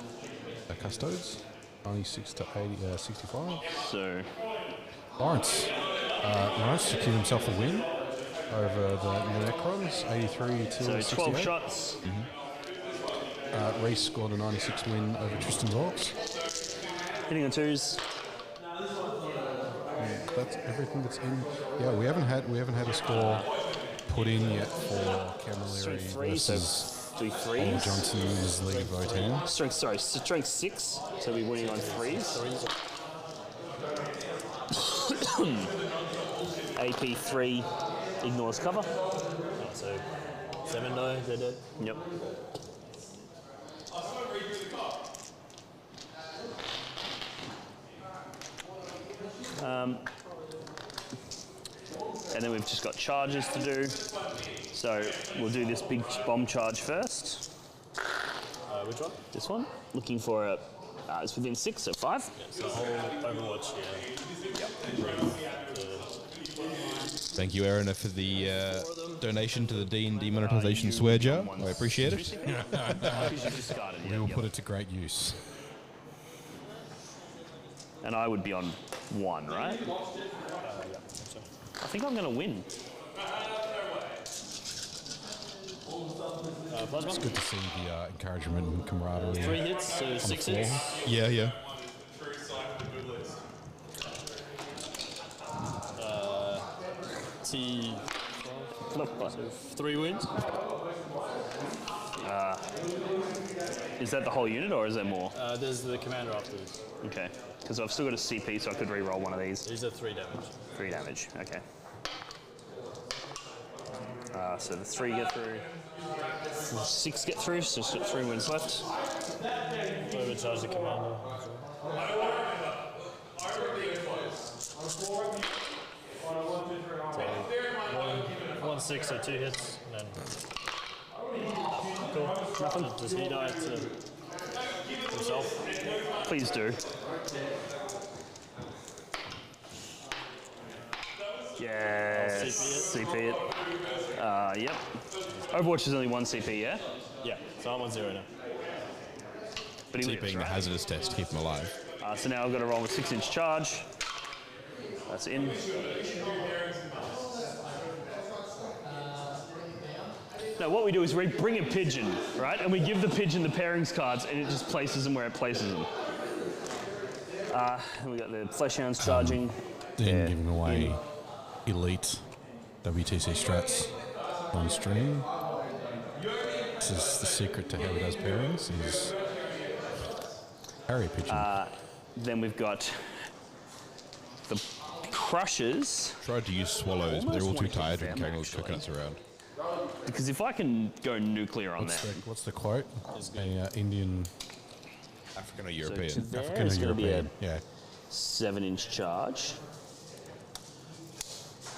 Custodes 96 to 65. So Laurence secured himself a win over the Necrons, 83 to 68. 12 shots. Rhys scored a 96 win over Tristan's Orcs. Hitting on 2s. That's everything that's in. Yeah, we haven't had a score put in yet for Camilleri versus Do Oliver 3s. Johnson's League of Votan. Strength 6. So we're winning on 3s. AP 3 ignores cover. So 7 die, they're dead. Yep. And then we've just got charges to do. So we'll do this big bomb charge first. Which one? This one. Looking for a. It's within 6, so 5. Yeah, so whole Overwatch, yeah. Thank you, Aaron, for the donation to the D&D monetization swear jar. I appreciate it. We will put it to great use. And I would be on 1, right? I think I'm going to win. It's good to see the encouragement and camaraderie. 3 hits, so 6 hits. Yeah, yeah. T. Flip. So 3 wounds. Is that the whole unit, or is there more? There's the commander afterwards. Okay. Because I've still got a CP, so I could re-roll one of these. These are 3 damage. 3 damage. Okay. So the 3 get through. 6 get through, so it's got 3 wounds left. Overcharge the commander. So 1-6, so 2 hits, and then. Cool. Nothing. Does he die to himself? Please do. Yes. CP it. Yep. Overwatch is only 1 CP, yeah? Yeah, so I'm on 0 now. But he lives, Being the right? hazardous test to keep him alive. So now I've got to roll a 6-inch charge. That's in. Now what we do is we bring a pigeon, right? And we give the pigeon the pairings cards and it just places them where it places them. And we got the flesh hounds charging. Then giving away elite WTC strats on stream. This is the secret to how he does pairings, is carry pigeon. Then we've got the crushers. Tried to use swallows, but they're all Almost too wanna hit tired and them, carrying all the actually. coconuts around. Because if I can go nuclear on them, What's the quote? Indian, African or European. to there African or is going to be a European. Yeah. 7-inch charge.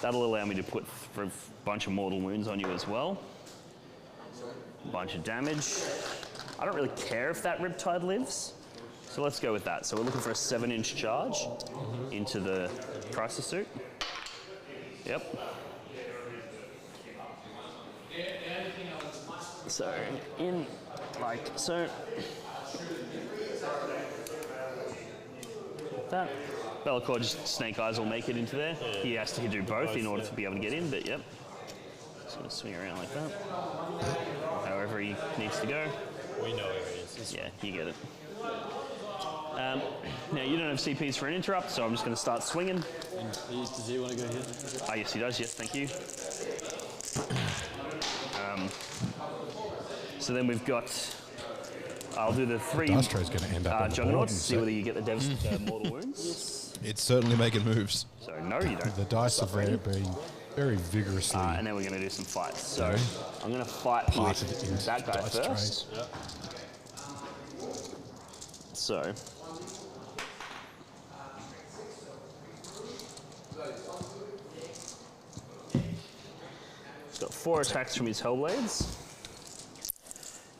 That'll allow me to put a bunch of mortal wounds on you as well. A bunch of damage. I don't really care if that Riptide lives, so let's go with that. So we're looking for a 7-inch charge into the crisis suit. Yep. So in like so. That. Bellacore, just Snake Eyes will make it into there. He has to do both in order to be able to get in, but yep. Just gonna swing around like that. However he needs to go. We know where he is. Yeah, you get it. Now you don't have CPs for an interrupt, so I'm just gonna start swinging. Does he want to go here? Ah, yes he does, yes, thank you. So then we've got, I'll do the 3 Astro's going to end up on the board Juggernauts, and see say- whether you get the devs mortal wounds. It's certainly making moves. So no you don't. The dice are being very vigorously And then we're going to do some fights. So Okay. I'm going to fight parted with into that guy dice first. trays. So he's got 4 attacks from his Hellblades,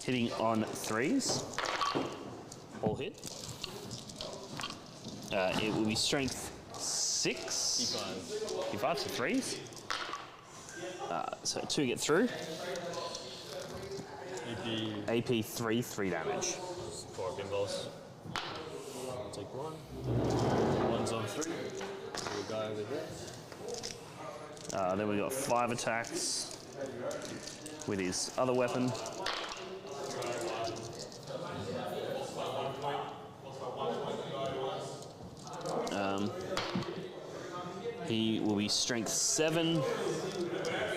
hitting on 3s. All hit. It will be strength 6. D5, so 3s. So 2 get through. AP 3 damage. 4 pinballs. Take 1. One's on 3. We'll go over there. Then we got 5 attacks with his other weapon. He will be strength 7,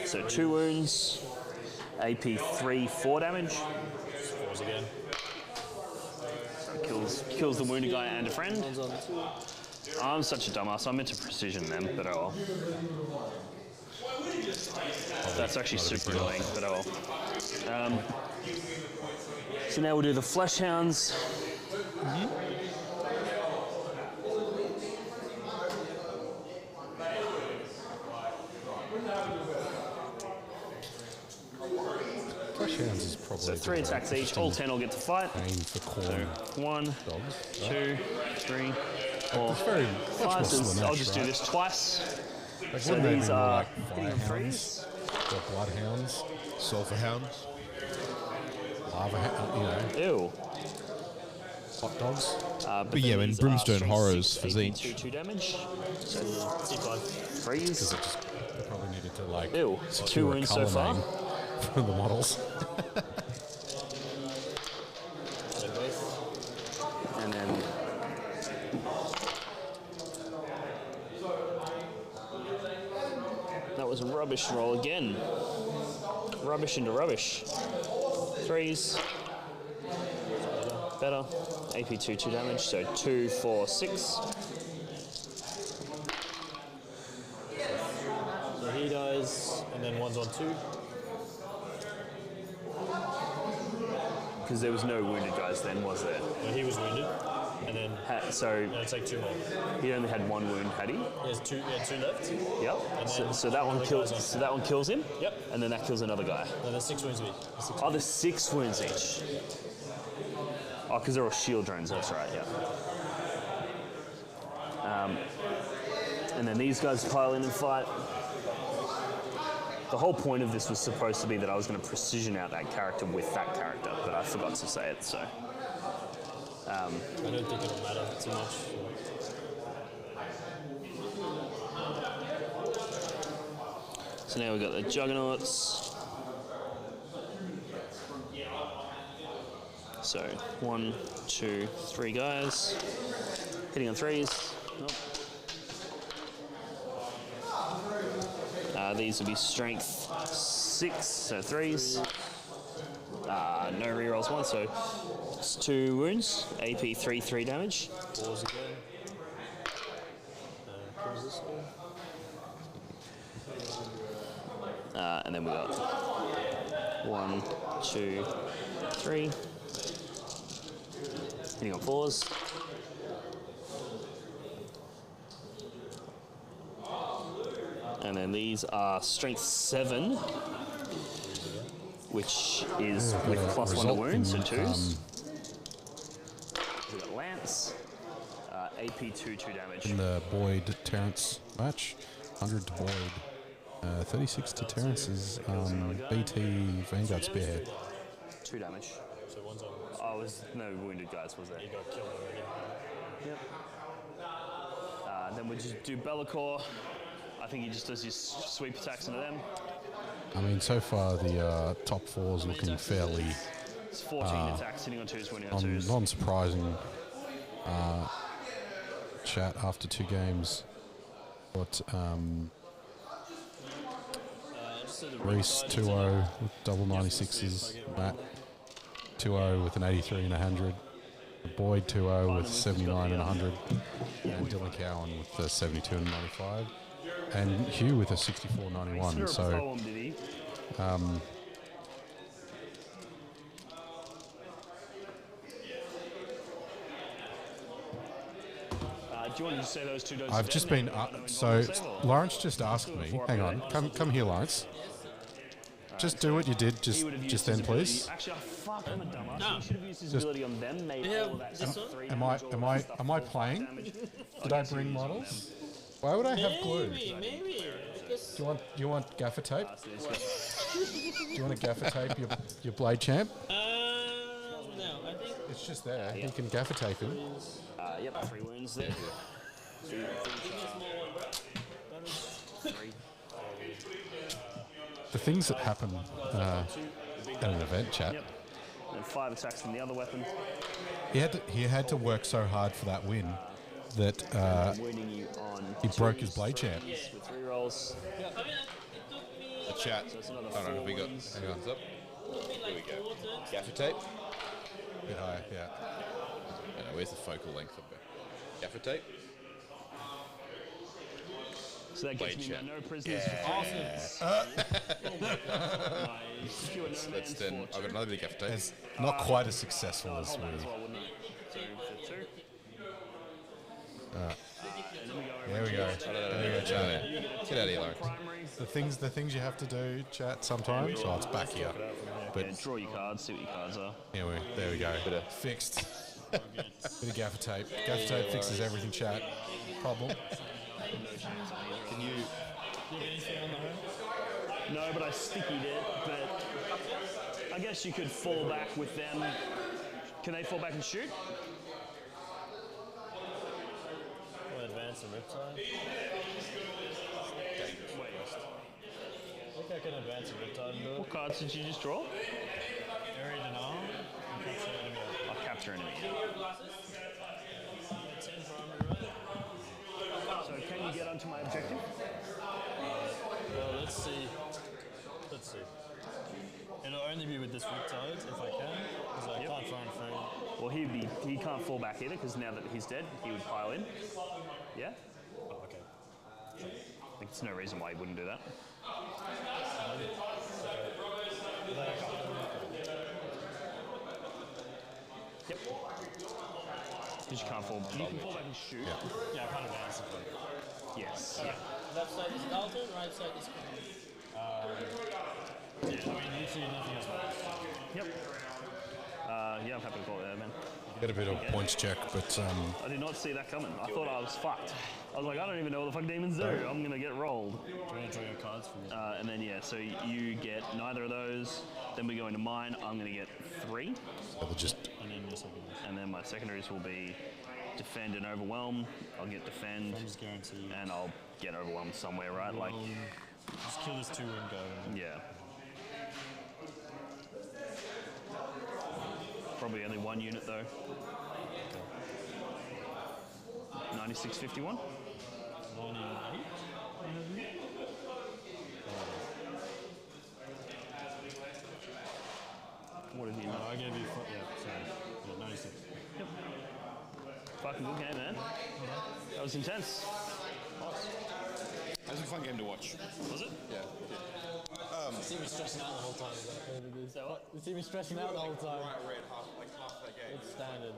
so 2 wounds. AP 3, 4 damage. 4s again. So kills the wounded guy and a friend. One's on 2. I'm such a dumbass. I meant to precision them, but oh well. That's actually super annoying, but oh well. So now we'll do the Flesh Hounds. Flesh Hounds is probably So 3 attacks each. All 10 will get to fight. aim for corn 1, dogs. 2, 3, 4, It's very much more 5. So Slanesh, I'll just do right? this twice. Like, So wouldn't they these be more are like hitting on firehounds 3s. or bloodhounds, Sulfur hounds. lava, Ew. hot dogs. But yeah, when these Brimstone are strength Horrors 6, for AP Zinch. 2 damage. So D5. 3s. They probably needed to like Ew. 2 secure a wounds so colour far. name for the models. And then that was a rubbish roll again. Rubbish into rubbish. 3s. Better. AP 2 damage, so 2, 4, 6. So he dies, and then one's on 2. because there was no wounded guys then, was there? Well, he was wounded, and then So take 2 more. he only had 1 wound, had he? He has 2 left. Yep. So that one kills. So that one kills him. Yep. And then that kills another guy. No, there's 6 wounds each. Oh, there's 6 wounds each. Oh, because they're all shield drones. That's right. Yeah. And then these guys pile in and fight. The whole point of this was supposed to be that I was going to precision out that character with that character, but I forgot to say it. So. I don't think it'll matter too much. So now we've got the Juggernauts. So 1, 2, 3 guys. Hitting on 3s. Nope. These will be strength 6, so 3s. No rerolls 1, so it's 2 wounds. AP 3 damage. Pause again. Close this one. And then we got 1, 2, 3. Hitting on 4s. And then these are strength 7, which is with +1 to wounds, so 2s. We've got Lance, AP 2 damage. In the Boyd Terrence match, 100 to Boyd, 36 to Terrence's BT Vanguard Spearhead. 2 damage. So one's on. Oh, there's no wounded guys, was there? He got killed already. Yep. Then we just do Bellacore. I think he just does his sweep attacks into them. I mean, so far the top 4's looking fairly It's 14 attacks, hitting on 2s, winning on 2s. non-surprising chat after 2 games. But Rhys 2-0 with double 96s. Matt 2-0 with an 83 and 100. Boyd 2-0 with 79 and 100. And Dylan Cowan with a 72 and 95. And Hugh with a 64-91. So do you want to say those 2 doses? I've just been so Laurence just asked me. Hang on, come here, Laurence. Just do what you did just then, please. Actually, fuck, I'm a dumbass. He should have used his ability on them. Made all that stuff 3 Am I playing? Did I bring models? Why would I have glue? Maybe. Do you want gaffer tape? Do you want to gaffer tape your blade champ? No, I think It's just there. You can gaffer tape him. Yep, 3 wounds there. 3. The things that happen at an event, chat. Yep. And 5 attacks from the other weapon. He had to work so hard for that win that Wounding you on he broke his blade champ. with 3 rolls. I mean, it took me. The chat. So it's another I don't know 4 if we got. wounds. Hang on, it's up. Took me Here we like go. 4 turns. Gaffer tape. Bit high, yeah. I don't know, where's the focal length of it? Gaffer tape. So that Blade gets me champ. no prisoners for 2. Let's then. I've got another big gaffer tape. It's not quite as successful as we. So for 2. There we go. There we go, chat. Get out of here, Laurence. The things you have to do, chat. Sometimes. Oh, it's back here. But Yeah, draw your cards, see what your cards are. there we go. Fixed. Bit of gaffer tape. Gaffer tape fixes everything, chat. Problem. Can you? No, but I stickied it, but I guess you could fall back with them. Can they fall back and shoot? I'll advance and Riptide. I think I can advance and Riptide and do it. What cards did you just draw? Area denial. And capture enemy. I'll capture enemy. 10 primary, right? So can you get onto my objective? Well, let's see. It'll only be with this Riptide if I can, because I can't find frame. Well, he can't fall back either because now that he's dead, he would pile in. Yeah? Oh, okay. I think there's no reason why he wouldn't do that. Yep. Because you can't fall. You can fall back and shoot. Yeah, I can't advance the front. Yes. Yeah. Left side is Dalton, right side is Yeah, I mean, literally nothing else matters. Yep. Yeah, I'm happy to call it there, man. Get a bit of points check, but I did not see that coming. I thought I was fucked. I was like, I don't even know what the fuck demons do. I'm gonna get rolled. Do you want to draw your cards from there? And then yeah, so you get neither of those. Then we go into mine. I'm gonna get 3, they'll just And then your second. and then my secondaries will be defend and overwhelm. I'll get defend, Friends guaranteed. and I'll get overwhelmed somewhere, right? Like, Just kill this 2 and go. yeah. Probably only 1 unit though. 9651. 98? What have you No, done? I gave you, sorry. Yeah, 96. Fucking good game, man. That was intense. That was a fun game to watch. Was it? Yeah. The team was stressing out the whole time. Is that what? The team was stressing out the whole time. Red, half that game. It's standard.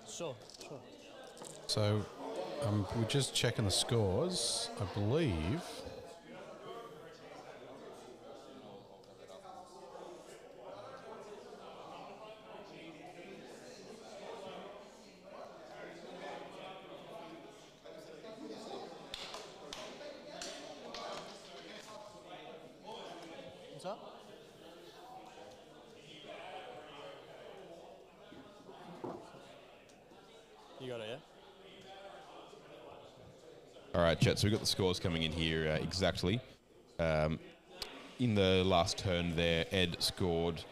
Sure. so we're just checking the scores. I believe. What's up? You got it, yeah? All right, chat. So we've got the scores coming in here exactly. In the last turn there, Ed scored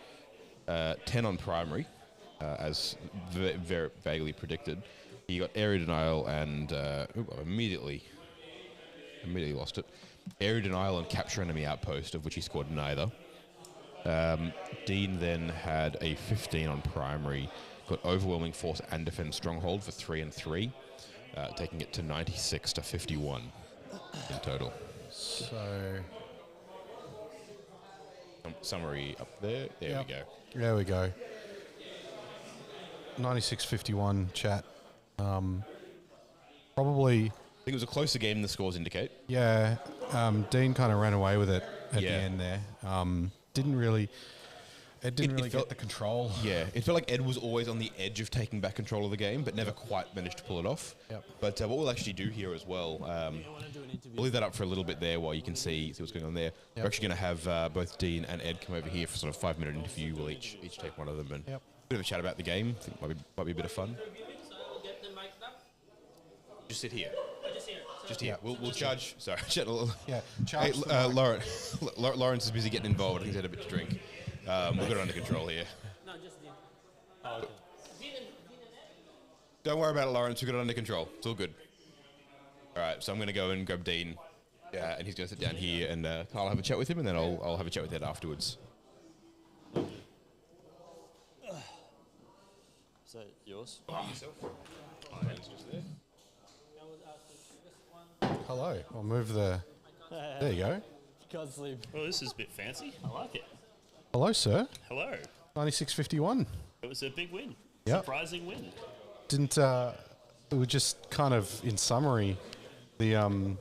10 on primary, as very vaguely predicted. He got area denial and I immediately lost it. Area denial and capture enemy outpost, of which he scored neither. Dean then had a 15 on primary, got overwhelming force and defend stronghold for 3 and 3, taking it to 96 to 51 in total. So Summary up there. There we go. there we go. 96-51 chat. Probably. I think it was a closer game than the scores indicate. Yeah, Dean kind of ran away with it at the Yeah. end there. Didn't really get the control. Yeah, it felt like Ed was always on the edge of taking back control of the game, but never quite managed to pull it off. Yep. But what we'll actually do here as well, we'll leave that up for a little bit there while you can see what's going on there. We're actually going to have both Dean and Ed come over here for sort of 5-minute interview. We'll each take one of them and Yep. a bit of a chat about the game. I think might be a bit of fun. get the mic up. Just sit here. Just here. Just here. We'll charge. Sorry, chat a little. Yeah, Hey, charge the mic. Laurence is busy getting involved. I think he's had a bit to drink. We've got it under control here. No, just Dean. Oh, okay. Dean and Ed? Don't worry about it, Laurence. We've got it under control. It's all good. All right, so I'm going to go and grab Dean, and he's going to sit down here, and I'll have a chat with him, and then I'll have a chat with Ed afterwards. Is that yours? Hello. I'll move the. There you go. Can't sleep. Well, this is a bit fancy. I like it. Hello, sir. Hello. 96-51. It was a big win. Yep. Surprising win. Didn't we were just kind of in summary, the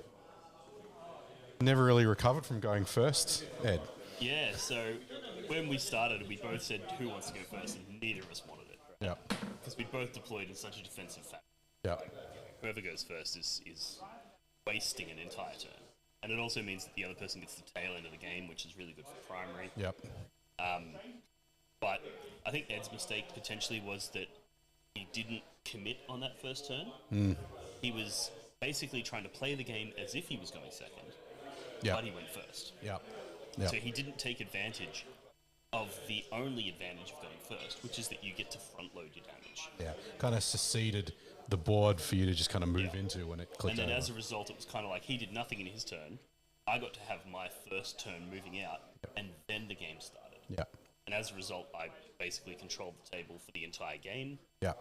never really recovered from going first, Ed. Yeah, so when we started, we both said who wants to go first, and neither of us wanted it. Yeah. Because we both deployed in such a defensive fashion. Yeah. Whoever goes first is wasting an entire turn. And it also means that the other person gets the tail end of the game, which is really good for primary. Yep. But I think Ed's mistake potentially was that he didn't commit on that first turn. He was basically trying to play the game as if he was going second, Yeah. but he went first. Yep. Yep. So he didn't take advantage of the only advantage of going first, which is that you get to front load your damage. Yeah. Kind of seceded the board for you to just kind of move Yeah. into when it clicked And then over. as a result, it was kind of like he did nothing in his turn. I got to have my first turn moving out, and then the game started. Yeah. and as a result, I basically controlled the table for the entire game. Yeah.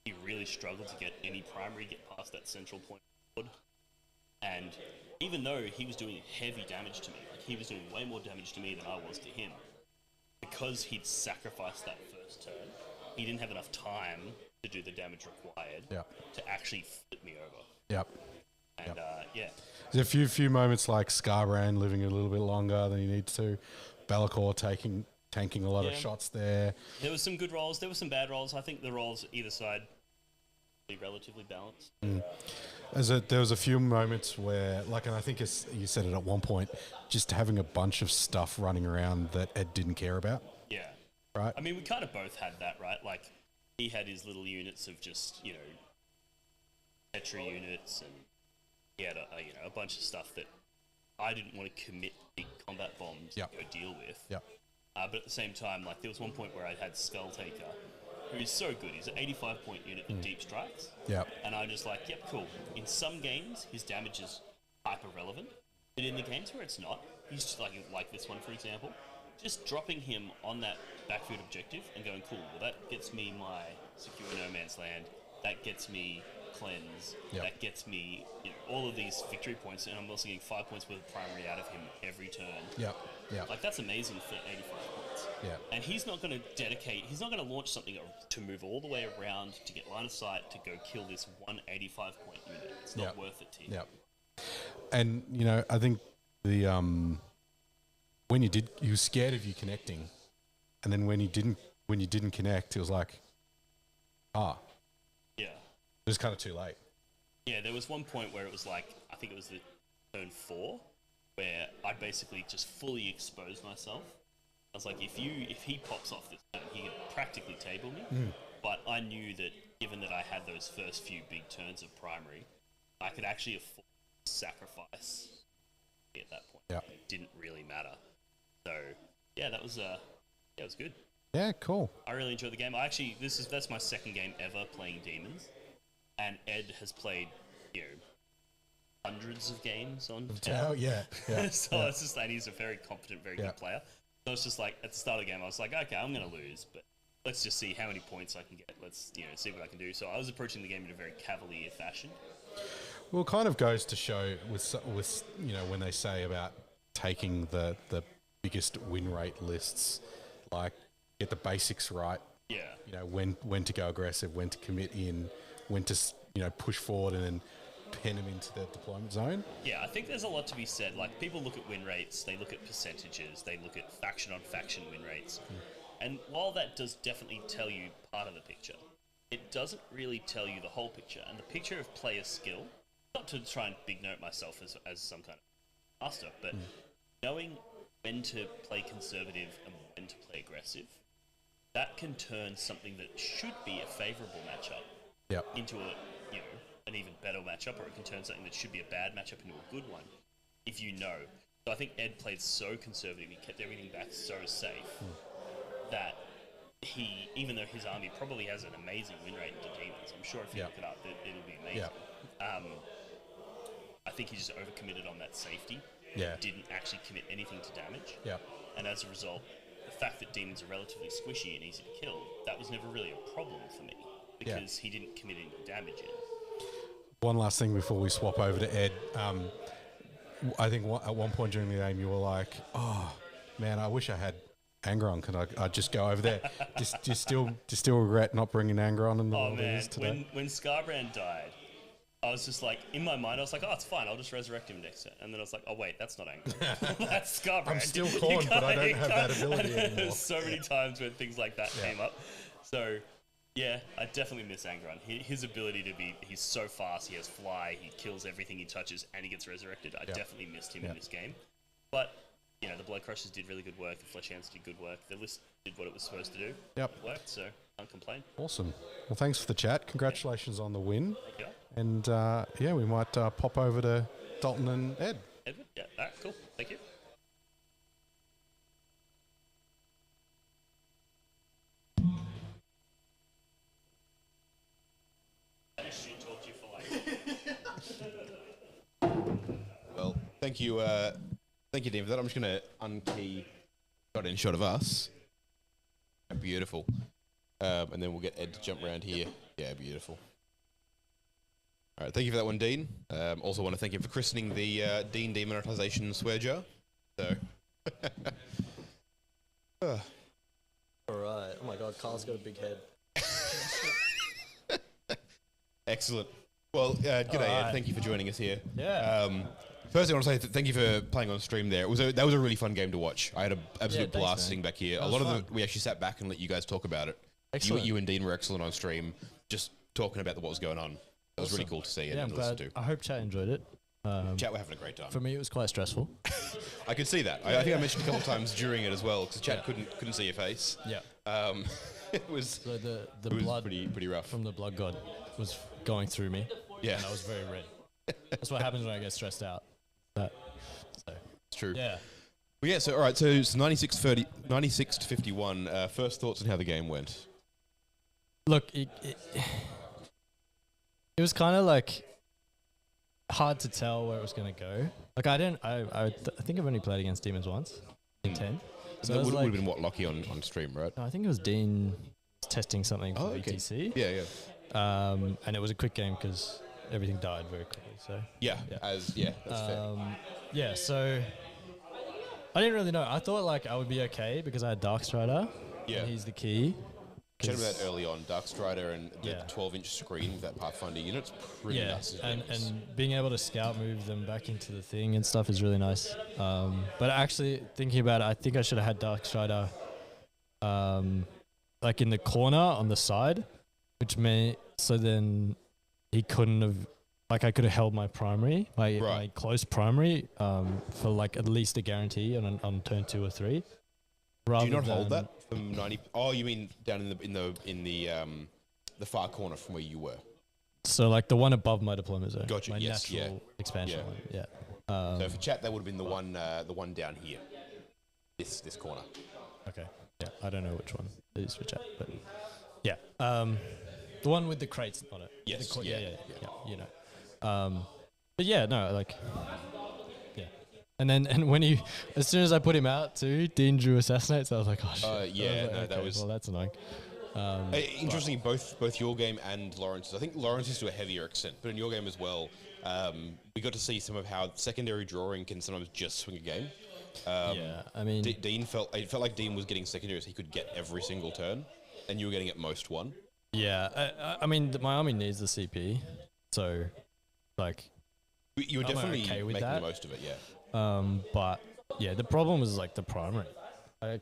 He really struggled to get any primary, get past that central point board. And even though he was doing heavy damage to me, like he was doing way more damage to me than I was to him, because he'd sacrificed that first turn, he didn't have enough time to do the damage required to actually flip me over. Yep. And yeah. There's a few moments like Scarbrand living a little bit longer than he needs to. Bellacore tanking a lot of shots there. There was some good rolls. There were some bad rolls. I think the rolls either side were relatively balanced. There was a few moments where, like, and I think you said it at one point, just having a bunch of stuff running around that Ed didn't care about. Yeah. Right. I mean, we kind of both had that, right? Like, he had his little units of just, Petri units, and he had a bunch of stuff that I didn't want to commit big combat bombs to go deal with. Yeah. But at the same time, like, there was one point where I had Skull Taker, who is so good. He's an 85-point unit that deep strikes. Yeah. And I'm just like, yep, cool. In some games, his damage is hyper relevant, but in the games where it's not, he's just like this one, for example, just dropping him on that backfield objective and going, cool, well, that gets me my secure no man's land, that gets me cleanse, that gets me all of these victory points, and I'm also getting 5 points worth of primary out of him every turn. Yeah. Like, that's amazing for 85 points. Yeah. And he's not going to he's not going to launch something to move all the way around to get line of sight to go kill this 185-point unit. It's not worth it to him. Yeah. And, I think the, when he was scared of you connecting, and then when you didn't connect, it was like, Yeah. it was kind of too late. Yeah, there was one point where it was like, I think it was the turn 4, where I basically just fully exposed myself. I was like, if he pops off this turn, he can practically table me. But I knew that given that I had those first few big turns of primary, I could actually afford to sacrifice at that point. Yeah. It didn't really matter. So yeah, that was it was good. Yeah, cool. I really enjoyed the game. That's my second game ever playing Demons, and Ed has played hundreds of games on Tau. Yeah. So it's just that he's a very competent, very good player. So it's just like at the start of the game, I was like, okay, I'm going to lose, but let's just see how many points I can get. Let's see what I can do. So I was approaching the game in a very cavalier fashion. Well, it kind of goes to show with when they say about taking the biggest win rate lists, like get the basics right. Yeah. When to go aggressive, when to commit in, when to push forward and then pin them into the deployment zone. Yeah, I think there's a lot to be said. Like, people look at win rates, they look at percentages, they look at faction on faction win rates. And while that does definitely tell you part of the picture, it doesn't really tell you the whole picture. And the picture of player skill, not to try and big note myself as some kind of master, but knowing when to play conservative and when to play aggressive, that can turn something that should be a favourable matchup into an even better matchup, or it can turn something that should be a bad matchup into a good one, if you know. So I think Ed played so conservative, he kept everything back so safe, that he, even though his army probably has an amazing win rate into Demons, I'm sure if you look it up, it'll be amazing. I think he just overcommitted on that safety. Didn't actually commit anything to damage. And as a result, the fact that Demons are relatively squishy and easy to kill, that was never really a problem for me, because he didn't commit any damage in. One last thing before we swap over to Ed. I think at one point during the game you were like, oh man, I wish I had Angron. Can I just go over there? Do you still regret not bringing Angron in the man, today? when Scarbrand died, I was just like, in my mind, I was like, oh, it's fine, I'll just resurrect him next turn. And then I was like, oh wait, that's not Angron. That's Scarbrand. I'm still corn, but I don't have that ability anymore. There's so many times when things like that came up. So yeah, I definitely miss Angron. His ability to he's so fast, he has fly, he kills everything he touches, and he gets resurrected. I definitely missed him in this game. But, the Blood Crushers did really good work, the Flesh Hounds did good work, the list did what it was supposed to do. It worked, so can't complain. Awesome. Well, thanks for the chat. Congratulations on the win. Thank you. And, we might pop over to Dalton and Ed. Edward? Yeah, alright, cool. Thank you. Well, thank you, Dean, for that. I'm just going to unkey shot in shot of us. beautiful. And then we'll get Ed to jump around here. Yeah, beautiful. All right, thank you for that one, Dean. Also want to thank you for christening the Dean demonetization swear jar. So. All right. Oh my God, Carl's got a big head. Excellent. Well, g'day, Ed. Thank you for joining us here. Yeah. First, I want to say thank you for playing on stream there. That was a really fun game to watch. I had an absolute thanks, blast man. sitting back here. That A was lot of fun. we actually sat back and let you guys talk about it. Excellent. You and Dean were excellent on stream, just talking about what was going on. It was really cool to see Yeah, I'm and listen glad. to. I hope chat enjoyed it. Chat, we're having a great time. For me, it was quite stressful. I could see that. I think I mentioned a couple of times during it as well, because chat couldn't see your face. Yeah. It was So the it was blood pretty rough. from the blood god was going through me. Yeah. And I was very red. That's what happens when I get stressed out. So, It's true. yeah. Well, yeah. So all right. So it's 96 to 51. First thoughts on how the game went. Look, it was kind of like hard to tell where it was going to go. Like I think I've only played against demons once in 10. So it that was would have like- been what Lockie on stream, right? No, I think it was Dean testing something for okay. VTC. Yeah. And it was a quick game because everything died very quickly. So Yeah. Yeah. That's fair. yeah, so I didn't really know. I thought like I would be okay because I had Darkstrider. Yeah. And he's the key. Chatted about that early on, Darkstrider and the Yeah. 12-inch screen with that Pathfinder unit's pretty Yeah, nuts. and being able to scout move them back into the thing and stuff is really nice. But actually thinking about it, I think I should have had Darkstrider like in the corner on the side, which may so then he couldn't have like I could have held my primary, my close primary, for like at least a guarantee on turn 2 or 3. Do you not hold that from 90? Oh, you mean down in the far corner from where you were? So like the one above my deployment zone. Gotcha, My yes, natural expansion Yeah. one. Yeah. So for chat, that would have been the one down here, this corner. Okay. Yeah. I don't know which one it is for chat, but yeah. The one with the crates on it. Yes, The yeah. You know. But yeah, no, like, yeah. And when as soon as I put him out too, Dean drew assassinates. I was like, oh shit. Yeah, I was like, no, that okay, was- well, that's annoying. Interestingly, both your game and Lawrence's. I think Lawrence's to a heavier extent, but in your game as well, we got to see some of how secondary drawing can sometimes just swing a game. Yeah, I mean, Dean felt like Dean was getting secondaries he could get every single turn, and you were getting at most one. yeah. I mean, my army needs the CP, so like. You were I'm definitely okay with making that. the most of it, yeah. But yeah, the problem was like the primary. I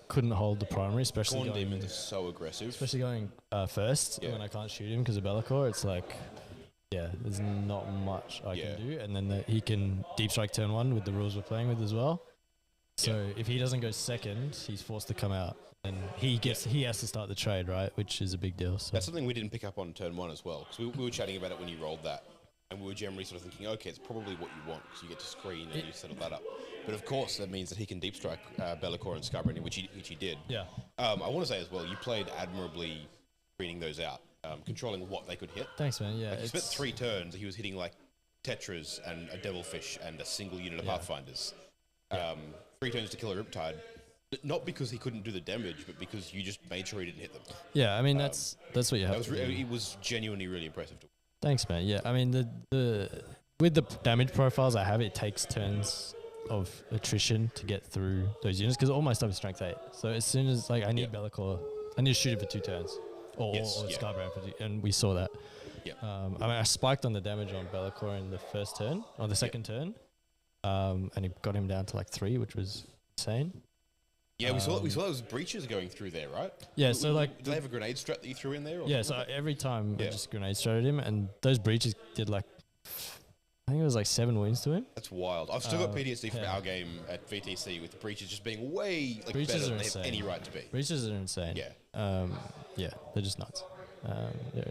couldn't hold the primary, especially Corn going, demons are so aggressive. going first Yeah. when I can't shoot him because of Be'lakor. It's like, yeah, there's not much I Yeah. can do, and then he can deep strike turn 1 with the rules we're playing with as well. So if he doesn't go second, he's forced to come out, and he has to start the trade, right, which is a big deal. So That's something we didn't pick up on turn 1 as well, because we were chatting about it when you rolled that, and we were generally sort of thinking, okay, it's probably what you want, because you get to screen and you settle that up. But of course, that means that he can deep strike Be'lakor and Scarborough, which he did. yeah. I want to say as well, you played admirably screening those out, controlling what they could hit. Thanks, man. Yeah, Like he spent it's- 3 turns, he was hitting like Tetras and a Devilfish and a single unit of Yeah. Pathfinders. 3 turns to kill a Riptide, not because he couldn't do the damage, but because you just made sure he didn't hit them. yeah. I mean, that's what you have. That was to do. it was genuinely really impressive to Thanks, man. Yeah, I mean the with the damage profiles I have, it takes turns of attrition to get through those units because all my stuff is strength 8. So as soon as like I need Be'lakor, I need to shoot him for 2 turns, or Scarborough for 2, and we saw that. Yeah. I mean, I spiked on the damage on Be'lakor in the first turn, on the second turn, and it got him down to like 3, which was insane. Yeah, we saw those breaches going through there, right? Yeah, so like do they have a grenade strat that you threw in there? Or yeah, so every time I Yeah. just grenade straighted him, and those breaches did like I think it was like 7 wounds to him. That's wild. I've still got PTSD from yeah. our game at VTC with the breaches just being way like Breaches better are than they have insane. any right to be. Breaches are insane. Yeah. Yeah, they're just nuts. Yeah.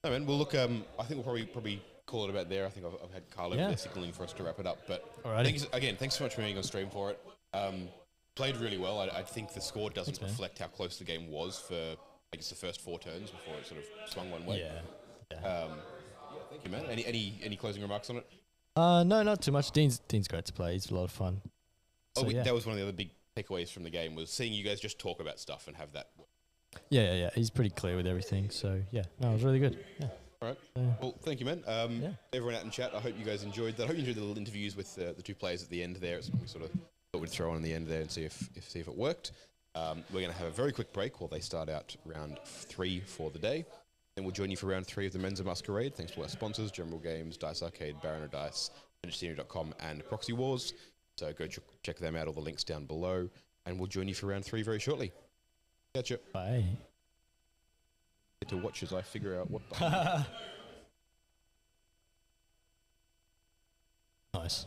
No, man. Well, look. I think we'll probably call it about there. I think I've had Carl over Yeah. there signaling for us to wrap it up. But Alrighty. thanks so much for being on stream for it. Played really well. I think the score doesn't Thanks, man. reflect how close the game was for I guess the first 4 turns before it sort of swung one way. Yeah. Thank you, man. Any closing remarks on it? No, not too much. Dean's great to play. He's a lot of fun. So, yeah. That was one of the other big takeaways from the game was seeing you guys just talk about stuff and have that. Yeah. He's pretty clear with everything. So yeah, no, it was really good. Yeah. All right. Well, thank you, man. Everyone out in chat, I hope you guys enjoyed that. I hope you enjoyed the little interviews with the two players at the end there. It's we sort of thought we'd throw on in the end there and see if it worked. We're going to have a very quick break while they start out round 3 for the day. Then we'll join you for round 3 of the Menza Masquerade. Thanks to our sponsors, General Games, Dice Arcade, Baron of Dice, VintageScenery.com, and Proxy Wars. So go check them out, all the links down below. And we'll join you for round 3 very shortly. Catch you. Bye. Get to watch as I figure out what. Nice.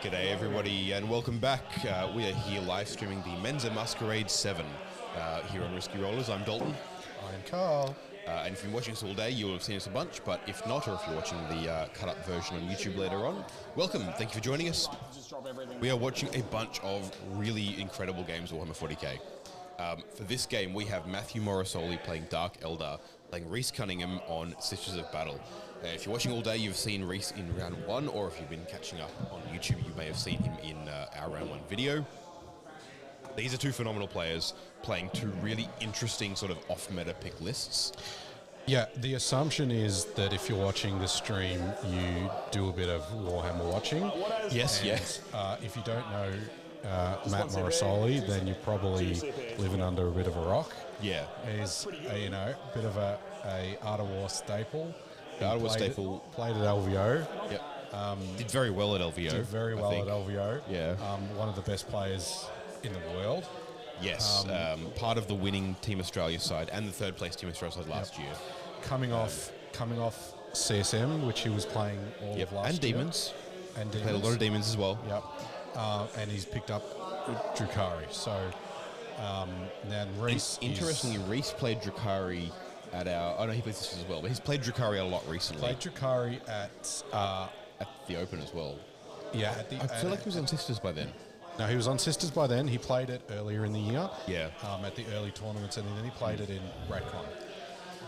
G'day everybody and welcome back. We are here live streaming the Menza Masquerade VII here on Risky Rollers. I'm Dalton. I'm Carl. And if you've been watching us all day, you'll have seen us a bunch, but if not, or if you're watching the cut-up version on YouTube later on, welcome. Thank you for joining us. We are watching a bunch of really incredible games of Warhammer 40k. For this game, we have Matthew Morosoli playing Dark Eldar, playing Rhys Cunningham on Sisters of Battle. If you're watching all day, you've seen Rhys in round 1, or if you've been catching up on YouTube, you may have seen him in our round 1 video. These are two phenomenal players playing two really interesting sort of off-meta pick lists. Yeah, the assumption is that if you're watching the stream, you do a bit of Warhammer watching. Yes, and, yes. If you don't know Matt Morosoli, then you're probably living under a bit of a rock. Yeah. He's a bit of a Art of War staple. Art of War staple. Played at LVO. Yep. Did very well at LVO. Did very well at LVO. Yeah. One of the best players in the world. Yes. Part of the winning Team Australia side and the third place Team Australia side last year. Coming off CSM, which he was playing all of last year. Demons. And Demons. Played a lot of Demons as well. Yep. And he's picked up Drukhari. So then Rhys. Interestingly, Rhys played Drukhari at our. Oh no, he plays this as well. But he's played Drukhari a lot recently. Played Drukhari at the Open as well. Yeah, I feel like he was on Sisters by then. No, he was on Sisters by then. He played it earlier in the year. Yeah. At the early tournaments, and then he played it in Radcon.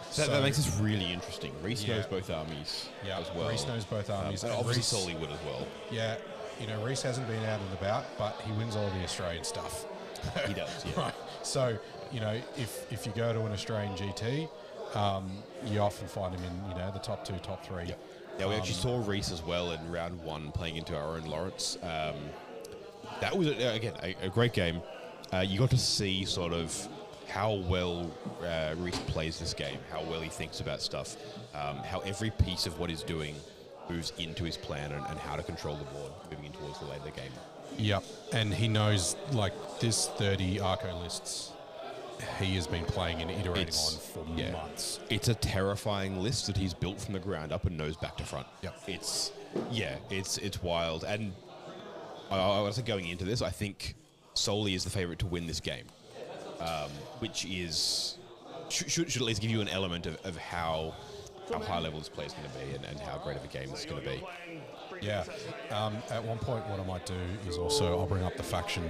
So that makes this really interesting. Rhys knows both armies as well. Rhys knows both armies. And obviously Soli would as well. Yeah. Rhys hasn't been out and about, but he wins all the Australian stuff. He does, yeah. Right. So, if you go to an Australian GT, you often find him in, the top 2, top 3. Yep. Yeah, we actually saw Rhys as well in round 1 playing into our own Laurence. That was, again, a great game. You got to see sort of how well Rhys plays this game, how well he thinks about stuff, how every piece of what he's doing moves into his plan and how to control the board moving in towards the later game. Yep, and he knows, this 30 Arco lists he has been playing and iterating on for months. It's a terrifying list that he's built from the ground up and knows back to front. Yep. It's wild. And I was going into this, I think Soli is the favourite to win this game, which is should at least give you an element of how high level this play is going to be and how great of a game it's going to be. Yeah. At one point, what I might do is also I'll bring up the faction,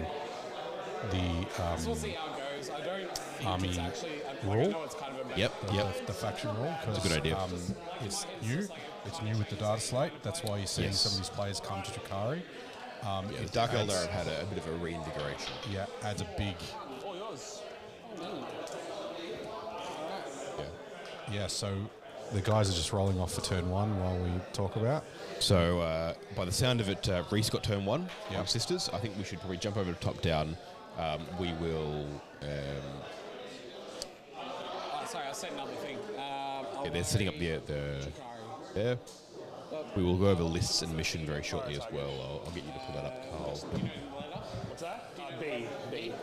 we'll see how it goes. I don't think army it's actually, rule. I know it's kind of a Yep. The faction rule. That's a good idea. It's new. It's new with the data slate. That's why you're seeing some of these players come to Drukhari. Dark Eldar have had a bit of a reinvigoration. Yeah, adds a big. all yours. Yeah, so the guys are just rolling off for turn 1 while we talk about. So by the sound of it, Rhys got turn 1 on Sisters. I think we should probably jump over to top down. We will. Sorry, I said another thing. They're setting up the there. We will go over lists and mission very shortly as well. I'll get you to pull that up, Carl. What's that? B.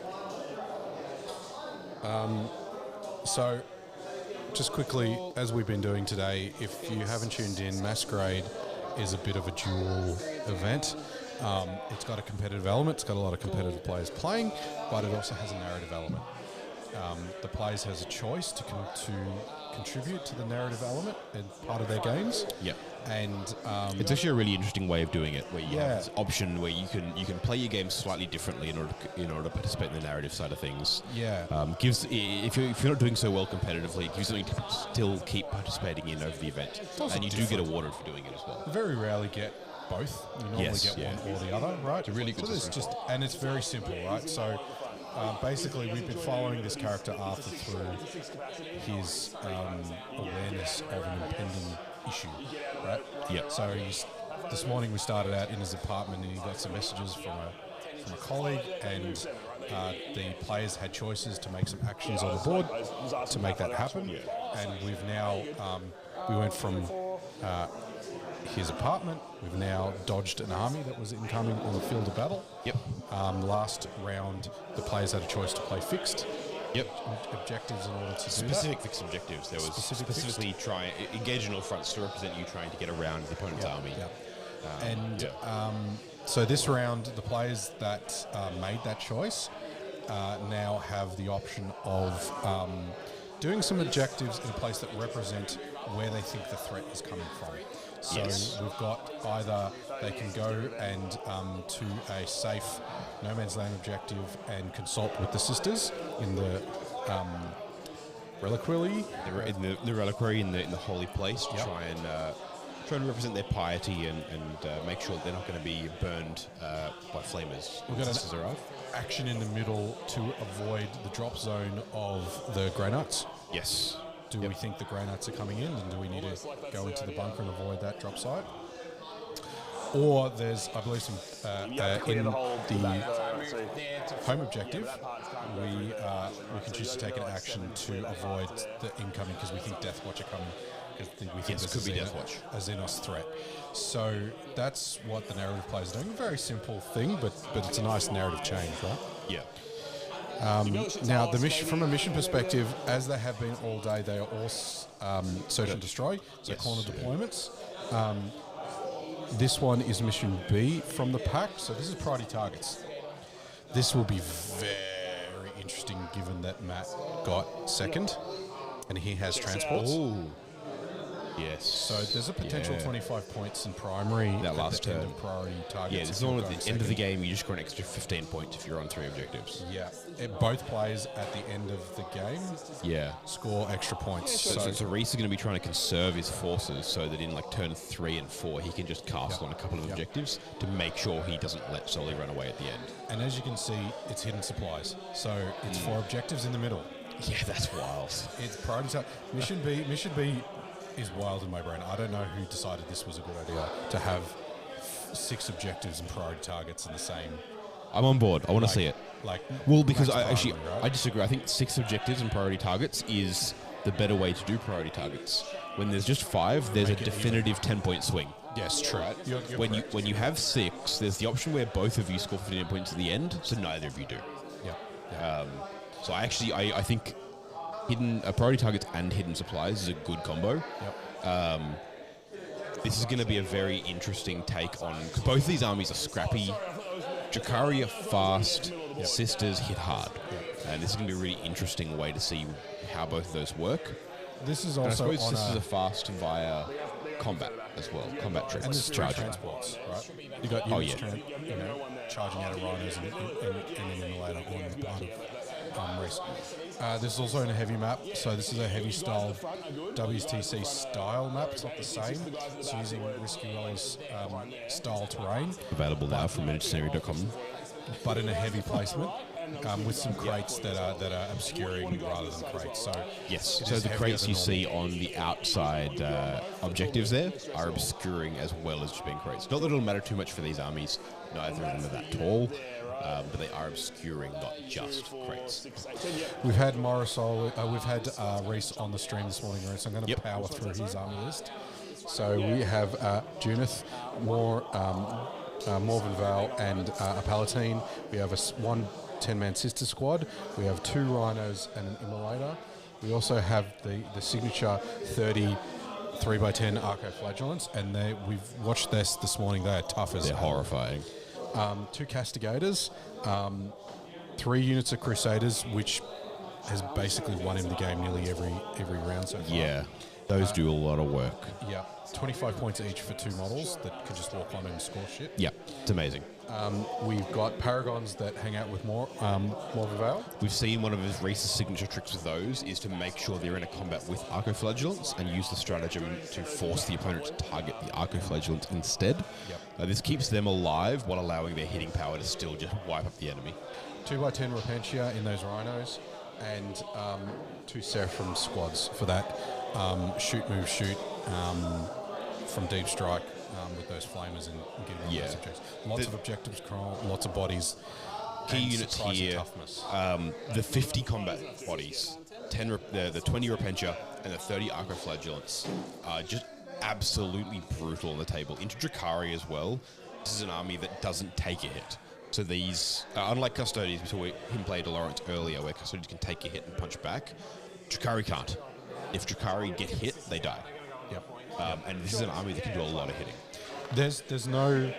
So, just quickly, as we've been doing today, if you haven't tuned in, Masquerade is a bit of a dual event. It's got a competitive element, it's got a lot of competitive players playing, but it also has a narrative element. The players has a choice to contribute to the narrative element in part of their games. Yep. And it's actually a really interesting way of doing it, where you have this option where you can play your game slightly differently in order to participate in the narrative side of things. Yeah. Gives if you're not doing so well competitively, it gives you something to still keep participating in over the event, and you do get awarded for doing it as well. Very rarely get both. You normally get one or the other, right? It's a really good system. And it's very simple, right? So basically, we've been following this character Arthur through his awareness of an impending issue, right? Yeah. So this morning we started out in his apartment and he got some messages from a colleague, and the players had choices to make some actions on the board to make that happen. And we've now we went from his apartment. We've now dodged an army that was incoming on the field of battle. Yep. Last round, the players had a choice to play fixed. Yep. Objectives in order to specific fixed objectives. There was specifically engage in all fronts to represent you trying to get around the opponent's army. And So this round, the players that made that choice now have the option of doing some objectives in a place that represent where they think the threat is coming from. So we've got either they can go and to a safe no man's land objective and consult with the sisters in the reliquary. The reliquary in the holy place to try and represent their piety and make sure that they're not going to be burned by flamers. We've got an action in the middle to avoid the drop zone of the grey nuts. Yes. Do we think the grey nuts are coming in, and do we need to go into the bunker and avoid that drop site? Or there's, I believe, some in the home objective, we can choose to take an action to avoid the incoming because we think Death Watch are coming. Because we think this could be Death Watch, a Xenos threat. So that's what the narrative players are doing. A very simple thing, but it's a nice narrative change, right? Yeah. Now, from a mission perspective, as they have been all day, they are all search and destroy, so corner deployments. This one is mission B from the pack, so this is priority targets. This will be very interesting given that Matt got second, and he has transports. Oh. Yes. So there's a potential 25 points in primary that last end turn. of priority targets. Yeah, this is all at the end of the game. You just got an extra 15 points if you're on 3 objectives. Yeah, both players at the end of the game score extra points. So Rhys is going to be trying to conserve his forces so that in like turn 3 and 4 he can just cast on a couple of objectives to make sure he doesn't let Soli run away at the end. And as you can see, it's hidden supplies. So it's 4 objectives in the middle. Yeah, that's wild. It's priority Mission B is wild in my brain. I don't know who decided this was a good idea to have 6 objectives and priority targets in the same. I'm on board. I want to see it. Because I disagree. I think 6 objectives and priority targets is the better way to do priority targets. When there's just 5, there's a definitive 10-point swing. Yes, true. Right? When you have 6, there's the option where both of you score 15 points at the end, so neither of you do. Yeah. So I think hidden priority targets and hidden supplies is a good combo. Yep. This is going to be a very interesting take on, because both of these armies are scrappy. Drakari are fast. Sisters hit hard. And this is going to be a really interesting way to see how both of those work. This is and also I suppose Sisters are fast via combat as well. Combat tricks. And there's charging. Transports, right? You got units charging out of rhinos and immolator on the part of Rhys. This is also in a heavy map, so this is a heavy style WTC style map. It's not the same. It's using Risky Willie's style terrain. Available now from miniaturescenery.com. But in a heavy placement. With some crates that are obscuring rather than crates. So the crates you see on the outside objectives there are obscuring as well as just being crates. Not that it'll matter too much for these armies. Neither of them are that tall, but they are obscuring, not just crates. We've had Morosoli, we've had Rhys on the stream this morning, so I'm going to power through his army list. So we have Junith, Morven Val, and a Palatine. We have one 10-man sister squad. We have 2 rhinos and an immolator. We also have the signature 30 3x10 arco-flagellants, and we've watched this morning. They are tough as they're horrifying. 2 castigators, 3 units of crusaders, which has basically won him the game nearly every round so far. Yeah, those do a lot of work. Yeah, 25 points each for 2 models that can just walk on and score shit. Yeah, it's amazing. We've got paragons that hang out with Morven Val. We've seen one of his Rhys's signature tricks with those is to make sure they're in a combat with arco-flagellants and use the stratagem to force the opponent to target the arco-flagellants instead. Yep. This keeps them alive while allowing their hitting power to still just wipe up the enemy. 2x10 Repentia in those rhinos, and 2 Seraphim squads for that shoot, move, shoot from deep strike. With those flamers and getting those objectives. Lots of objectives, lots of bodies. Key units here, the 50 combat bodies, the 20 Repentia and the 30 arco-flagellants are just absolutely brutal on the table. Into Drakari as well. This is an army that doesn't take a hit. So these, unlike Custodians, we saw him play Laurence earlier, where Custodians can take a hit and punch back. Drakari can't. If Drakari get hit, they die. Yep. And this is an army that can do a lot of hitting. There's no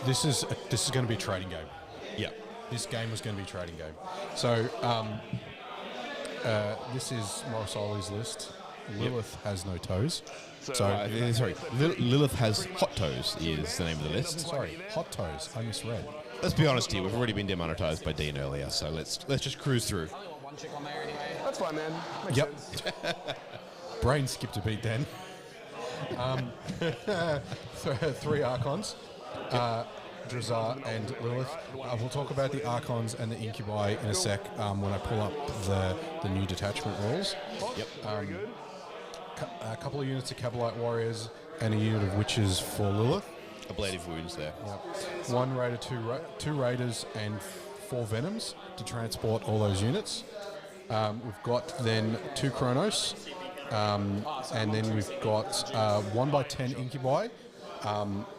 This is going to be a trading game. Yeah. This game was going to be a trading game. So this is Morosoli's list. Lilith has no toes. Sorry, Lilith has hot toes is the name of the list. Sorry, hot toes. I misread. Let's be honest here, we've already been demonetized by Dean earlier, so let's just cruise through. One chick on there anyway. That's fine, man. Makes Yep. sense. Brain skipped a beat then. 3 Archons. Drazar and Lilith. We'll talk about the Archons and the Incubi in a sec when I pull up the new detachment rules. Yep. A couple of units of Cabalite Warriors and a unit of Witches for Lilith. Ablative wounds there. Yep. 1 Raider, 2 Raiders and 4 Venoms to transport all those units. We've got then 2 Chronos, and then we've got 1 by 10 Incubi,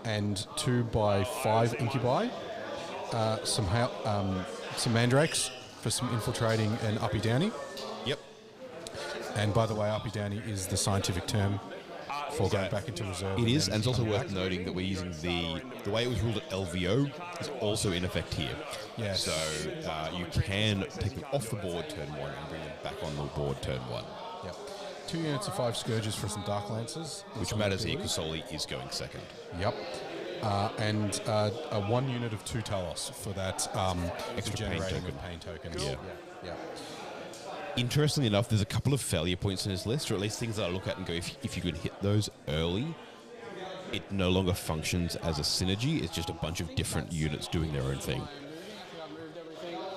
and 2 by 5 Incubi, some Mandrakes for some infiltrating and uppy downy. Yep. And by the way, uppy downy is the scientific term for going back into reserve. It is, and it's also worth noting that we're using the way it was ruled at LVO is also in effect here. Yes. So you can take them off the board turn 1 and bring them back on the board turn 1. Yep. 2 units of 5 Scourges for some Dark Lancers. Which matters here because Soli is going second. Yep. And 1 unit of 2 Talos for that Extra pain generating token. of pain tokens. Yeah. Yeah. Interestingly enough, there's a couple of failure points in his list, or at least things that I look at and go, if you could hit those early, it no longer functions as a synergy. It's just a bunch of different units doing their own thing.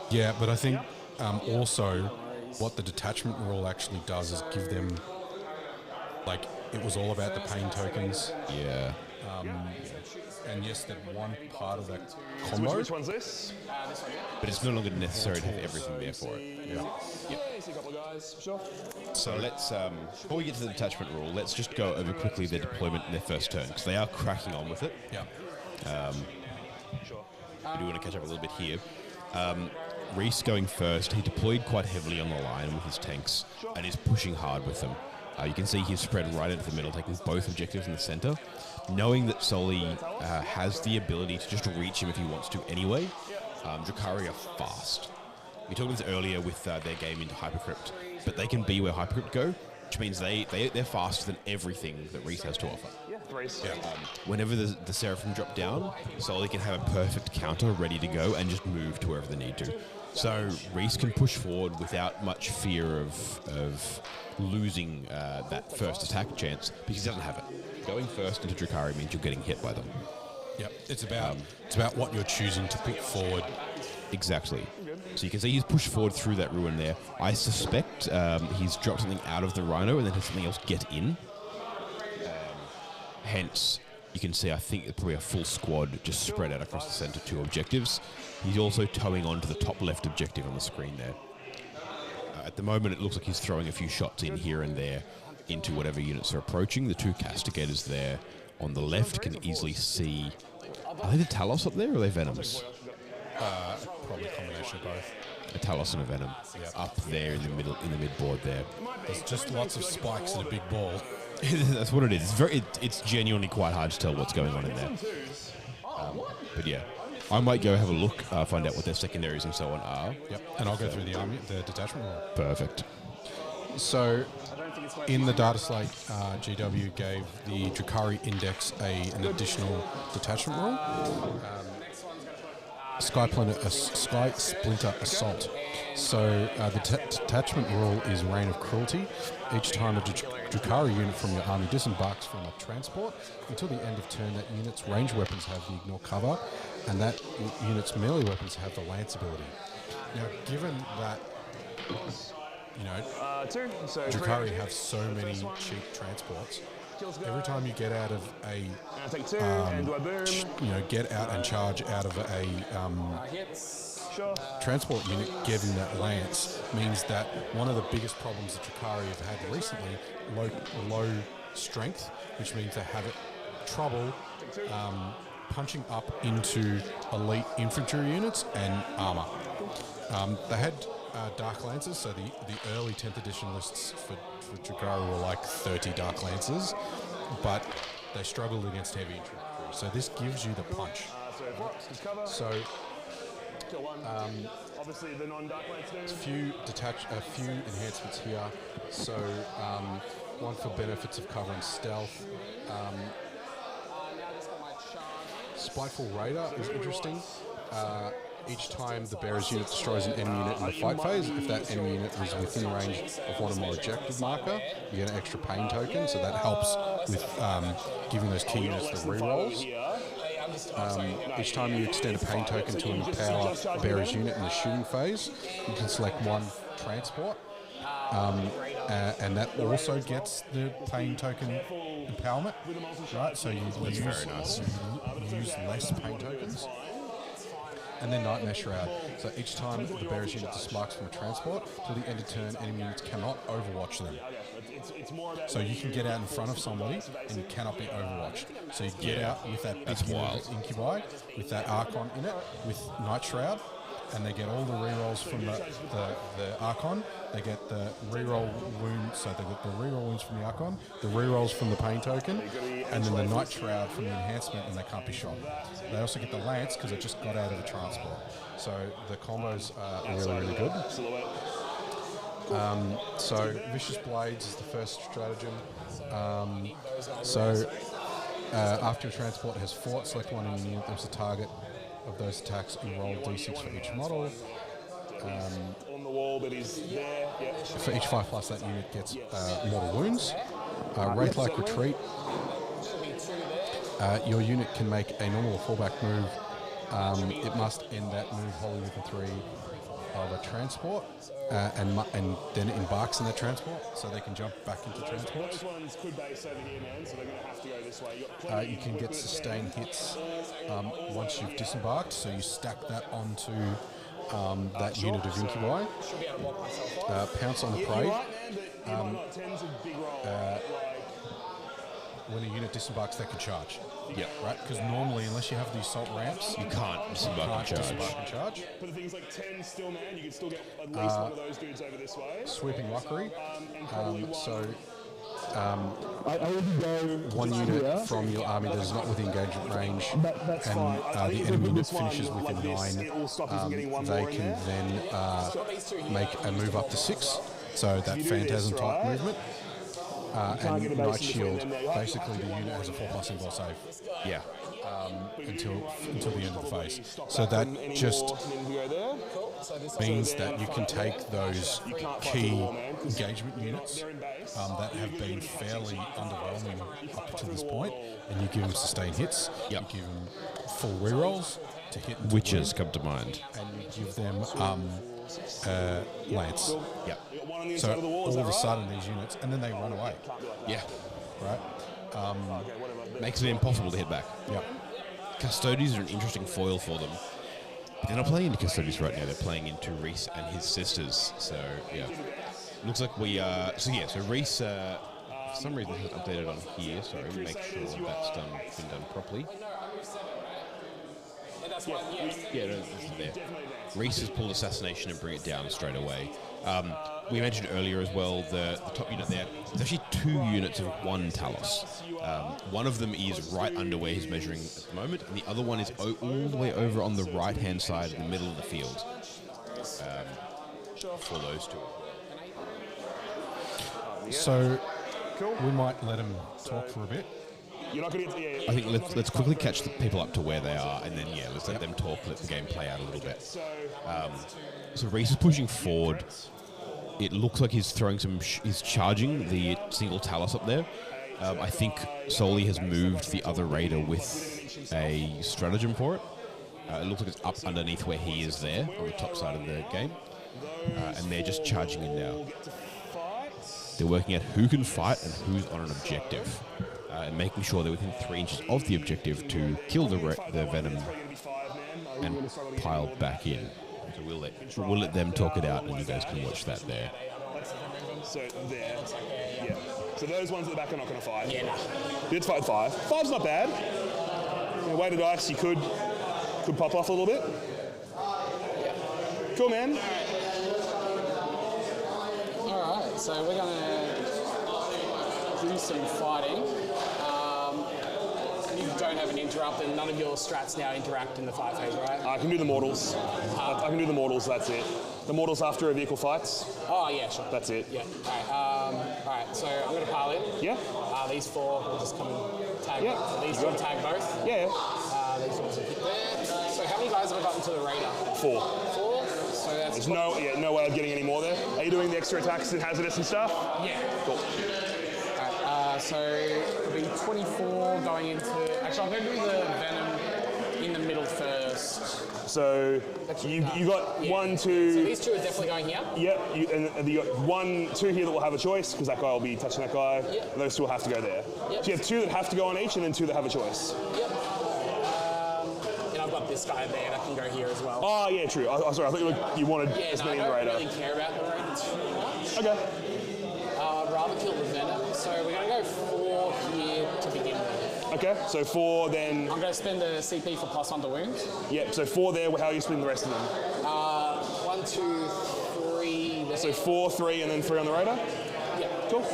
Yeah, but I think also what the detachment rule actually does is give them, like, it was all about the pain tokens. Yeah. And yes, that one part of that combo. Which one's this? But it's no longer necessary to have everything there for it. Yeah. Yeah, see a couple of guys. Sure. So let's, before we get to the detachment rule, let's just go over quickly their deployment in their first turn, because they are cracking on with it. Yeah. We do want to catch up a little bit here. Rhys going first, he deployed quite heavily on the line with his tanks, and is pushing hard with them. You can see he's spread right into the middle, taking both objectives in the center. Knowing that Soli has the ability to just reach him if he wants to anyway, Drukhari are fast. We talked about this earlier with their game into Hypercrypt, but they can be where Hypercrypt go, which means they're faster than everything that Rhys has to offer. Yeah, threes. Yeah. Whenever the Seraphim drop down, Soli can have a perfect counter ready to go and just move to wherever they need to. So Rhys can push forward without much fear of losing that first attack chance because he doesn't have it. Going first into Drukhari means you're getting hit by them. Yep. It's about what you're choosing to put forward. Exactly. So you can see he's pushed forward through that ruin there. I suspect he's dropped something out of the Rhino and then had something else get in. Hence, you can see I think probably a full squad just spread out across the center 2 objectives. He's also towing onto the top left objective on the screen there. At the moment, it looks like he's throwing a few shots in here and there into whatever units are approaching. The 2 castigators there on the left can easily see. Are they the Talos up there or are they Venoms? Probably a combination of both. A Talos and a Venom up there in the middle, in the mid board there. There's just lots of spikes and a big ball. That's what it is. It's genuinely quite hard to tell what's going on in there. But yeah, I might go have a look, find out what their secondaries and so on are. Yep. And I'll go through the detachment rule. Perfect. So, in the data slate, GW gave the Drukhari Index an additional detachment rule. Sky Splinter Assault. So the detachment rule is Reign of Cruelty. Each time a Drukhari unit from your army disembarks from a transport, until the end of turn, that unit's ranged weapons have the ignore cover, and that unit's melee weapons have the lance ability. Now, given that, you know, Drukhari have so many cheap transports, every time you get out of a, get out and charge out of a transport unit, given that lance, means that one of the biggest problems that Drukhari have had recently, low strength, which means they have trouble punching up into elite infantry units and armor. They had Dark Lancers, so the early 10th edition lists for Drukhari were like 30 Dark Lancers, but they struggled against heavy infantry. So this gives you the punch. So Fox, just cover. So Kill one. Obviously the non-dark blades do. a few enhancements here. So one for benefits of cover and stealth. Spiteful Raider is interesting. Each time the bearer's unit destroys an enemy unit in the fight phase, if that enemy unit is within range of one or more objective marker, you get an extra pain token, so that helps with giving those key units the rerolls. Each time you extend a pain token to empower a bearer's unit in the shooting phase, you can select one transport, and that also gets the pain token empowerment, right? So you use less pain tokens. And then Nightmare Shroud. So each time the bearer's unit dismarks from a transport, till the end of turn, enemy units cannot overwatch them. So you can get out in front of somebody and you cannot be overwatched. So you get out with that big unit of Incubi, with that Archon in it, with Night Shroud, and they get all the rerolls from the Archon. They get the reroll wounds, so they get the reroll wounds from the Archon, the rerolls from the pain token, and then the Night Shroud from the enhancement, and they can't be shot. They also get the Lance because it just got out of a transport. So the combos are really, really good. So Vicious Blades is the first stratagem. After a transport has fought, select one in your unit that's the target of those attacks and roll d6 for each model. On the wall that is there. For each 5+ that unit gets mortal wounds. Wraith-like Retreat. Your unit can make a normal fallback move. It must end that move wholly within 3 of a transport, and then it embarks in that transport, so they can jump back into transports. Those ones could base over here, man, so they're going to have to go this way. You can get sustained hits once you've disembarked, so you stack that onto that unit of Incubi. Pounce on the Prey. When a unit disembarks, they can charge. Yeah. Right? Because normally, unless you have the assault ramps, You can't disembark and charge. But the things like 10 still, man, you can still get at least one of those dudes over this way. Sweeping Mockery. I would go One unit from your army that is not within engagement range, that's and fine. the enemy unit finishes within 9, they can then make a move up to 6. So that Phantasm type movement. And Night Shield, basically the unit has a 4+ invul save. Yeah. Until the end of the phase. So that just means that you can take those key engagement units that have been fairly underwhelming up to this point, and you give them sustained hits. Yep. You give them full rerolls to hit and to Witches win, come to mind. and you give them Lance. Yeah. So all of a sudden these units, and then they run away, Yeah. right? Makes it impossible to hit back. Yeah. Custodies are an interesting foil for them. But they're not playing into Custodies right now. They're playing into Rhys and his sisters. So, yeah. Looks like we are... So Rhys, for some reason, hasn't updated on here. Sorry, we'll make sure that's been done properly. Yeah, no, this is there. Rhys has pulled Assassination and bring it down straight away. We mentioned earlier as well the top unit there. There's actually 2 units of 1 Talos. One of them is right under where he's measuring at the moment, and the other one is all the way over on the right-hand side in the middle of the field. For those 2. So we might let him talk for a bit. You're not going to... I think let's quickly catch the people up to where they are, and then let's let them talk, let the game play out a little bit. So Rhys is pushing forward. It looks like he's throwing he's charging the single Talos up there. I think Soli has moved the other Raider with a stratagem for it. It looks like it's up underneath where he is there on the top side of the game, and they're just charging in now. They're working out who can fight and who's on an objective. And making sure they're within 3 inches of the objective to kill the venom and pile back in. So we'll let them talk it out, and you guys can watch that there. So there, yeah. So those ones at the back are not going to fight. Yeah, nah. Let's fight 5. 5's not bad. Weighted dice, you could pop off a little bit. Cool, man. All right, so we're going to do some fighting. you don't have an interrupt, and none of your strats now interact in the fight phase, right? I can do the mortals. I can do the mortals, that's it. The mortals after a vehicle fights. Oh, yeah, sure. That's it. Yeah. All right, so I'm going to pile in. Yeah. These 4 will just come and tag. Yeah. So these 2 will tag both. Yeah. These ones will hit there. So how many guys have I gotten to the radar? 4. 4. So that's There's no way of getting any more there. Are you doing the extra attacks and hazardous and stuff? Yeah. Cool. Alright, so it'll be 24 going into. Actually, I'm going to do the venom in the middle first. So you got 1, 2. So these 2 are definitely going here. Yep, and you got 1, 2 here that will have a choice because that guy will be touching that guy. Yep. And those 2 will have to go there. Yep. So you have 2 that have to go on each, and then 2 that have a choice. Yep. And I've got this guy there that can go here as well. Oh yeah, true. Sorry, I thought you wanted as many in the radar. I don't really care about the radar too much. Okay. I'd rather kill the venom. So we're going to go 4 here to begin with. Okay, so 4 then. I'm going to spend the CP for +1 to wounds. Yep. So 4 there. How are you splitting the rest of them? 1, 2, 3. There. So 4, 3, and then 3 on the radar. Yeah. Cool.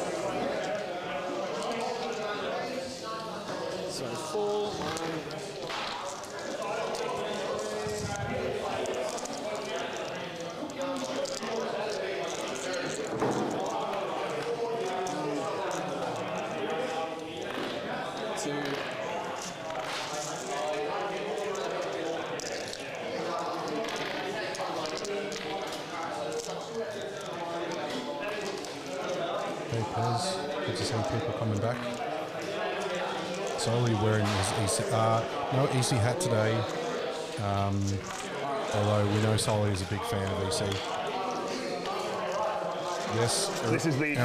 So 4, 1. Papers. Good to see people coming back. Solely wearing his EC. No EC hat today. Although we know Solly is a big fan of EC. Yes. This is the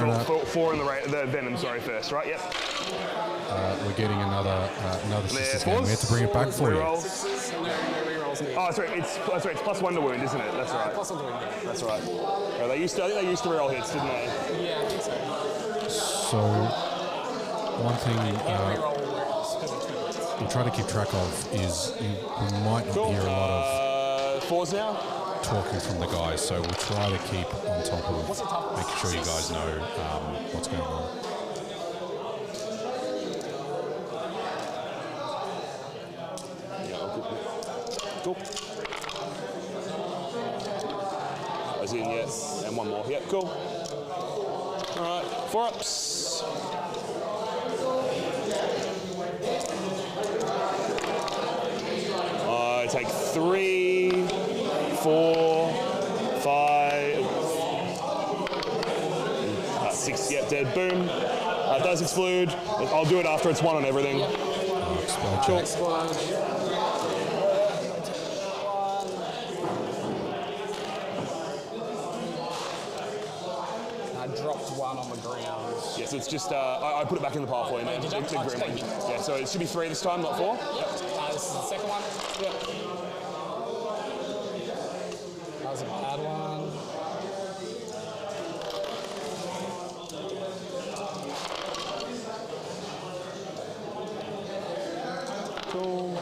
4 in the venom. Sorry, first, right? Yep. We're getting another sisters game. We have to bring it back for you. Oh, sorry. It's +1 to wound, isn't it? That's right. +1 to wound. That's right. I think they used to reroll hits, didn't they? Yeah, I think so. So one thing we'll try to keep track of is we might not hear a lot of 4s now. Talking from the guys, so we'll try to keep on top of making sure you guys know what's going on. Cool. I was in, yes. And 1 more. Yep, cool. All right, 4 ups. I take 3, 4, 5, 6. Yep, dead. Boom. It does explode. I'll do it after it's 1 on everything. Cool. Dropped 1 on the ground. Yes, it's just, I put it back in the pile for you, man. Did you? Yeah, so it should be 3 this time, not 4. Yep. This is the second one. Yep. That was a bad one. Cool.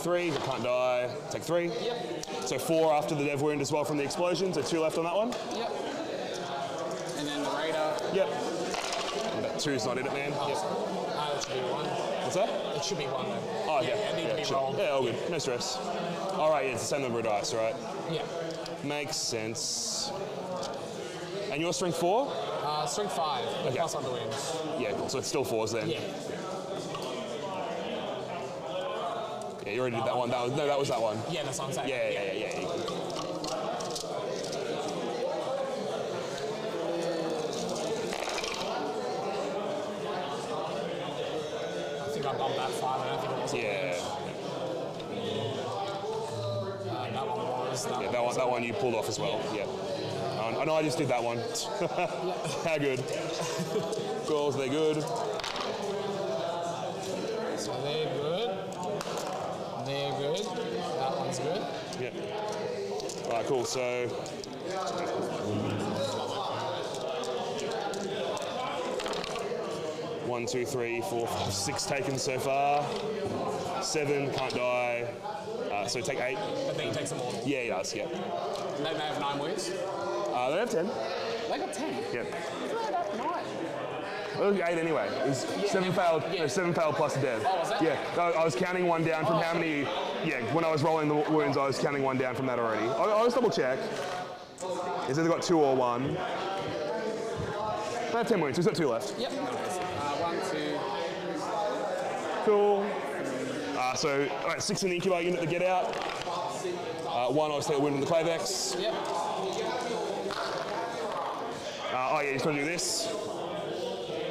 Three, but can't die. Take 3. Yep. So 4 after the dev wound as well from the explosion. So 2 left on that one. Yep. And then the radar. Yep. And that 2's not in it, man. Oh, Yep. that should be 1. What's that? It should be 1 though. Oh, yeah. It needs to be sure. rolled. Yeah, all good. No stress. All right, yeah, it's the same number of dice, right? Yeah. Makes sense. And your strength 4? Strength 5. Okay. Plus on the wings. Yeah, cool. So it's still 4s then. Yeah. Yeah, you already did that one. That was that one. Yeah, that's what I'm saying. Yeah. I think I bumped that 5. I don't think it was. Yeah. That one was. That one you pulled off as well. Yeah. I know I just did that one. How good? Goals, they're good. So they're good. They're good. That one's good. Yep. All right, cool. So. One, 2, 3, 4, 5, 6 taken so far. 7, can't die. So take 8. But then he takes them all. Yeah, he does, yeah. And then they have 9 wounds. They have 10. They got 10. Yep. No, that's mine. It was 8 anyway. It was 7 failed, no, 7 failed plus a dev. Oh, was it? Yeah, I was counting one down from how many, when I was rolling the wounds, I was counting one down from that already. I'll just double check. He's either got 2 or 1. I have 10 wounds, so he's got 2 left. Yep. 1, 2. Cool. So, all right, 6 in the incubator unit to get out. 1 obviously a wound in the Climax. Yep. Oh yeah, you just want to do this.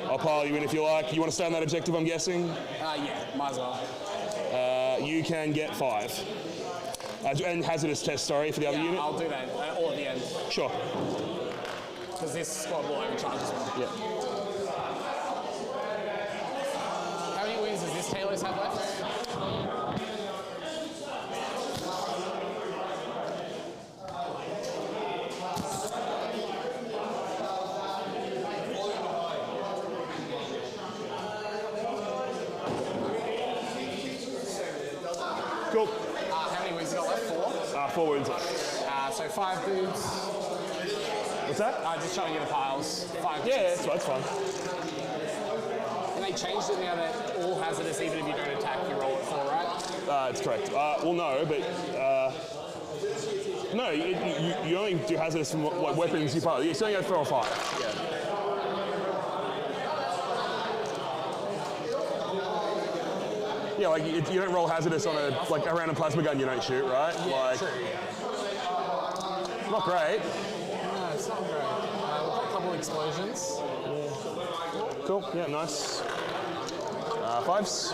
I'll pile you in if you like. You want to stay on that objective, I'm guessing? Yeah, might as well. You can get 5. And hazardous test, sorry, for the other Yeah, unit. I'll do that all at the end. Sure. Because this squad will overcharge as well. Yeah. How many wins does this Taylor's have left? Cool. How many wins you got left? 4? 4 wounds left. So 5 dudes. What's that? Just trying to get the piles. 5 Yeah, dudes. that's fine. And they changed it now that all hazardous, even if you don't attack, you roll it 4, right? It's correct. Well, no, but no, you only do hazardous from what weapons you pile. You still only go 4 or 5. Yeah, like you don't roll hazardous on a random plasma gun you don't shoot, right? Yeah, true. Not great. No, it's not great. We've got a couple explosions. Cool. Yeah, nice. 5s.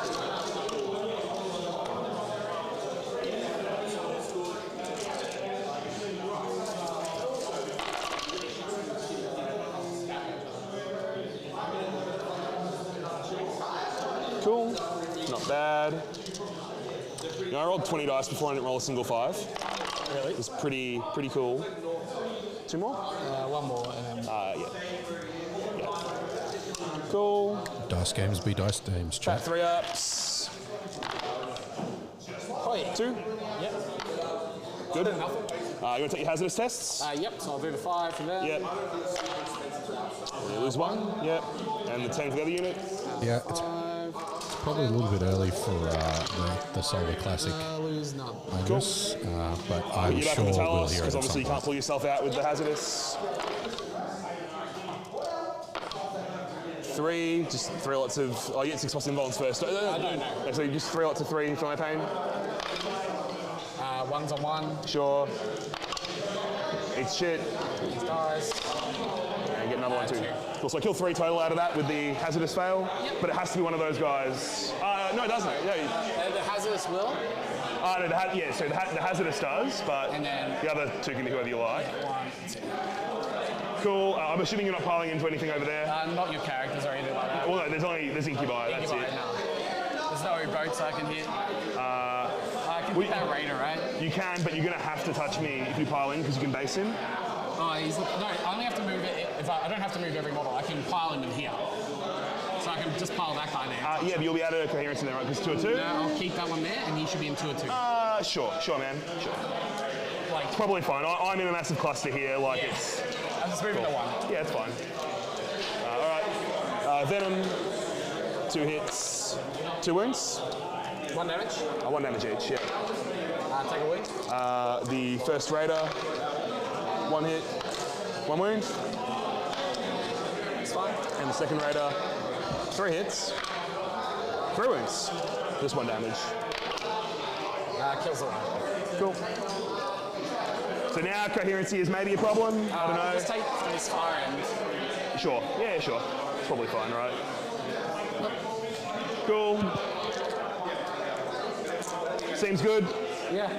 Cool. Not bad. You know, I rolled 20 dice before I didn't roll a single 5. Really? It was pretty cool. 2 more? 1 more. And then Yeah. Cool. Dice games be dice games, Trap chat. 3 ups. Oh, yeah. 2. Yep. Good. Nothing. You want to take your hazardous tests? Yep, so I'll do the 5 from there. Yep. You lose 1. Yep. And the 10 for the other unit. Yeah, it's probably a little bit early for the Solar Classic, Lose none. I guess, but I'm You're back sure on the we'll Talos, hear it because at obviously some you can't point. pull yourself out with the hazardous. 3, just 3 lots of. Oh, you get 6 plus invulns first. I don't know. So you just 3 lots of 3 for my pain. 1's on 1. Sure. It's shit. These guys. And get another one too. Cool. So I kill 3 total out of that with the hazardous fail, but it has to be one of those guys. No, it doesn't. Yeah. The hazardous will. No, so the hazardous does, but And then- the other 2 can be whoever you like. 1, 2. Cool. I'm assuming you're not piling into anything over there. Not your characters or anything like that. Well, no, there's incubi. That's Incubi, it. no. There's no boats I can hit. I can hit that raider, right? You can, but you're gonna have to touch me if you pile in because you can base him. No, I only have to move it. If I don't have to move every model. I can pile him in here. So I can just pile that guy there. Yeah, but you'll be out of coherence in there, right? Because 2 or 2. No, I'll keep that one there, and he should be in 2 or 2. Sure, man. Sure. Like, It's probably fine. I'm in a massive cluster here. Like Yeah. it's. I'm just moving to 1. Yeah, it's fine. All right. Venom. 2 hits. 2 wounds. 1 damage. 1 damage each. Yeah. Take a wound. The first raider. 1 hit. 1 wound. It's fine. And the second raider. 3 hits. 3 wounds. Just 1 damage. Kills the one. Cool. So now coherency is maybe a problem. I don't know. Just take this far end. Sure. Yeah, sure. It's probably fine, right? Cool. Seems good. Yeah.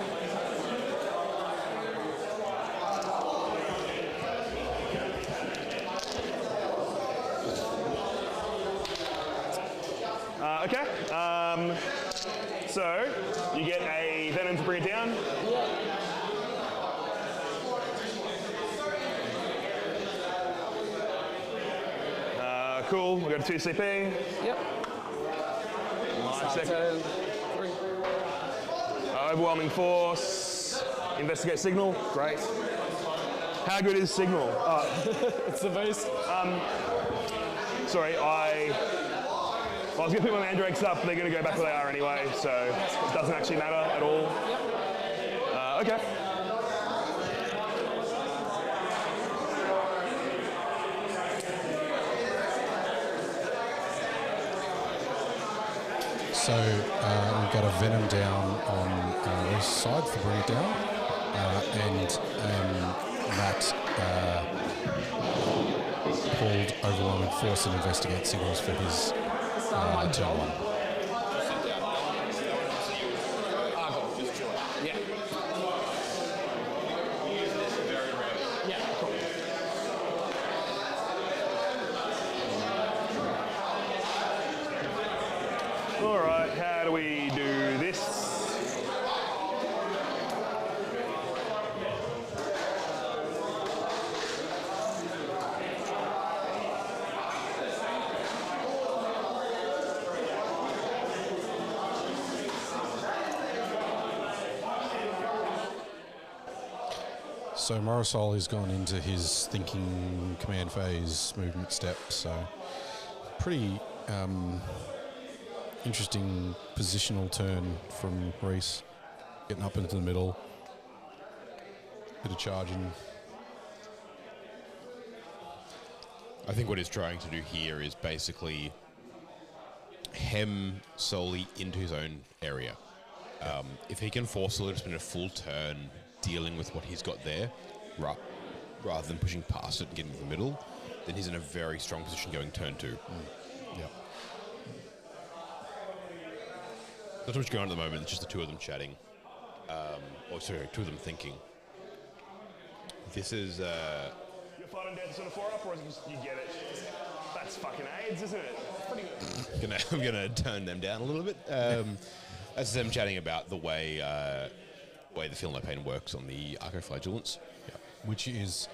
Okay. So you get a venom to bring it down. Cool. We've got a 2 CP. Yep. Second. Overwhelming force. Investigate signal. Great. How good is Signal? It's the most. Sorry, I was going to pick my mandrakes up, but they're going to go back where they are anyway, so it doesn't actually matter at all. Okay. So we've got a Venom down on Rhys' side for bringing it down, and Matt pulled Overwhelming Force and Investigate Signals for his turn 1. All right, how do we do this? So Morosoli's gone into his thinking command phase movement step, so pretty interesting positional turn from Rhys, getting up into the middle, bit of charging. I think what he's trying to do here is basically hem Soli into his own area. If he can force Soli to spend a full turn dealing with what he's got there, rather than pushing past it and getting to the middle, then he's in a very strong position going turn 2. Yep. Not too much going on at the moment, it's just the two of them chatting. Two of them thinking. This is... You're fighting down to sort of 4 up, or is it just you get it? That's fucking AIDS, isn't it? Pretty good. I'm gonna turn them down a little bit. That's them chatting about the way the Feel No Pain works on the arcoflagellants. Yeah. Which is,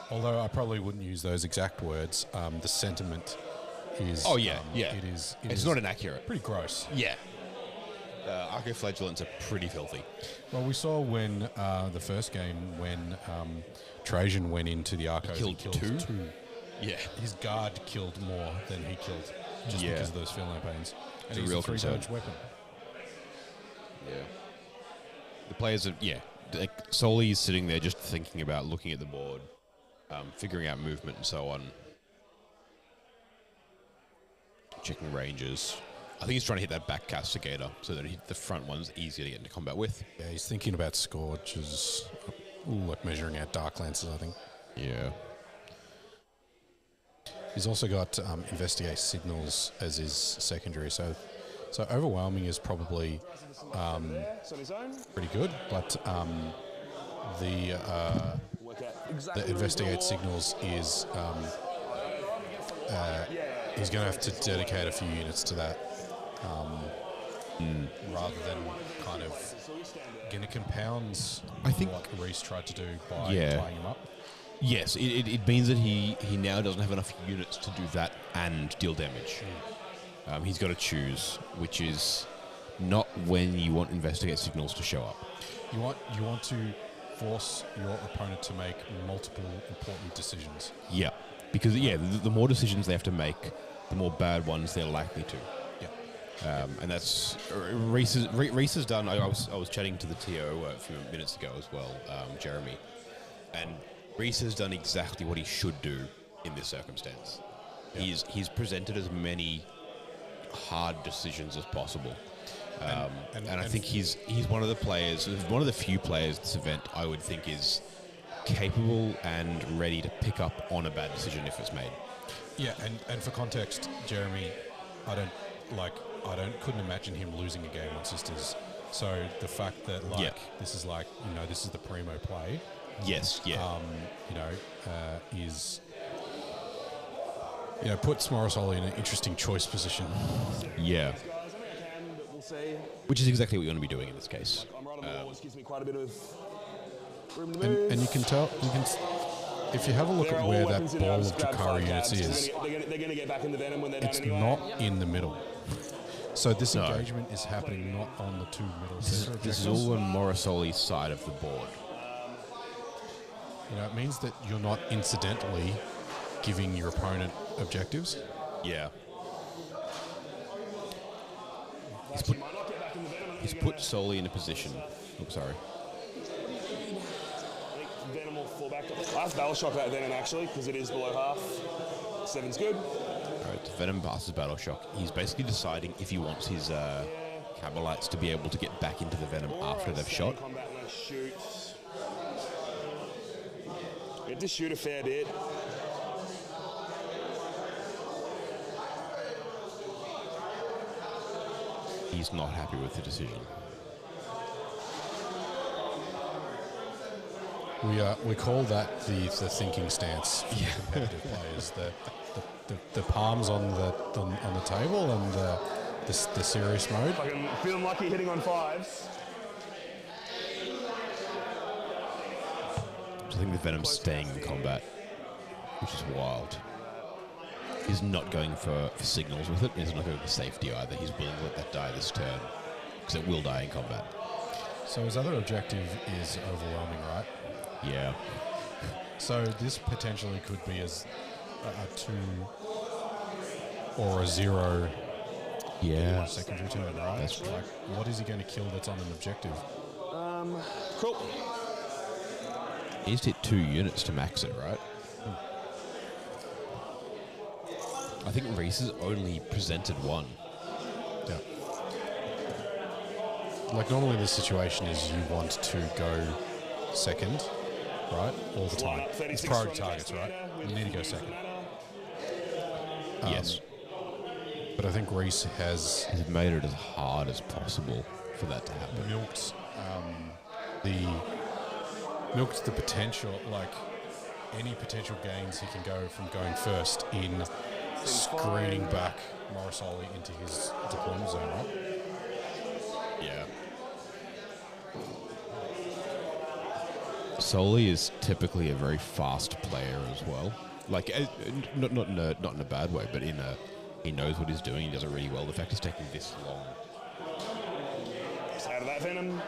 although I probably wouldn't use those exact words, the sentiment is... Oh, yeah, yeah. It is... It's not inaccurate. Pretty gross. Yeah. Arcoflagellants are pretty filthy. Well, we saw when the first game, when Trajan went into the Arcos and killed two. Yeah. His guard killed more than he killed, just because of those Feel No Pains. And It's a he's real a 3-dodge weapon. Yeah. The players are, like Soli's sitting there just thinking about looking at the board, figuring out movement and so on. Checking ranges. I think he's trying to hit that back castigator so that the front one's easier to get into combat with. Yeah, he's thinking about Scourges, like measuring out Dark Lances, I think. Yeah. He's also got Investigate Signals as his secondary, so Overwhelming is probably pretty good, but the Investigate Signals is he's going to have to dedicate a few units to that, rather than kind of going to compound. I think what Rhys tried to do by tying him up. Yes, it means that he now doesn't have enough units to do that and deal damage. He's got to choose, which is not when you want Investigate Signals to show up. You want to force your opponent to make multiple important decisions. Yeah, because the more decisions they have to make, the more bad ones they're likely to. Yeah. And that's Rhys has done. I was chatting to the TO a few minutes ago as well, Jeremy, and Rhys has done exactly what he should do in this circumstance. Yeah. He's presented as many hard decisions as possible, and I think he's one of the players, one of the few players at this event I would think is capable and ready to pick up on a bad decision if it's made. Yeah, and for context, Jeremy, couldn't imagine him losing a game on Sisters. So the fact that this is this is the primo play. Yes. Yeah. Is puts Morosoli in an interesting choice position. Yeah. Which is exactly what you want to be doing in this case. Gives me quite a bit of room to move. And you can tell, if you have a look at where that ball of Jakari units is, they're going to get back in the Venom when they're it's done anyway. not in the middle. So this engagement is happening not on the two middle center This is all on Morosoli's side of the board. it means that you're not incidentally giving your opponent objectives. Yeah. He's put Soli in a position. Oops, sorry. Venom will fall back. I have Battle Shock that Venom actually, because it is below half. 7's good. Alright, Venom passes Battle Shock. He's basically deciding if he wants his Cabalites to be able to get back into the Venom after they've shot. Combat and they shoot. We have to shoot a fair bit. He's not happy with the decision. We call that the thinking stance for competitive players. The palms on the table and the serious mode. Fucking feeling lucky hitting on 5s. I think the Venom's staying in combat, which is wild. He's not going for signals with it. He's not going for safety either. He's willing to let that die this turn, because it will die in combat. So his other objective is overwhelming, right? Yeah. So this potentially could be as a 2 or a 0 secondary turn, right? That's right. Like, what is he going to kill that's on an objective? Cool. He's hit 2 units to max it, right? I think Rhys has only presented 1. Yeah. Like, normally the situation is you want to go second, right? All the time. It's priority targets, right? You need to go second. Yes. But I think Rhys has He's made it as hard as possible for that to happen. milked the potential, like any potential gains he can go from going first in screening back Morosoli into his deployment zone, right? Yeah. Soli is typically a very fast player as well. Like, not in a bad way, but he knows what he's doing. He does it really well. The fact he's taking this long. Just out of that Venom.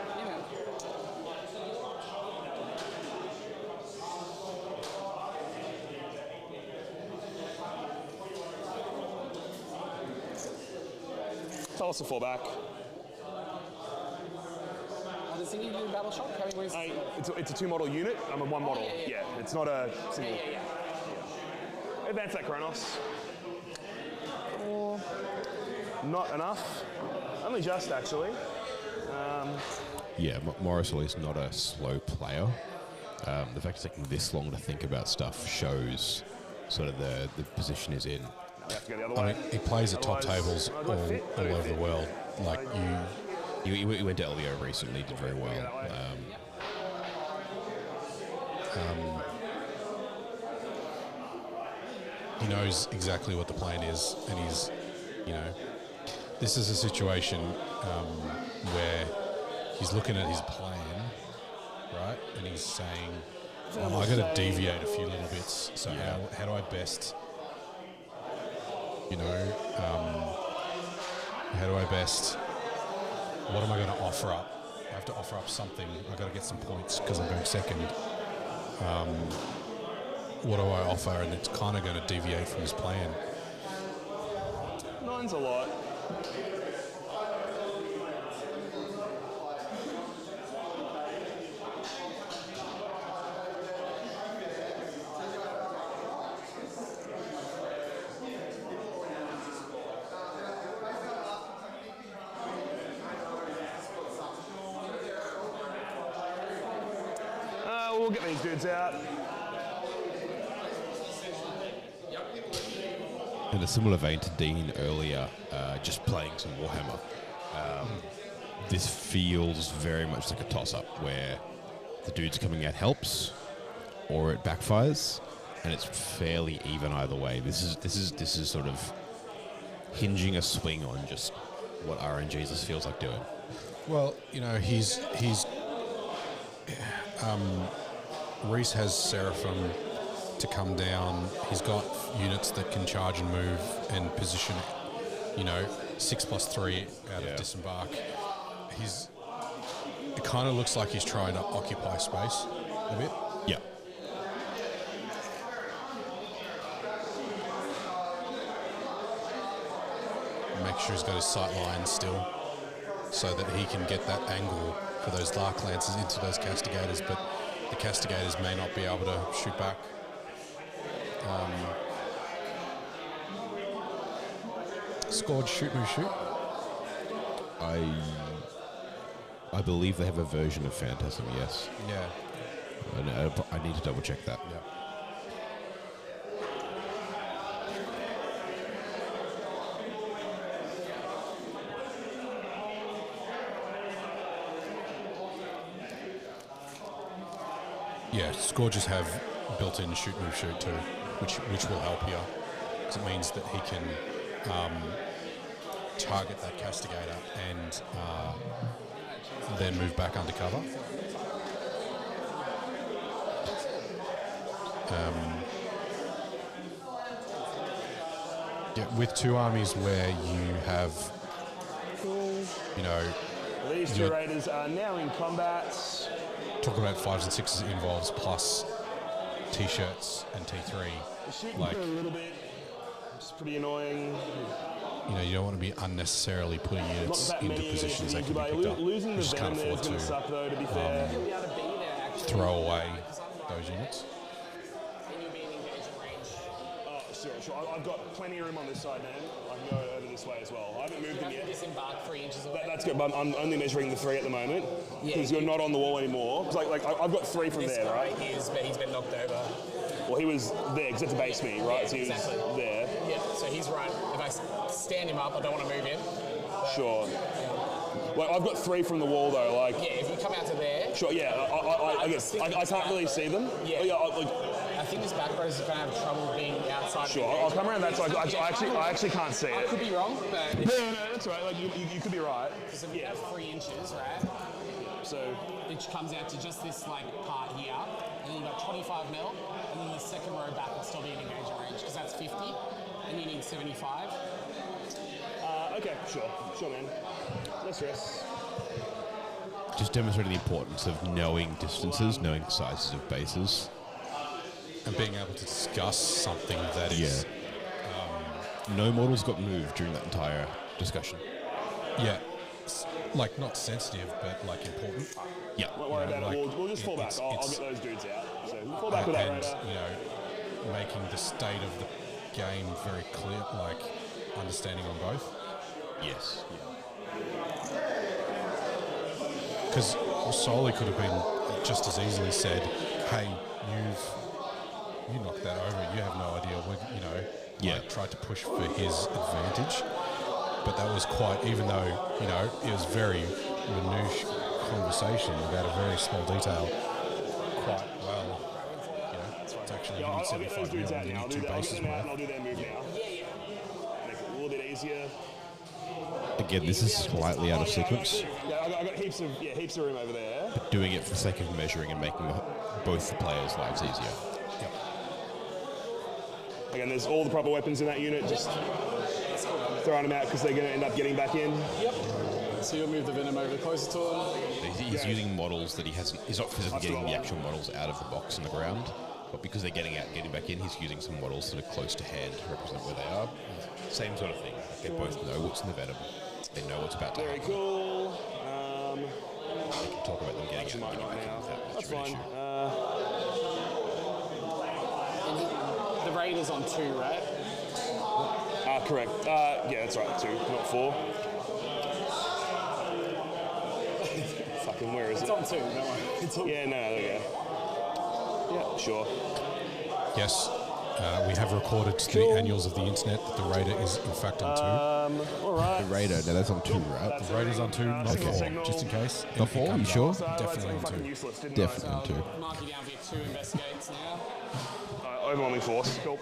Tell us to fall back. Does he need to do Battle Shock? It's a 2 model unit. I'm a 1 model. Yeah, it's not a single. Advance that Kronos. Not enough. Only just, actually. Yeah, Morosoli is not a slow player. The fact it's taking this long to think about stuff shows sort of the position he's in. We have to go the other way. I mean, he plays at top tables all over the world. Like, He went to LVO recently, did very well. he knows exactly what the plan is, and he's, this is a situation where he's looking at his plan, right, and he's saying, I got to deviate a few little bits. So how do I best, what am I going to offer up? I have to offer up something. I've got to get some points because I'm going second. What do I offer? And it's kind of going to deviate from his plan. 9's a lot. We'll get these dudes out. In a similar vein to Dean earlier, just playing some Warhammer, this feels very much like a toss-up where the dude's coming out helps, or it backfires, and it's fairly even either way. This is sort of hinging a swing on just what RNG this feels like doing. Well, Rhys has Seraphim to come down. He's got units that can charge and move and position, 6+3 out of disembark. It kind of looks like he's trying to occupy space a bit. Yeah. sure he's got his sight line still, so that he can get that angle for those dark lances into those castigators, but the castigators may not be able to shoot back. Scored shoot, move, shoot. I believe they have a version of Phantasm, yes. Yeah. I need to double check that. Yeah. Yeah, Scourges have built-in shoot, move, shoot too, which will help here, because it means that he can target that castigator and then move back undercover. Yeah, with two armies where you have, you know, These two raiders are now in combat. talking about 5s and 6s involves plus T-shirts and T3. Shooting Like, for a little bit. It's pretty annoying. you know, you don't want to be unnecessarily putting Not units that into many positions that units can be into picked up. Losing You the just venom can't there is afford going to to suck, though, to be fair. throw away those units. Oh, sure. I've got plenty of room on this side, man. I can go over this way as well. I haven't moved them yet. Disembark 3 inches away. That's good, but I'm only measuring the 3 at the moment because you're not on the wall anymore. It's like I've got 3 from there, right? But he's been knocked over. Well, he was there because it's a base me, right? Yeah, so he was exactly. there. Yeah, so he's right. If I stand him up, I don't want to move him. Sure. Like I've got 3 from the wall though. Like Yeah, if you come out to there. sure, yeah. I guess I can't really see them. Yeah. Like, I think this back row is going to have trouble being outside. sure. I'll come around that side. I actually can't see I it. could be wrong, but No, that's right. Like you could be right. so if you have 3 inches, right? So Which comes out to just this like part here, and then you've got 25 mil, and then the second row back will still be in engagement range because that's 50, and you need 75. okay, sure, man. No stress. Just demonstrating the importance of knowing distances, knowing sizes of bases. And being able to discuss something that is... No models got moved during that entire discussion. Yeah. Like, not sensitive, but, like, important. Yeah. Don't worry about like, it. We'll just fall back. I'll get those dudes out. So we'll fall back with that And, raider. you know, making the state of the game very clear, like, understanding on both. Yes. Because Morosoli could have been just as easily said, hey, you knocked that over, you have no idea, you know, like, tried to push for his advantage. But that was quite, even though, you know, it was very minutiae conversation about a very small detail, quite well, you know, it's actually I'll get those 75 dudes out mil, now. you need 2 I'll get bases them out worth. and I'll do their move now. Make it a little bit easier. Again, this is slightly out of sequence, Yeah, I got heaps of room over there. but doing it for the sake of measuring and making both the players' lives easier. Again, there's all the proper weapons in that unit. Just throwing them out because they're going to end up getting back in. Yep. So you'll move the venom over closer to him. He's using models that he's not physically getting the actual models out of the box on the ground, but because they're getting back in, he's using some models that are close to hand to represent where they are. Same sort of thing. They both know what's in the venom. They know what's about to Very happen. cool. They can talk about them getting out and getting back in without much That's of an fine. issue. The Raiders on 2, right? Correct. Yeah, that's right. 2, not 4. Fucking where is It's it? on 2, don't worry. It's on Yeah, no, there we go. Yeah, sure. Yes, we have recorded to the annuals of the internet that the Raider is in fact on 2. All right. The Raider, no, that's on 2, right? The Raider's on 2, not 4, signal. just in case. Not 4, you sure? Definitely on 2. Useless, didn't Definitely on 2. Mark you down for your 2 investigates now. Overwhelming force. Cool.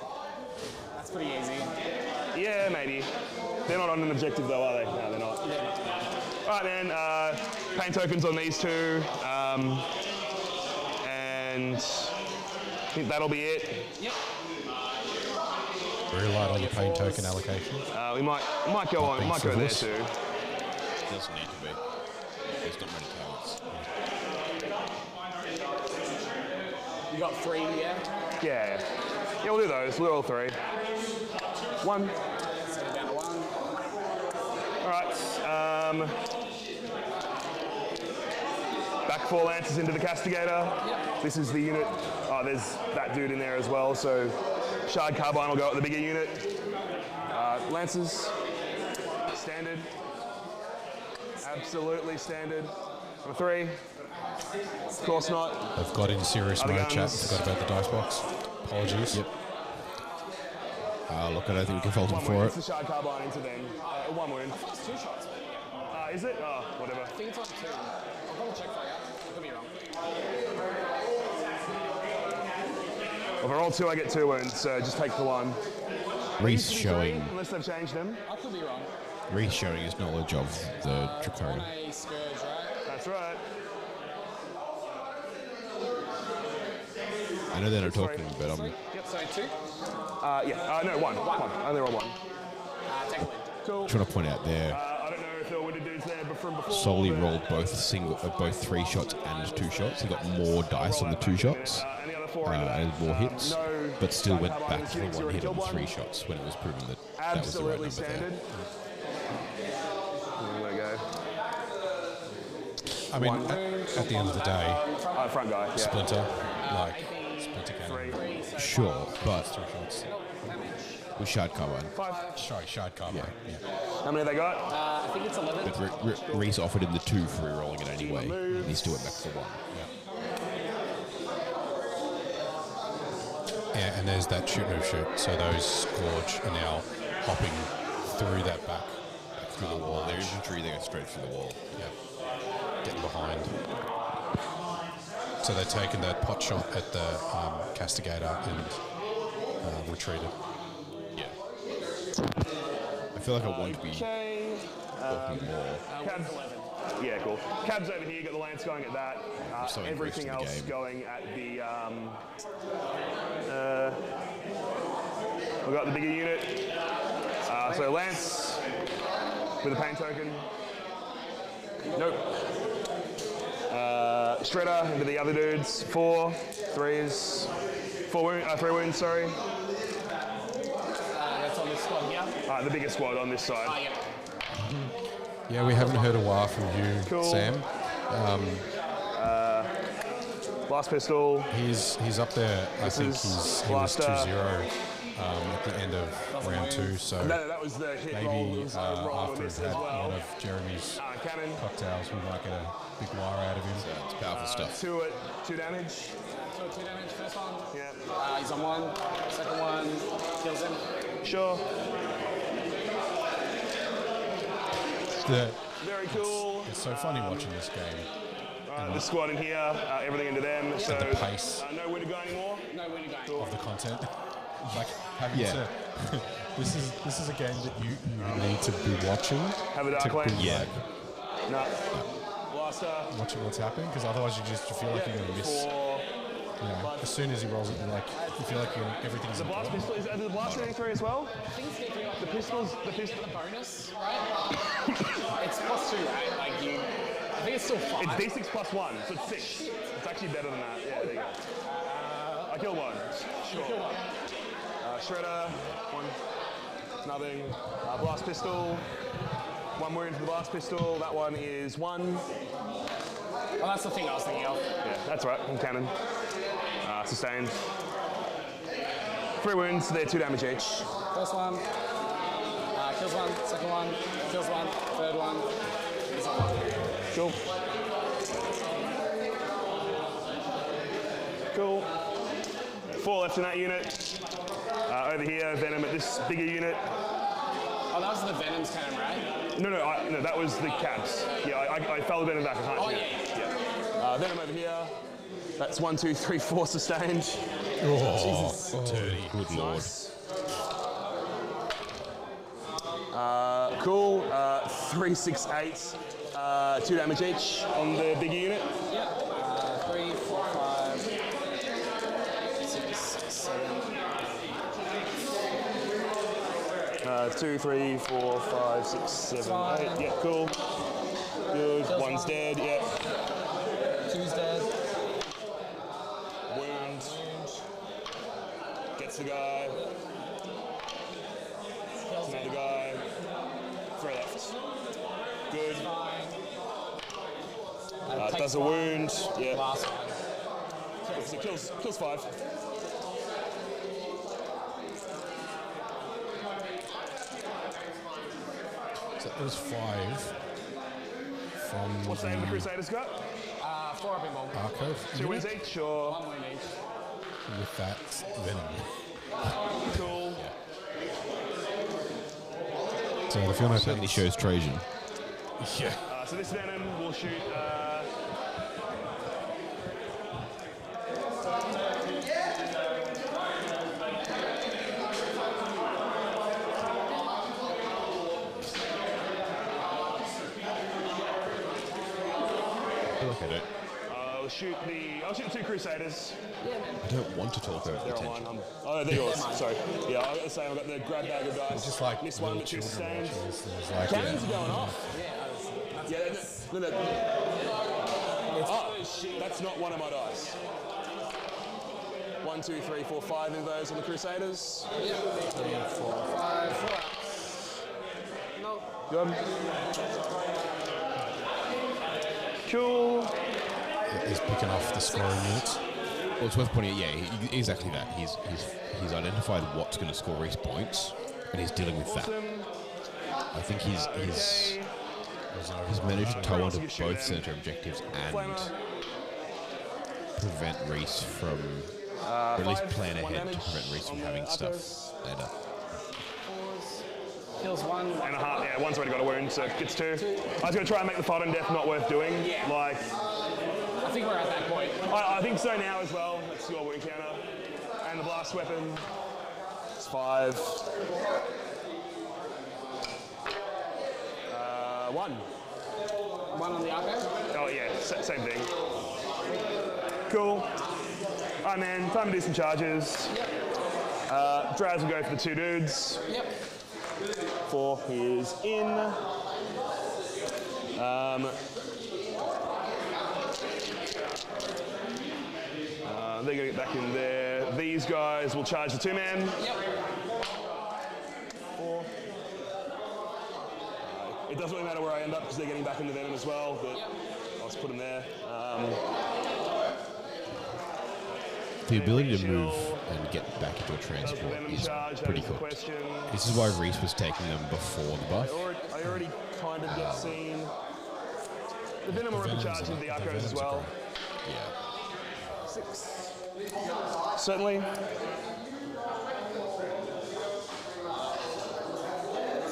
That's pretty easy. Yeah, maybe. They're not on an objective though, are they? No, they're not. All right, man. Pain tokens on these 2. And I think that'll be it. Yep. Very light on the pain token allocation. We might go on. being Might go there frivolous. too. It doesn't need to be. There's not many talents. You got 3, yeah? Yeah. Yeah, we'll do those. We'll do all 3. 1. Set it down to 1. All right. Back 4 lances into the castigator. This is the unit. Oh, there's that dude in there as well. So shard carbine will go at the bigger unit. Lances. Standard. Absolutely standard. Number 3. Of course not. They've got in serious Other mode, chat. guns. Forgot about the dice box. Apologies. Yep. Look, I don't think we can fault him One for wound. it. It's the shard carbine into them. 1 wound. I thought it was 2 shots. Is it? Oh, whatever. I think it's on 2. I'll double check for you. I could be wrong. Well, if I roll 2, I get 2 wounds, so just take the 1. Rhys Used to be showing 3, unless they've changed them. I could be wrong. Rhys showing his knowledge of the Draconian. On a scourge, right? That's right. I know they're not talking, but I'm Yep. So 2. No, 1. 1. Only roll 1. Take a win. Cool. trying to point out there. I don't know if there were wounded dudes there from before. Solly but, rolled both 3 shots and 2 shots. He got more dice on the 2 shots and the other 4 into that. and more hits, No but still shard went carbine back to the units, you 1 already hit on the killed 3 one. shots when it was proven that that was the right Absolutely number standard. there. There we go. I mean, at the end of the day, Front guy. Yeah. Splinter, like Splinter cannon. 3. Sure, but 3 shots. with shard carbine. 5. Sorry, shard carbine. Yeah. How many have they got? I think it's 11. But Rhys offered him the 2 for re-rolling it anyway, and he still went back for 1. Yeah, and there's that shoot move shoot. So those Scourge are now hopping through that back through the wall. Their infantry, they go straight through the wall. Yeah, getting behind. So they've taken that pot shot at the castigator and retreated. Yeah. I feel like I want to be Okay. talking more. Cabs. Yeah, cool. Cabs over here, got the lance going at that. so Everything engrossed in the else game. going at the. We've got the bigger unit. So lance with a pain token. Nope. Shredder into the other dudes. 4, 3s. 3 wounds, sorry. That's on this squad here. The bigger squad on this side. Yeah. Yeah, we haven't heard a while from you, Cool. Sam. Blast pistol. He's up there. I think is he was Blaster. 2-0 at the end of round 2. So No, that was the hit roll. It maybe was a roll on after this he's as had well. one of Jeremy's Cannon. cocktails, we might get a big wire out of him. It's powerful stuff. 2 damage. So 2 damage, first one. Yeah. He's on 1. Second one, kills him. Sure. The, Very cool. it's so funny watching this game. The squad in here, everything into them. So the pace. no way to go anymore. No, when you go. Of the content, like having Yeah. to. this is a game that you need to be watching. Have a to dark lane. be, Yeah. like, No. Blaster. watching what's happening, because otherwise you feel like you're gonna miss. 4. You know, as soon as he rolls it, you feel like everything's The blast important. pistol is the blaster getting 3 as well. I think it's getting off The pistols. The pistol. the bonus, right? It's +2, right? Like you. I think it's still 5. It's D6 plus 1, so it's 6. It's actually better than that. Yeah, there you go. I killed 1. You kill one. Shredder. 1. Nothing. Blast pistol. 1 wound to the blast pistol. That one is 1. Oh, that's the thing I was thinking of. Yeah, that's right. One cannon. Sustained. 3 wounds. They're 2 damage each. First one, kills one. Second one, kills one. Third one, is on 1. Cool. Cool. 4 left in that unit. Over here, Venom at this bigger unit. Oh, that was the Venom's cannon, right? No, that was the cabs. Yeah, I fell the Venom back a time. Oh, yeah. Venom over here. That's 1, 2, 3, 4 sustained. Oh, dirty. Good lord. Nice. Cool. 3, 6, 8. 2 damage each on the bigger unit. Yeah. 3, 4, 5, 6, 7. 2, 3, 4, 5, 6, 7, 8. Yeah, cool. Good. Kills 1's one. dead. Yeah. 2's dead. Wound. Gets the guy. Kills Another him. guy. 3 left. Good. Does a wound. Yeah. Last one. So kills 5. So it was 5 from What's the name of the Crusaders got? 4 up in ball. Arco 2 wins each, or 1 win each. with that venom. cool. So if you're not Certainly shows Trojan. yeah. So this venom will shoot. Look at it. I'll shoot the 2 Crusaders. I don't want to talk over They're the on tension. mine. Oh, they're yours. Sorry. Yeah, I was gonna say I've got the grab bag of dice. Just like Missed one, little but 2 children sustained. watches, there's like Cannons are going off. Yeah, Yeah, that's not one of my dice. 1, 2, 3, 4, 5 of those on the Crusaders. 3, 4, 5, 4 up. No. Good. Cool. he's picking off the scoring units. Well, it's worth pointing out, yeah, exactly that. He's identified what's going to score Rhys points, and he's dealing with that. I think he's managed to toe onto both centre objectives and prevent Rhys from, or at least plan ahead to prevent Rhys from having stuff later. Kills 1. And a half, yeah, one's already got a wound, so gets 2. I was going to try and make the fight on death not worth doing. Yeah. Like, I think we're at that point. I think so now as well. That's your wound counter. And the blast weapon. It's 5. 1. 1 on the arco. Oh yeah, same thing. Cool. Alright man, time to do some charges. Draz will go for the 2 dudes. Yep. 4 is in. They're going to get back in there. These guys will charge the 2-man. Yep. 4. It doesn't really matter where I end up because they're getting back into venom as well, but I'll just put them there. The ability to move and get back into a transport is pretty cool. This is why Rhys was taking them before the buff. I already kind of get seen. The venom will rip charge into the arcos as well. Yeah. 6. Certainly.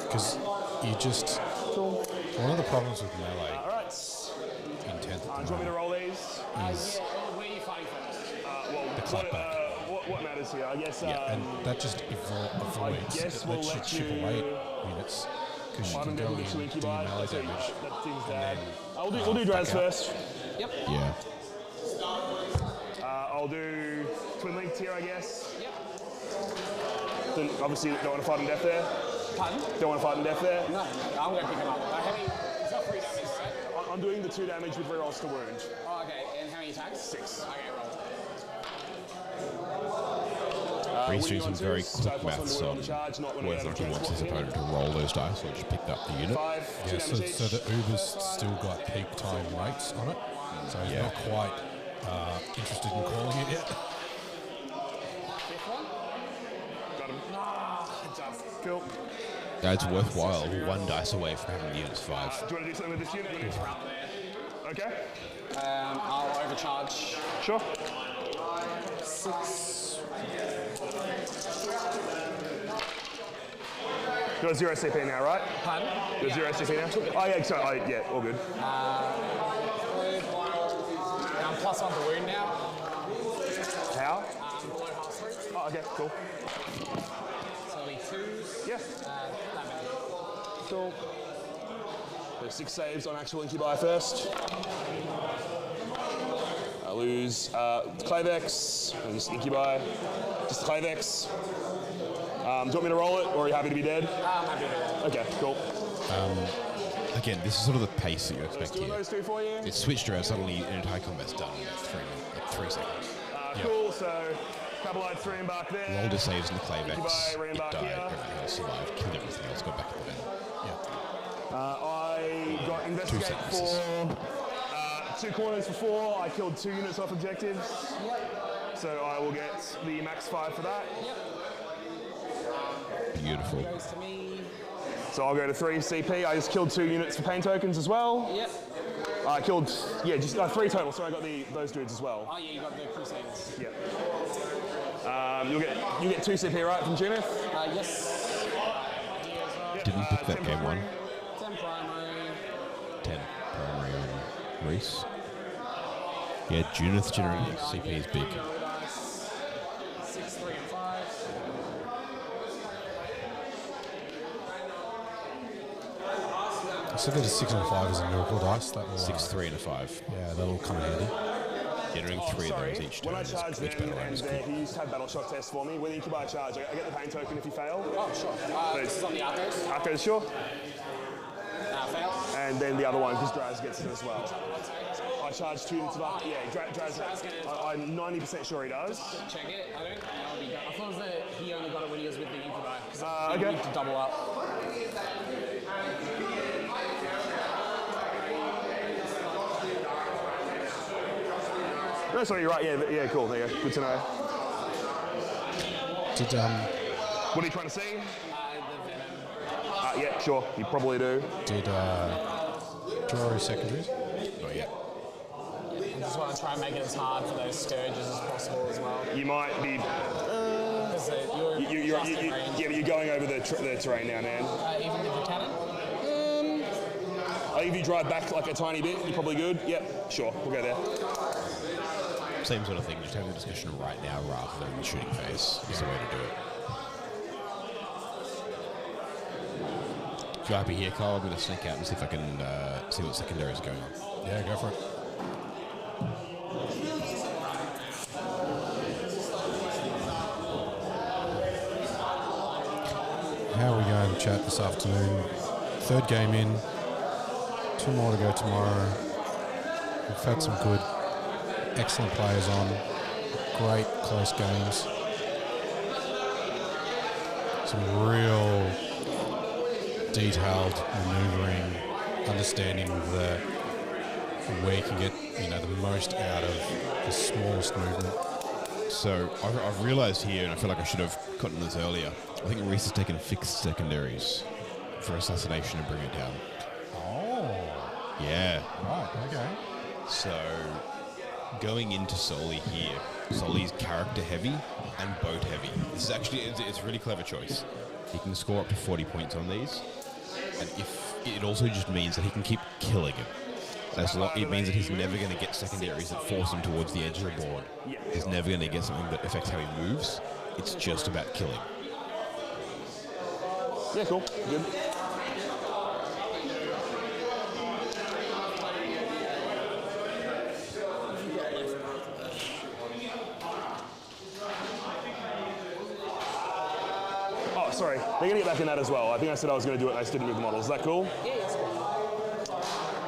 Because you just... One of the problems with melee Alright. in 10th Do you want me to roll these? is Where are you fighting first? the clapback. What matters here? I guess. Yeah, and that just avoids. guess It we'll lets you let chip you- away units because you can go in, do your melee damage, That thing's and dead. then We'll do Draz back out. first. Yep. Yeah. I'll do twin links here, I guess. Yep. Then obviously don't want to fight in death there. Pardon? Don't want to fight in death there. No, I'm going to pick him up. How many? He's got 3 damage, right? I'm doing the 2 damage with rerolls to wound. Oh, okay. And how many attacks? 6. Okay, roll. Rhys doing some very quick maths on whether or not he wants his opponent to roll those dice or just pick up the unit. 5, 2 Yeah, so damage each. the Uber's still got peak time rates on it, so he's not quite interested in calling it yet. Got him. Cool. That's worthwhile. 1 dice away from having the units 5. Do you want to do something with this unit? Okay. I'll overcharge. Sure. 6. You're 0 CP now, right? Pardon? You're 0 CP now? Oh, yeah, sorry. Oh, yeah, all good. I'm plus 1 to wound now. How? Below half strength. Oh, okay, cool. So only 2s. Yeah. That many. Cool. There's 6 saves on actual incubi first. I lose Climax and just incubi. Just the Climax. Do you want me to roll it, or are you happy to be dead? I'm happy with it. Okay, cool. Again, this is sort of the pace that you expect Doing here. those 2 for you. It's switched around, suddenly an entire combat's done in 3 seconds. Cool, so couple lights re-embark there. Rolled his saves in the Clayvex, Incubi, it re-embark died, here. everything else survived, killed everything else, got back to the venom. I got investigate for 2 corners for 4. I killed 2 units off objectives. So I will get the max 5 for that. Beautiful. Goes to me. So I'll go to 3 CP. I just killed 2 units for pain tokens as well. Yep. I killed, just 3 total. So I got those dudes as well. Oh yeah, you got the Crusaders. Yep. You get 2 CP right from Junith. Yes. Didn't pick that game one. 10 primary. 10 primary on Rhys. Yeah, Junith generally CP is big. 6, 3, and 5. So that a 6 and a 5 is a miracle dice. That will, 6, 3, and a 5. Yeah, that'll come in handy. Getting 3 of those each turn. When I charge each them, battle round and is good. he used to have battle shock test for me. When you buy a charge, I get the pain token if you fail. Oh, sure. This is on the Arcos. Arcos, sure. Fail. And then the other one, because Draz gets it as well. I charge 2 units of up. Yeah, Draz. I'm 90% sure he does. Check it. I don't know. I thought it was that he only got it when he was with the Incubi. Okay. You need to double up. No, sorry, you're right. Yeah, cool. There you go. Good to know. Did What are you trying to see? The Venom. Yeah, sure. You probably do. draw secondaries? Oh, yeah. I just want to try and make it as hard for those Scourges as possible as well. You might be. Because You're going over the terrain now, man. even with the cannon? I think if you drive back like a tiny bit, you're probably good. Yep, sure. We'll go there. Same sort of thing, just having the discussion right now rather than the shooting phase is the way to do it. If you're happy here, Kyle, I'm going to sneak out and see if I can see what secondary is going on. Yeah, go for it. How are we going to chat this afternoon? 3rd game in, 2 more to go tomorrow. We've had some good, excellent players on, great close games. Some real detailed maneuvering, understanding where you can get the most out of the smallest movement. So I've realised here, and I feel like I should have gotten this earlier, I think Rhys has taken fixed secondaries for assassination and bring it down. Oh. Yeah. Right, okay. So going into Soli here, Soli's character heavy and boat heavy. This is actually, it's a really clever choice. He can score up to 40 points on these, and it also just means that he can keep killing him. It means that he's never going to get secondaries that force him towards the edge of the board. He's never going to get something that affects how he moves. It's just about killing. Yeah, cool. Good. Oh, sorry. They're going to get back in that as well. I think I said I was going to do it and I just didn't move the model. Is that cool? Yeah, yes.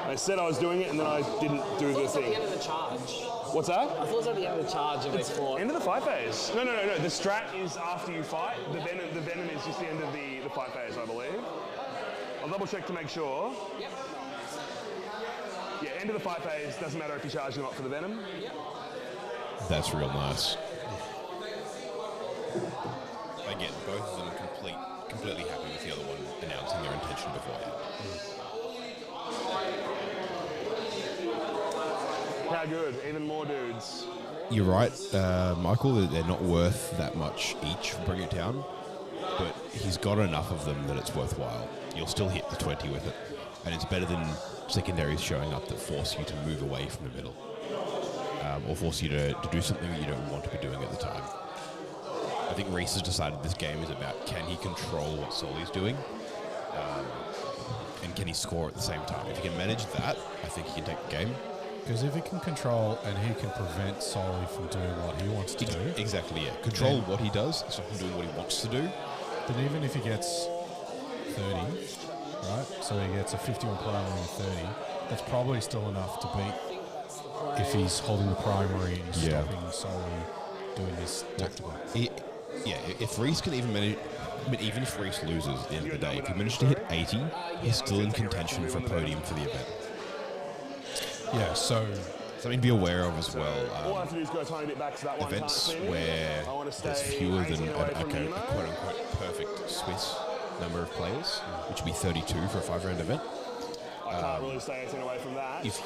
I said I was doing it and then I didn't do the It's at thing. the end of the charge. What's that? I thought it was at the end of the charge if they fought. End of the fight phase. No. The strat is after you fight. The venom is just the end of the fight phase, I believe. I'll double check to make sure. Yep. Yeah, end of the fight phase. Doesn't matter if you charge or not for the venom. Yep. That's real nice. Again, both of them completely happy with the other one announcing their intention beforehand. How good? Even more dudes. You're right, Michael, that they're not worth that much each for Bring It Down, but he's got enough of them that it's worthwhile. You'll still hit the 20 with it, and it's better than secondaries showing up that force you to move away from the middle, or force you to do something that you don't want to be doing at the time. I think Rhys has decided this game is about can he control what Soli's doing, and can he score at the same time. If he can manage that, I think he can take the game. Because if he can control and he can prevent Soli from doing what he wants to do. Exactly, yeah. Control what he does, stop him doing what he wants to do. Then even if he gets 30, right? So he gets a 50 on primary and 30, that's probably still enough to beat if he's holding the primary and stopping Soli doing this tactical. Yeah, if Rhys can even manage, I mean, even if Rhys loses at the end of the day, if he manages to hit 80, he's still in contention for a podium for the event. Yeah, so something to be aware of as well. All I have to do is go a tiny bit back to that one. Events where there's fewer than a quote-unquote perfect Swiss number of players, which would be 32 for a 5-round event. I can't really stay anything away from that. If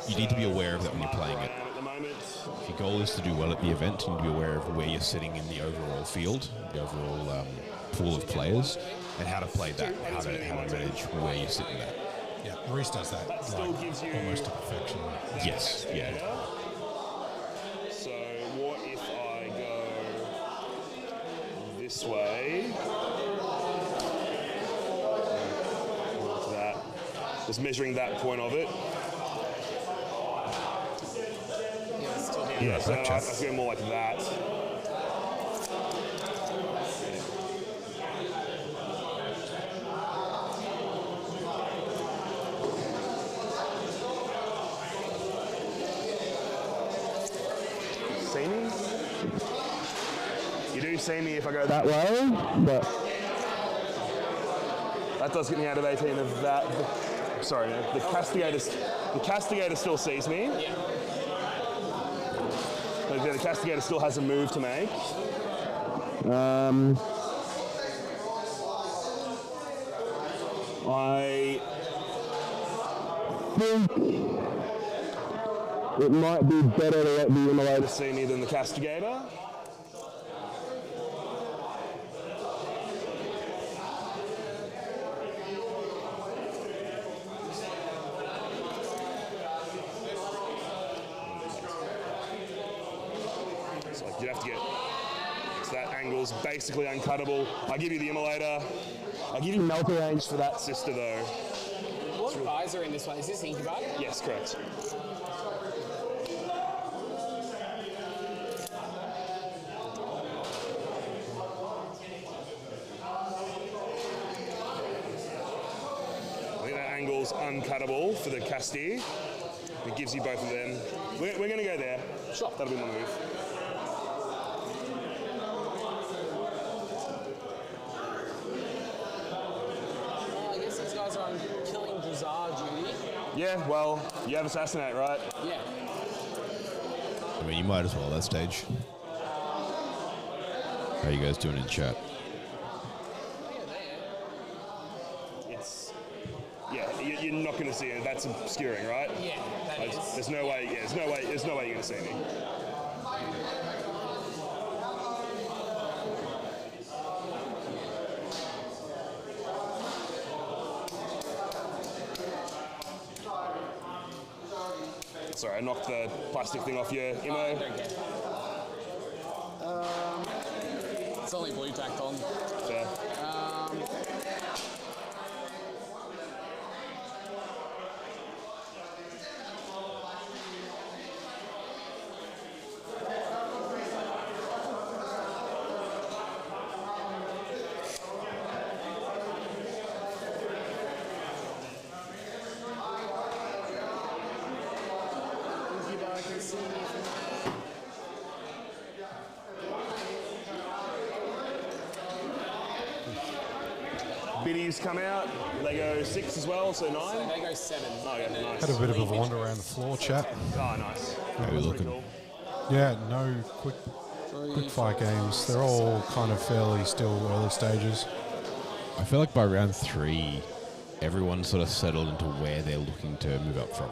you need to be aware of that when you're playing it. If your goal is to do well at the event, you need to be aware of where you're sitting in the overall field, the overall pool of players, and how to play that, how to manage where you're sitting at. Yeah, Rhys does that almost to perfection. Yes, yeah. So what if I go this way? To that. Just measuring that point of it. Yeah, so I have to go more like that. See me? You do see me if I go that way, but that does get me out of 18 of that. Sorry, the castigator still sees me. Yeah. The castigator still has a move to make. I think it might be better to let the immolator see me than the castigator. You have to get so that angle's basically uncuttable. I give you the immolator. I give you melter range for that sister though. What buys are in this one? Is this incubator? Yes, correct. I think that angle's uncuttable for the Casti. It gives you both of them. We're going to go there. Sure. That'll be my move. Yeah, well, you have assassinate, right? Yeah. I mean, you might as well at that stage. How are you guys doing in chat? It's, yeah, you're not going to see it. That's obscuring, right? Yeah, that is. There's no way. Yeah, there's no way you're going to see me. Sorry, I knocked the plastic thing off your immo. I don't care. It's only blue tacked on. Fair. Biddies come out. They go 6 as well, so 9. So they go 7. Oh, yeah, nice. Had a bit of a wander around the floor, chat. Oh, nice. How are we looking? Cool. Yeah, no quick fire games. They're all kind of fairly still early stages. I feel like by round 3, everyone's sort of settled into where they're looking to move up from.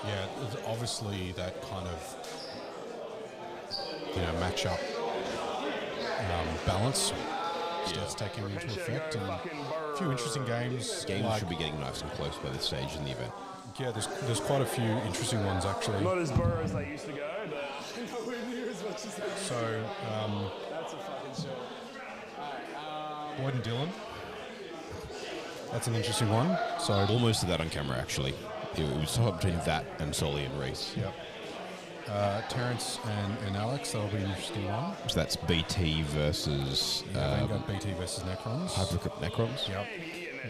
Yeah, there's obviously that kind of match-up balance starts taking into effect, and a few interesting games. Games should be getting nice and close by this stage in the event. Yeah, there's quite a few interesting ones actually. Not as burr as they used to go, but nowhere near as much as they used to. So, That's a fucking show. Alright, Boyd and Dylan. That's an interesting one. So Almost did that on camera, actually. It was somewhat between that and Soli and Rhys. Yep. Terrence and Alex, that'll be an interesting one. So that's BT versus... Vanguard BT versus Necrons. Hypercrypt Necrons. Yep.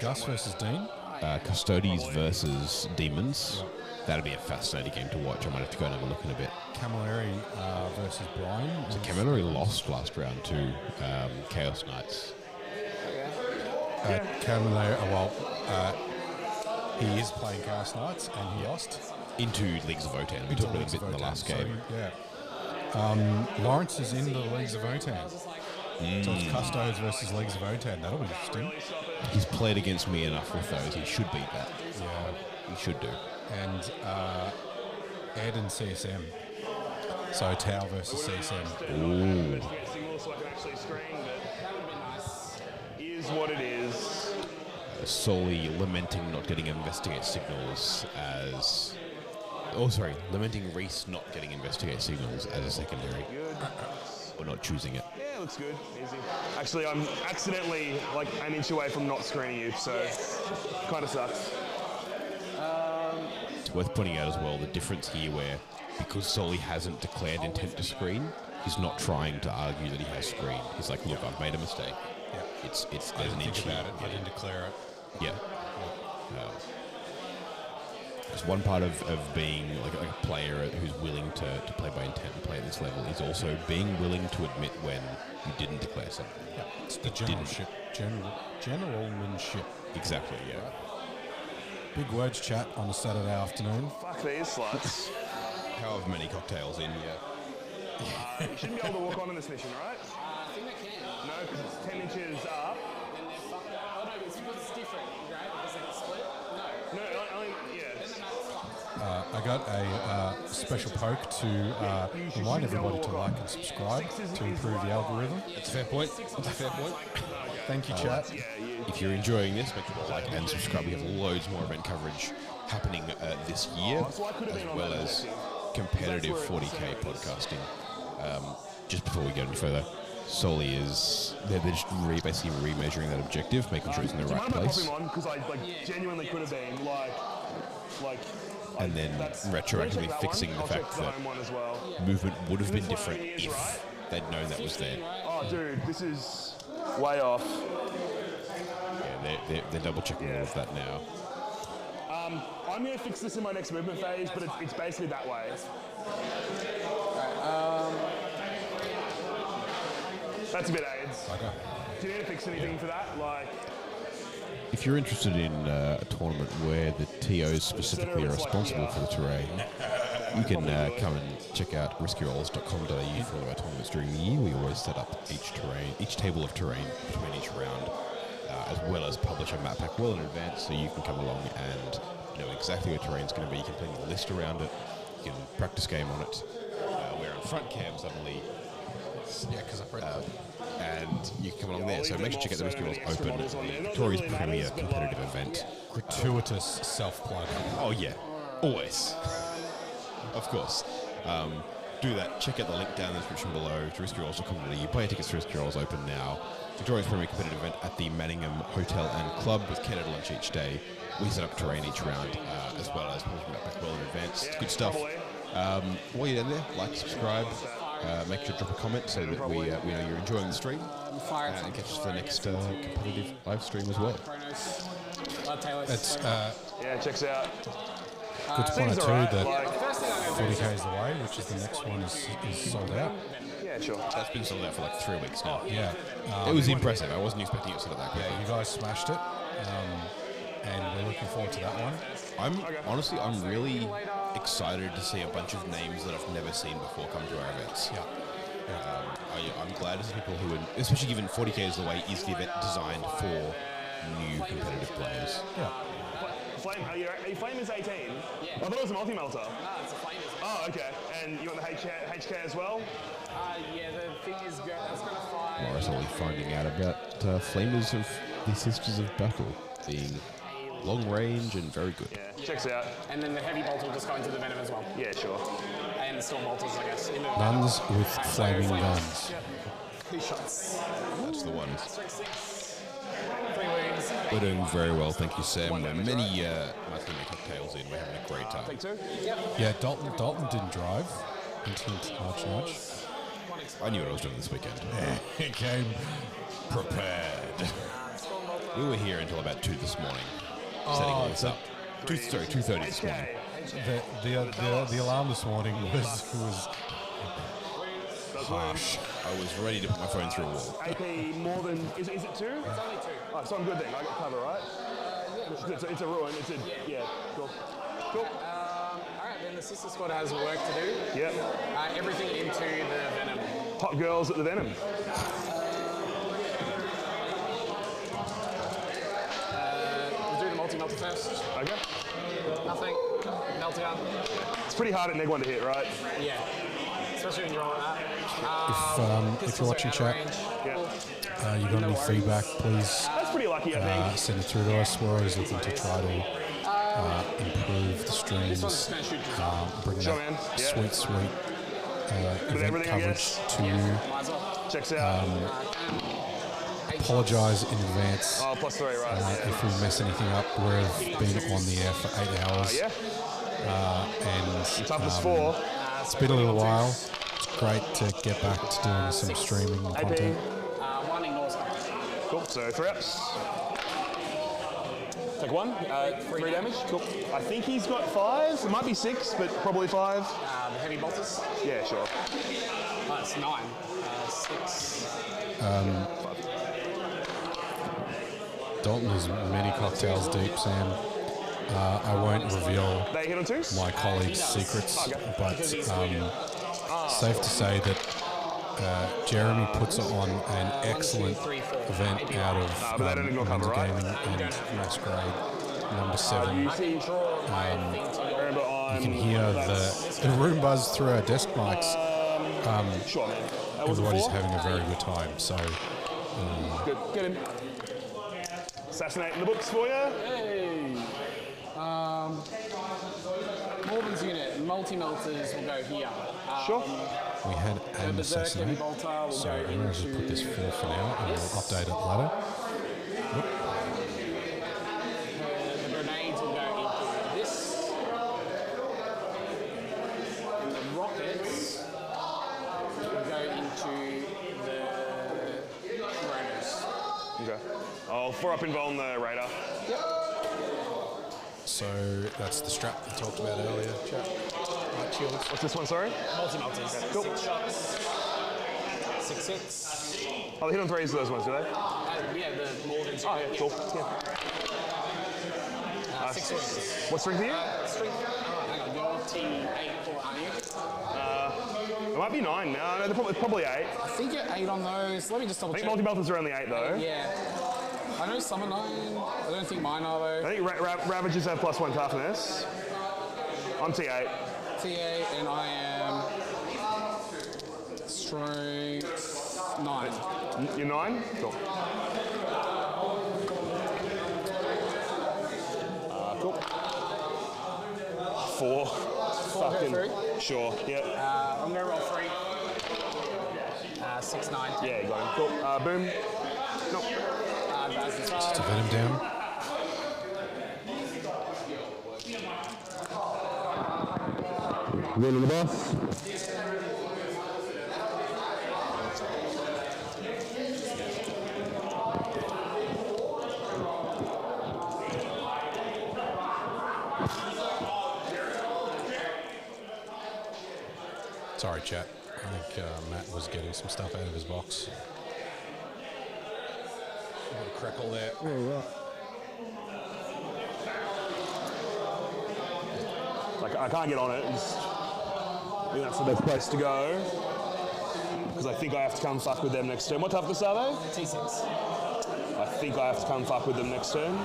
Gus versus Dean. Custodes versus Demons. That'd be a fascinating game to watch. I might have to go and have a look in a bit. Camilleri versus Brian. So Camilleri lost last round to Chaos Knights. Camilleri, he is playing Chaos Knights and he lost. Into Leagues of Votan. We talked about it a bit in the last game. Lawrence is in the Leagues of Votan. So it's Custodes versus Leagues of Votan. That'll be interesting. He's played against me enough with those. He should beat that. Yeah. He should do. And Ed and CSM. So Tau versus CSM. Ooh. So I can actually screen, but is what it is. Solely lamenting not getting investigate signals as... lamenting Rhys not getting investigate signals as a secondary. Or not choosing it. Yeah, looks good. Easy. Actually, I'm accidentally like an inch away from not screening you, so kind of sucks. It's worth pointing out as well the difference here where, because Solly hasn't declared intent to screen, he's not trying to argue that he has screened. He's like, look, I've made a mistake. Yeah. It's I there's didn't an think inch about here. it. I didn't declare it. Yeah. Because one part of being like a player who's willing to play by intent and play at this level is also being willing to admit when you didn't declare something. Yeah. It's the generalship. Generalmanship. Exactly, yeah. Big words chat on a Saturday afternoon. Fuck these sluts. However many cocktails in, yeah. You shouldn't be able to walk on in this mission, right? I think they can. No, because it's 10 inches up. Then they're fucked. Oh no, it's because it's different, right? Because they can split. No. No, only, yeah. Then the map's fucked. I got a special poke to remind everybody to like and subscribe to improve the algorithm. That's a fair point. That's a fair point. Thank you, chat. If you're enjoying this, make sure to like and subscribe. We have loads more event coverage happening this year, as well as competitive 40k podcasting. Just before we get any further, Soli is they're just basically remeasuring that objective, making sure it's in the right place. Because I genuinely could have been and then retroactively fixing the fact that movement would have been different if they'd known that was there. Oh, dude, this is way off. Yeah, they're double checking all of that now. I'm going to fix this in my next movement phase, but it's basically that way. That's a bit AIDS. Okay. Do you need to fix anything for that? If you're interested in a tournament where the TOs specifically are responsible for the terrain, you can come and check out riskyrolls.com.au for all of our tournaments during the year. We always set up each table of terrain between each round, as well as publish a map pack well in advance, so you can come along and know exactly where terrain's going to be. You can plan a list around it. You can practice game on it. We're on front cam suddenly. Yeah, because I've read that. And you can come along there. So make sure to check out the Risky Rolls Open, the Victoria's premier competitive event. Gratuitous self-plug. Oh yeah, always. Of course. Do that. Check out the link down in the description below to riskyrolls.com.au. You buy your tickets to Risky Rolls Open now. Victoria's premier competitive event at the Manningham Hotel and Club with catered lunch each day. We set up terrain each round, as well as publishing that back well in advance. It's good stuff. While you're down there, like, subscribe. Make sure to drop a comment so that we know you're enjoying the stream, and catch us for the next competitive live stream as well. It's checks out. good to point out too that 40k is the way, which is the next one is sold out. Yeah, sure. That's been sold out for like 3 weeks now. Yeah, it was impressive. I wasn't expecting it to sell that quickly. Yeah, you guys smashed it, and we're looking forward to that one. I'm really excited to see a bunch of names that I've never seen before come to our events. Yeah. I'm glad to see people who, especially given 40k is the way, is the event designed for new competitive players. Yeah. Flame, are you Flame is 18? Yeah. I thought it was a multi-melter. No, it's a flame. Oh, okay. And you want the HK as well? Yeah, the thing is, that's going to fly. Morosoli finding out about flamers of the Sisters of Battle being long range and very good. Yeah, checks out. And then the heavy bolt will just go into the venom as well. Yeah, sure. And the storm bolters, I guess. Nuns with flaming guns. 2 shots. That's the one. Strike 6. 3 wounds. We're doing very well, thank you, Sam. We're many martini cocktails in. We're having a great time. Take 2? Yep. Yeah, Dalton didn't drive. Hint, nudge. I knew what I was doing this weekend. He came prepared. We were here until about 2 this morning. setting all this up. 2:30 this morning. The alarm this morning was Harsh. I was ready to put my phone through a wall. AP more than, is it 2? It's only 2. Oh, so I'm good then, I got cover, right? It's a ruin, yeah, cool. Cool. Alright, then the sister squad has work to do. Yep. Everything into the venom. Hot girls at the venom. We'll do the multi-melter first. Okay. Nothing. Meltdown. It's pretty hard at neg 1 to hit, right? Yeah. Especially when you're on that. if you're watching chat, you got any feedback, please That's pretty lucky, I think. send it through to us. We're always looking to try to improve the streams, bring that sweet event coverage to you. Checks out. Apologise in advance Oh, +3, right. if we mess anything up. We've been on the air for 8 hours. And Toughness 4. it's been a little while. It's great to get back to doing some streaming and content. One ignores cover. Cool, so 3 ups. Take 1, 3 damage. Cool. I think he's got 5. It might be 6, but probably 5. The heavy bolters. Yeah, sure. That's 9. 6. Dalton is many cocktails deep, Sam. I won't reveal They hit on 2? my colleagues' secrets, but safe to say that Jeremy puts on an excellent event out of Menza Gaming and Masquerade #7. You can hear the room buzz through our desk mics. Sure, man. Everybody's having a very good time, so Good, get him. Assassinating the books for you. Hey. Morgan's unit, multi-melters will go here. Sure. we had an Berserk heavy assassinate. bolter will So go I'm going to just put this 4 for now, and we'll update it later. The grenades will go into this. And the rockets will go into the raiders. Okay. I'll 4 up involve the radar. So that's the strap we talked about earlier. Right, shields. What's this one, sorry? Multi-melters. Cool. 6 shots. 6. Oh, they hit on 3s of those ones, do they? Yeah, the Morgan's Oh, yeah, cool. Yeah. 6 wins. What strength are you? Strength. Hang on, you're T8 for, aren't you? It might be 9. No, they're probably 8. I think you're 8 on those. Let me just double I think check. multi-melters are only 8, though. Yeah. I know some are 9. I don't think mine are, though. I think Ravagers have +1 toughness. I'm T8. T8, and I am strength 9. You're 9? Cool. Cool. 4. Fucking. Through? Sure, yeah. I'm going to roll 3. 6, 9. Yeah, you got him. Cool. Boom. Nope. Just to vet him down. Going to the boss. Sorry, chat. I think Matt was getting some stuff out of his box. A bit of crackle there. Like, I can't get on it. I think that's the best place to go. Because I think I have to come fuck with them next turn. What toughness are they? T6. I think I have to come fuck with them next turn.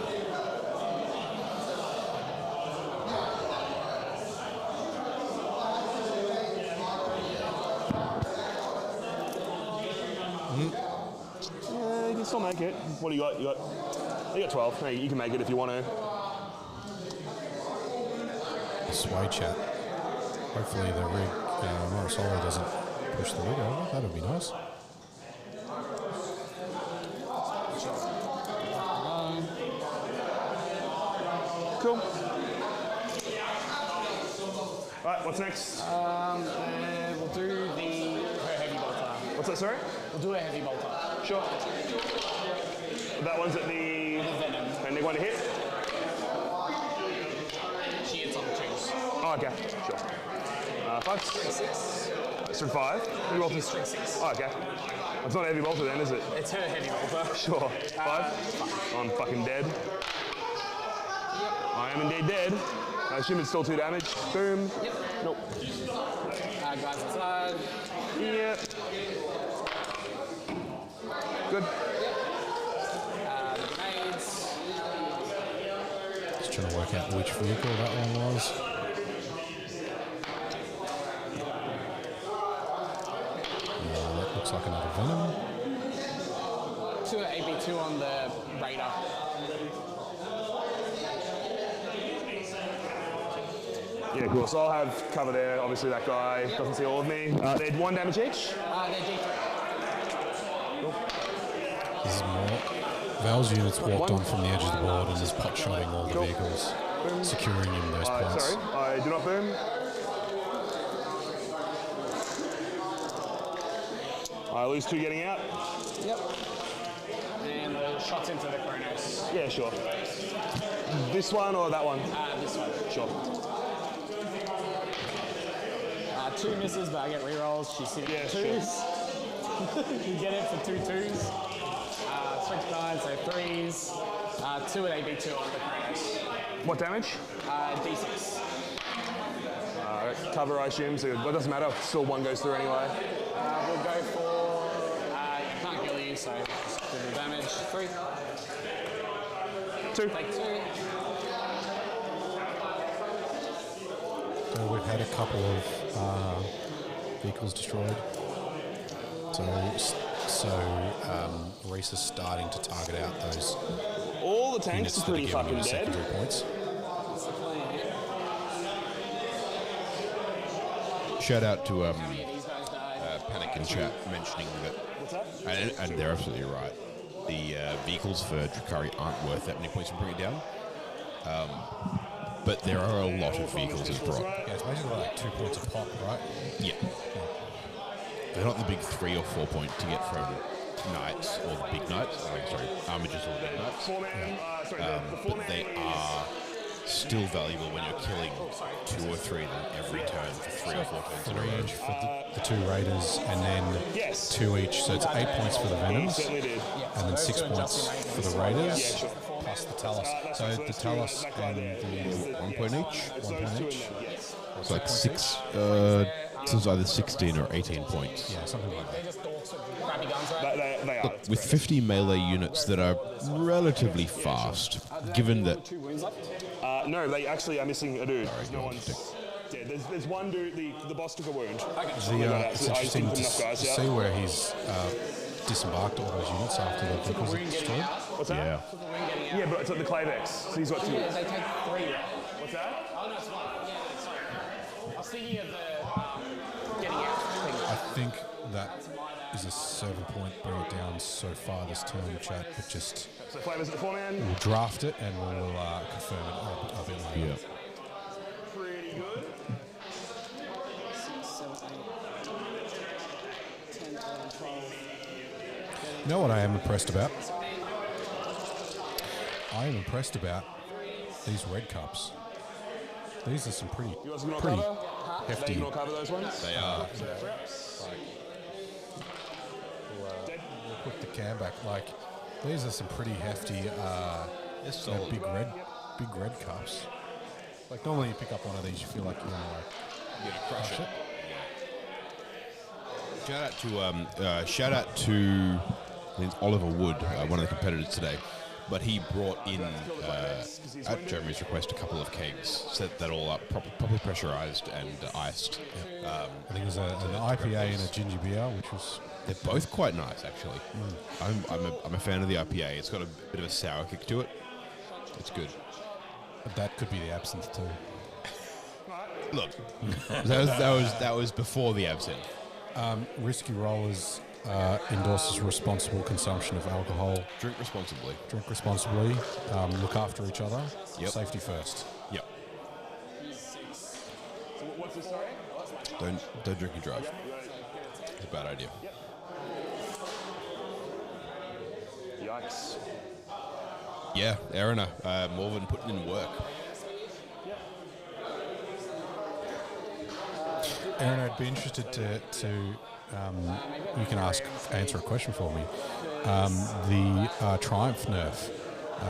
Yeah, you can still make it. What do you got? You got 12. Hey, you can make it if you want to. Sway chat. Hopefully the rig, Morosoli doesn't push the rig over. That would be nice. Cool. Right, what's next? We'll do her heavy bolter. What's that, sorry? We'll do a heavy bolter. Sure. That one's at the... Venom. And they want to hit? Oh, okay, sure. 5. 6. String 5. Heavy bolter. String 6. Oh, okay. It's not a heavy bolter then, is it? It's her heavy bolter. Sure. 5. I'm fucking dead. I am indeed dead. I assume it's still 2 damage. Boom. Yep. Nope. Guys inside. Yep. Good. The grenades. Just trying to work out which vehicle that one was. That looks like another Venom. 2 AB2 on the Raider. Yeah, cool. So I'll have cover there. Obviously, that guy doesn't see all of me. They're 1 damage each. They're D3. This is more. Val's units walked on from the edge of the board and is pot shotting all the vehicles, securing him those points. Sorry, I do not boom. I lose 2 getting out. Yep. And the shots into the Chronos. Yeah, sure. This one or that one? This one. Sure. 2 misses, but I get rerolls. She's sitting at 2s. You get it for 2 2s. Switch guys, so 3s. 2 at AB2 on the Chronos. What damage? D6. Cover, I assume, so it doesn't matter. Still 1 goes through anyway. We'll go for. Can't kill you, so just do the damage. 3. 2. Take 2. So we've had a couple of vehicles destroyed. So Rhys is starting to target out those All the tanks units are that are pretty giving fucking him dead. secondary points. That's the plan. Shout out to These guys died. Panic in chat mentioning that, What's that? and they're absolutely right. The vehicles for Drukhari aren't worth that many points to bring it down. But there are a lot of vehicles as brought. Yeah, it's basically like 2 points a pop, right? Yeah. They're not the big 3 or 4 point to get from knights or the big knights. Sorry, armigers or the big knights. But they are still valuable when you're killing 2 or 3 of them every turn for 3 or 4 turns in a 3 row. each for the 2 Raiders, and then Yes. 2 each. So it's 8 points for the Venoms, Certainly did. and then 6 points for the Raiders, plus the Talos. So the Talos and the 1 point each. 1 point each. Yes. It's like 6. This is either 16 or 18 points. Yeah, something like that. They're just dorks with crappy guns, right? They are. With 50 melee units that are relatively fast, given that 2 wounds left. No, they actually are missing a dude. Sorry, No go on, one's dead. There's one dude, the boss took a wound. It's interesting to see where he's disembarked all those units after the vehicles are destroyed. What's that? yeah. Yeah, but it's at the Climax, so he's got 2. Yeah, they take 3. What's that? Oh, no, it's 1. Yeah, sorry. I was thinking of the getting out thing. I think that is a 7 point, bring it down so far this turn, chat, but just So Flavor's at the 4-man. we'll draft it and we'll confirm it a bit later. Yeah. Pretty good. 6, 7, 8, 10, 11, 12. You know what I am impressed about? I am impressed about these red cups. These are some pretty You guys gonna pretty cover? hefty. They gonna cover those ones? They are. We'll put the cam back. Like, these are some pretty hefty, big red cups. Like, normally you pick up one of these, you feel like you're gonna Crush it. Shout out to I think it's Oliver Wood, one of the competitors today. But he brought in, at Jeremy's request, a couple of kegs, set that all up, properly pressurized and iced. I think it was an IPA and a ginger beer, which was... They're both quite nice, actually. I'm a fan of the IPA. It's got a bit of a sour kick to it. It's good. That could be the absinthe too. Look, that was before the absinthe. Risky Rollers endorses responsible consumption of alcohol. Drink responsibly. Drink responsibly. Look after each other. Yep. Safety first. Yep. So what's this, sorry? Don't drink and drive. It's a bad idea. Yikes. Yeah, Erina, Morven putting in work. Aaron, I'd be interested to you can answer a question for me. The Triumph nerf.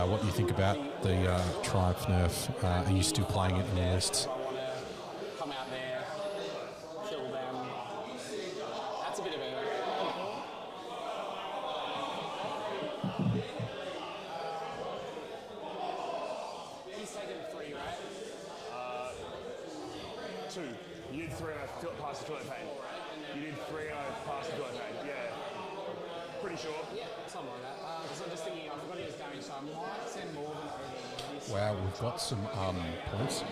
What do you think about the Triumph nerf? Are you still playing it in the lists? Come out there, kill them. That's a bit of a... He's taken 3, right? 2. You did 3 and I passed the toilet pain. You did 3 and I passed the toilet pain. Yeah. Pretty sure. Yeah, something like that. Because I'm just thinking, I forgot he was damaged, so I might send more than over this. Wow, we've got some points.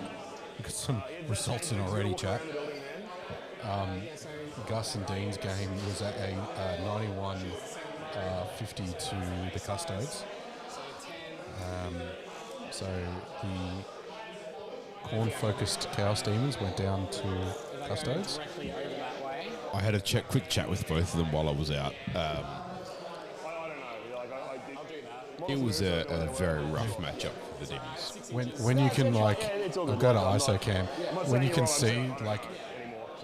We've got some results in already, chat. Gus and Dean's game was at a 91-50 to the Custodes. So the corn-focused Chaos Demons went down to Custodes. I had a quick chat with both of them while I was out. It was a very rough matchup for the Demons. When you can I'll go to ISOCAM, when you can see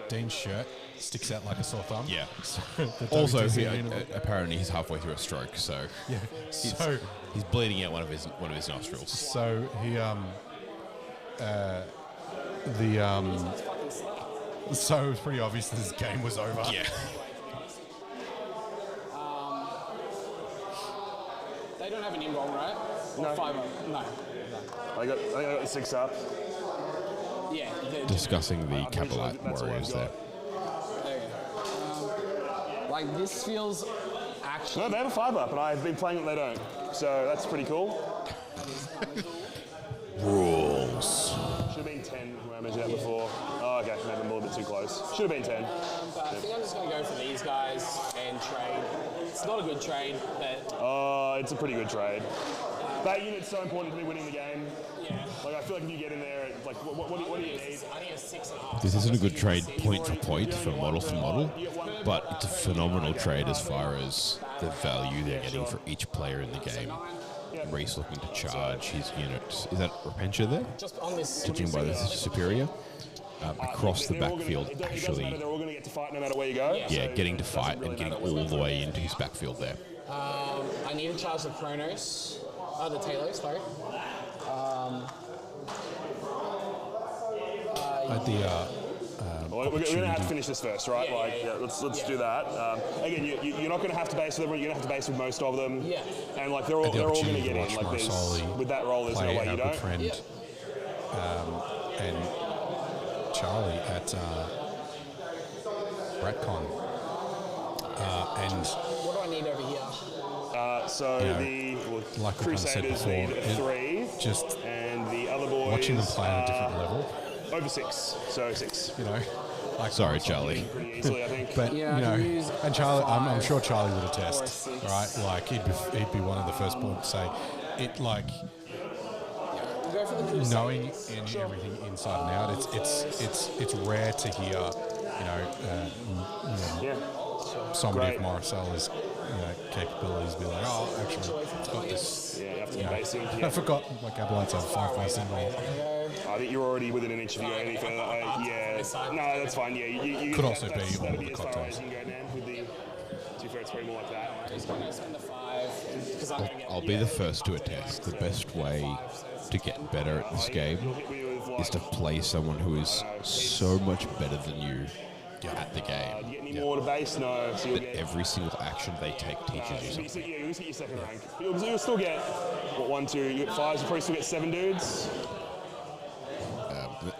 Dean's shirt sticks out like a sore thumb. Yeah. So also, apparently he's halfway through a stroke, so yeah. So he's bleeding out one of his nostrils. So he so it was pretty obvious that his game was over. Yeah. They don't have an invuln, right? No. 5 No. I got the 6 up. Yeah. Discussing the Cabalite warriors there. There you go. This feels actually... No, they have a 5 up, and I've been playing it, they don't. So that's pretty cool. Rules. Should have been 10 when I measured that before. Oh, okay, maybe I'm a little bit too close. Should have been 10. But I think I'm just going to go for these guys and trade. It's not a good trade, but... Oh, it's a pretty good trade. That unit's so important to me winning the game. Yeah. I feel like if you get in there, what do you need? I need a 6.5. This isn't a good trade point for point for model, but it's a phenomenal trade as far as the value they're getting for each player in the game. Rhys looking to charge his unit. Is that Repentia there? Just on this... Judging by the superior. Across the backfield, actually. They're all going to get to fight no matter where you go. Yeah, getting to fight and getting all the way into his backfield there. I need to charge the Chronos. The Talos, sorry. We're going to have to finish this first, right? Let's do that. Again, you're not going to have to base with everyone. You're going to have to base with most of them. Yeah. And they're all going to get in. Morosoli With that role, there's no way you don't. Friend, and Charlie at Ratcon. And what do I need over here? like Crusaders need a 3. And the other boys... Watching them play at a different level. Over 6. So 6. Sorry, Charlie. Pretty easily, I think. But, and Charlie, I'm sure Charlie would attest, right? He'd be one of the first people to say, knowing everything inside and out, it's rare to hear, somebody of Morosoli's capabilities be like, oh, actually, it's got this. Yeah, you have to be basic. I forgot my Capabilites have 5 symbol. I think you're already within an inch of you going any further. No, that's fine. Yeah, you could also be all the as far cocktails. as you can go, man. To be fair, it's probably more like that. I'm going to spend the 5. I'll be the first to attest. The best way to get better at this game is to play someone who is so much better than you at the game. Do you get any more to base? No. So But every single action they take teaches you something. Yeah, you'll get your second rank. You'll still get, 1, 2, you get 5, you'll probably still get 7 dudes.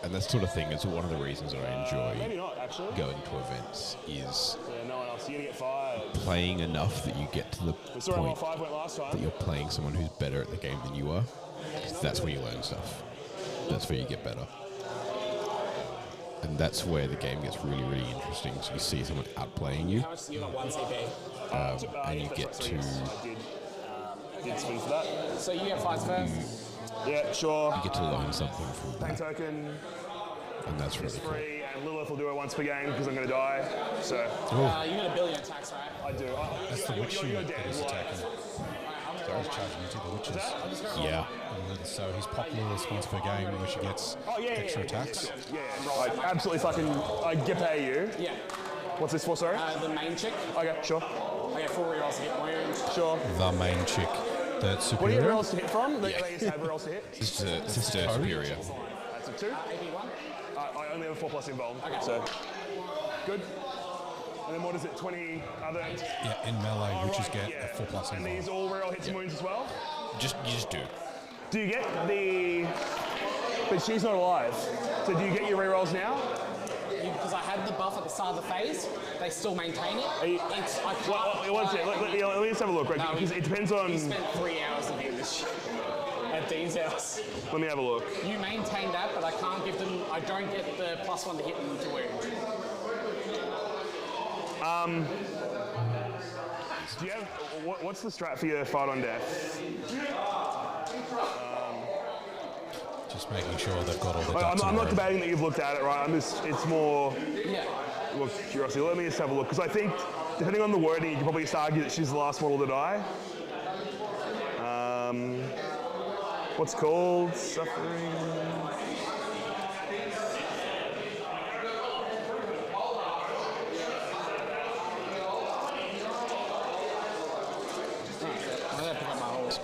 And that sort of thing is one of the reasons that I enjoy Maybe not, actually. going to events is No one else. You're going to get 5. playing enough that you get to the We saw how point 5 went last time. that you're playing someone who's better at the game than you are. That's where you learn stuff. That's where you get better. And that's where the game gets really, really interesting. So you see someone outplaying you, How much do you got 1 CP? and you get to I did spin for that. So you get 5 first? Yeah, sure. you get to learn something from Pain that, token and that's really is cool. free, and Lilith will do it once per game because I'm going to die. So You got 1 billion attacks, right? I do. That's the witch unit that is attacking. I'm going He's charging into the witches. Yeah. So his popular response per game, which he gets extra attacks. I absolutely fucking, I get pay you. Yeah. What's this for, sorry? The main chick. Okay, sure. I get 4 rerolls to hit wound. Sure. The main chick. That's What do you superior. get rerolls to hit from? They used to have rerolls to hit. Sister Superior. That's a 2. AP1. I only have a 4+ involved. Okay. So, good. And then what is it, 20 other? Yeah, in melee, witches get a 4+ And these involved. all reroll hits and wounds as well? You just do. Do you get the... But she's not alive. So do you get your rerolls now? Because I had the buff at the start of the phase, they still maintain it. It's, I can't. Well, one sec. Let me just have a look, right? No, Because it depends on... We spent 3 hours in this shit at Dean's house. Let me have a look. You maintain that, but I can't give them. I don't get the +1 to hit them to wound. Do you have... What's the strat for your fight on death? Just making sure they've got all the ducks I'm in a not row. debating that you've looked at it, right? I'm just... It's more... Yeah. Well, curiosity. Let me just have a look, because I think, depending on the wording, you can probably just argue that she's the last model to die. What's it called? Suffering.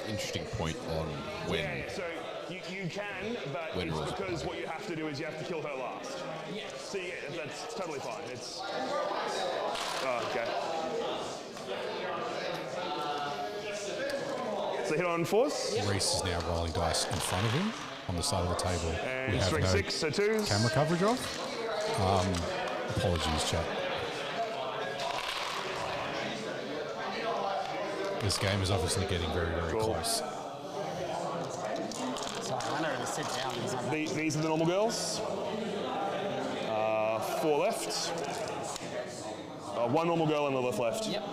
Interesting point on when. Yeah, so you can, but When it's rules because apply. what you have to do is you have to kill her last. Yeah. So yeah, that's totally fine. It's... Oh, okay. So hit on force. Rhys is now rolling dice in front of him on the side of the table. And we have strength no 6, so 2s. camera coverage of. Apologies, chat. This game is obviously getting very, very close. So I know to sit down. Because I'm These are the normal girls. 4 left. 1 normal girl and the left. Yep.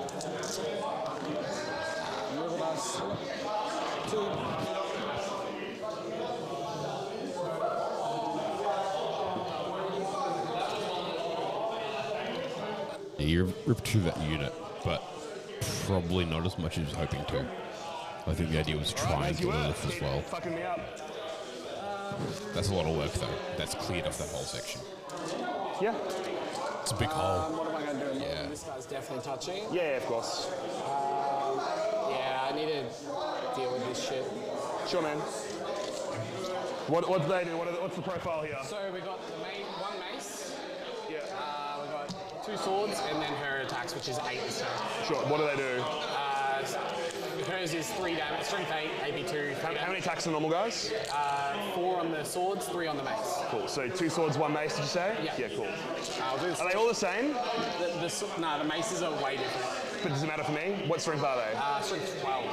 Move with us. 2. Yeah, you ripped through that unit, but probably not as much as he was hoping to. I think the idea was to try and As you get a were. lift as Keep well. fucking me up. That's a lot of work, though. That's cleared off that whole section. Yeah. It's a big hole. What am I going to do? Yeah. This guy's definitely touching. Yeah, of course. Yeah, I need to deal with this shit. Sure, man. What do they do? What's the profile here? So we got the main 1 mace. Yeah. We got 2 swords, and then her attacks, which is 8 this turn. Sure. What do they do? Hers is 3 damage, strength 8, AP2. How many attacks are normal guys? 4 on the swords, 3 on the mace. Cool. So 2 swords, 1 mace, did you say? Yeah. Yeah, cool. I'll do this. Are they all the same? The maces are way different. But does it matter for me? What strength are they? Strength 12,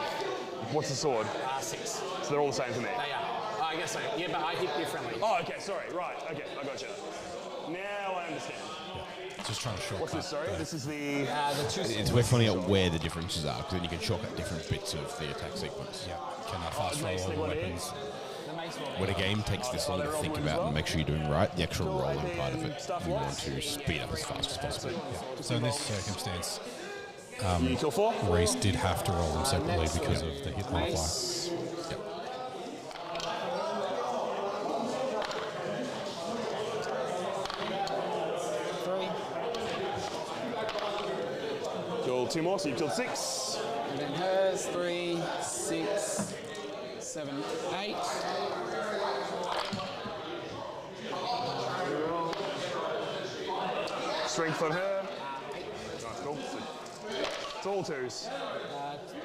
What's the sword? 6. So they're all the same for me. They are. I guess so. Yeah, but I hit differently. Oh, okay. Sorry. Right. Okay. I got you. Now I understand. Just trying to shortcut. What's this? Sorry. This is the. The 2 It's worth finding out where the differences are, because then you can shortcut different bits of the attack sequence. Yeah. Can I fast roll all the weapons? The mace will When a game takes this long to think about and make sure you're doing right, the actual rolling part of it, you want to speed up as fast as possible. So in this circumstance, You kill 4. Rhys did have to roll them separately because of the hit modifier. mace. Yep. Kill 2 more, so you killed 6. And then hers, 3, 6, 7, 8. Strength on her. Nice, cool. It's all 2s.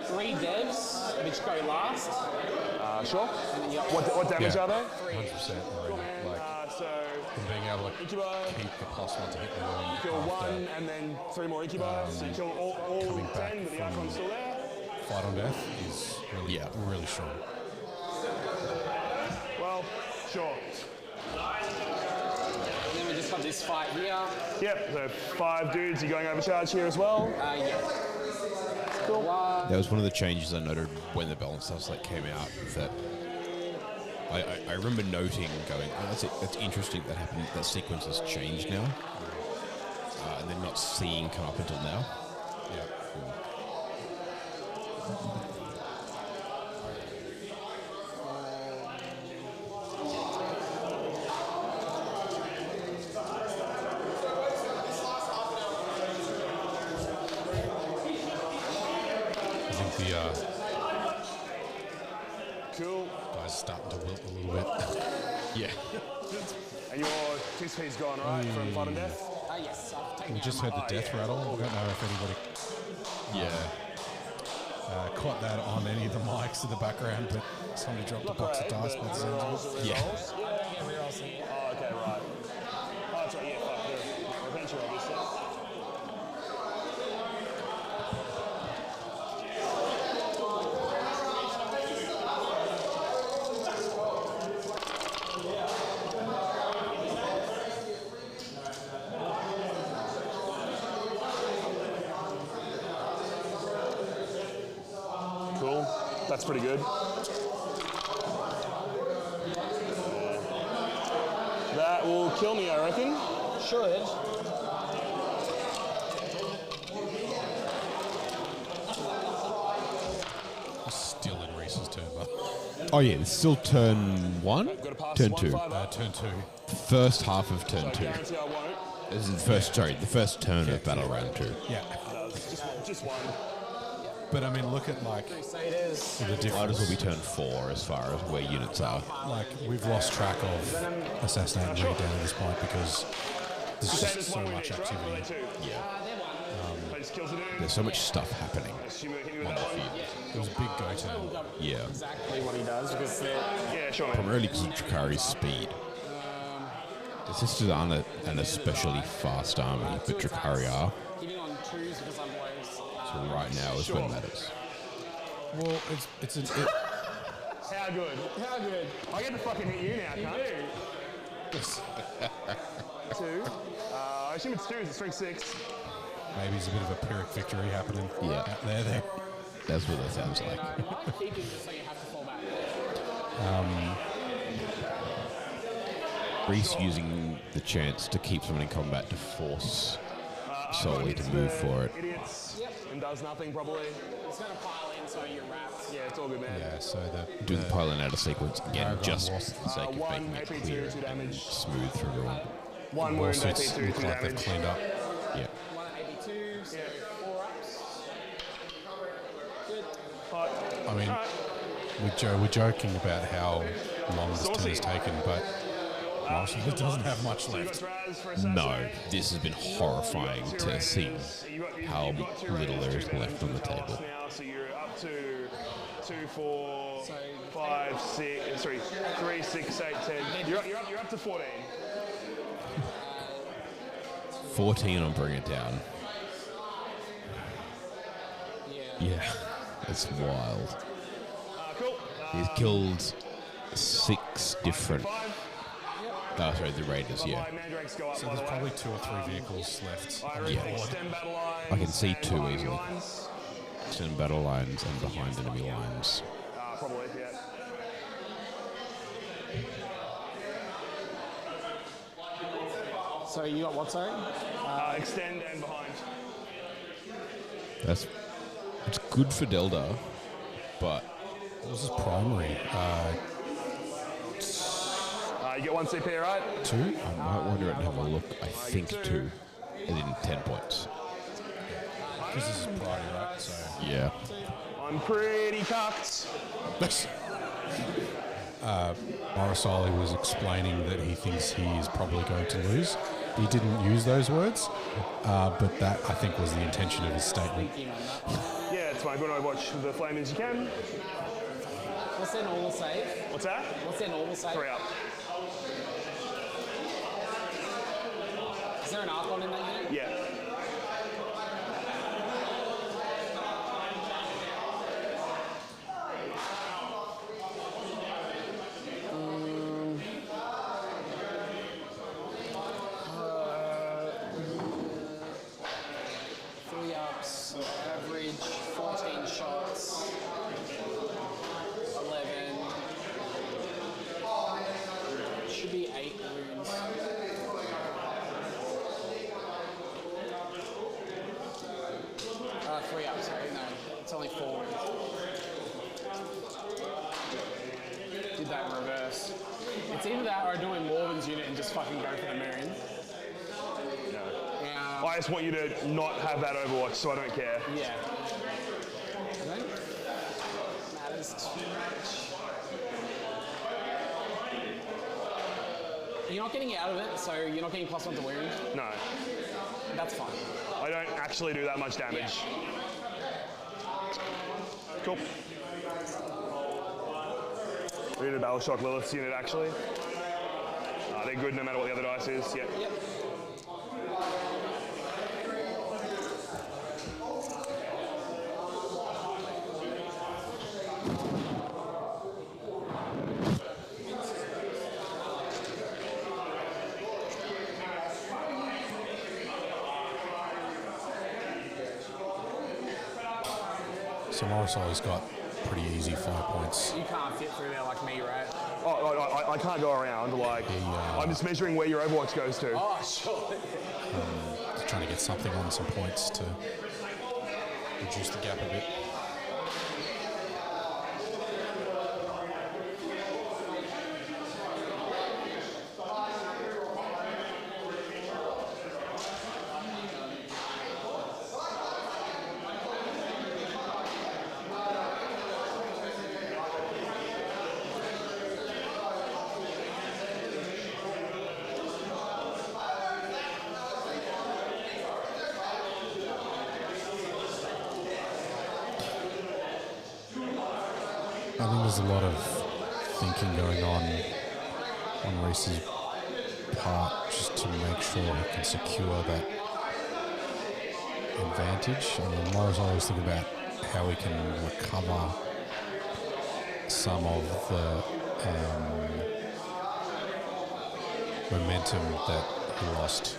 3 devs, which go last. Sure. And then you got What damage Yeah. are they? 100% already. Like, So from being able to incubi, keep the +1 to hit the wound kill after 1, and then 3 more incubi. So you kill all coming 10, back but the from- icon's still there. fight on death is really, really strong. Well, sure. And then we just got this fight here. Yep, so 5 dudes, you're going overcharge here as well. Yeah. Cool. That was one of the changes I noted when the balance stuff like came out. That I remember noting, going, oh, that's interesting that happened. That sequence has changed now, and then not seeing come up until now. Yeah. think the Cool. guy's starting to wilt a little bit. Yeah. And your 2CP's gone, right, from Fight and Death? Yes, I've taken We just heard the death rattle. I don't know if anybody caught that on any of the mics in the background, but somebody dropped a box of dice by the sounds of it. Yeah. Oh, okay, right. Oh, that's right, yeah, fuck. The revenge roll, obviously. Cool. That's pretty good. That will kill me, I reckon. Should. Still in Rhys's turn, but Oh yeah, it's still turn 1, Gotta pass turn one 2. fiver. turn 2. First half of turn I 2. guarantee I won't. This is the first turn of battle round 2. Yeah, Just one. but I mean, look at like Crusaders. the Might as difference. well be turn 4 as far as where units are. Like we've lost track of assassinate and read down at this point because there's Crusaders just so one win much each, right? Or are they activity. two? Yeah. That just kills the dude. There's so much stuff happening Assume it hit me with on that the one. field. It was a big go turn. Yeah. Exactly what he does because they're Yeah, sure, man. Primarily because of Drakari's speed. The sisters aren't an especially fast army, but Drakari are. hitting on twos because I'm always. So right now is when matters. Well, it's an How good? How good? I get to fucking hit you now, cunt. Two. I assume it's 2, it's 3-6. maybe it's a bit of a Pyrrhic victory happening. Yeah. out there. That's what that sounds like. Why keep it just so you have to fall back? Rhys using the chance to keep someone in combat to force Soli to move for it. Idiots. And does nothing, probably. It's going to pile in so you're wrapped. Yeah, it's all good, man. Yeah, so Do the piling out of sequence again, Paragon just was- for the sake of one making it AP2, clear 2 and damage. smooth for everyone. One war wound, suits AP2, 2 look like they've damage. cleaned up. Yeah. One at 82, so 4 ups. Good. I mean, we're joking about how long this turn has taken, but Morosoli doesn't have much So you left. got Raz for assassinate. No, this has been horrifying to see how little there is left on the table. Now, so you're up to 2, 4, So 5, 6, sorry, 3, 6, 8, 10. You're up to 14. 14 on Bring It Down. Yeah, it's wild. Cool. He's killed 6 different. 5. Oh, sorry, the Raiders, yeah. Mandrakes go up, So by there's the probably way. 2 or 3 vehicles left. I on the Yeah. reckon board. extend battle lines. I can see and 2 behind easily. lines. Send battle lines and behind enemy lines. Probably, yeah. So you got what, sorry? Extend and behind. It's good for Delta, but What was his primary? You get 1 CP, right? 2? I might wander out and have a look. I think 2, as in 10 points. Because this is priority, right? So Yeah. I'm pretty cucked. Morosoli was explaining that he thinks he is probably going to lose. He didn't use those words, but that I think was the intention of his statement. Yeah, it's fine. Go and watch the flame as you can. What's their normal save? What's that? What's their normal save? 3 up. Is there an Archon in that unit? Yeah. Three ups, average 14 shots, 11. Should be 8 wounds. 3 ups, sorry, no, it's only 4 wounds. Did that in reverse. It's either that or doing Morven's unit and just fucking go for the moon. Yeah. I just want you to not have that Overwatch, so I don't care. Yeah. I don't You're not getting out of it, so you're not getting +1 to wound. No. That's fine. I don't actually do that much damage. Cool. We need a Battle Shock Lilith's unit actually. They're good no matter what the other dice is. Yep. So Morosoli's got pretty easy 5 points. You can't fit through there like me, right? Oh, I can't go around. Like, I'm just measuring where your Overwatch goes to. Oh, sure. Just trying to get something on some points to reduce the gap a bit. I think there's a lot of thinking going on Rhys's part just to make sure he can secure that advantage. I mean, Morosoli was thinking about how we can recover some of the momentum that he lost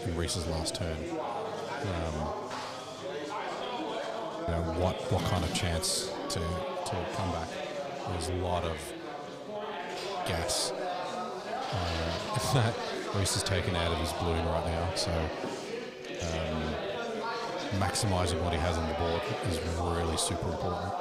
in Rhys's last turn. You know, what kind of chance to come back? There's a lot of gas that Rhys is taken out of his balloon right now, so maximising what he has on the board is really super important.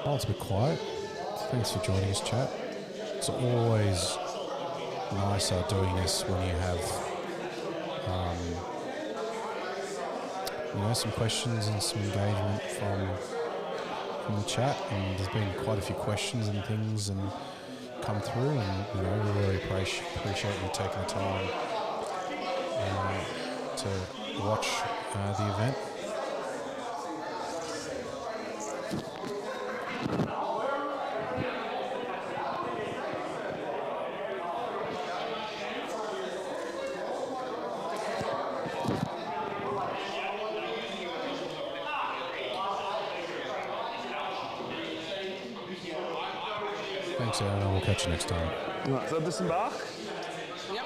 Oh, it's a bit quiet. Thanks for joining us, chat. It's always nicer doing this when you have, some questions and some engagement from the chat. And there's been quite a few questions and things and come through, and we really appreciate you taking the time to watch the event. Thanks, Aaron. We'll catch you next time. Right, so disembark. Yep.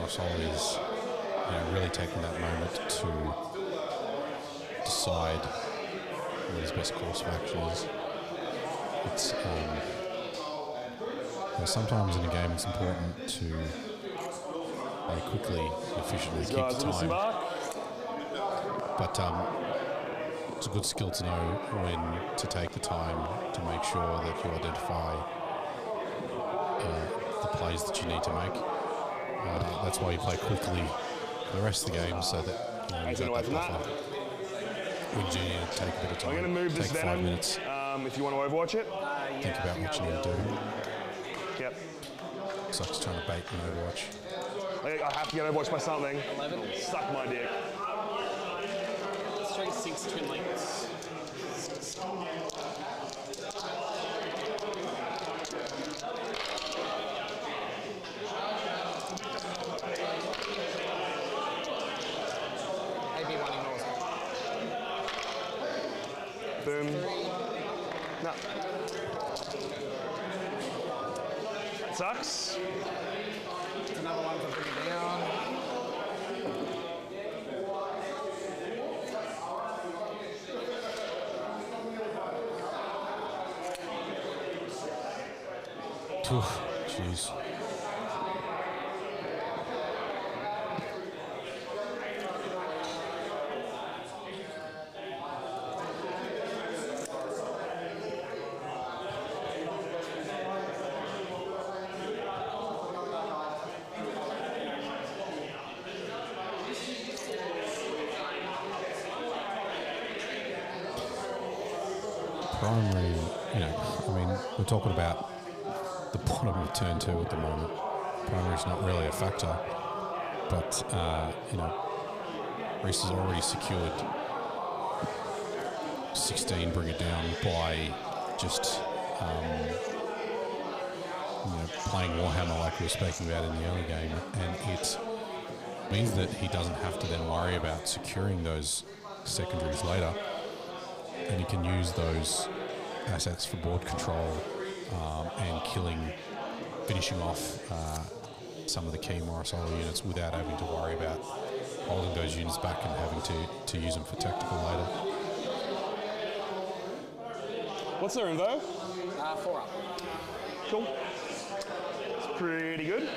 Morosoli is really taking that moment to decide what his best course of action is. It's sometimes in a game it's important to play quickly and efficiently, keep the time. But it's a good skill to know when to take the time to make sure that you identify the plays that you need to make. That's why you play quickly for the rest of the game, so that you've got that buffer. When you need to take a bit of time, I'm going to move this take 5 Venom, minutes. if you want to Overwatch it. Think about what you need to do. Yep. Looks like it's trying to bait an Overwatch. I have to get Overwatched by something. 11. Suck my dick. Straight 6 twin links. Boom. No. That sucks. It's another one for bringing down. Jeez. Primary, we're talking about the bottom of turn 2 at the moment. Primary's not really a factor, but Rhys has already secured 16, bring it down by just playing Warhammer like we were speaking about in the early game, and it means that he doesn't have to then worry about securing those secondaries later, and he can use those assets for board control and finishing off some of the key Morosoli units without having to worry about holding those units back and having to use them for tactical later. What's their info? 4 up. Cool. It's pretty good.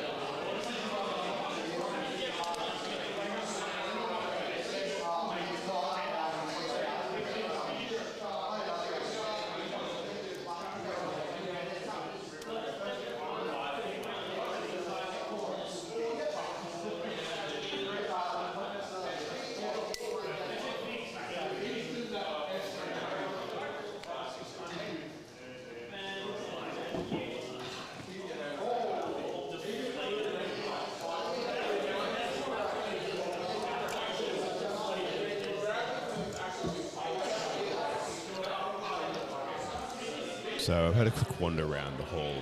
So I've had a quick wander around the hall.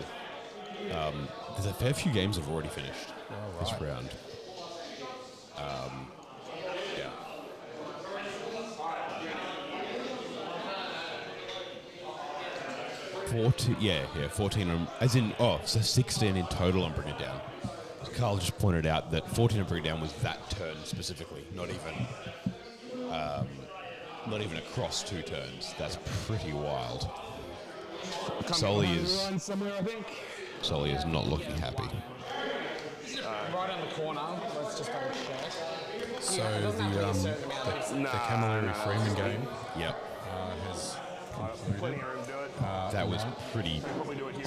There's a fair few games I've already finished this round. Yeah. 14. As in, so 16 in total on Bring It Down. Carl just pointed out that 14 on Bring It Down was that turn specifically, not even across 2 turns. That's pretty wild. Sully is not looking happy. Right on the corner. Let's just double check. So the Camilleri Freeman game has concluded. That was pretty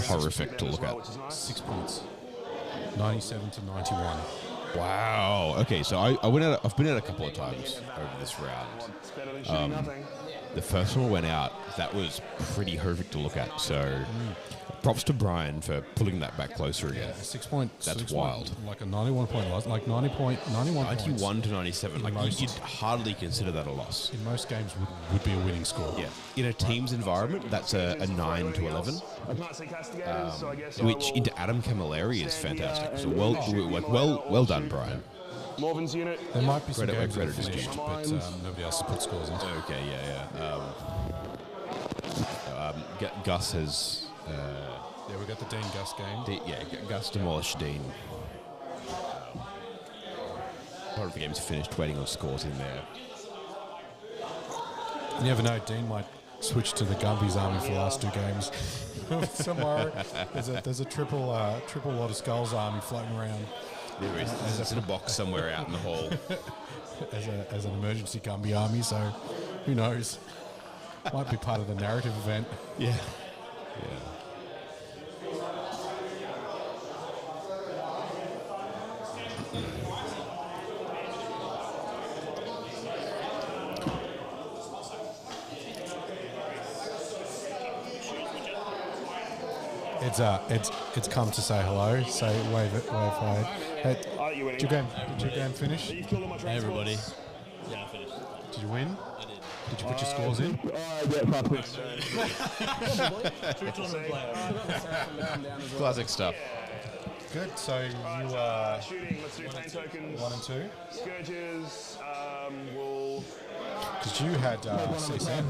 horrific to look at. 6 points. 97 to 91. Wow. Okay, so I've been out a couple of times over this round. The first one went out. That was pretty horrific to look at. So, props to Brian for pulling that back closer again. 6 points. That's wild. Like a 91 point loss. Like 91 91 to 97. Like you'd hardly consider that a loss. In most games, would be a winning score. Yeah. In a team's environment, that's a 9 to 11. Which into Adam Camilleri is fantastic. So well done, Brian. Morven's unit. There might be some Credit where games credit that is finished, due. but nobody else has put scores in. Okay, Gus has... Yeah, we got the Dean Gus game. Gus demolished Dean. Part of the game's finished, waiting on scores in there. You never know, Dean might switch to the Gumby's army for the last 2 games. Somewhere there's a triple lot of skulls army floating around. There is. It's in a box somewhere out in the hall. as an emergency Gumby army, so who knows? Might be part of the narrative event. Yeah. It's come to say hello. So wave hi. Hey, did your game finish? Hey everybody. Yeah, I finished. Did you win? I did. Did you put your scores in? True tournament player. Classic stuff. Good. So you are Shooting, let's do pain tokens. 1 and 2. Scourges, will... Did you had CSM?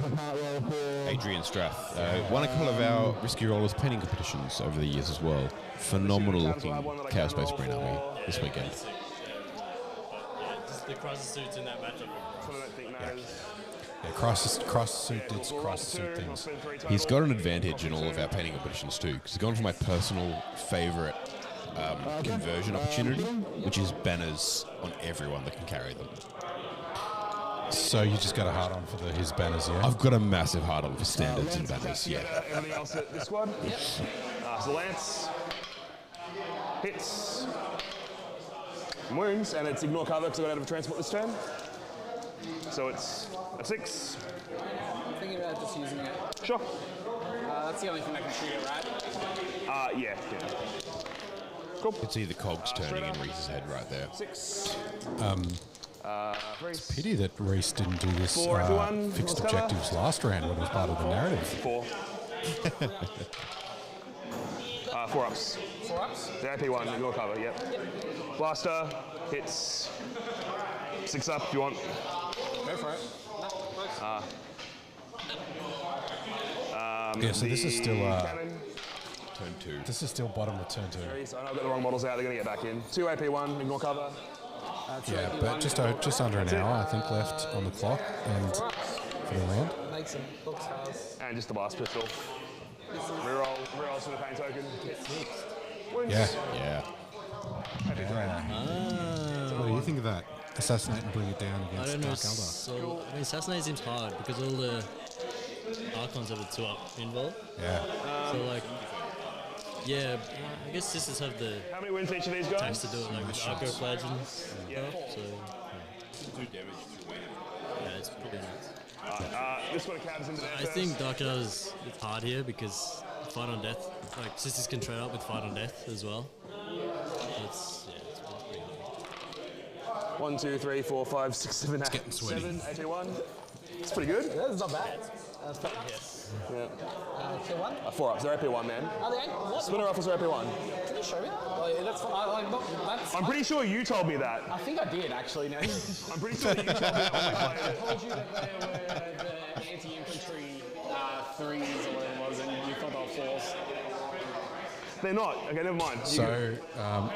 Adrian Strath won a couple of our Risky Rollers painting competitions over the years as well. Phenomenal looking Chaos Space Marine army this weekend. Just the crisis suits in that matchup. Yeah, crisis suit did crisis suit things. He's got an advantage in all of our painting competitions too, because he's gone for my personal favourite conversion opportunity, which is banners on everyone that can carry them. So you just got a hard on for his banners, yeah? I've got a massive hard on for standards and banners, yeah. Anything else at this squad? Yep. So Lance hits wounds, and it's ignore cover because I got out of a transport this turn. So it's a 6. I'm thinking about just using it. Sure. That's the only thing that can shoot it, right? Yeah. Cool. You can see the cogs turning in Rhys's head right there. 6. Pity that Rhys didn't do this fixed objectives last round when it was part of the narrative. 4. 4 ups. 4 ups? The AP1, ignore cover, yep. Blaster hits 6 up if you want. Go for it. Yeah, so this is still turn 2. This is still bottom of turn 2. I know I've got the wrong models out, they're going to get back in. 2 AP1, ignore cover. Yeah, but just under an hour, I think, left on the clock and for the round. Make some book stars. And just the blast pistol. Rerolls for the pain token. Yeah. What do you think of that? Assassinate and bring it down I against don't know. Dark Eldar. So, I mean, assassinate seems hard because all the Archons have a 2-up involved. Yeah. So, like, yeah, I guess sisters have the How many wins each of these guys? tax to do it, like with Arco Flags and stuff. So, yeah, it's probably nuts. This one cabs into I think Dark Eldar is hard here because Fight on Death, like sisters can trade up with Fight on Death as well. So it's pretty hard. 1, 2, 3, 4, 5, 6, 7, 8. getting sweaty. 7, AP1. It's pretty good. That's not bad. That's pretty good. Yeah. Kill one? 4 ups, they're AP1, man. Are they? What? Splinter rifles are AP1. Can you show me that? That's that's. I'm pretty sure you told me that. I think I did actually. No. I'm pretty sure that you told me that when we I played it. told you that they were the anti-infantry 3s or whatever it was, and you thought they were 4s. They're not. Okay, never mind. So,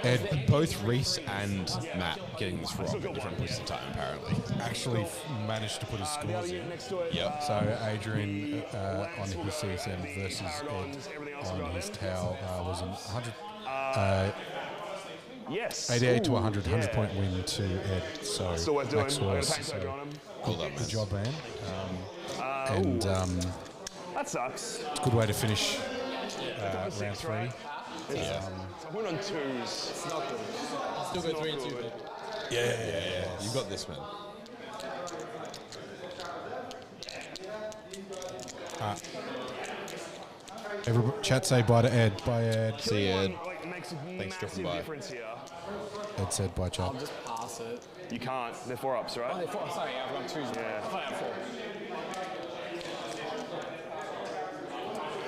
Ed Both Rhys and Matt getting this wrong at different points in time, apparently. actually managed to put his scores in. Next to it. Yep. So Adrian on his CSM versus Ed on his Tau was 100. Yes. 88 to Ooh, 100, yeah. 100-point win to Ed. So Still worth doing. Max I'm going was, to paint token on him. Cool that, good man. job, man. That sucks. It's a good way to finish round 3. Yeah. I went on 2s. It's not good. Still go 3 and 2, but Yeah. You got this, man. Chat say bye to Ed. Bye, Ed. See you, Ed. Like, makes a Thanks for dropping massive by. difference here. Ed said bye, chat. I'll just pass it. You can't. They're 4 ups, Oh, right? they're 4. Sorry, I've got 2s. Yeah. I thought I had 4.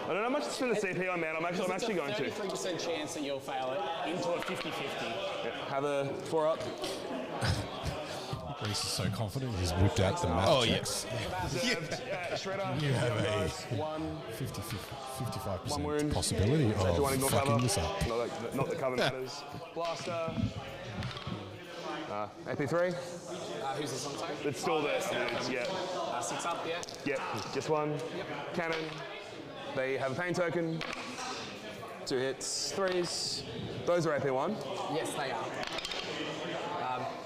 I don't know how much to spend the CP on, man. I'm actually going to. 33% chance that you'll fail it into a 50-50. Have a 4 up. Rhys is so confident he's whipped out the math Oh, checks. Shredder. You have a 55% possibility of fucking this up. Not the cover matters. Blaster. AP3. Who's this one, sorry? It's still there. Yeah. 6 up, yeah? Yep. Just one. Cannon. They have a pain token. 2 hits. 3s. Those are AP1. Yes, they are.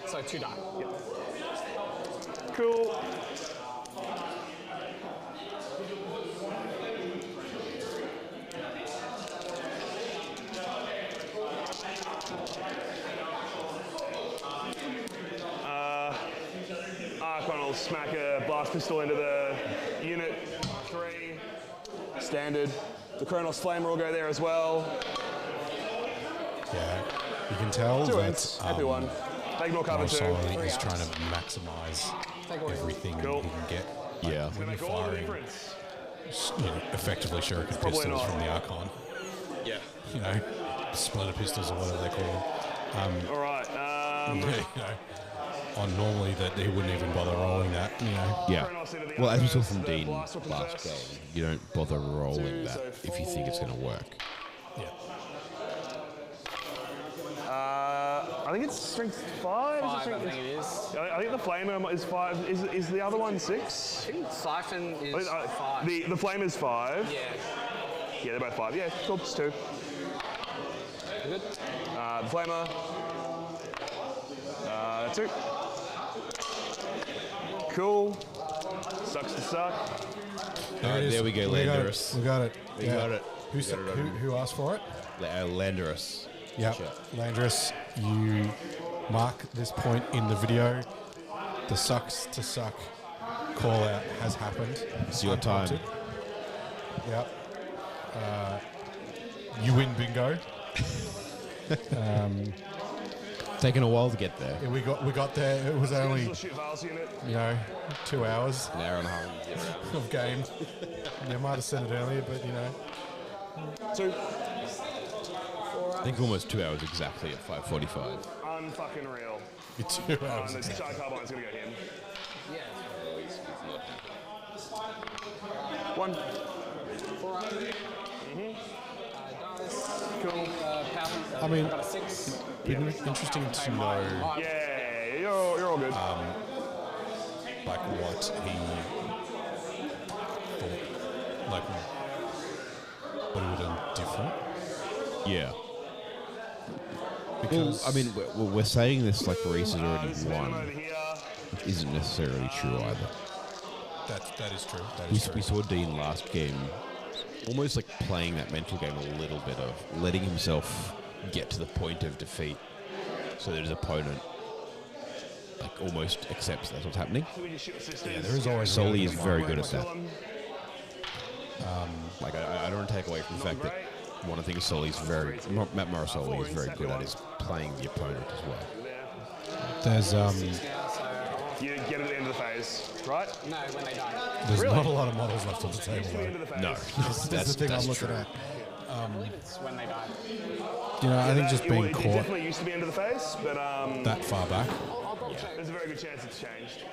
So 2 die. Yep. Cool. Archon will smack a blast pistol into the unit. 3. Standard. The Kronos Flamer will go there as well. Yeah, you can tell 2 that hits. AP1. They ignore cover 2. Morosoli is trying to maximise everything Cool. he can get. Yeah. When you're Make all the firing, difference. effectively shuriken Probably pistols not. from the Archon. Yeah. You know, splinter pistols or whatever they're called. All right. You know, normally that he wouldn't even bother rolling that. You know. Yeah. Well, as we saw from Dean last game, you don't bother rolling that if you think it's going to work. Yeah. I think it's strength 5. I think it is. I think the flamer is 5. Is the other one 6? I think Siphon is 5. The flame is 5. Yeah. Yeah, they're both 5. Yeah, cool. It's 2. Good. The flamer. 2. Cool. Sucks to suck. There we go, Landorus. We got it. We got it. Who asked for it? Landorus. Yeah, Landorus, you mark this point in the video. The sucks to suck call out has happened. It's your time. Yep. You win bingo. Taking a while to get there. Yeah, we got there. It was only 2 hours. An hour and a half of game. They might have said it earlier, but 2. I think almost 2 hours exactly at 5:45. Unfucking real. 2 hours. The Shy Carbine's going to go him. Yeah. 1. 4 up. Cool. I mean, got a 6. interesting to know. Yeah, you're all good. Like what he thought, like what he would have done different. Yeah. Because I mean, we're saying this like Rhys has already won, which isn't necessarily true either. That is true. That is true. We saw Dean last game almost like playing that mental game a little bit of letting himself get to the point of defeat so that his opponent like almost accepts that's what's happening. Yeah, there is always Sully is very good at that. Like I don't want to take away from the fact that one of the things Sully's Matt Morosoli is very good at is playing the opponent as well. There's You get it at the end of the phase, right? No, when they die. there's not a lot of models left on the table though. No, That's the thing I'm looking at. I believe it's when they die. I think just being It caught definitely used to be end of the phase, but that far back, there's a very good chance it's changed.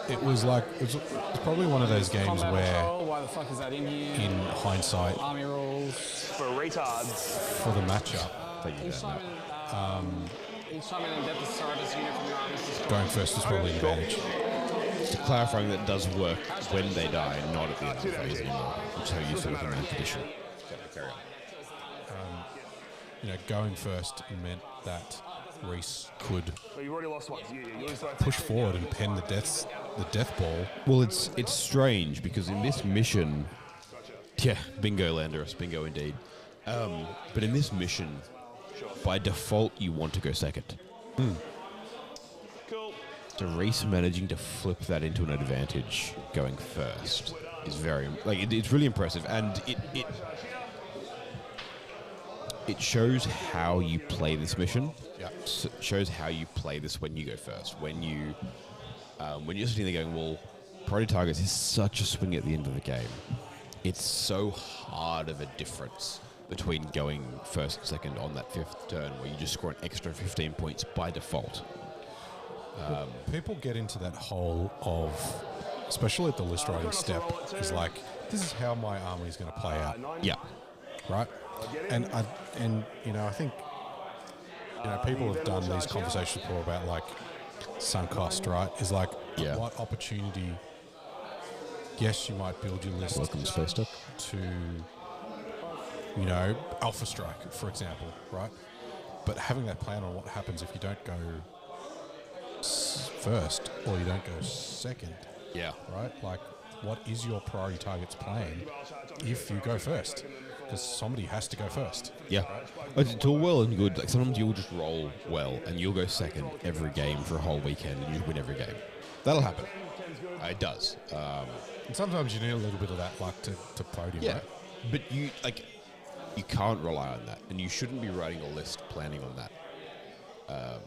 it was probably one of those games Combat where, control, why the fuck is that in here? in hindsight, Army rules. For retards. for the matchup, Each time an in-depth Cerberus unit from your army is destroyed. going first is probably an advantage. To clarifying that does work when they die, not at the end of the phase anymore, which is how you sort of in that condition. Carry on. Going first meant that Rhys could Well, you've already lost once. You lose both. push forward and pen the death ball. Well, it's strange because in this mission, yeah, bingo, Landorus, bingo indeed. But in this mission, by default, you want to go second. Cool. So Rhys managing to flip that into an advantage going first is very it's really impressive, and it shows how you play this mission. Yeah. Shows how you play this when you go first. When you're sitting there going, well, priority targets is such a swing at the end of the game. It's so hard of a difference between going first and second on that fifth turn where you just score an extra 15 points by default. People get into that hole of, especially at the list writing step, is like, this is how my army is going to play out, Yeah. right? And I think people have done these conversations before about like sunk cost, right? Is like, Yeah. what opportunity? Yes, you might build your list Welcome to Space Dock. to, Alpha Strike, for example, right? But having that plan on what happens if you don't go first or you don't go second, Yeah. right? Like, what is your priority target's plan if you go first? Because somebody has to go first. Yeah. It's all well and good. Like sometimes you'll just roll well and you'll go second every game for a whole weekend and you win every game. That'll happen. It does. And sometimes you need a little bit of that luck to podium, Yeah. right? But you can't rely on that, and you shouldn't be writing a list planning on that. Yeah.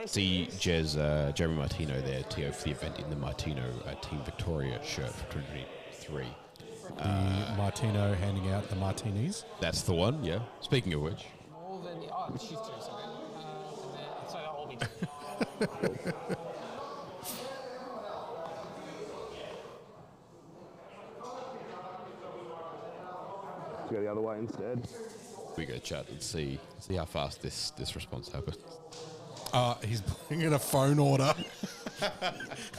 See Jeremy Martino there, TO for the event in the Martino Team Victoria shirt for 2023. The Martino handing out the martinis. That's the one, yeah. Speaking of which. More than she's 2, sorry. So that'll all be 2. Go the other way instead. We go chat and see how fast this response happens. He's putting in a phone order.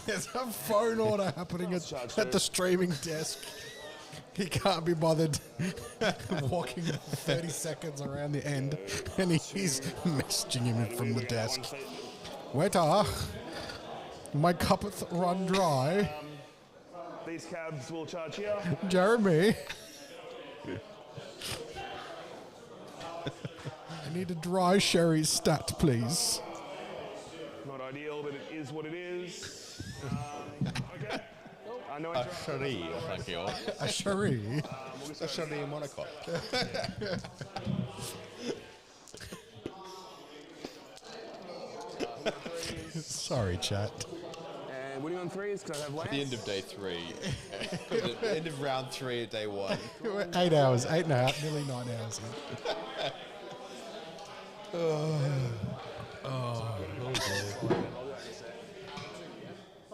There's a phone order happening at the streaming desk. He can't be bothered walking 30 seconds around the end, and he's messaging him from the desk. Waiter, my cup run dry. These cabs will charge here. Jeremy. I need a dry sherry stat, please. Not ideal, but it is what it is. Okay. No A sherry, thank you. A sherry. A sherry in Monaco. Sorry, chat. And winning on 3s because I have Lance. At the end of day 3. At the end of round 3 of day 1. We're 8 hours, 8.5, nearly 9 hours in.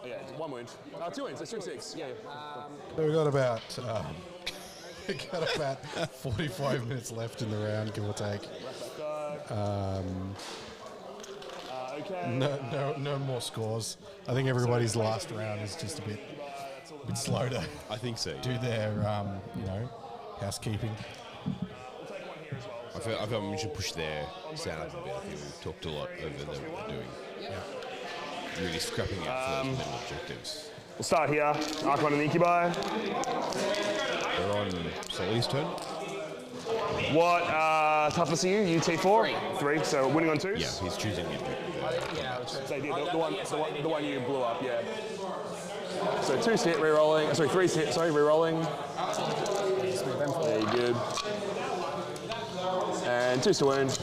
Yeah, 1 wound. 2 wounds, that's 6. Yeah. So we've got about 45 minutes left in the round, give or take. Okay. No more scores. I think everybody's last round is just a bit slow to I think so. do their housekeeping. I feel we should push their sound up a bit. I think we've talked a lot over what they're doing. Yeah. Really scrapping out for those middle objectives. We'll start here. Archon and Incubi. They're on Soli's turn. What toughness are you? You T4? 3. So winning on 2s? Yeah, he's choosing the objective. Yeah, So the one you blew up, yeah. So 2s hit, re-rolling. Sorry, 3s hit, sorry, re-rolling. There you go. And 2s to wound,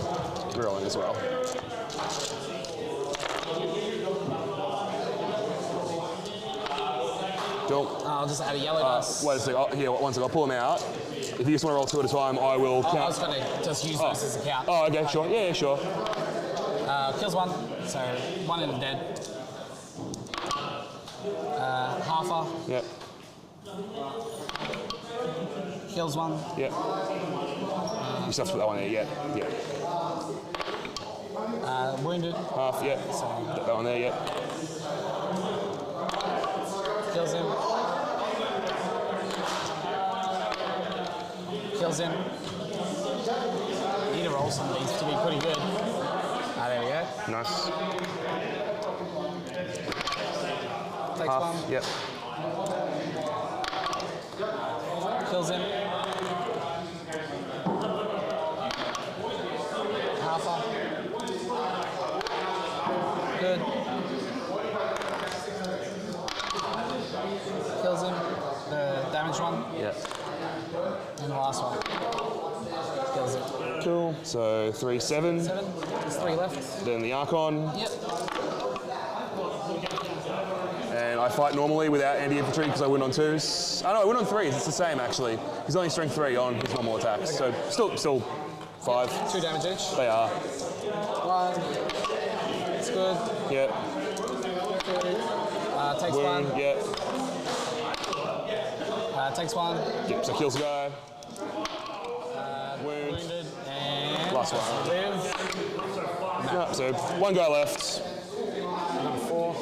re-rolling as well. Cool. I'll just add a yellow dice. Wait a second. Here, one second. I'll pull them out. If you just want to roll 2 at a time, I will count. I was going to just use those as a count. Oh, okay, sure. Yeah, sure. Kills 1, so 1 in the dead. Halfer. Yep. Kills 1. Yep. You still have to put that one there, yeah. Wounded. Half, yep. Put that one there, yep. Kills him. Kills him. Need to roll some of these to be pretty good. There we go. Nice. Takes Half, 1. yep. Kills him. Halfer. Good. Kills him. The damage one. Yeah. And the last one. Kills it. Cool. So 3, 7. 7. There's 3 left. Then the Archon. Yep. And I fight normally without anti-infantry because I win on 2s. Oh no, I win on 3s. It's the same actually. He's only strength 3 on his normal attacks. Okay. So still 5. 2 damage each. They are. 1. It's good. Yep. 2. Takes Wound. 1. Yep. Takes 1. Yep. So kills a guy. Wounded. And Last one. live. No, so 1 guy left. Number 4.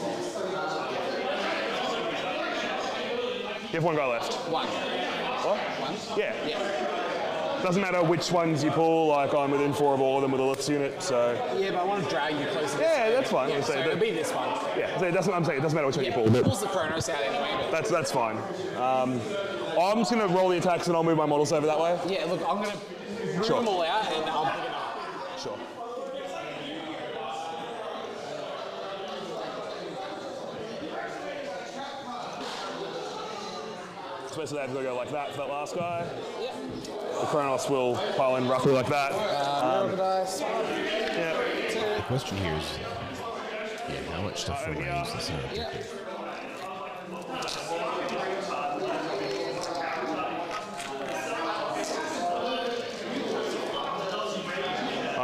You have 1 guy left. 1. What? 1? Yeah. Yeah. Doesn't matter which ones you pull, like I'm within 4 of all of them with a lifts unit, so. Yeah, but I want to drag you closer. Yeah, that's fine. Yeah, so it'll be this one. Yeah, so it doesn't, I'm saying it doesn't matter which one you pull. It But pulls the Chronos out anyway. But that's fine. I'm just going to roll the attacks and I'll move my models over that way. yeah, look, I'm going to move Sure. them all out and I'll pick it up. Sure. So basically I've got to go like that for that last guy. Yeah. The Chronos will pile in roughly like that. Roll the dice. Yeah. The question here is, how much stuff remains the center objective?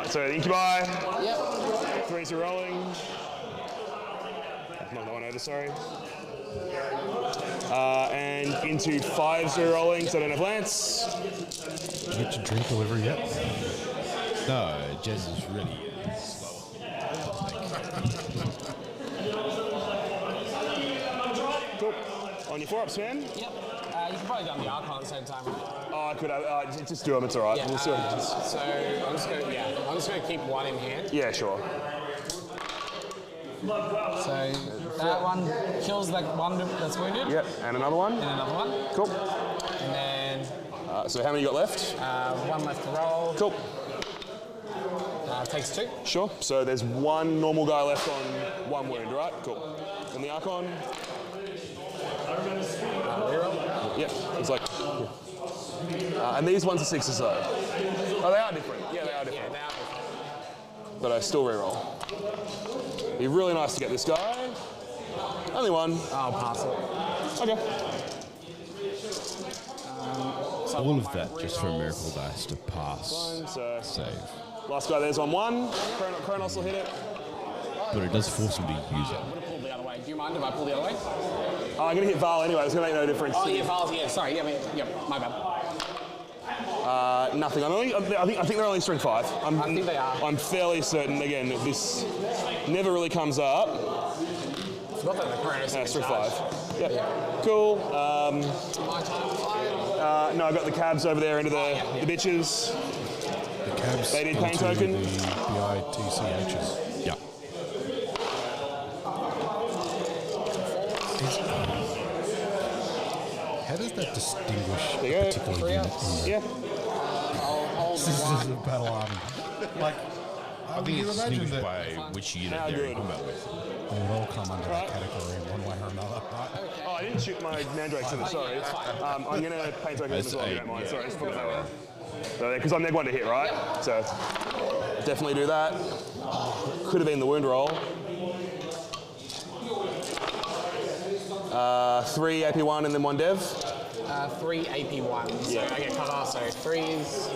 Right, so incubi. Yep. 3s are rolling. Knock that one over, sorry. And into 5s are rolling, so I don't have Lance. Did you get your drink delivery yet? No, Jez is really slow. Cool. On your 4-ups, man. Yep. You can probably done the Archon at the same time, right? Oh, I could have. Just do them, it's alright. Yeah. We'll see what happens. So I'm just gonna keep one in hand. Yeah, sure. So that one kills that one that's wounded. Yep, and another one. And another one. Cool. And then So how many you got left? one left to roll. Cool. Takes 2. Sure. So there's one normal guy left on 1 wound, right? Cool. And the Archon? Reroll. Yep. It's like. And these ones are 6s though. Oh, they are different. Yeah, they are different. Yeah, they are different. But I still reroll. Be really nice to get this guy. Only one. I'll pass it. Okay. All of that just for a miracle dice to pass. Fine, so Save. last guy there's on 1. Kronos will hit it. But it does force him to use it. I'm gonna pull the other way. Do you mind if I pull the other way? I'm gonna hit Val anyway. It's gonna make no difference. Oh yeah, Val's. Yeah, sorry. Yeah, my bad. Nothing. I think they're only strength 5. I think they are. I'm fairly certain. Again, this never really comes up. Forgot that the Kronos. Strength 5. Yep. Cool. My time. No, I got the cabs over there into the bitches. The cabs. They did pain into token. The BITCHs. Yeah. How does that distinguish There you a go. particular unit? Yeah. This is a battle army. Like, I think you it's imagine distinguished that by which unit How they're in good. combat with. they would all come under that category in one way or another, right? Oh, I didn't shoot my mandrakes in it, sorry. I'm going to paint token as well if you don't mind. Sorry, just put it that way. So, because I'm neg 1 to hit, right? So, definitely do that. Could have been the wound roll. 3 AP1 and then 1 dev. 3 AP1. So Yeah. I get cover. So 3s.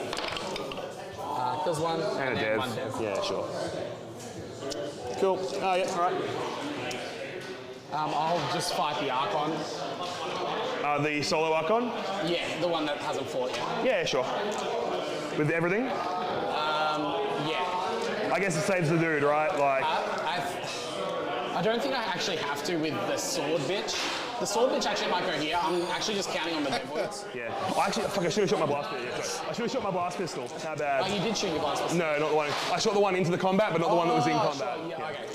Kills 1 And a then dev. 1 dev. Yeah, sure. Cool. Oh, yeah, all right. I'll just fight the Archon. The solo Archon? Yeah, the one that hasn't fought yet. Yeah, sure. With everything? Yeah. I guess it saves the dude, right? Like, I don't think I actually have to with the sword bitch. The sword bitch actually might go here. I'm actually just counting on the dev wounds. yeah. I should have shot my blast pistol. Yeah, sorry. I should have shot my blast pistol. How bad? Oh, you did shoot your blast pistol. No, not the one. I shot the one into the combat, but not the one that was in combat. Sure, yeah, okay.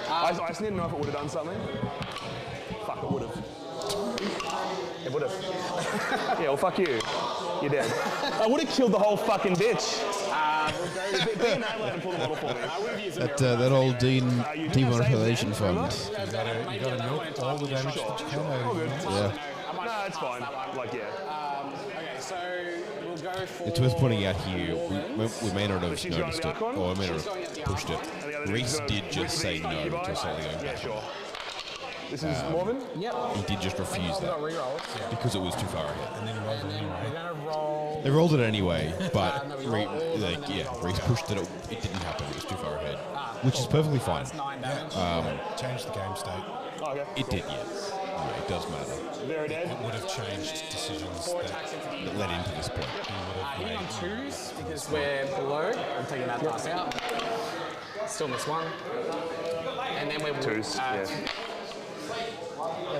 I just didn't know if it would have done something. Fuck, it would have. It would have. Yeah, well, fuck you. You're dead. I would have killed the whole fucking bitch. Be an ally and pull the model for me. That old demonetization fund. You gotta milk all the damage that you can out of it. Yeah. No, it's fine. Like, yeah. Okay, so we'll go for... It's worth pointing out here, we may not have she's going noticed to the it, Archon? or we may not have pushed it. And the other Rhys dude's did gonna- just say no to something going Yeah, back. sure. This is Morven? Yep. He did just refuse I've got that rerolls. because it was too far ahead. And then you roll it anyway. We're going to roll... They rolled it anyway, but No, we rolled all of them and then we rolled Rhys it. pushed that it didn't happen. It was too far ahead, which is perfectly fine. That's 9 damage. Change the game state. Oh, okay. It did, yes. Yeah, it does matter. Very dead. It would have changed decisions 4 that attacks into the... It led into this point. Hitting on 2s because we're below. I'm taking that dice out. Still miss 1. And then we're... 2s, yeah.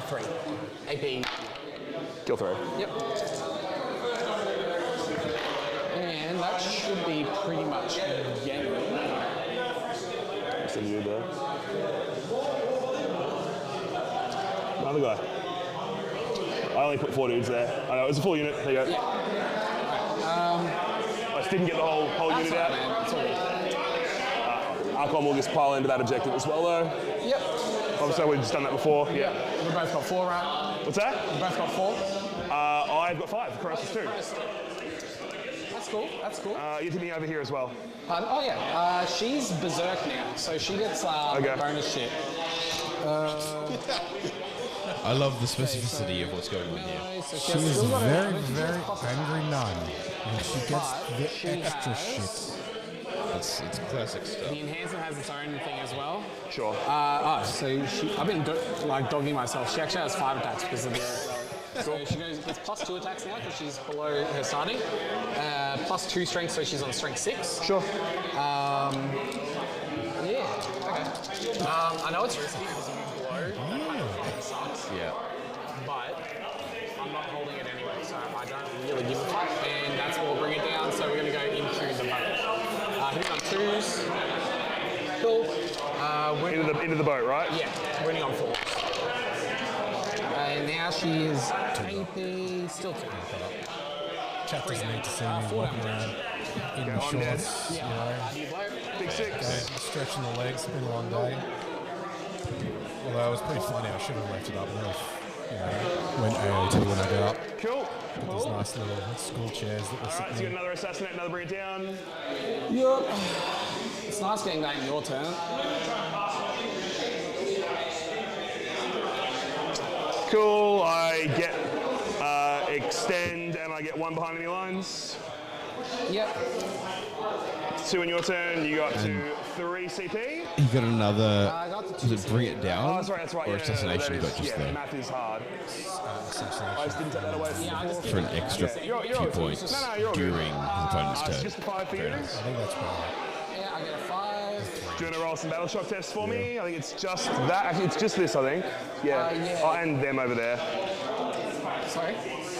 3. AP. Kill throw. Yep. And that should be pretty much game. Send you there. Another guy. I only put 4 dudes there. I know, it was a full unit. There you go. Yeah. I just didn't get the whole That's unit all right, out. man. It's all good. Archon will just pile into that objective as well, though. Yep. Obviously, we've just done that before. Yeah. We both got 4, right? What's that? We both got 4. I've got 5. Kronos is 2. That's cool. That's cool. You're hitting over here as well. Oh yeah. She's berserk now, so she gets Okay. bonus shit. I love the specificity of what's going on here. So She is a very, very angry nun. And she gets the extra shit. It's classic stuff. The enhancement has its own thing as well. Sure. I've been dogging myself. She actually has 5 attacks because of the. So she gets plus 2 attacks now because she's below her starting. Plus 2 strength, so she's on strength 6. Sure. Yeah. Okay. I know it's risky because if you blow, that sucks. Yeah. But I'm not holding it anyway, so I don't really give a fuck. And that's what will bring it down. So we're going to go into the boat. Hitting on 2s. Cool. Into the boat, right? Yeah, winning on 4s. And now she is AP, still 2. Chat doesn't need to see me walking around in the shorts, you know. Big 6. Stretching the legs, it's been a long day. Although it was pretty funny, I should have left it up north. You know, went AOT when I got up. Cool. Those nice little school chairs that were All right, so you sitting got another assassinate, another bring it down. Yep. It's nice getting that in your turn. Cool. I get extend, and I get 1 behind enemy lines. Yep. 2 in your turn. You got to 3 CP. You got another. I got the Does it bring it down? Oh, sorry, that's right. Or Yeah, assassination that got is, just there math is hard. assassination. I just didn't take that away from you. for an extra You're 2 all points good. No, you're all good. during his opponent's It's turn. just a 5 for you. I think that's right. Yeah, I get a 5. Do you want to roll some battle shock tests for me? I think it's just that. Actually, it's just this, I think. Yeah. Yeah. Oh, and them over there. Sorry?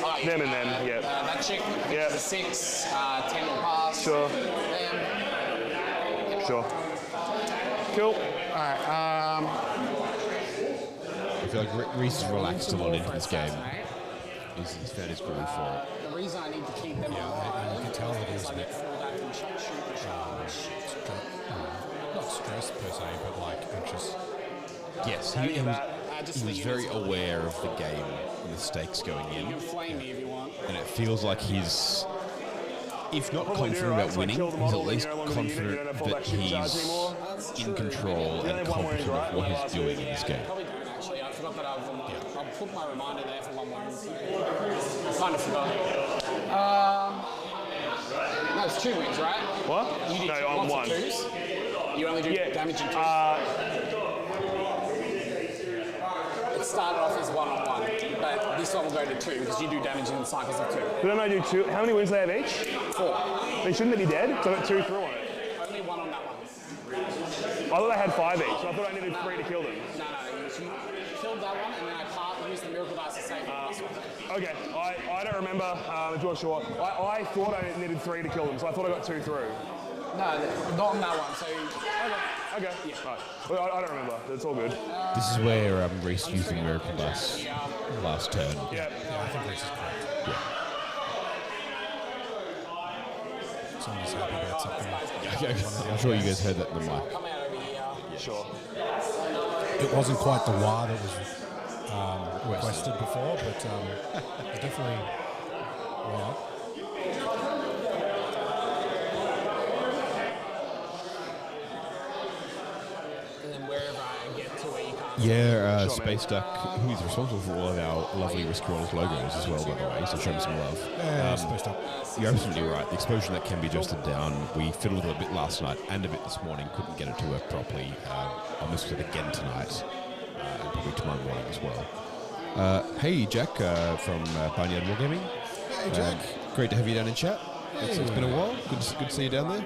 Oh, yeah. Them and them, yeah. That chick, Yeah. the 6, 10 will pass. Sure. Them. Sure. Cool. Alright, I feel like Rhys has relaxed a lot into this game. He's found his groove for it. The reason I need to keep them alive you can tell that is he's I get full damage and shoot the charge. not stressed per se, but like anxious. Yes, How do you he get was, that? he was very aware of the game and the stakes going You in, can flame me if you want. and it feels like he's, if not Probably do, confident right? about So I winning, kill the he's model, at then least you're no longer the unit, you don't have confident fallback that shoot charge he's anymore. in control You only and have one wound, competent right? of what One he's last doing week. in this I game. probably don't actually. I forgot that I'll put my reminder there for 1 wound. I kind of forgot. No, it's 2 wounds, right? What? You did No, on lots 1. of 2s. You only do damage in 2s. It started off as 1-on-1, but this one will go to 2 because you do damage in cycles of 2. But then I do 2. How many wounds do they have each? 4. Then shouldn't they be dead? So I got 2 through on it. Only 1 on that one. I thought they had 5 each. So I thought I needed 3 to kill them. No, you killed that one, and then I used the miracle dice to save the last one. Okay, I don't remember if you're sure. I thought I needed 3 to kill them, so I thought I got 2 through. No, not on that one. So Okay, right. Well, I don't remember. It's all good. This is where Rhys used the miracle dice last turn. Yeah. I think Rhys is correct. Someone's happy about something. I'm sure you guys heard that in the mic. come out over here. Sure. It wasn't quite the wah that was requested before, but definitely, yeah. And then wherever I get to where you can't. Yeah, Space Duck, who's responsible for all of our lovely Risk Rollers logos as well, by the way, so show him some love. Spaced up. You're absolutely right. The explosion that can be adjusted down. We fiddled with it a bit last night and a bit this morning. Couldn't get it to work properly. I'll miss it again tonight and probably tomorrow morning as well. Hey, Jack from Barnyard Wargaming. Hey, Jack. Great to have you down in chat. It's been a while. Good to see you down there.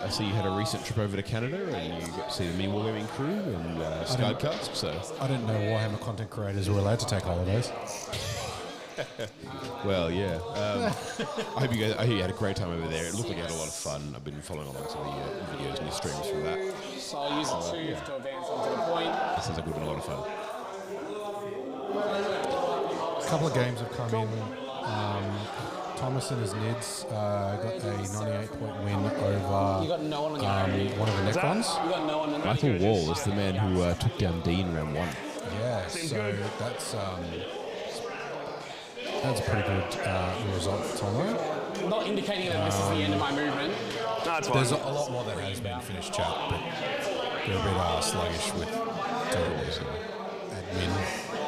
I see you had a recent trip over to Canada and you got to see the Me Wargaming crew and Skycast. So I didn't know Warhammer content creators were allowed to take holidays. Well, yeah. I hope you had a great time over there. It looked like you had a lot of fun. I've been following along some of the videos and the streams from that. So I'll use the 2 to advance onto the point. That sounds like we've been a lot of fun. A couple of games have come in. Thomas and his Nids got a 98-point win over You got no one on your enemy. one of the Necrons. You got no one on the Michael Wall is the man who took down Dean round 1. Yeah, so that's a pretty good result for Tomo. Not indicating that this is the end of my movement. No, it's fine. There's a lot more that has been finished, chat, but they're a bit sluggish with totals and admin.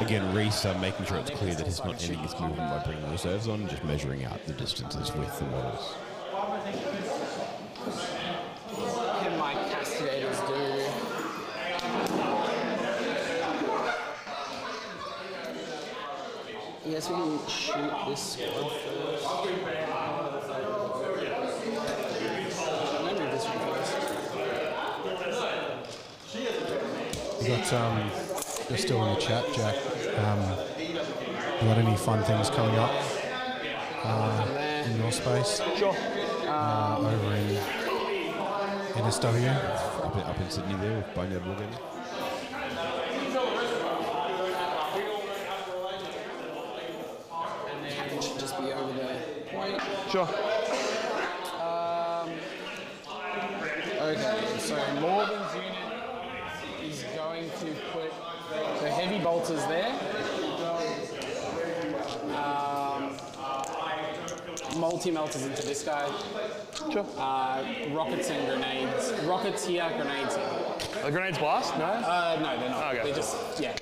Again, Rhys making sure it's clear that he's not ending his movement by bringing reserves on, just measuring out the distances with the models. Can my castigators do? Yes, we can shoot this one first. Maybe this one first. You got, you're still in the chat, Jack. You got any fun things coming up in your space? Sure. Over in NSW? Up in Sydney there with Boneyard Wargaming. It should just be over the point. Sure. Okay, so Morgan's unit is going to put the heavy bolters there. Multi-melters into this guy. Sure. Rockets and grenades. Rockets here, grenades here. The grenades blast? No? No, they're not. Okay. They're just,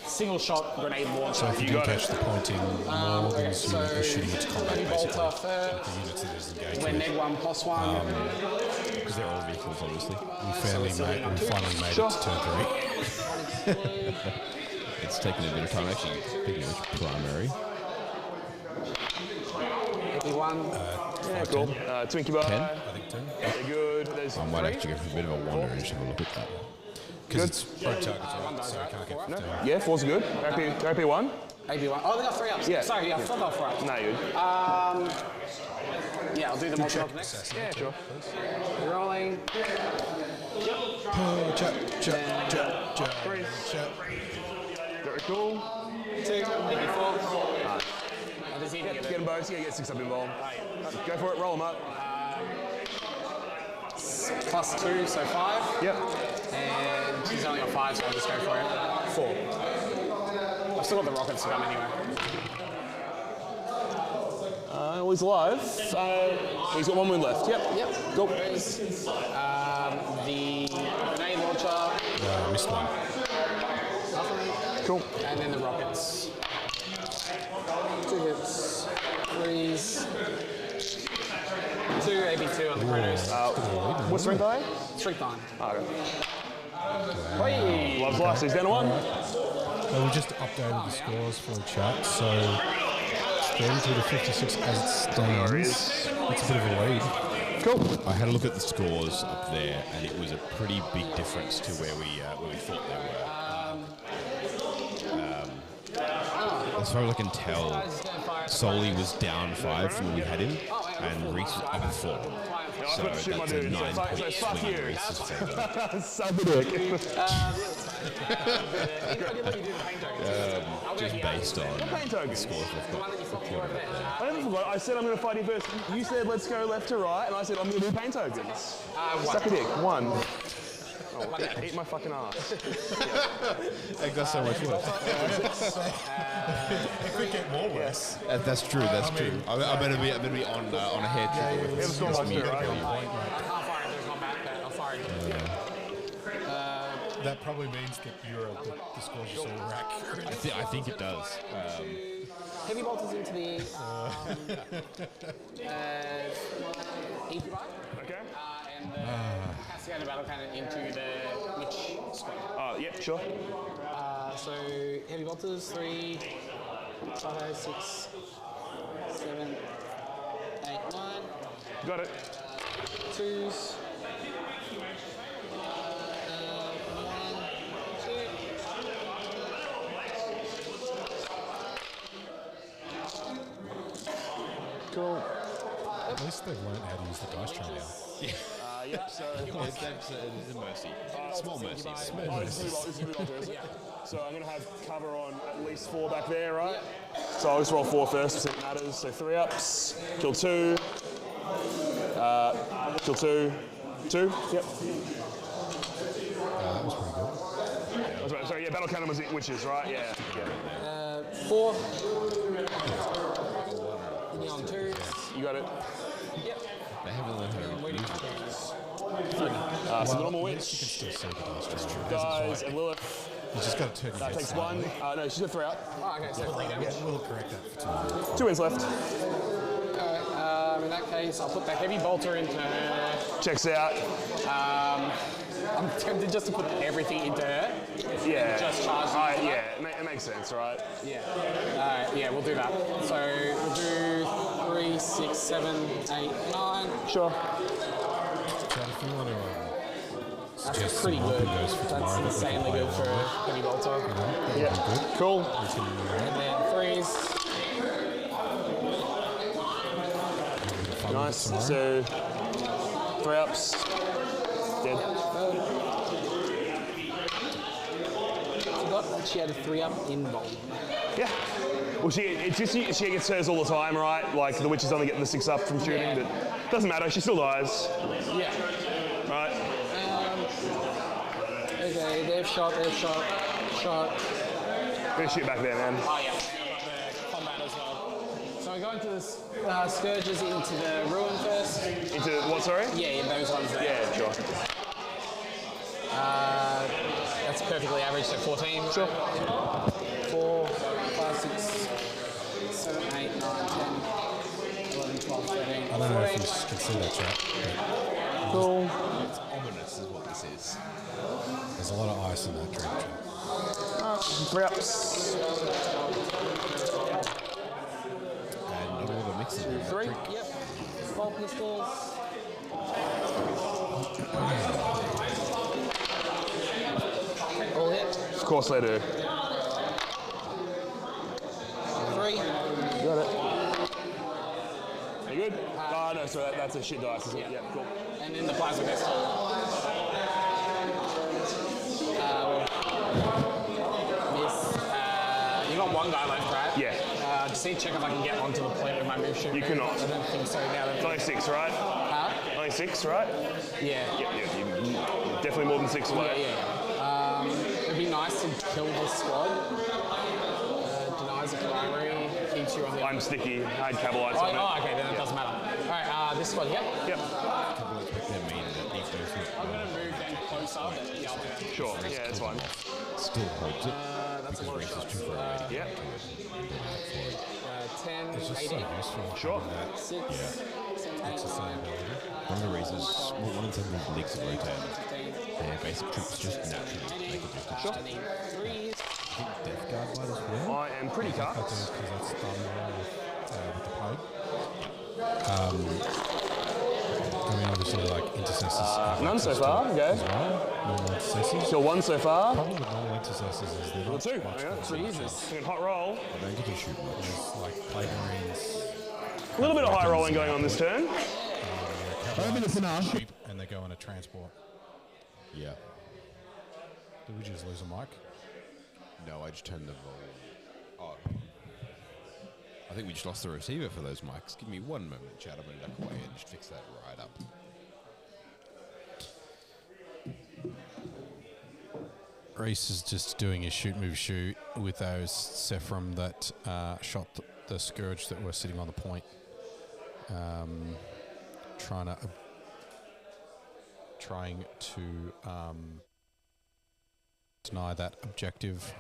single shot grenade launcher. So if you do catch the pointing, Morgan's so unit is shooting into combat, heavy basically. bolter first. The units that is engaged We're with. neg 1 plus 1. Because they're all vehicles, obviously. We finally made it to turn 3. It's taken a bit of time, actually. Speaking of which, primary. Heavy 1. Yeah, cool. Twinkie bar. 10? I think 10. They're good. There's I might have to go for a bit of a wander and just have a look at that. Because it's broke targets, right? So I can't get down. Yeah, 4's good. AP 1? AB 1. Oh, they got 3 ups. Yeah. Sorry, I forgot about 4 ups. No, you're good. Yeah, I'll do the multi-knock next. Yeah, sure. Rolling. Oh, chat. Three. Very cool. 2, maybe 4. Does he get Get them both. Yeah, get 6 up involved. Go for it. Roll them up. Plus 2, so 5. Yep. And he's only got 5, so I'll just go for it. 4. I've still got the rockets to come anyway. Well, he's alive. He's got 1 wound left. Yep. Go. The grenade launcher. Missed one. Cool. And then the rockets. 2 hits. 3s. 2 AB2 on the grenades. What strength are they? Strength 9. Okay. Loves life, so he's down to 1. So we just updated the scores for the chat. So it's 32 to 56 as it stands. That's a bit of a lead. Cool. I had a look at the scores up there, and it was a pretty big difference to where we thought they were. As far as I can tell, Soli was down 5 from when we had him, and Rhys was up 4. So that's a 9-point swing in Rhys' favour. Suck the dick. Just based on Paint the tokens. scores we've got recorded up there. I never forgot. I said I'm going to fight him first. You said let's go left to right, and I said I'm going to do paint tokens. Suck a dick. 1. Oh, eat my fucking ass. It got so much worse. It could get more worse. That's true. That's true. I'm going to be on a hair trigger with this. Yeah, it's not mute. right. I'll fire it. There's not back there. I'll fire it. That probably means that the scores you saw were accurate. I think it does. Heavy bolters into the EP bar. Okay. And the castigated battle cannon into the witch square. Yeah, sure. So heavy bolters, 3, 5, 6, 7, 8, 9. Got it. 2s. 1, 2. Cool. At least they've learned how to use the dice tray now. Yep, so It is a mercy. Small mercy. So I'm going to have cover on at least 4 back there, right? So I'll just roll 4 first, if it matters. So 3 ups, kill 2, kill 2, 2, yep. That was pretty good. That's right. Sorry, yeah, battle cannon was it, witches, right? Yeah. 4. Neon 2. You got it. Yep. They haven't learned how to use it. So normal witch. You can still see the dice tray. Guys and Lilith. You just got to turn your That head takes slightly. 1. No, she's got 3 out. Oh, okay, so 3 damage. Yeah, we'll correct that for 2 wins left. Alright, in that case, I'll put the heavy bolter into her. Checks out. I'm tempted just to put everything into her. Yeah. Just charge. Yeah, it makes sense, right? Yeah. Yeah, we'll do that. So we'll do 3, 6, 7, 8, 9. Sure. Chad, if you want to That's pretty good. That's insanely good for a heavy bolter. Yeah. Cool. And then 3s. Nice. So 3 ups. Dead. Forgot that she had a 3-up in bowl. Yeah. Well, she gets hers all the time, right? Like the witch is only getting the 6 up from shooting, but doesn't matter. She still dies. Yeah. Right. Okay, they've shot. Gonna shoot back there, man. Oh yeah. The combat as well. So we're going to the scourges into the ruin first. Into what? Sorry. Yeah, those ones there. Yeah, sure. That's perfectly average, so 14. Sure. 4, 5, 6, 7, 8, 9, 10, 11, 12, 13. I don't know if you can see that, chat. Cool. It's ominous, is what this is. There's a lot of ice in that drink. 3 ups. And not all the mixes. 3. Yep. 4 pistols. All hit. Of course they do. 3. Got it. Are you good? Oh no, sorry, that's a shit dice, isn't it? Yeah, cool. And then the plasma pistol. Miss. You got one guy left, right? Yeah. Just need to check if I can get onto the plate with my move shoot. You cannot. I don't think so now. It's only 6, right? Huh? Only 6, right? Yeah. Yeah, definitely more than 6 away. Yeah. It'd be nice to kill this squad. Denies the primary, keeps you on the... I'm sticky. I had Cabalites on it. Oh, okay, then it doesn't matter. Alright, this squad, yep. Yep. Couple of quick then mean that these days. I'm going to move them closer, but yeah, I'll do that. Sure, yeah, that's fine. Still holds it. That's a lot of Rhys is shots. too far away. 10, 10, It's just 80, so useful. Sure. 6, 7, 8, 9, One of the reasons, one of the things with leagues that rotate, their basic troops just naturally make it just Sure. I think Death Guard might as well. I am pretty I cut. do because that's done well with the plague. I mean, obviously, like intercessors. None so far, okay. As well. Normal intercessors. Kill 1 so far. Problem with normal intercessors is they're Well, not 2. much Yeah, better. Jesus. Hot roll. I don't think you shoot much. There's like plague marines. A little bit of high rolling going on this turn. Sheep, and they go on a transport. Yeah. Did we just lose a mic? No, I just turned the volume. Oh. I think we just lost the receiver for those mics. Give me one moment, Chad. I'm going to duck away and just fix that right up. Rhys is just doing his shoot move shoot with those Sephram that shot the Scourge that were sitting on the point. Trying to deny that objective.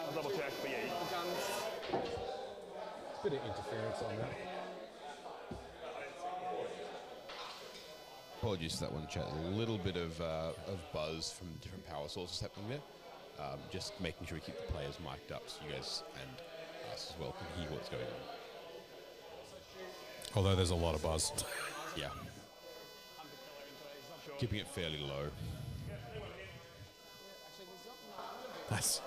I'll double check, but yeah. Bit of interference on that. Apologies for that one, Chad. A little bit of buzz from different power sources happening there. Just making sure we keep the players mic'd up so you guys and us as well can hear what's going on. Although there's a lot of buzz. Yeah. Keeping it fairly low. That's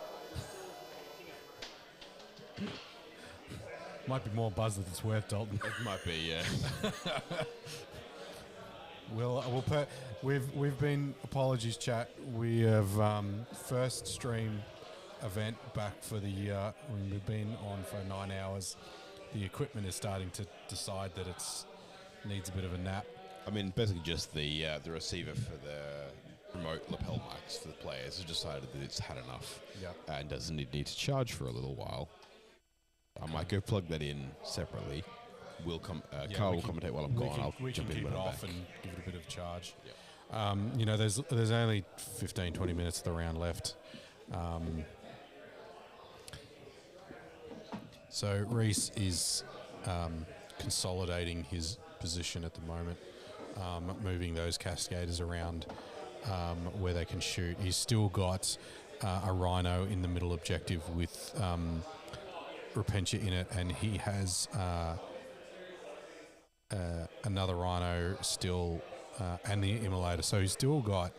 might be more buzz than it's worth, Dalton. It might be, yeah. We'll put. We've been apologies, chat. We have first stream event back for the year. We've been on for 9 hours. The equipment is starting to decide that it's needs a bit of a nap. I mean, basically just the receiver for the remote lapel mics for the players has decided that it's had enough. Yep. And doesn't need to charge for a little while. I might go plug that in separately. Carl will commentate while I'm gone. I'll we can jump in keep when it I'm off back. and give it a bit of charge. Yep. You know, there's only 15, 20 minutes of the round left. So Rhys is consolidating his position at the moment, moving those cascaders around where they can shoot. He's still got a rhino in the middle objective with Repentia in it, and he has another rhino still and the immolator. So he's still got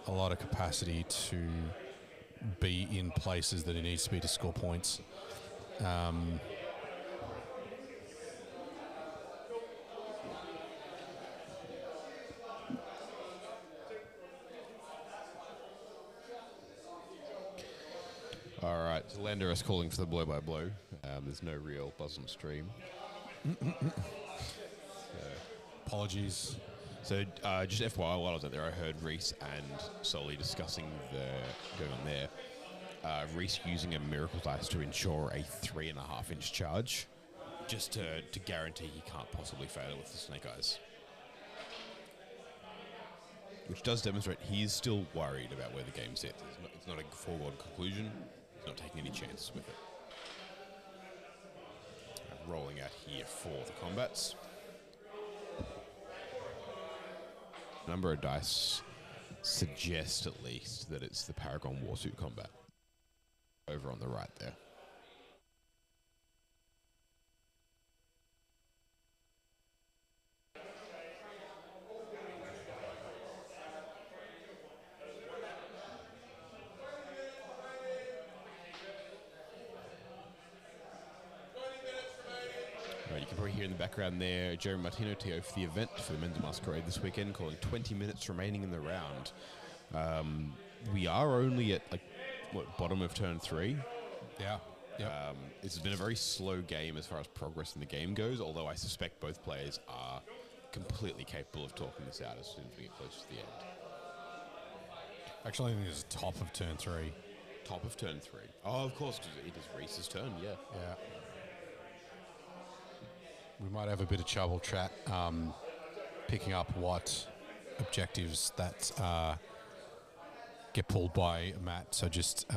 a lot of capacity to be in places that he needs to be to score points. All right, so Lander is calling for the blow by blow. There's no real buzz on stream. Apologies. So just FYI, while I was out there, I heard Rhys and Soli discussing going on there. Rhys using a miracle dice to ensure a 3.5-inch charge, just to guarantee he can't possibly fail with the snake eyes. Which does demonstrate he is still worried about where the game sits. It's not a foregone conclusion. He's not taking any chances with it. Rolling out here for the combats. Number of dice suggest at least that it's the Paragon Warsuit combat. Over on the right there. Right, you can probably hear in the background there Jeremy Martino TO for the event for the Menza Masquerade this weekend, calling 20 minutes remaining in the round. We are only at bottom of turn 3. Yeah. Yep. It's been a very slow game as far as progress in the game goes, although I suspect both players are completely capable of talking this out as soon as we get close to the end. Actually, I think it's top of turn 3. Top of turn 3. Oh, of course, because it is Rhys's turn, yeah. Yeah. We might have a bit of trouble picking up what objectives that get pulled by Matt. So just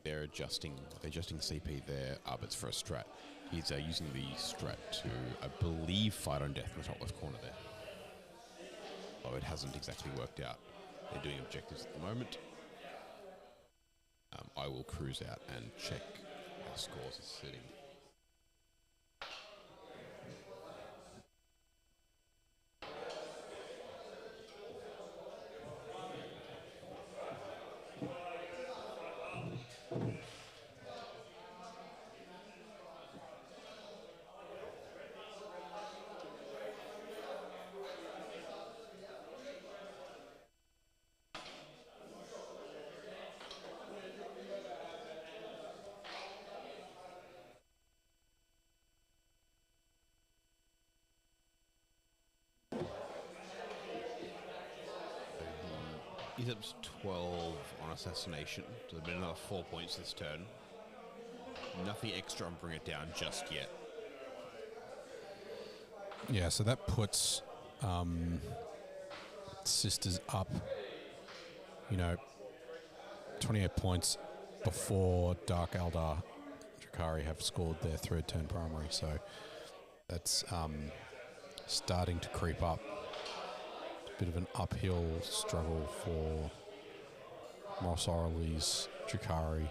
they're adjusting CP there. But it's for a strat. He's using the strat to, I believe, fight on death in the top left corner there. Although it hasn't exactly worked out. They're doing objectives at the moment. I will cruise out and check how scores are sitting. He's up to 12 on assassination, so there's been another 4 points this turn. Nothing extra on bring it down just yet. yeah, so that puts Sisters up, 28 points before Dark Eldar Drakari have scored their third turn primary. So that's starting to creep up. Bit of an uphill struggle for Morosoli's Drakari.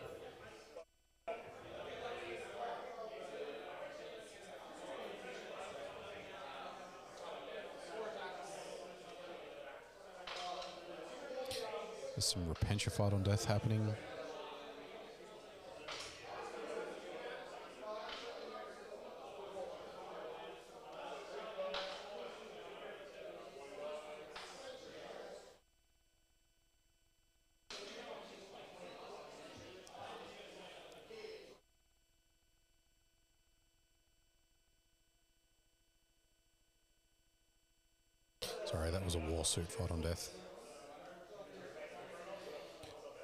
There's some Repentia fight on death happening. Sorry, that was a war suit fight on death.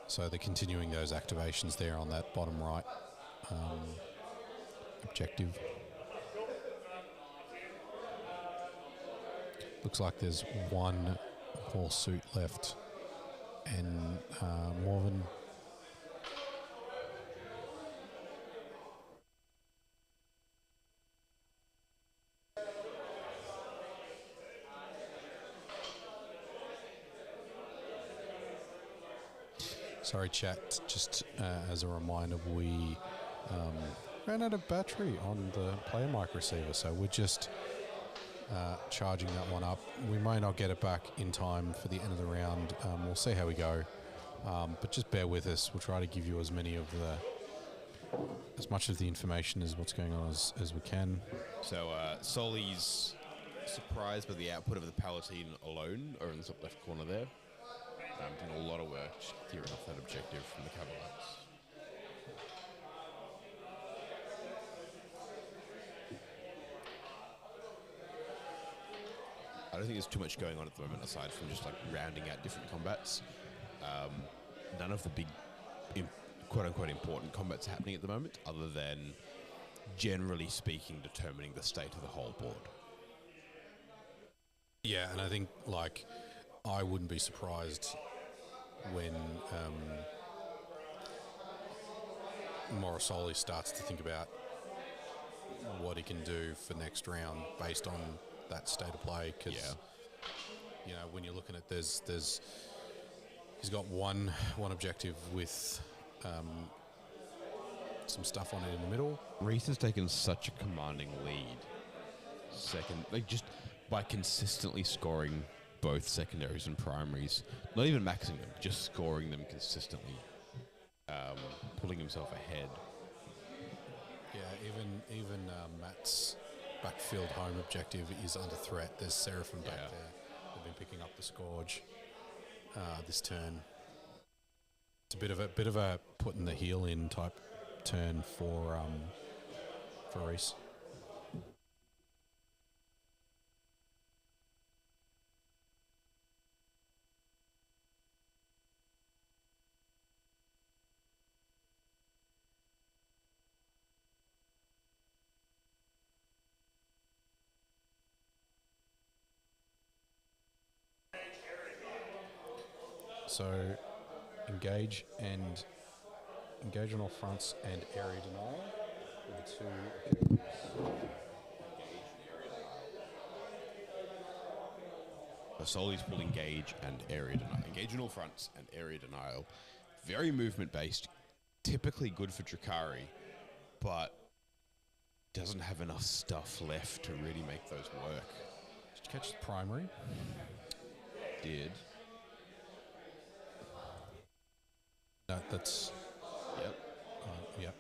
So they're continuing those activations there on that bottom right objective. Looks like there's one more suit left, and Morven. Sorry, chat. Just as a reminder, we ran out of battery on the player mic receiver, so we're just charging that one up. We may not get it back in time for the end of the round. We'll see how we go, but just bear with us. We'll try to give you as much of the information as what's going on as we can. So Soli's surprised by the output of the Palatine alone, over in the top left corner there. Doing a lot of work just clearing off that objective from the Cavaliers. I don't think there's too much going on at the moment aside from just like rounding out different combats. None of the big, quote-unquote important combats are happening at the moment, other than, generally speaking, determining the state of the whole board. Yeah, and I think, like, I wouldn't be surprised when Morosoli starts to think about what he can do for next round based on that state of play, because you know, when you're looking at there's he's got one objective with some stuff on it in the middle. Rhys has taken such a commanding lead. Second, like just by consistently scoring both secondaries and primaries, not even maxing them, just scoring them consistently, pulling himself ahead. Yeah, even Matt's backfield home objective is under threat. There's Seraphim back there. They've been picking up the Scourge this turn. It's a bit of a putting the heel in type turn for Rhys. So engage on all fronts and area denial with the two objectives. Soli's pulled engage and area denial. Engage on all fronts and area denial. Very movement based, typically good for Drakari, but doesn't have enough stuff left to really make those work. Did you catch the primary? Did. That's... Yep. Yep.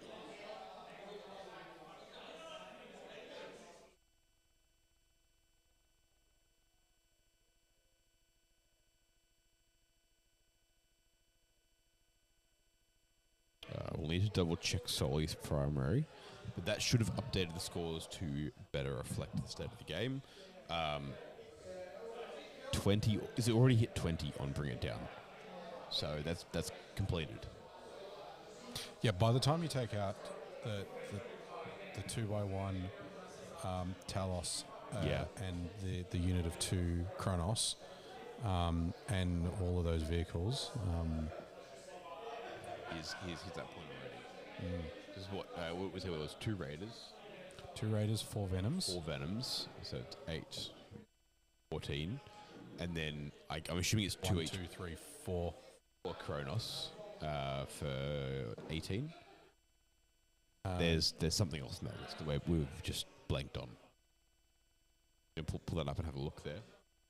We'll need to double check Soli's primary, but that should have updated the scores to better reflect the state of the game. 20, is it already hit 20 on Bring It Down? So that's completed. Yeah, by the time you take out the 2x1 Talos and the unit of 2 Kronos and all of those vehicles, he's hit that point already. This is what was it? It was 2 Raiders. 2 Raiders, 4 Venoms. 4 Venoms, so it's 8, 14. And then I'm assuming it's 2 each. 1, 2, 3, 4. 4 Kronos for 18. There's something else in that list where we've just blanked on. Pull that up and have a look there.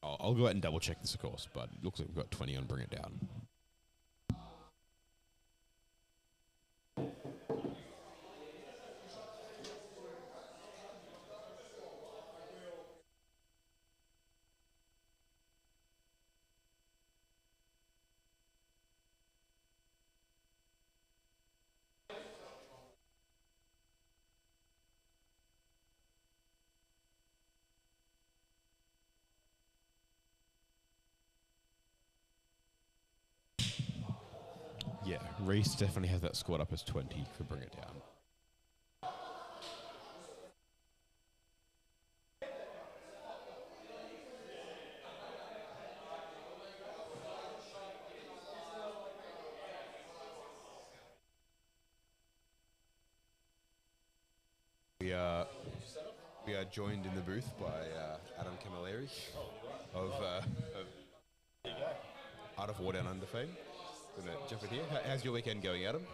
I'll go out and double check this, of course, but it looks like we've got 20 on Bring It Down. Rhys definitely has that squad up as 20 for Bring It Down. We are joined in the booth by Adam Camilleri of Art of War Down Under fame. Gonna jump in here. How's your weekend going, Adam?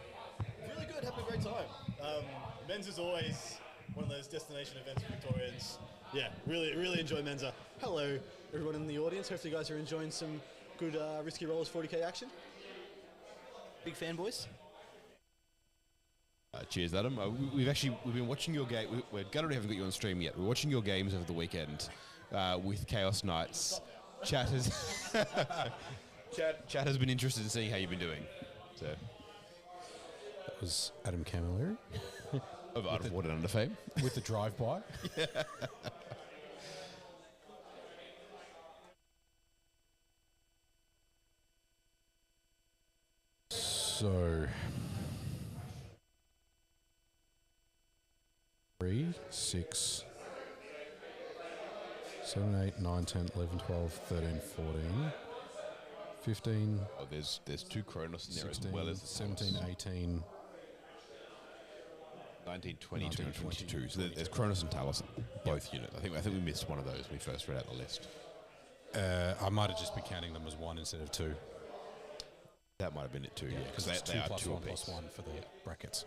Really good, having a great time. Men's is always one of those destination events for Victorians. Yeah, really enjoy Menza. Hello, everyone in the audience. Hopefully you guys are enjoying some good Risky Rollers 40k action. Big fanboys. Cheers, Adam. We've been watching your game. We're gutted we haven't got you on stream yet. We're watching your games over the weekend with Chaos Knights. Chat has been interested in seeing how you've been doing. So That was Adam Camilleri of Art of War Down Under fame with the drive-by. Yeah. So 3, 6, 7, 8, 9, 10, 11, 12, 13, 14, 15. Oh, there's two Kronos in there 16, as well as the 17, 18, 19, 20, 19, 22. So there's Kronos and Talos in both units. I think we missed one of those when we first read out the list. I might have just been counting them as 1 instead of 2. That might have been it too, yeah. Because it's 2 plus 1 plus 1 for the brackets.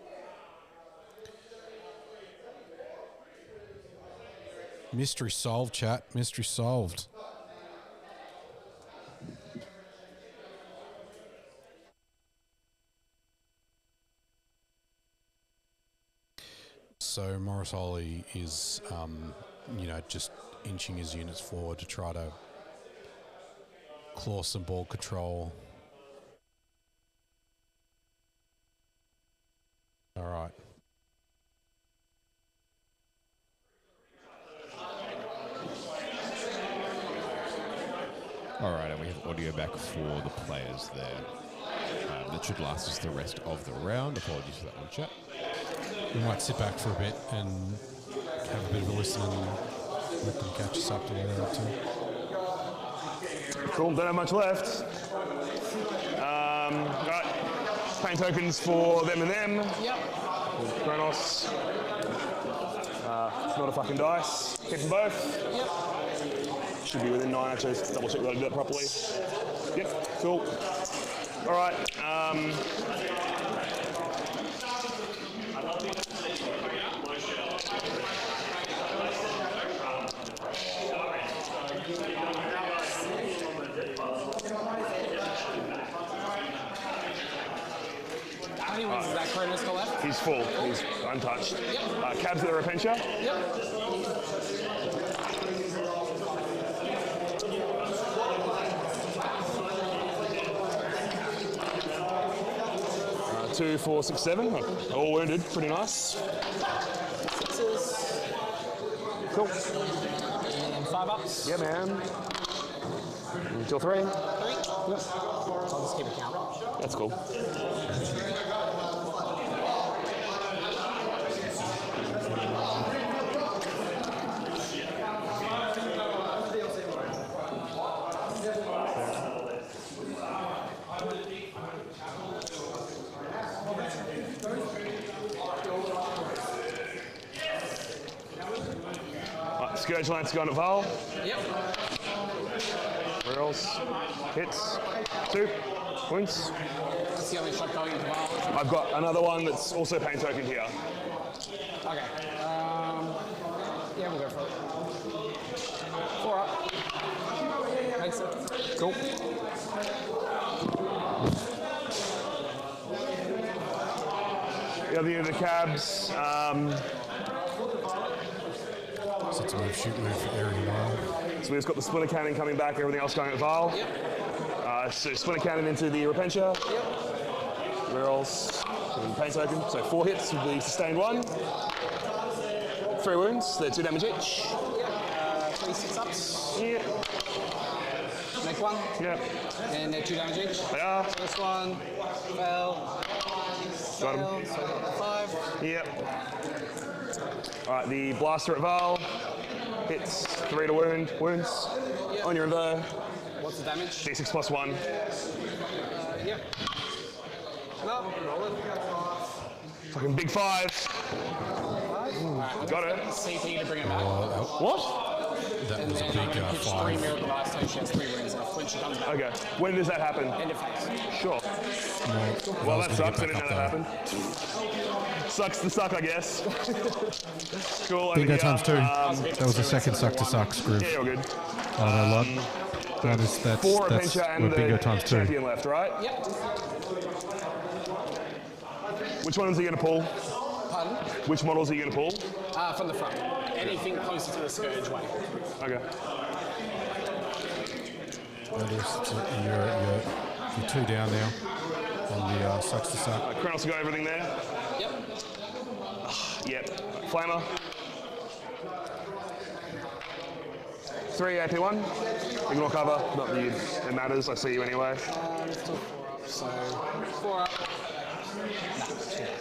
Mystery solved, chat. Mystery solved. So Morosoli is, just inching his units forward to try to claw some ball control. All right. All right, and we have audio back for the players there. That should last us the rest of the round. Apologies for that one, chat. We might sit back for a bit and have a bit of a listen and let them catch us up to where they're up to. Cool, don't have much left. Right, paint tokens for them and them. Yep. Kronos. Not a fucking dice. Keep them both. Yep. Should be within 9. Actually, just double check that I did that properly. Yep, cool. All right. How many wins is that Kronos got left? He's full. He's untouched. Yep. Cabs at the Repentia. Yep. 2, 4, 6, 7. All wounded. Pretty nice. Sixes. Cool. And 5 ups. Yeah, man. Until 3. 3. Yep. I'll just keep a count. That's cool. Scourge Lance going at Val. Yep. Where else? Hits. 2. Wounds. That's the only shot going into Val. I've got another one that's also paint token here. Okay. Yeah, we'll go for it. 4 up. Makes it. Cool. The other unit of the cabs. So it's a move, shoot, move for Aaron Wild. So we've got the splinter cannon coming back, everything else going at Val. Yep. So splinter cannon into the Repentia. Yep. Where else? Paint token. So 4 hits with the sustained 1. 3 wounds. They're 2 damage each. Yep. 3 6-ups. Yep. Make 1. Yep. And they're 2 damage each. They are. First one. Fell. Got him. So I got 5. Yep. All right, the blaster at Val hits 3 to wounds. Yep. On your reverse. What's the damage? D6 plus 1. Yep. No, roll it. Fucking big 5. Got it. CP to bring it back. What? That And was a then I'm big going to pitch 3 5. Miracle Dice so she has 3 wounds left when she comes back. Okay. When does that happen? End of phase. Sure. Well, that sucks. I didn't know that happened. Sucks to suck, I guess. Cool. Bingo over here. times 2. That was the second suck to suck screw. Yeah, you're good. Oh, no, lot. That's 4 that's adventure and we're bingo the times 2. champion left, right? Yep. Which ones are you going to pull? Pardon? Which models are you going to pull? From the front. Anything closer to the Scourge way. Okay. You're 2 down now on the sucks to suck. Kronos got everything there? Yep. Yep. Flamer. 3 AP1. Ignore cover. Not that it matters. I see you anyway. Still 4 up, so 4 up.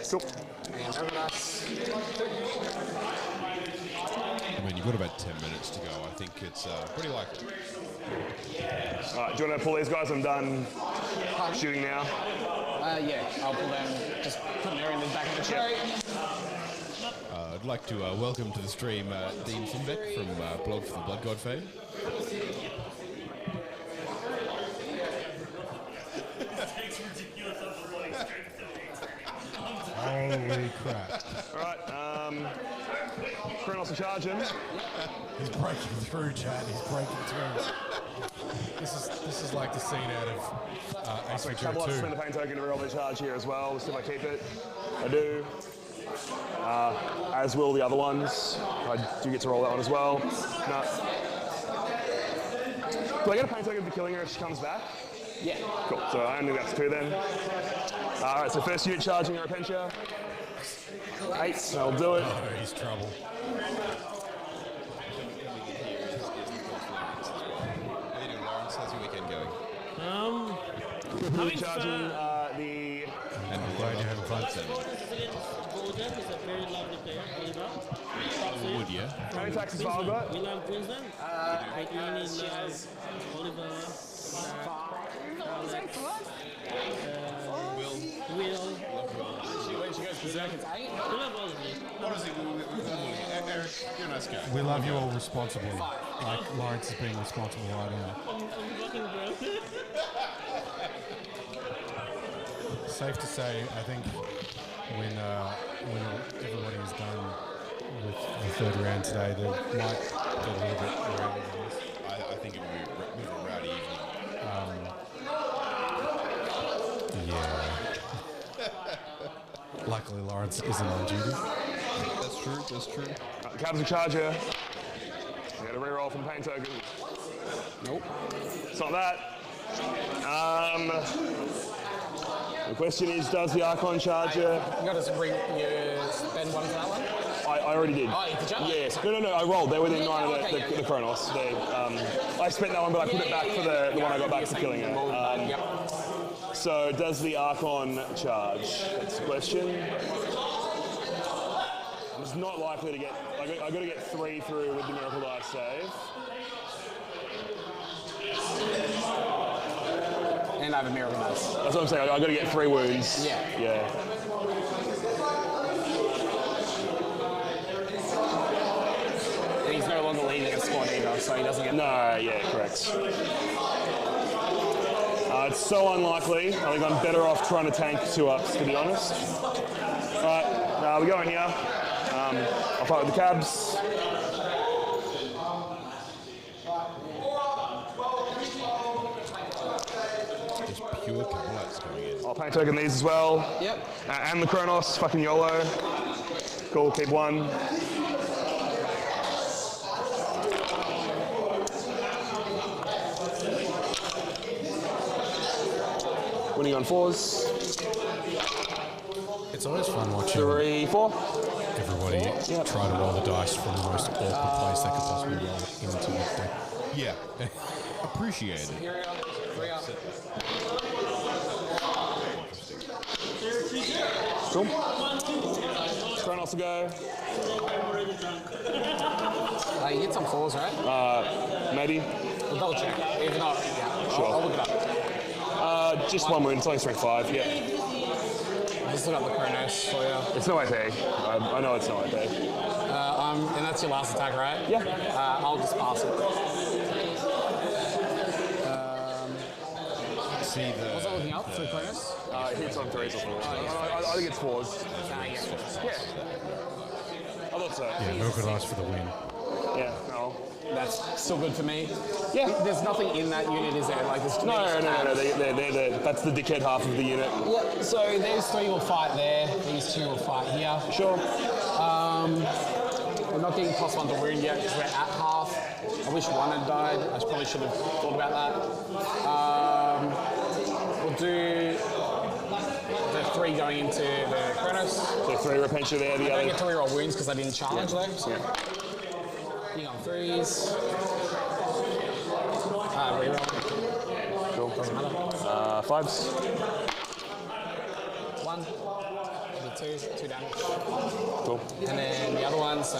Cool. And over dice. I mean, you've got about 10 minutes to go. I think it's pretty likely. All right, do you want to pull these guys? I'm done shooting now. Yeah, I'll pull them. Just put them in the back of the tray. I'd like to welcome to the stream Dean Sinnbeck from Blog for the Blood God fame. Holy crap. All right, Kronos will charge him. He's breaking through, Chad. He's breaking through. This is like the scene out of Ace So Ventura I'll 2. spend the pain token to reroll the charge here as well. Let's see if I keep it. I do. As will the other ones. I do get to roll that one as well. No. Do I get a pain token for killing her if she comes back? Yeah. Cool. So I only that's 2 then. All right. So first unit charging her Repentia. 8. I'll do it. Oh, he's trouble. How you doing, Laurence? How's your weekend going? Having Charging fun. And I'm glad you're having fun. Golden is a very lovely player, Oliver. Would you? How many taxes have I got? We love Queensland. Queenie loves Oliver. Alex. Will. When she goes berserk, it's 8. We love all of you. Honestly, Eric, you're a nice guy. We love you all responsibly. Like Laurence is being responsible right now. I'm fucking bro. Safe to say, I think when everybody is done with the third round today, they might get a little bit rowdy on this. I think it would be a bit of a rowdy evening. Yeah. Luckily, Laurence isn't on duty. That's true, that's true. Cabs a charger. You got to reroll from pain token. Nope. It's not that. The question is, does the Archon charger? You got to spend 1 for that one? I already did. Oh, did you? Yes. No, I rolled. They were within 9 of okay, the Kronos. I spent that one, but I put it back for the one I got back for killing it. So, does the Archon charge? That's the question. It's not likely to get. I got to get 3 through with the Miracle Dice save. And I have a Miracle Dice. That's what I'm saying. I got to get 3 wounds. Yeah. Yeah. And he's no longer leading a squad either, so he doesn't get. No, yeah, correct. It's so unlikely. I think I'm better off trying to tank 2-ups, to be honest. All right, we're going here. I'll fight with the cabs. Just pure cabalites going in. I'll paint token these as well. Yep. And the Kronos, fucking YOLO. Cool, keep 1. Winning on 4s. It's always fun watching 3, 4. everybody try to roll the dice from the most awkward place they could possibly roll it into the deck. Yeah. Appreciate it. Here we go. 3 up. Cool. Kronos will go. You hit some 4s, right? Maybe. We'll double check. If not, yeah, Sure. I'll look it up. Just one wound. It's only strength 5. Yeah. Just look up the Kronos for you. It's no AP. I know it's no AP. And that's your last attack, right? Yeah. I'll just pass it. See the. Was I looking up for Kronos? It hits on 3s or 4s. I think it's 4s. Yeah. I thought so. Yeah, Milk for the win. Yeah. No. That's still good for me. Yeah. There's nothing in that unit, is there? Like, there's No. That's the dickhead half of the unit. Yeah, so these 3 will fight there. These 2 will fight here. Sure. We're not getting +1 to wound yet because we're at half. I wish 1 had died. I probably should have thought about that. We'll do the 3 going into the Kronos. So 3 Repentia there, the I don't other. get to reroll wounds because I didn't challenge though. So. Yeah. Being on 3s. Reroll. Cool. Doesn't matter. 5s. 1. Maybe 2 damage. Cool. And then the other one, so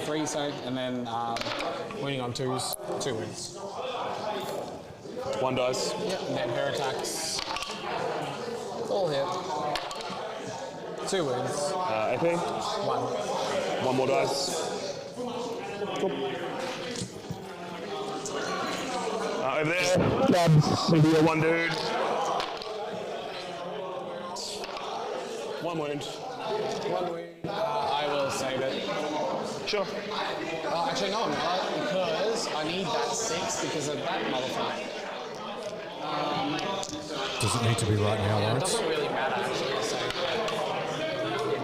3, so, and then wounding on 2s, 2 wounds. 1 dice. Yep, and then her attacks. All hit. 2 wounds. AP. 1. 1 more dice. Cool. Over there. Maybe a 1 dude. 1 wound. 1 wound. I will save it. Sure. Actually, no, I'm not, because I need that 6 because of that motherfucker. Does it need to be right now, It Lawrence? doesn't really matter, actually, so.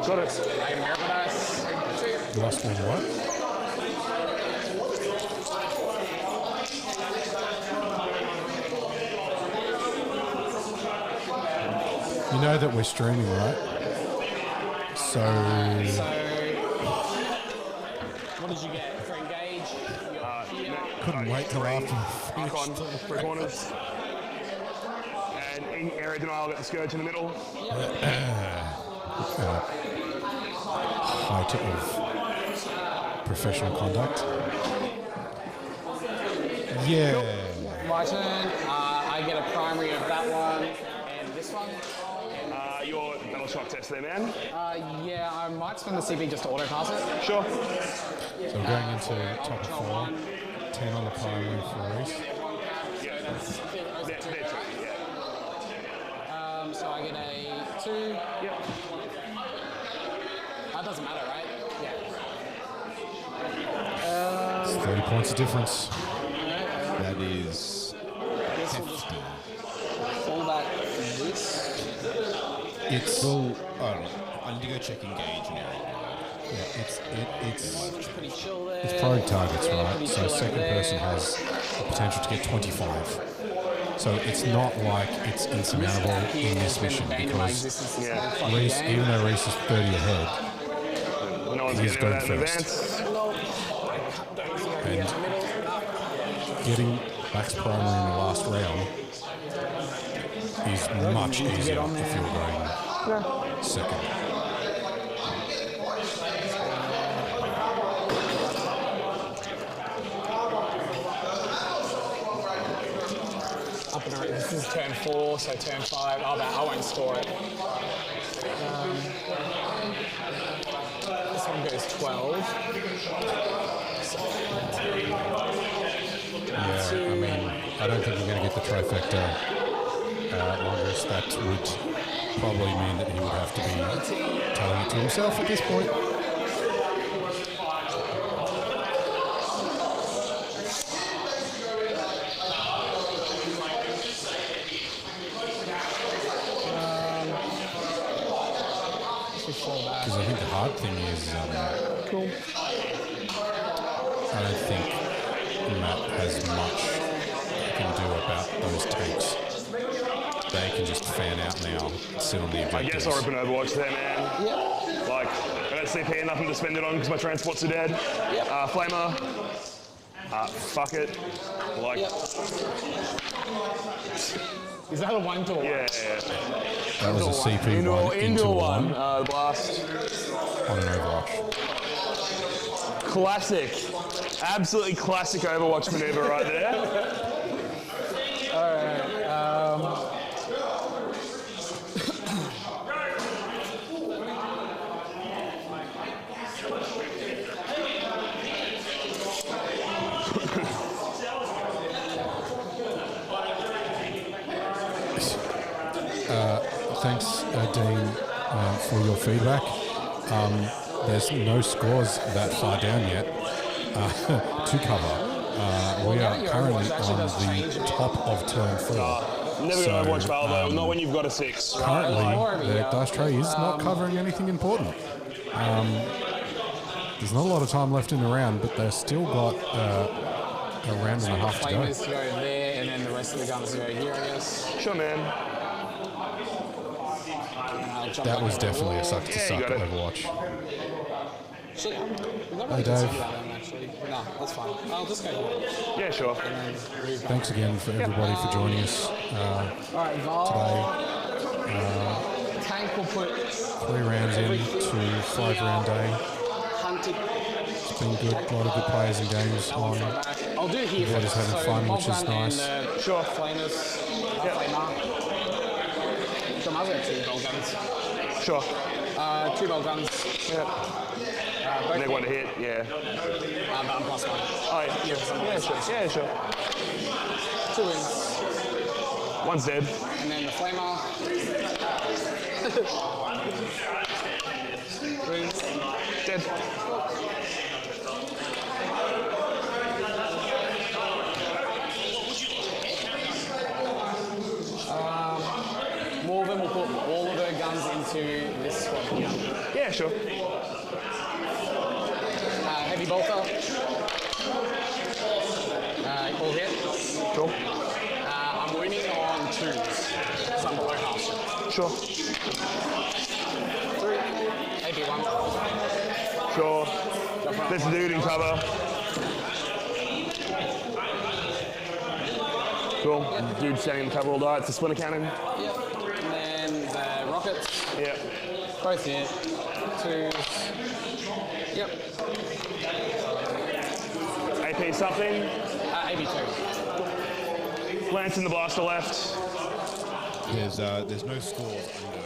Got it. I can miracle dice. You lost one what? You know that we're streaming, right? So What did you get for engage? couldn't wait till after we Archon, finished. 3 corners. And in area denial, got the Scourge in the middle. Height of professional conduct. Yeah. My turn. I get a primary of that one and this one. Your battle shock test there, man. Yeah, I might spend the CP just to auto pass it. Sure. So we're going into top of 4. 10 on the primary for Rhys. Yeah. That's there too, yeah. So I get a 2. Yep. That doesn't matter, right? It's 30 points of difference. That is hefty. Fall back this. It's Well, I don't know. I need to go check engage and everything. yeah, it's Pretty chill there. it's priority targets, Yeah, right? pretty So chill second over person there. has the potential to get 25. So it's not like it's insurmountable in this mission because Yeah. Rhys, even though Rhys is 30 ahead, No one's He's getting going that in first. advance. and getting Max primary in the last round is much easier if you're going second. Up and around. This is turn 4, so turn 5. Oh, I won't store it. This one goes 12. Yeah, I mean, I don't think you're going to get the trifecta Longers. That would probably mean that he would have to be telling it to himself at this point. Because I think the hard thing is, I don't think Matt has much he can do about those tanks. They can just fan out now, sit on the objectives. I guess I'll open Overwatch there, man. Yep. Like, I got CP and nothing to spend it on because my transports are dead. Yep. Flamer. Fuck it. Like, Is that a 1 to a 1? Yeah. That was a CP one Into a one. Blast. on an Overwatch. Classic. Absolutely classic Overwatch maneuver right there. Thanks, Dean, for your feedback. There's no scores that far down yet to cover. We are currently on the top of turn 4. Never So, going to watch Val though, not when you've got a 6. Currently, the dice tray is not covering anything important. There's not a lot of time left in the round, but they've still got a round and a half to go. Flamers to go there, and then the rest of the guns to go here, I guess. Sure, man. That was definitely a suck to suck got it. Overwatch. Shit, I'm not Hey, really Dave. concerned about them, actually. No, that's fine. I'll just go here. Yeah, sure. And then move back. Thanks again for everybody for joining us Alright, Val. Tank will put 3 rounds in to 5-round day. hunted. It's been good. A lot of good players and games on. I'll do it here Everybody's first. having fun, which is Bolt gun nice. And, Sure. Flamers. Flamer. So might as well have 2 bolt guns. Sure. 2 bolt guns. Yeah. Both Next one to hit, yeah. but I'm +1. Oh, yeah, sure. Yeah, sure. 2 wins. One's dead. And then the flamer. Wins. Dead. Morgan will put all of her guns into this squad here. Yeah, sure. Heavy bolter. All hit. Cool. I'm winning on 2s. So I'm below half shot. Sure. 3. AP1. Sure. There's a dude in cover. Cool. Dude standing in cover will die. It's a splinter cannon. Yep. And then the rockets. Yeah. Both hit. 2s. Yep. AP something. AP2. Lance in the blaster left. There's no scores under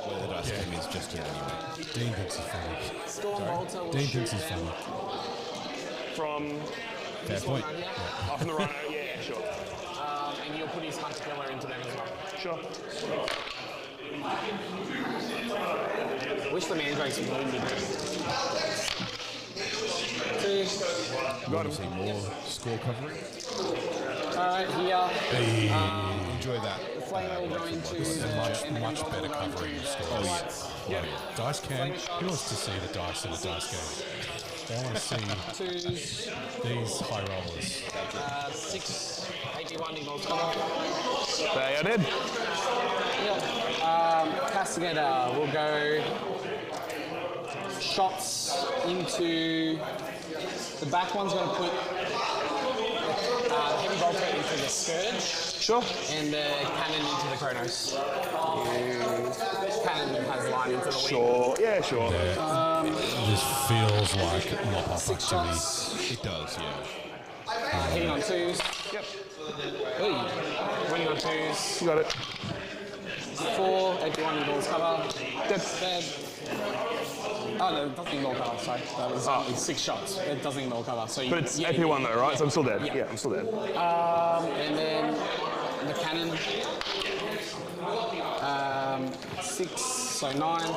where the dice game is just here anyway. Dean thinks he's funny. Storm bolter will Dean shoot thinks he's them. funny. From Fair point. off in the rhino. Yeah, sure. And you'll put his hunter killer into them as well. Sure. Wish the mandrakes would move me. 2. Want to see more score covering? Alright, here. Enjoy that. The flamer will go into This is the much better covering of scores. Yeah. Dice cam. Who wants to see the dice in a dice game? They want to see 2s. these high rollers. 6. AP1 equals cover. They are dead. Yep. Castigator will go shots into the back one's going to put the heavy bolter into the scourge. Sure. And the cannon into the Chronos. Cannon has line into the wing. Sure. Yeah, sure. This feels like mop-up 6 activity. shots. It does, yeah. Hitting on 2s. Yep. Hey. Winning on 2s. You got it. 4. AP1 equals cover. Dead. Dead. Oh no, it doesn't ignore cover, sorry. That was only 6 shots. It doesn't ignore cover. So But it's AP1 though, right? So I'm still dead. Yeah, I'm still dead. And then the cannon. 6, so 9.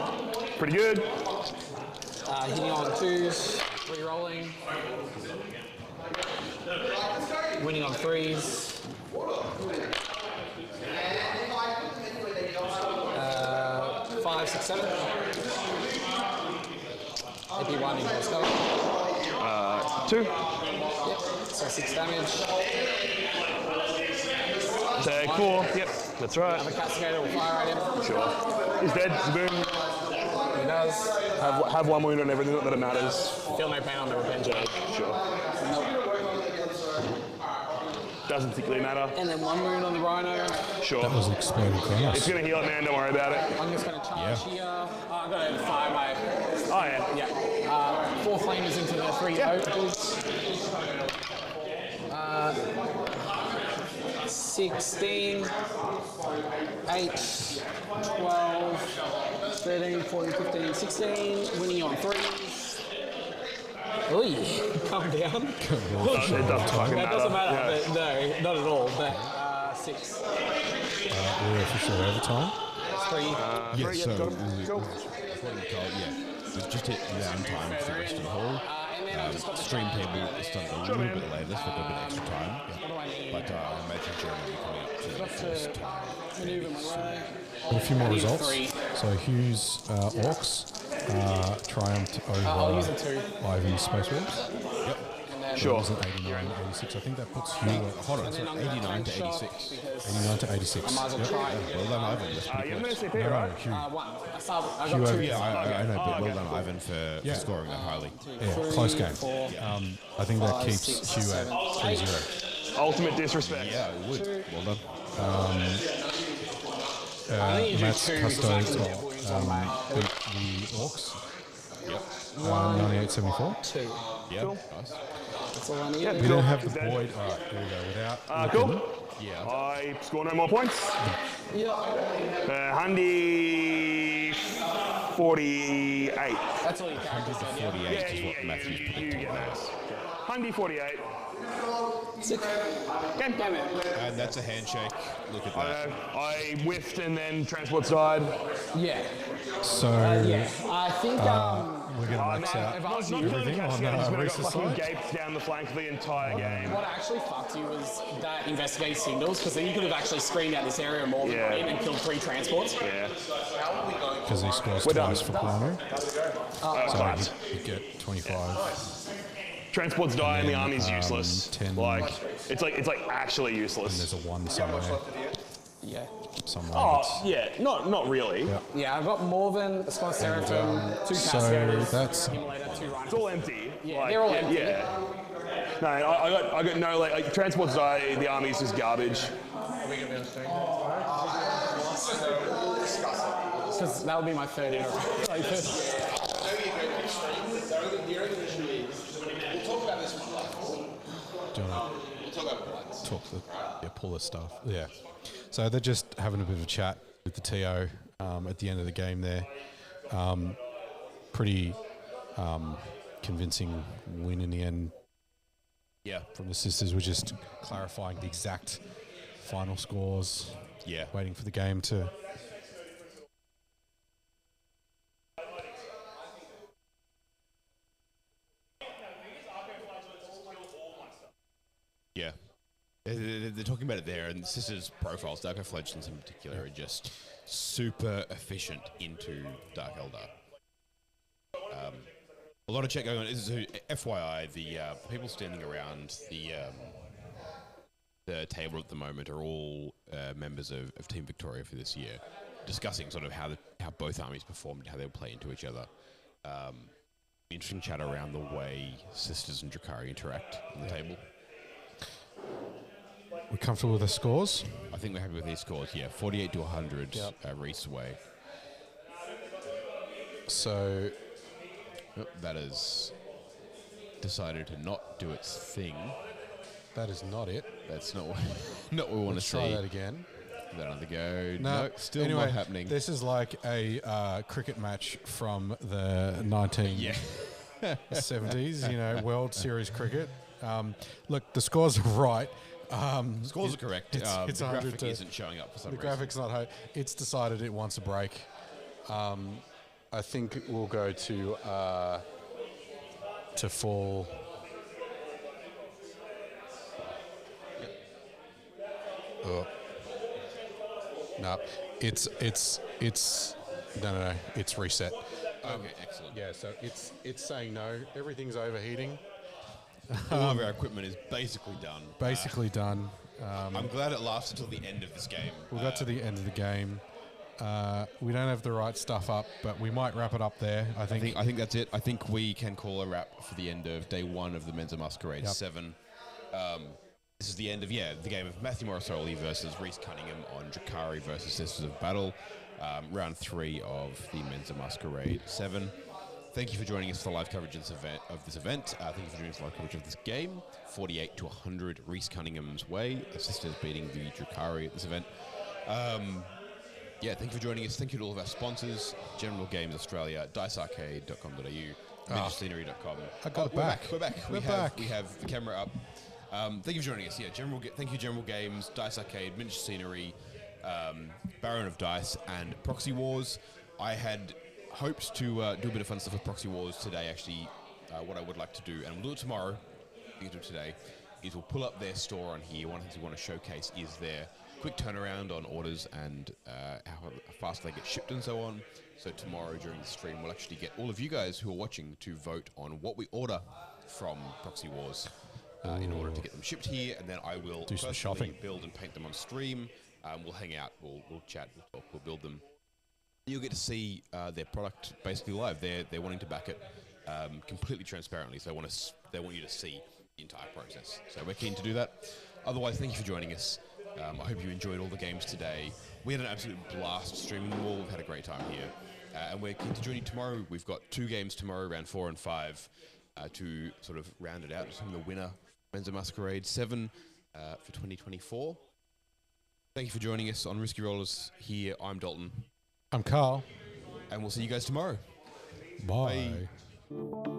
Pretty good. Hitting on 2s. Re-rolling. Winning on 3s. 5, 6, 7. AP1 equals cover. 2. Yep. So 6 damage. Take 4. Yep, that's right. Another castigator will fire at him. Sure. He's dead. Boom. He does. Have 1 wound on everything, not that it matters. Feel no pain on the revenge. Sure. Nope. doesn't particularly matter. And then 1 wound on the Rhino. Sure. That was exploding chaos. It's going to heal it, man. Don't worry about it. I'm just going to charge here. I've got to fire my... Oh, yeah. Yeah. 4 flamers into the 3 ogres. 16, 8, 12, 13, 14, 15, 16. Winning on 3s. Oi, calm down. It doesn't fucking That doesn't matter. Yeah. But no, not at all. But 6. We're officially overtime. 3. Yeah, so we've just hit downtime for the rest of the hall. Stream table is starting a little bit later, so we've got a bit extra time. But I imagine Jeremy will be coming up to the first time. A few more results. So Hughes Orcs triumphed over Ivy's Space Wolves. Yep. Sure. It was an 89 to 86. I think that puts Hugh at... Hold on, so 89 to 86. 89 to 86. Yep. Well done, Ivan. That's pretty You have an close. SCP, right? Hugh. 1. I got 2. Yeah, I know, but well done, Ivan, for scoring that highly. Yeah, close game. I think that keeps Hugh at 3-0. Ultimate disrespect. Yeah, it would. Well done. Matt's Custodes beat the Orcs. Yep. 98-74. 2. Yeah, Cool. nice. That's all I need. We don't have the Boyd. All right, here we go. Without looking. Cool. Yeah. I score no more points. Handy 48. That's all you can. 48 is what Matthew's You predicted. get that. Handy 48. Game it. And that's a handshake. Look at that. I whiffed and then transports died. Yeah. So Yeah. I think. we're going to max out if I was Not you, killing the everything on Cascades, but I got Rhys's fucking side. gaped down the flank for the entire game. what actually fucked you was that investigate signals, because then you could have actually screened out this area more than one and killed 3 transports. Yeah. Because he scores We're done. twice for Plano. Class. So you get 25. Transports die and the then, army's useless. 10. Like it's like actually And useless. there's a 1 somewhere. Yeah. Somewhere. Oh that's- yeah, not really. Yeah. Yeah, I've got more than a Squad Seraphim, 2 so Cascaders, that's- Accumulator, 2 Rhinos. It's all empty. Yeah, they're all empty. Yeah. No, I got no like transports die. The army's just garbage. Because that would be my 3rd in a row. Like, Do you want to pull the stuff? Yeah. So they're just having a bit of a chat with the TO at the end of the game there. Pretty convincing win in the end. Yeah. From the sisters. We're just clarifying the exact final scores. Yeah. Waiting for the game to... Yeah. They're talking about it there, and Sisters' profiles, Dark Elf Legends in particular, are just super efficient into Dark Eldar. A lot of chat going on. This is FYI, the people standing around the table at the moment are all members of Team Victoria for this year, discussing sort of how both armies performed, how they'll play into each other. Interesting chat around the way Sisters and Drakari interact on the table. We're comfortable with the scores? I think we're happy with these scores, yeah. 48 to 100, Rhys way. So... that has decided to not do its thing. That is not it. That's not what we want to see. Try that again. Give that another go. No, still anyway, not happening. This is like a cricket match from the 1970s, you know, World Series cricket. Look, the scores are right. Scores are correct. It's the 100 graphic to, isn't showing up for some the reason. graphic's not high. It's decided it wants a break. I think we'll go to full. Oh. No, it's no, it's reset. Okay, excellent. Yeah, so it's saying no. Everything's overheating. All of our equipment is basically done. Basically done. I'm glad it lasted until the end of this game. We got to the end of the game. We don't have the right stuff up, but we might wrap it up there. I think that's it. I think we can call a wrap for the end of day 1 of the Menza Masquerade VII. this is the end of, the game of Matthew Morosoli versus Rhys Cunningham on Drakari versus Sisters of Battle. Round 3 of the Menza Masquerade VII. Thank you for joining us for the live coverage of this event. Thank you for joining us for the live coverage of this game. 48 to 100 Rhys Cunningham's way. Sisters beating the Drakari at this event. Thank you for joining us. Thank you to all of our sponsors: General Games Australia, dicearcade.com.au, ninjascenery.com. I got it back. We're back. We're back. We have the camera up. Thank you for joining us. Thank you, General Games, Dice Arcade, Miniature Scenery, Baron of Dice, and Proxy Wars. I had hoped to do a bit of fun stuff with Proxy Wars today. Actually, what I would like to do, and we'll do it tomorrow, we can do it today, is we'll pull up their store on here. One of the things we want to showcase is their quick turnaround on orders and how fast they get shipped and so on. So tomorrow during the stream, we'll actually get all of you guys who are watching to vote on what we order from Proxy Wars in order to get them shipped here, and then I will do some shopping, build and paint them on stream. We'll hang out, we'll chat, we'll talk, we'll build them. You'll get to see their product basically live. They're wanting to back it completely transparently, so they want you to see the entire process. So we're keen to do that. Otherwise, thank you for joining us. I hope you enjoyed all the games today. We had an absolute blast streaming them all. We've had a great time here. And we're keen to join you tomorrow. We've got 2 games tomorrow, round 4 and 5, to sort of round it out. Determine the winner, Menza Masquerade VII for 2024. Thank you for joining us on Risky Rollers here. I'm Dalton. I'm Carl. And we'll see you guys tomorrow. Bye. Bye.